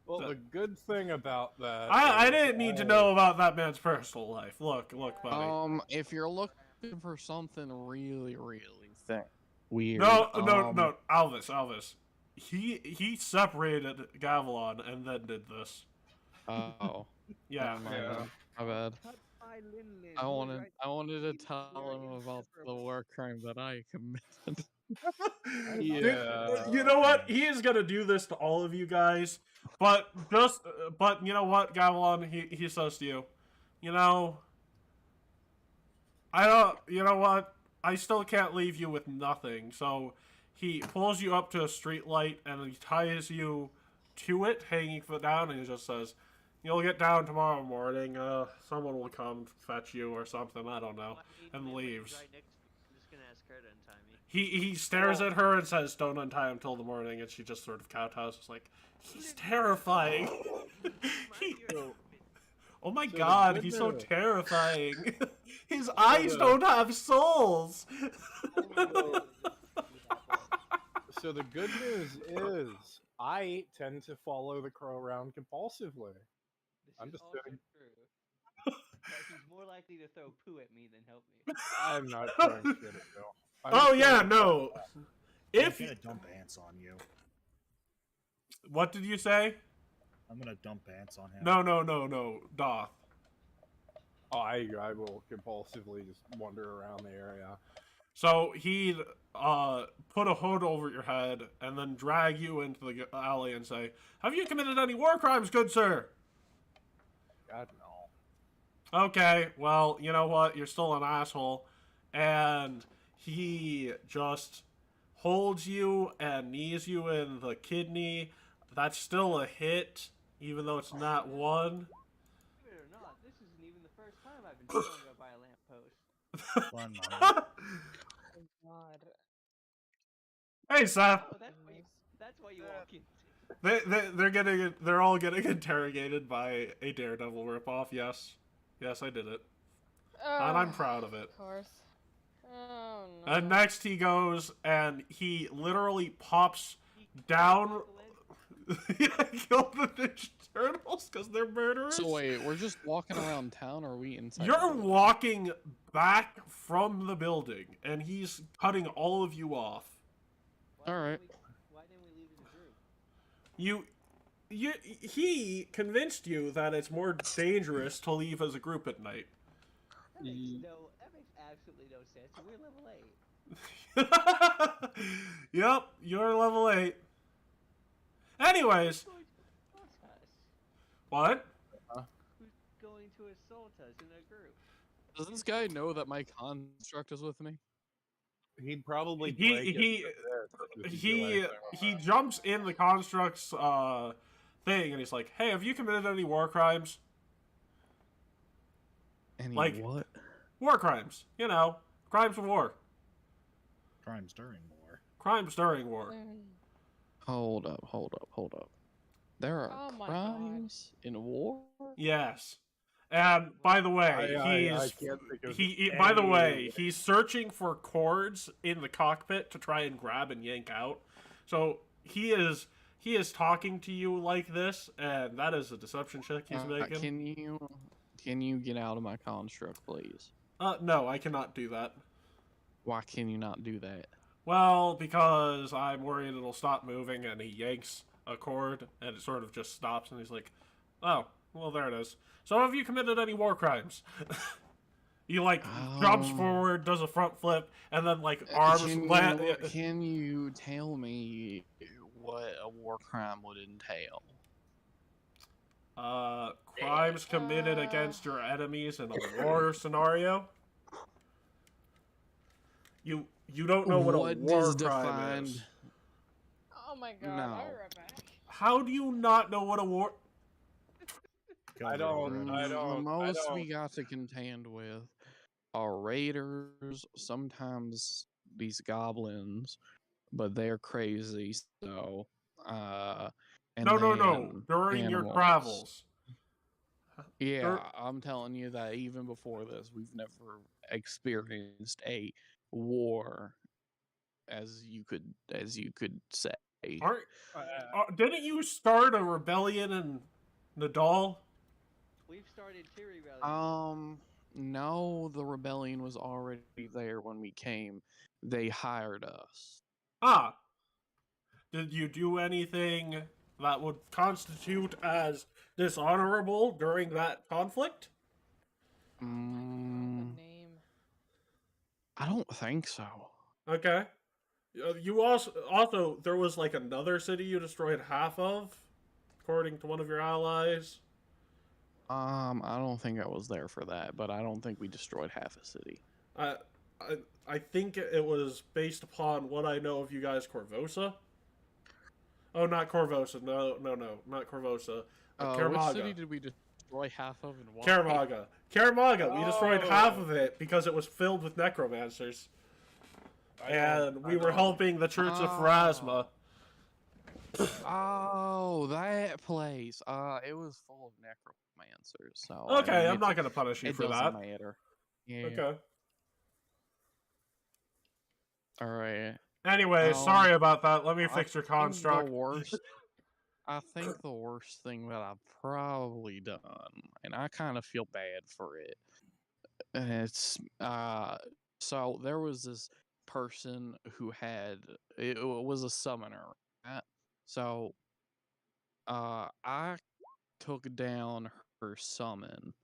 Well, the good thing about that. I is didn't need to know about that man's personal life. Look, buddy. If you're looking for something really, really weird. No, Alvis. He separated Gavilan and then did this. Oh. Yeah. My bad. Cut my Lin-Lin. I wanted to tell him about the war crime that I committed. Dude, Yeah. you know what? He is gonna do this to all of you guys, but you know what, Gavilan? He says to you, you know, I don't. You know what? I still can't leave you with nothing. So he pulls you up to a street light and he ties you to it, hanging foot down, and he just says, "You'll get down tomorrow morning. Someone will come fetch you or something. I don't know," and leaves. Right next to me. I'm just gonna ask her to untie me. He stares at her and says, "Don't untie him till the morning," and she just sort of kowtows. It's like, he's terrifying. Oh my god, he's so terrifying. His eyes don't have souls. So the good news is, I tend to follow the crow around compulsively. I'm just kidding. True. But he's more likely to throw poo at me than help me. I'm not throwing shit at you. Oh yeah, no. If I'm gonna dump ants on you. What did you say? I'm gonna dump ants on him. No, Doth. I will compulsively just wander around the area. So he'd put a hood over your head and then drag you into the alley and say, "Have you committed any war crimes, good sir?" God, no. Okay, well, you know what? You're still an asshole. And he just holds you and knees you in the kidney. That's still a hit, even though it's not one. Believe it or not, this isn't even the first time I've been strung up by a lamppost. Fun, Mom. Oh God. Hey, Seth. Oh, that's why you walk in. They're all getting interrogated by a Daredevil ripoff. Yes, I did it, and I'm proud of it. Of course. Oh no. And next he goes and he literally pops down. Kill the Ninja Turtles because they're murderers. So wait, we're just walking around town, or are we inside? You're walking back from the building, and he's cutting all of you off. All right. Why didn't we leave as a group? He convinced you that it's more dangerous to leave as a group at night. That makes absolutely no sense. We're level 8. Yep, you're level 8. Anyways. What? Who's going to assault us in a group? Does this guy know that my construct is with me? He'd probably he jumps in the construct's thing and he's like, "Hey, have you committed any war crimes?" Any like what? War crimes, you know, crimes of war. Crimes during war. Crimes during war. Hold up. There are crimes in war? Yes. And by the way, he's searching for cords in the cockpit to try and grab and yank out. So he is talking to you like this, and that is a deception check he's making. Can you get out of my construct, please? No, I cannot do that. Why can you not do that? Well, because I'm worried it'll stop moving, and he yanks a cord, and it sort of just stops, and he's like, "Oh, well, there it is. So have you committed any war crimes?" He, jumps forward, does a front flip, and then, arms... Can you tell me what a war crime would entail? Crimes committed against your enemies in a war scenario. You don't know what a war crime is. Oh my God! No. I'll be right back. How do you not know what a war? I don't. The most we got to contend with are raiders. Sometimes these goblins, but they're crazy. So, No. During your travels. Yeah, I'm telling you that even before this, we've never experienced a war, as you could say. Didn't you start a rebellion in Nadal? We've started two rebellions. No, the rebellion was already there when we came. They hired us. Ah. Did you do anything that would constitute as dishonorable during that conflict? Name. I don't think so. Okay. You also there was like another city you destroyed half of, according to one of your allies. I don't think I was there for that, but I don't think we destroyed half a city. I I think it was based upon what I know of you guys, Corvosa. Oh, not Corvosa. No, not Corvosa. Which Karamaga. city did we destroy half of and why? Karamaga. Karamaga. We destroyed half of it because it was filled with necromancers. And we were helping the Church of Pharasma. Oh, that place. It was full of necromancers. So Okay, I'm not going to punish you for that. Matter. Yeah. Okay. All right. Anyway, sorry about that. Let me fix your construct. I think the worst thing that I've probably done, and I kind of feel bad for it, and it's so there was this person who had it was a summoner, right? So I took down her summon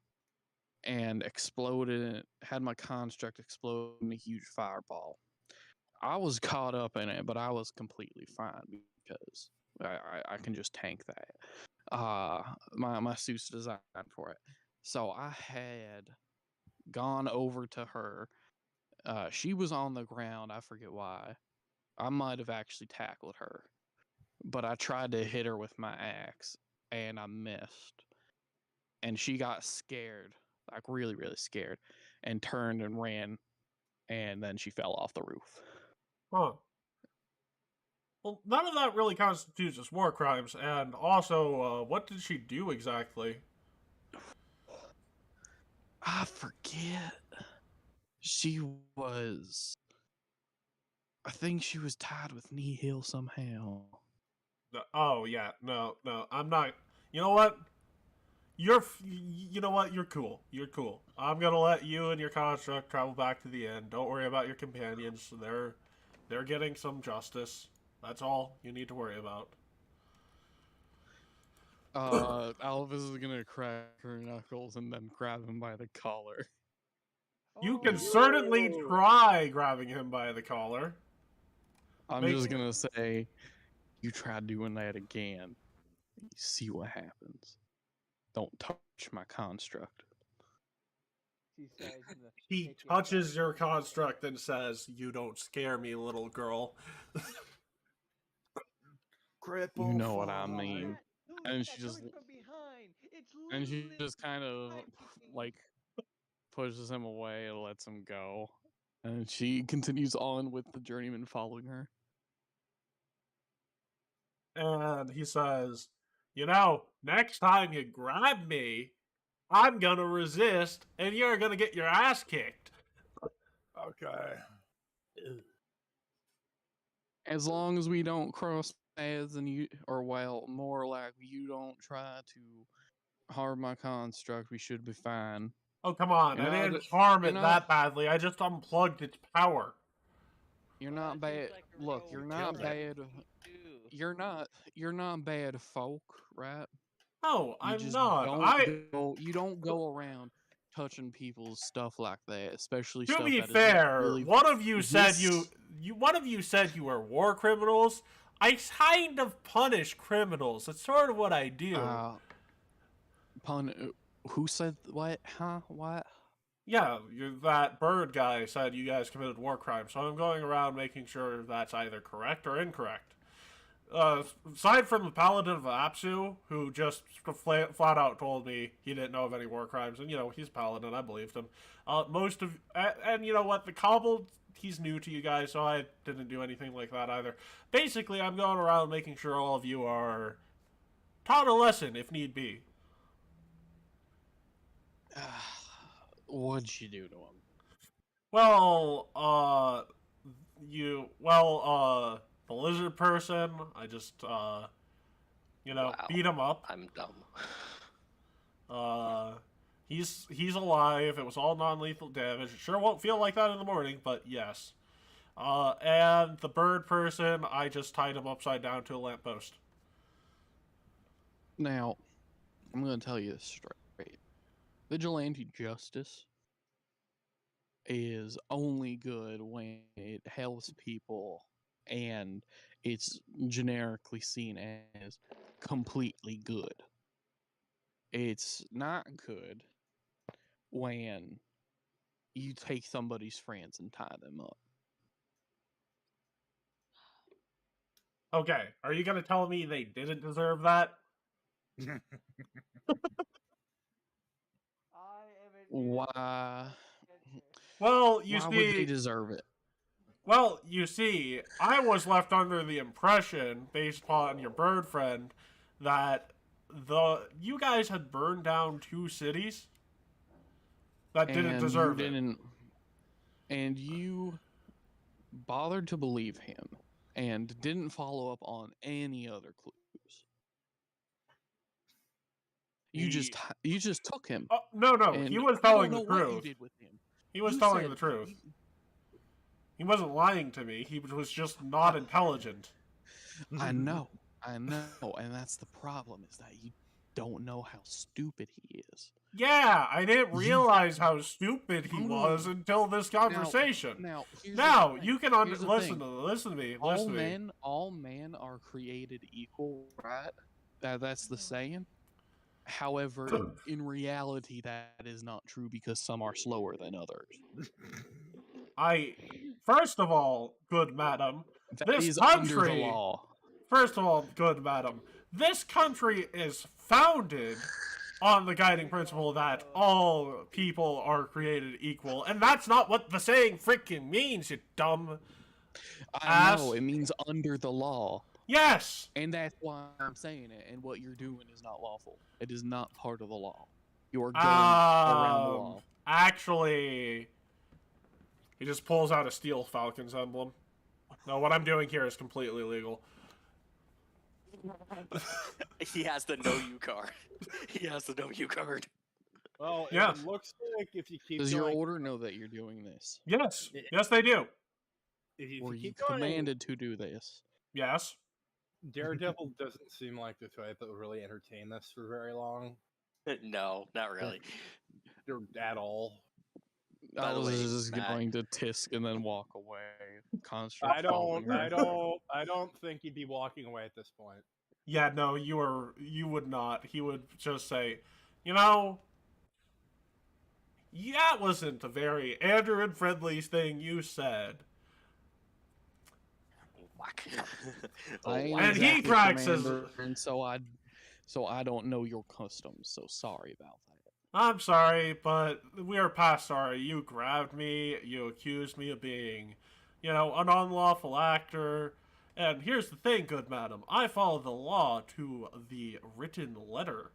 and exploded it, had my construct explode in a huge fireball. I was caught up in it, but I was completely fine because I can just tank that. My suit's designed for it. So I had gone over to her. She was on the ground. I forget why. I might have actually tackled her, but I tried to hit her with my axe and I missed. And she got scared, like really, really scared, and turned and ran, and then she fell off the roof. Huh. Well, none of that really constitutes as war crimes, and also, what did she do exactly? I forget. She was... I think she was tied with Nihil somehow. Oh, yeah. No, I'm not... You know what? You know what? You're cool. You're cool. I'm gonna let you and your construct travel back to the inn. Don't worry about your companions. They're getting some justice. That's all you need to worry about. Alvis is gonna crack her knuckles and then grab him by the collar. You can certainly try grabbing him by the collar. I'm just gonna say, you try doing that again. You see what happens. Don't touch my construct. He touches your construct and says, "You don't scare me, little girl." You know what I mean. And she just kind of like pushes him away and lets him go. And she continues on with the journeyman following her. And he says, "You know, next time you grab me, I'm gonna resist, and you're gonna get your ass kicked." Okay. As long as we don't cross paths and more like you don't try to harm my construct, we should be fine. Oh, come on. I didn't harm it that badly. I just unplugged its power. You're not bad. Look, you're not bad. You're not bad folk, right? No, I'm not. You don't go around touching people's stuff like that, especially to stuff be that fair, really one of you said one of you said you were war criminals. I kind of punish criminals. That's sort of what I do. Who said what? Huh? What? Yeah, that bird guy said you guys committed war crimes, so I'm going around making sure that's either correct or incorrect. Aside from the Paladin of Apsu, who just flat out told me he didn't know of any war crimes, and, you know, he's Paladin, I believed him. And you know what, the Cobbled, he's new to you guys, so I didn't do anything like that either. Basically, I'm going around making sure all of you are taught a lesson, if need be. What'd you do to him? Well, the lizard person, I just, beat him up. I'm dumb. He's alive. It was all non-lethal damage. It sure won't feel like that in the morning, but yes. And the bird person, I just tied him upside down to a lamppost. Now, I'm going to tell you this straight. Vigilante justice is only good when it helps people and it's generically seen as completely good. It's not good when you take somebody's friends and tie them up. Okay, are you gonna tell me they didn't deserve that? Why? Well, you Why see, would they deserve it? well, you see, I was left under the impression, based upon your bird friend, that you guys had burned down 2 cities that didn't deserve it. And you bothered to believe him and didn't follow up on any other clues. You just took him. No, and he was I telling don't the know what truth. you did with him. He was You telling said the truth. He wasn't lying to me. He was just not intelligent. I know, and that's the problem, is that you don't know how stupid he is. Yeah, I didn't realize how stupid he was until this conversation. Now you can listen to me. All men are created equal, right? That's the saying. However, in reality, that is not true because some are slower than others. First of all, good madam, That is under the law. First of all, good madam, this country is founded on the guiding principle that all people are created equal, and that's not what the saying freaking means, you dumb ass. I know, it means under the law. Yes! And that's why I'm saying it, and what you're doing is not lawful. It is not part of the law. You are going around the law. Actually, he just pulls out a Steel Falcon's emblem. No, what I'm doing here is completely legal. He has the know you card. He has the know you card. Well, yeah. It looks like if you keep Does going... your order know that you're doing this? Yes. Yes, they do. Were you commanded to do this? Yes. Daredevil doesn't seem like the type that would really entertain this for very long. No, not really. At all. I was just going to tisk and then walk away. I don't think he'd be walking away at this point. Yeah, no, you would not. He would just say, you know, that wasn't a very Android-friendly thing you said. And he practices, and so I don't know your customs. So sorry about that. I'm sorry, but we are past sorry. You grabbed me. You accused me of being, an unlawful actor. And here's the thing, good madam. I follow the law to the written letter.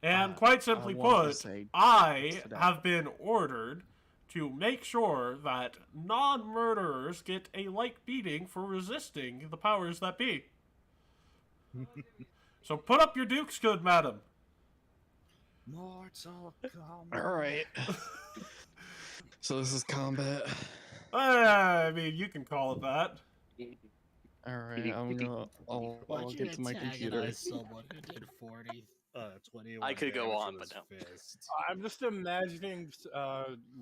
And quite simply put, I have been ordered to make sure that non-murderers get a light beating for resisting the powers that be. So put up your dukes, good madam. Mortal Kombat. Alright. So this is combat. I mean, you can call it that. Alright, I'll get to my computer. Someone who did 21 I could go on, but no. I'm just imagining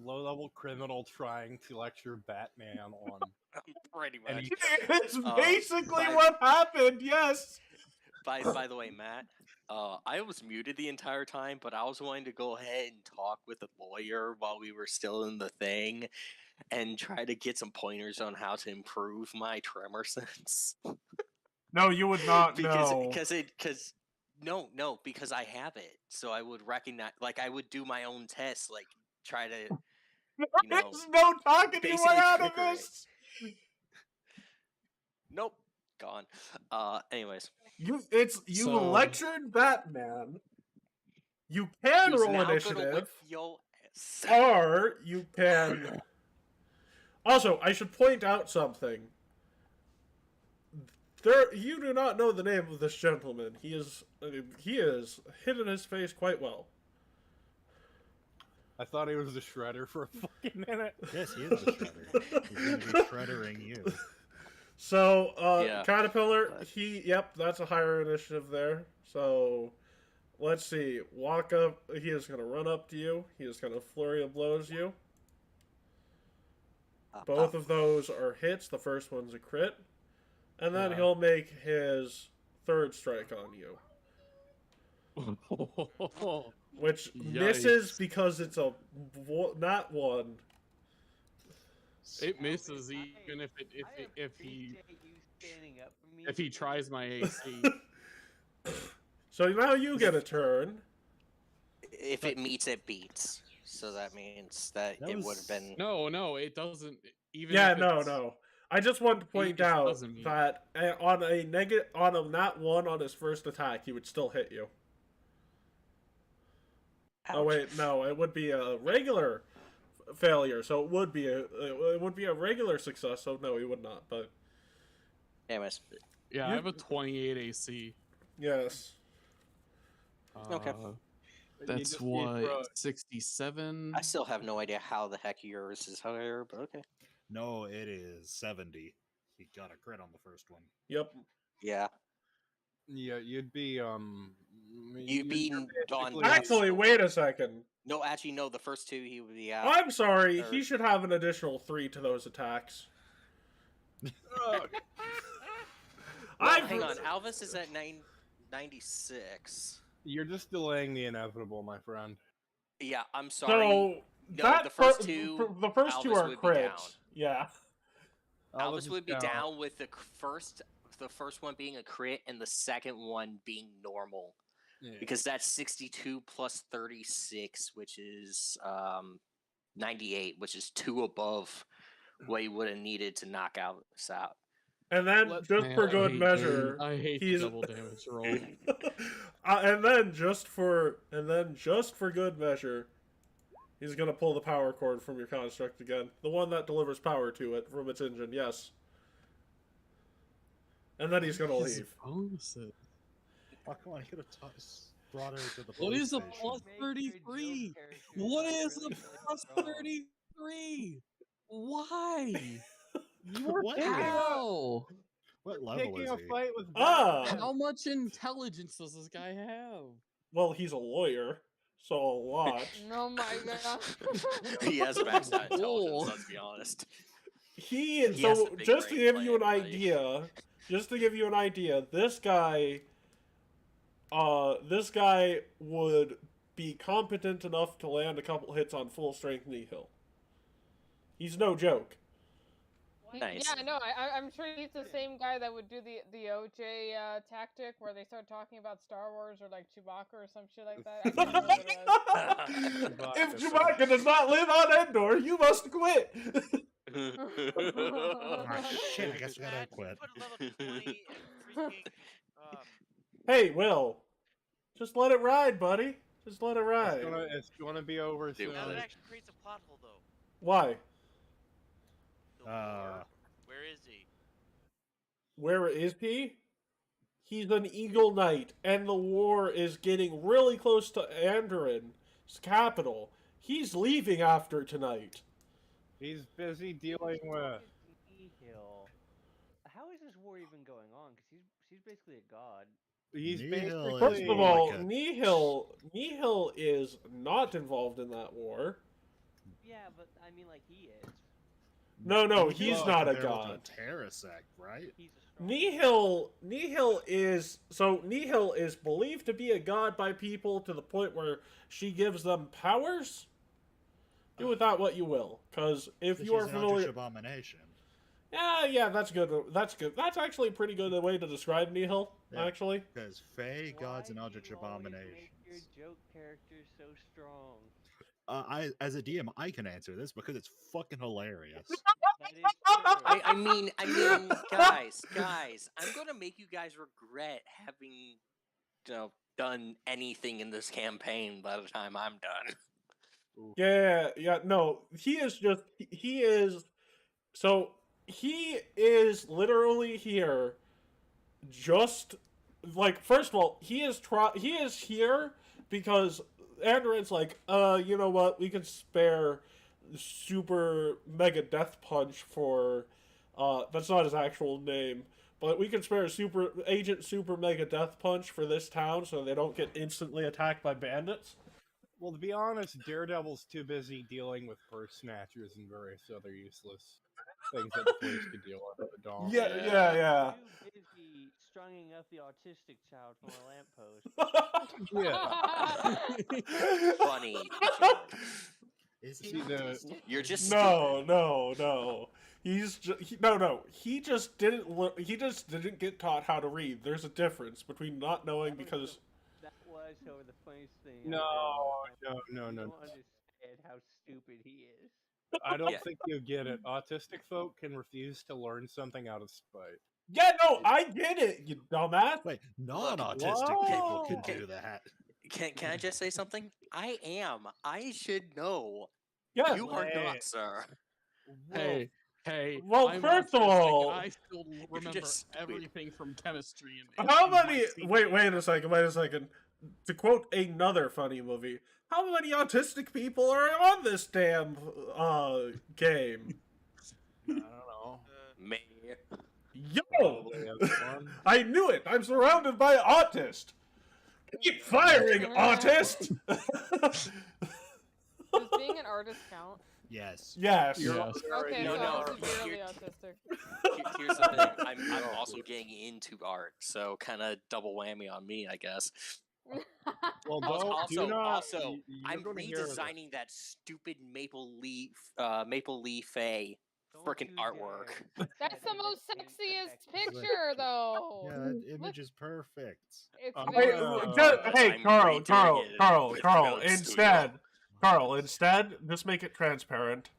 low-level criminal trying to lecture Batman on... Pretty much. It's basically what happened, yes! By the way, Matt, I was muted the entire time, but I was wanting to go ahead and talk with the lawyer while we were still in the thing and try to get some pointers on how to improve my tremor sense. No, you would not know. Because I have it. So I would recognize, I would do my own tests, try to, There's no talking your way out of this! Nope. Gone. Anyways. You lectured Batman. You can roll initiative. Or you can... Also, I should point out something. You do not know the name of this gentleman. He is hidden his face quite well. I thought he was the Shredder for a fucking minute. Yes, he is the Shredder. He's going to be Shreddering you. So, Caterpillar, that's a higher initiative there. So, let's see. Walk up. He is going to run up to you. He is going to flurry of blows you. Both of those are hits. The first one's a crit. And then Yeah. he'll make his third strike on you. Which misses Yikes. because it's a not one. It misses even if he tries my AC. So now you get a turn. If it meets, it beats. So that means that it would have been. No, it doesn't. Even Yeah, if no, it's... no. I just want to point just out doesn't mean- that on a not one on his first attack, he would still hit you. Oh wait, no, it would be a regular failure, so it would be a regular success. So no, he would not. But anyways, yeah, I have a 28 AC. Yes. Okay. That's what 67. I still have no idea how the heck yours is higher, but okay. No, it is 70. He got a crit on the first one. Yep. Yeah. Yeah, you'd be You'd be on. Actually, wait a second. No, actually, no. The first two he would be out. I'm sorry. Or- He should have an additional 3 to those attacks. Well, hang on. Alvis is at 96. You're just delaying the inevitable, my friend. Yeah, I'm sorry. So no, that the first two. the first two Alvis are would be down. crits. Yeah. Alvis would be down with the first one being a crit and the second one being normal. Yeah. Because that's 62 plus 36, which is 98, which is 2 above what he would have needed to knock Alvis out. And then, just for good measure, I hate he's the double damage roll. and then just for good measure, he's gonna pull the power cord from your construct again, the one that delivers power to it from its engine. Yes. And then he's gonna leave. Bonuses. Oh, come on, he could have brought her to the What is a police plus station. 33? What is a plus 33? Why? What? How? What level Taking is a he? fight with How much intelligence does this guy have? Well, he's a lawyer, so a lot. Oh my god. He has maxed out intelligence, let's be honest. He has so the big just to brain give you an plan, buddy. idea, this guy would be competent enough to land a couple hits on full strength Nihil. He's no joke. Nice. Yeah, no, I'm sure he's the same guy that would do the OJ tactic where they start talking about Star Wars or like Chewbacca or some shit like that. I can't remember what it was. If Chewbacca does not live on Endor, you must quit. Ah, shit, I guess we gotta quit. Put a level 20 and freaking. Hey, Will, just let it ride, buddy. Just let it ride. It's gonna be over soon. Now that actually creates a plot hole, though. Why? Where is he? Where is he? He's an Eagle Knight, and the war is getting really close to Andorran's capital. He's leaving after tonight. He's busy dealing with. Nihil. How is this war even going on? Because he's basically a god. He's Nihil basically. is First of all, like a- Nihil is not involved in that war. Yeah, but I mean, like he is. No, he's not a comparable to god. Terrasect, right? He's a strong. Nihil is believed to be a god by people to the point where she gives them powers. Do with that what you will, because if you are She's an familiar, Eldritch abomination. yeah, that's good. That's good. That's actually a pretty good way to describe Nihil. Yeah. Actually, Because Fey gods and Why do Eldritch you always abomination. make your joke characters so strong? As a DM, I can answer this because it's fucking hilarious. That is true. I mean, guys, I'm gonna make you guys regret having, done anything in this campaign by the time I'm done. yeah. No, he is literally here. Just like, first of all, he is here because Andorran's like, you know what? We can spare Super Mega Death Punch for, that's not his actual name, but we can spare Agent Super Mega Death Punch for this town so they don't get instantly attacked by bandits. Well, to be honest, Daredevil's too busy dealing with purse snatchers and various other useless things that the police could deal with at the dawn. Yeah. Too busy strunging up the autistic child from a lamppost. Yeah. Funny. Is See, the- You're just No. He just didn't get taught how to read. There's a difference between not knowing because That was over the funniest thing. No. You don't understand how stupid he is. I don't Yeah. think you get it. Autistic folk can refuse to learn something out of spite. yeah, no, I get it, you dumbass. Wait, non-autistic people can do that. Can I just say something? I should know. Yeah. You are not, sir. Hey, Well, I'm first of autistic, and all- I still remember just stupid. everything from chemistry and How my many? senior Wait a second. To quote another funny movie, how many autistic people are on this damn game? I don't know. Me. Yo, Probably have fun. I knew it. I'm surrounded by autists. Keep firing, autist. Does being an artist count? Yes. Yes. Yes. Okay, No, so no, I'm severely here- autistic. Here's the thing. I'm also getting into art, so kind of double whammy on me, I guess. Well, Also, do not, also, you're I'm gonna hear this. redesigning that stupid maple leaf A freaking artwork. That's the most sexiest picture, though. Yeah, that image is perfect. It's Hey, very hey, I'm Carl, redoing it with Build instead, just make it transparent.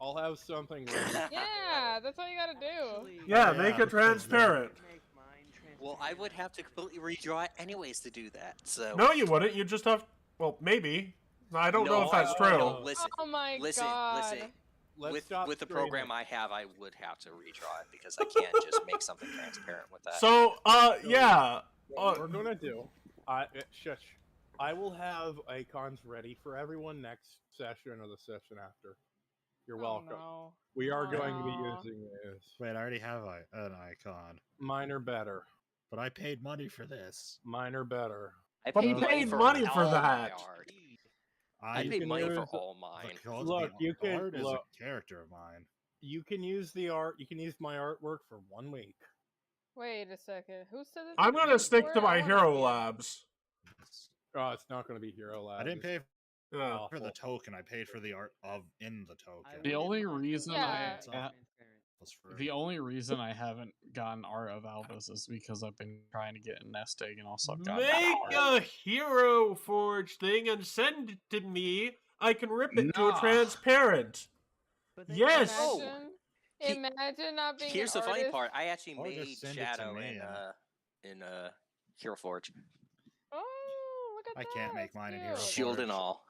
I'll have something ready. Yeah, that's all you gotta do. Yeah, Yeah, make it because transparent. Make mine transparent. Well, I would have to completely redraw it anyways to do that. So No, you wouldn't. You just have. Well, maybe. I don't know if that's true. No, listen, Oh my listen. god. Let's stop With the streaming. program I have, I would have to redraw it because I can't just make something transparent with that. So, yeah. What we're gonna do, shush. I will have icons ready for everyone next session or the session after. You're welcome. No. We are going to be Aw. using this. Wait, I already have an icon, Mine are better. but I paid money for this. Mine are better. I But he paid paid money for all my that. art. I I You paid can money for use- all mine. because Look, the you can- art is look. a character of mine. You can use the art. You can use my artwork for 1 week. Wait a second. Who said this? I'm was gonna paid stick for to it? my I wanna Hero see it. Labs. Oh, it's not going to be Hero Lab. I didn't pay Yeah. for the token. I paid for the art in the token. The only reason Yeah. Was free. The only reason I haven't gotten art of Albus is because I've been trying to get a nest egg and also I've gotten Make art. a Hero Forge thing and send it to me. I can rip it to a Nah. transparent. But they Yes. Oh. Imagine, He- imagine not being Here's an the funny artist. part. I actually Or just made send it to Shadow me in Hero Forge, Oh, look at I that. can't make that's mine in cute. Hero shield and Forge. all.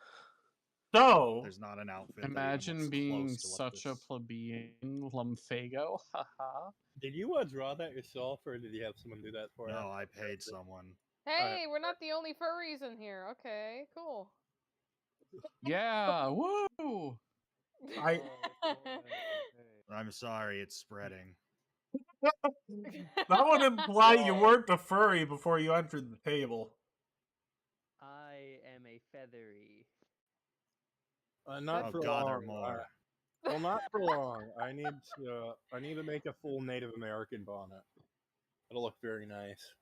So, There's not an outfit. that even Imagine looks being close to what such a this- plebeian Lumfago. Haha. Did you draw that yourself, or did you have someone do that for you? No, I paid someone. Hey, we're not the only furries in here. Okay, cool. Yeah, woo! I I'm sorry, it's spreading. that would imply you weren't a furry before you entered the table. I am a feathery. Not Oh for God, there long. are more. Well, not for long. I need to make a full Native American bonnet. It'll look very nice.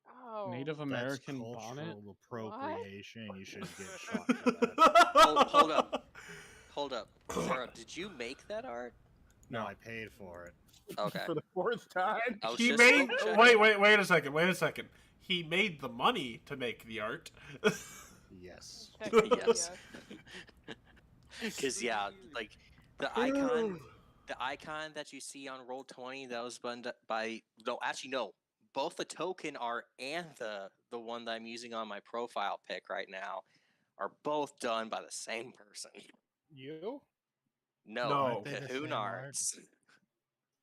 Oh. Native That's American bonnet. cultural appropriation. You should get shot for that. Hold up. Sarah, did you make that art? No, I paid for it. Okay. For the 4th time. I was He just made. double-checking. Wait a second. He made the money to make the art. Yes. Technically, Yes. Because yeah, like the icon that you see on Roll20 that was done by both the token art and the one that I'm using on my profile pic right now are both done by the same person. You? No. No, Aren't they the Cahoon same art? Arts.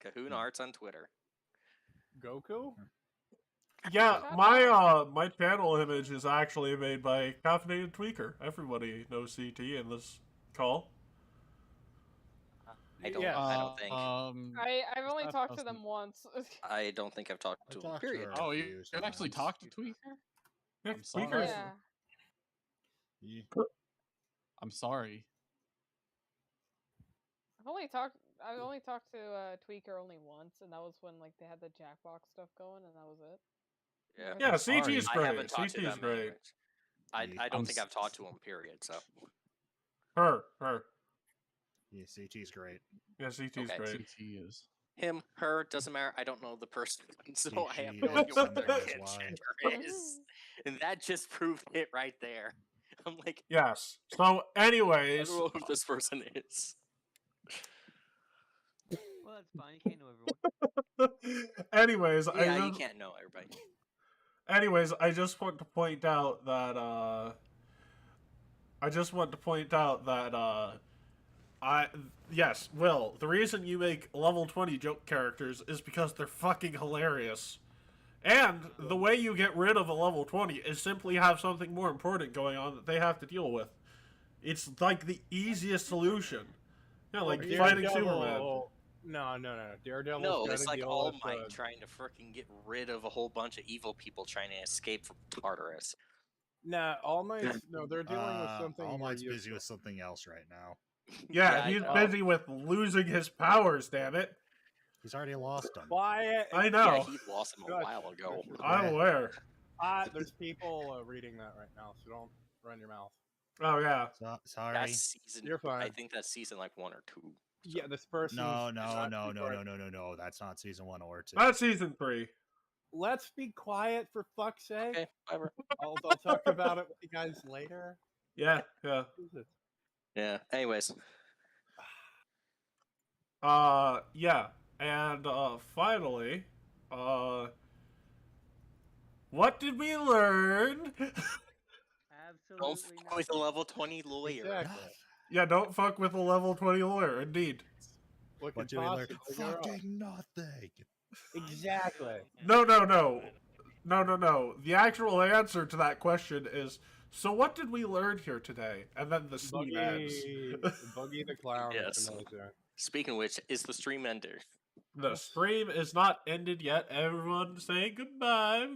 Cahoon Arts on Twitter. Goku? Yeah, my panel image is actually made by Caffeinated Tweaker. Everybody knows CT in this call. I don't. Yeah. I don't think. I've only that talked to doesn't- them once. I don't think I've talked I to him. talked to Period. her. Oh, a you few can actually times. talk to Tweaker? Yeah, I'm sorry. Tweaker's- Yeah. I'm sorry. I only talked to Tweaker only once, and that was when like they had the Jackbox stuff going, and that was it. Yeah. Yeah, CT's I great. haven't talked to CT's them great. anyways. I don't think I've talked to him, period, so. Her. Yeah, CT's great. Yeah, CT's great. CT is. Him, her, doesn't matter. I don't know the person, so I have She no idea what their knows kid why. gender is. And that just proved it right there. I'm like, Yes. So, I anyways, don't know who this person is. Well, that's fine. You can't know everyone. anyways, Yeah, you can't know everybody. Anyways, I just want to point out that yes, Will, the reason you make level 20 joke characters is because they're fucking hilarious. And the way you get rid of a level 20 is simply have something more important going on that they have to deal with. It's like the easiest solution. Yeah, like fighting Superman. No. Daredevil's No, gotta it's like deal All with, Might trying to freaking get rid of a whole bunch of evil people trying to escape from Tartarus. Nah, All Might's no, they're dealing with something. All more Might's busy useful. with something else right now. Yeah, he's busy with losing his powers, damn it. He's already lost them. Quiet. I know. Yeah, he lost them a while ago. I'm aware. There's people reading that right now, so don't run your mouth. Oh, yeah. Sorry. That's season. You're fine. I think that's season like 1 or 2. Yeah, this person. No. That's not season 1 or 2. That's season 3. Let's be quiet for fuck's sake. Okay, whatever. I'll talk about it with you guys later. Yeah. Yeah. Anyways. Yeah. And, finally, what did we learn? Don't fuck with a level 20 lawyer. Exactly. Yeah, don't fuck with a level 20 lawyer, indeed. What do we learn? Fucking nothing. Exactly. No. The actual answer to that question is, so what did we learn here today? And then the scene ends. Buggy the Clown. Yes. Speaking of which, is the stream ended? The stream is not ended yet. Everyone say goodbye.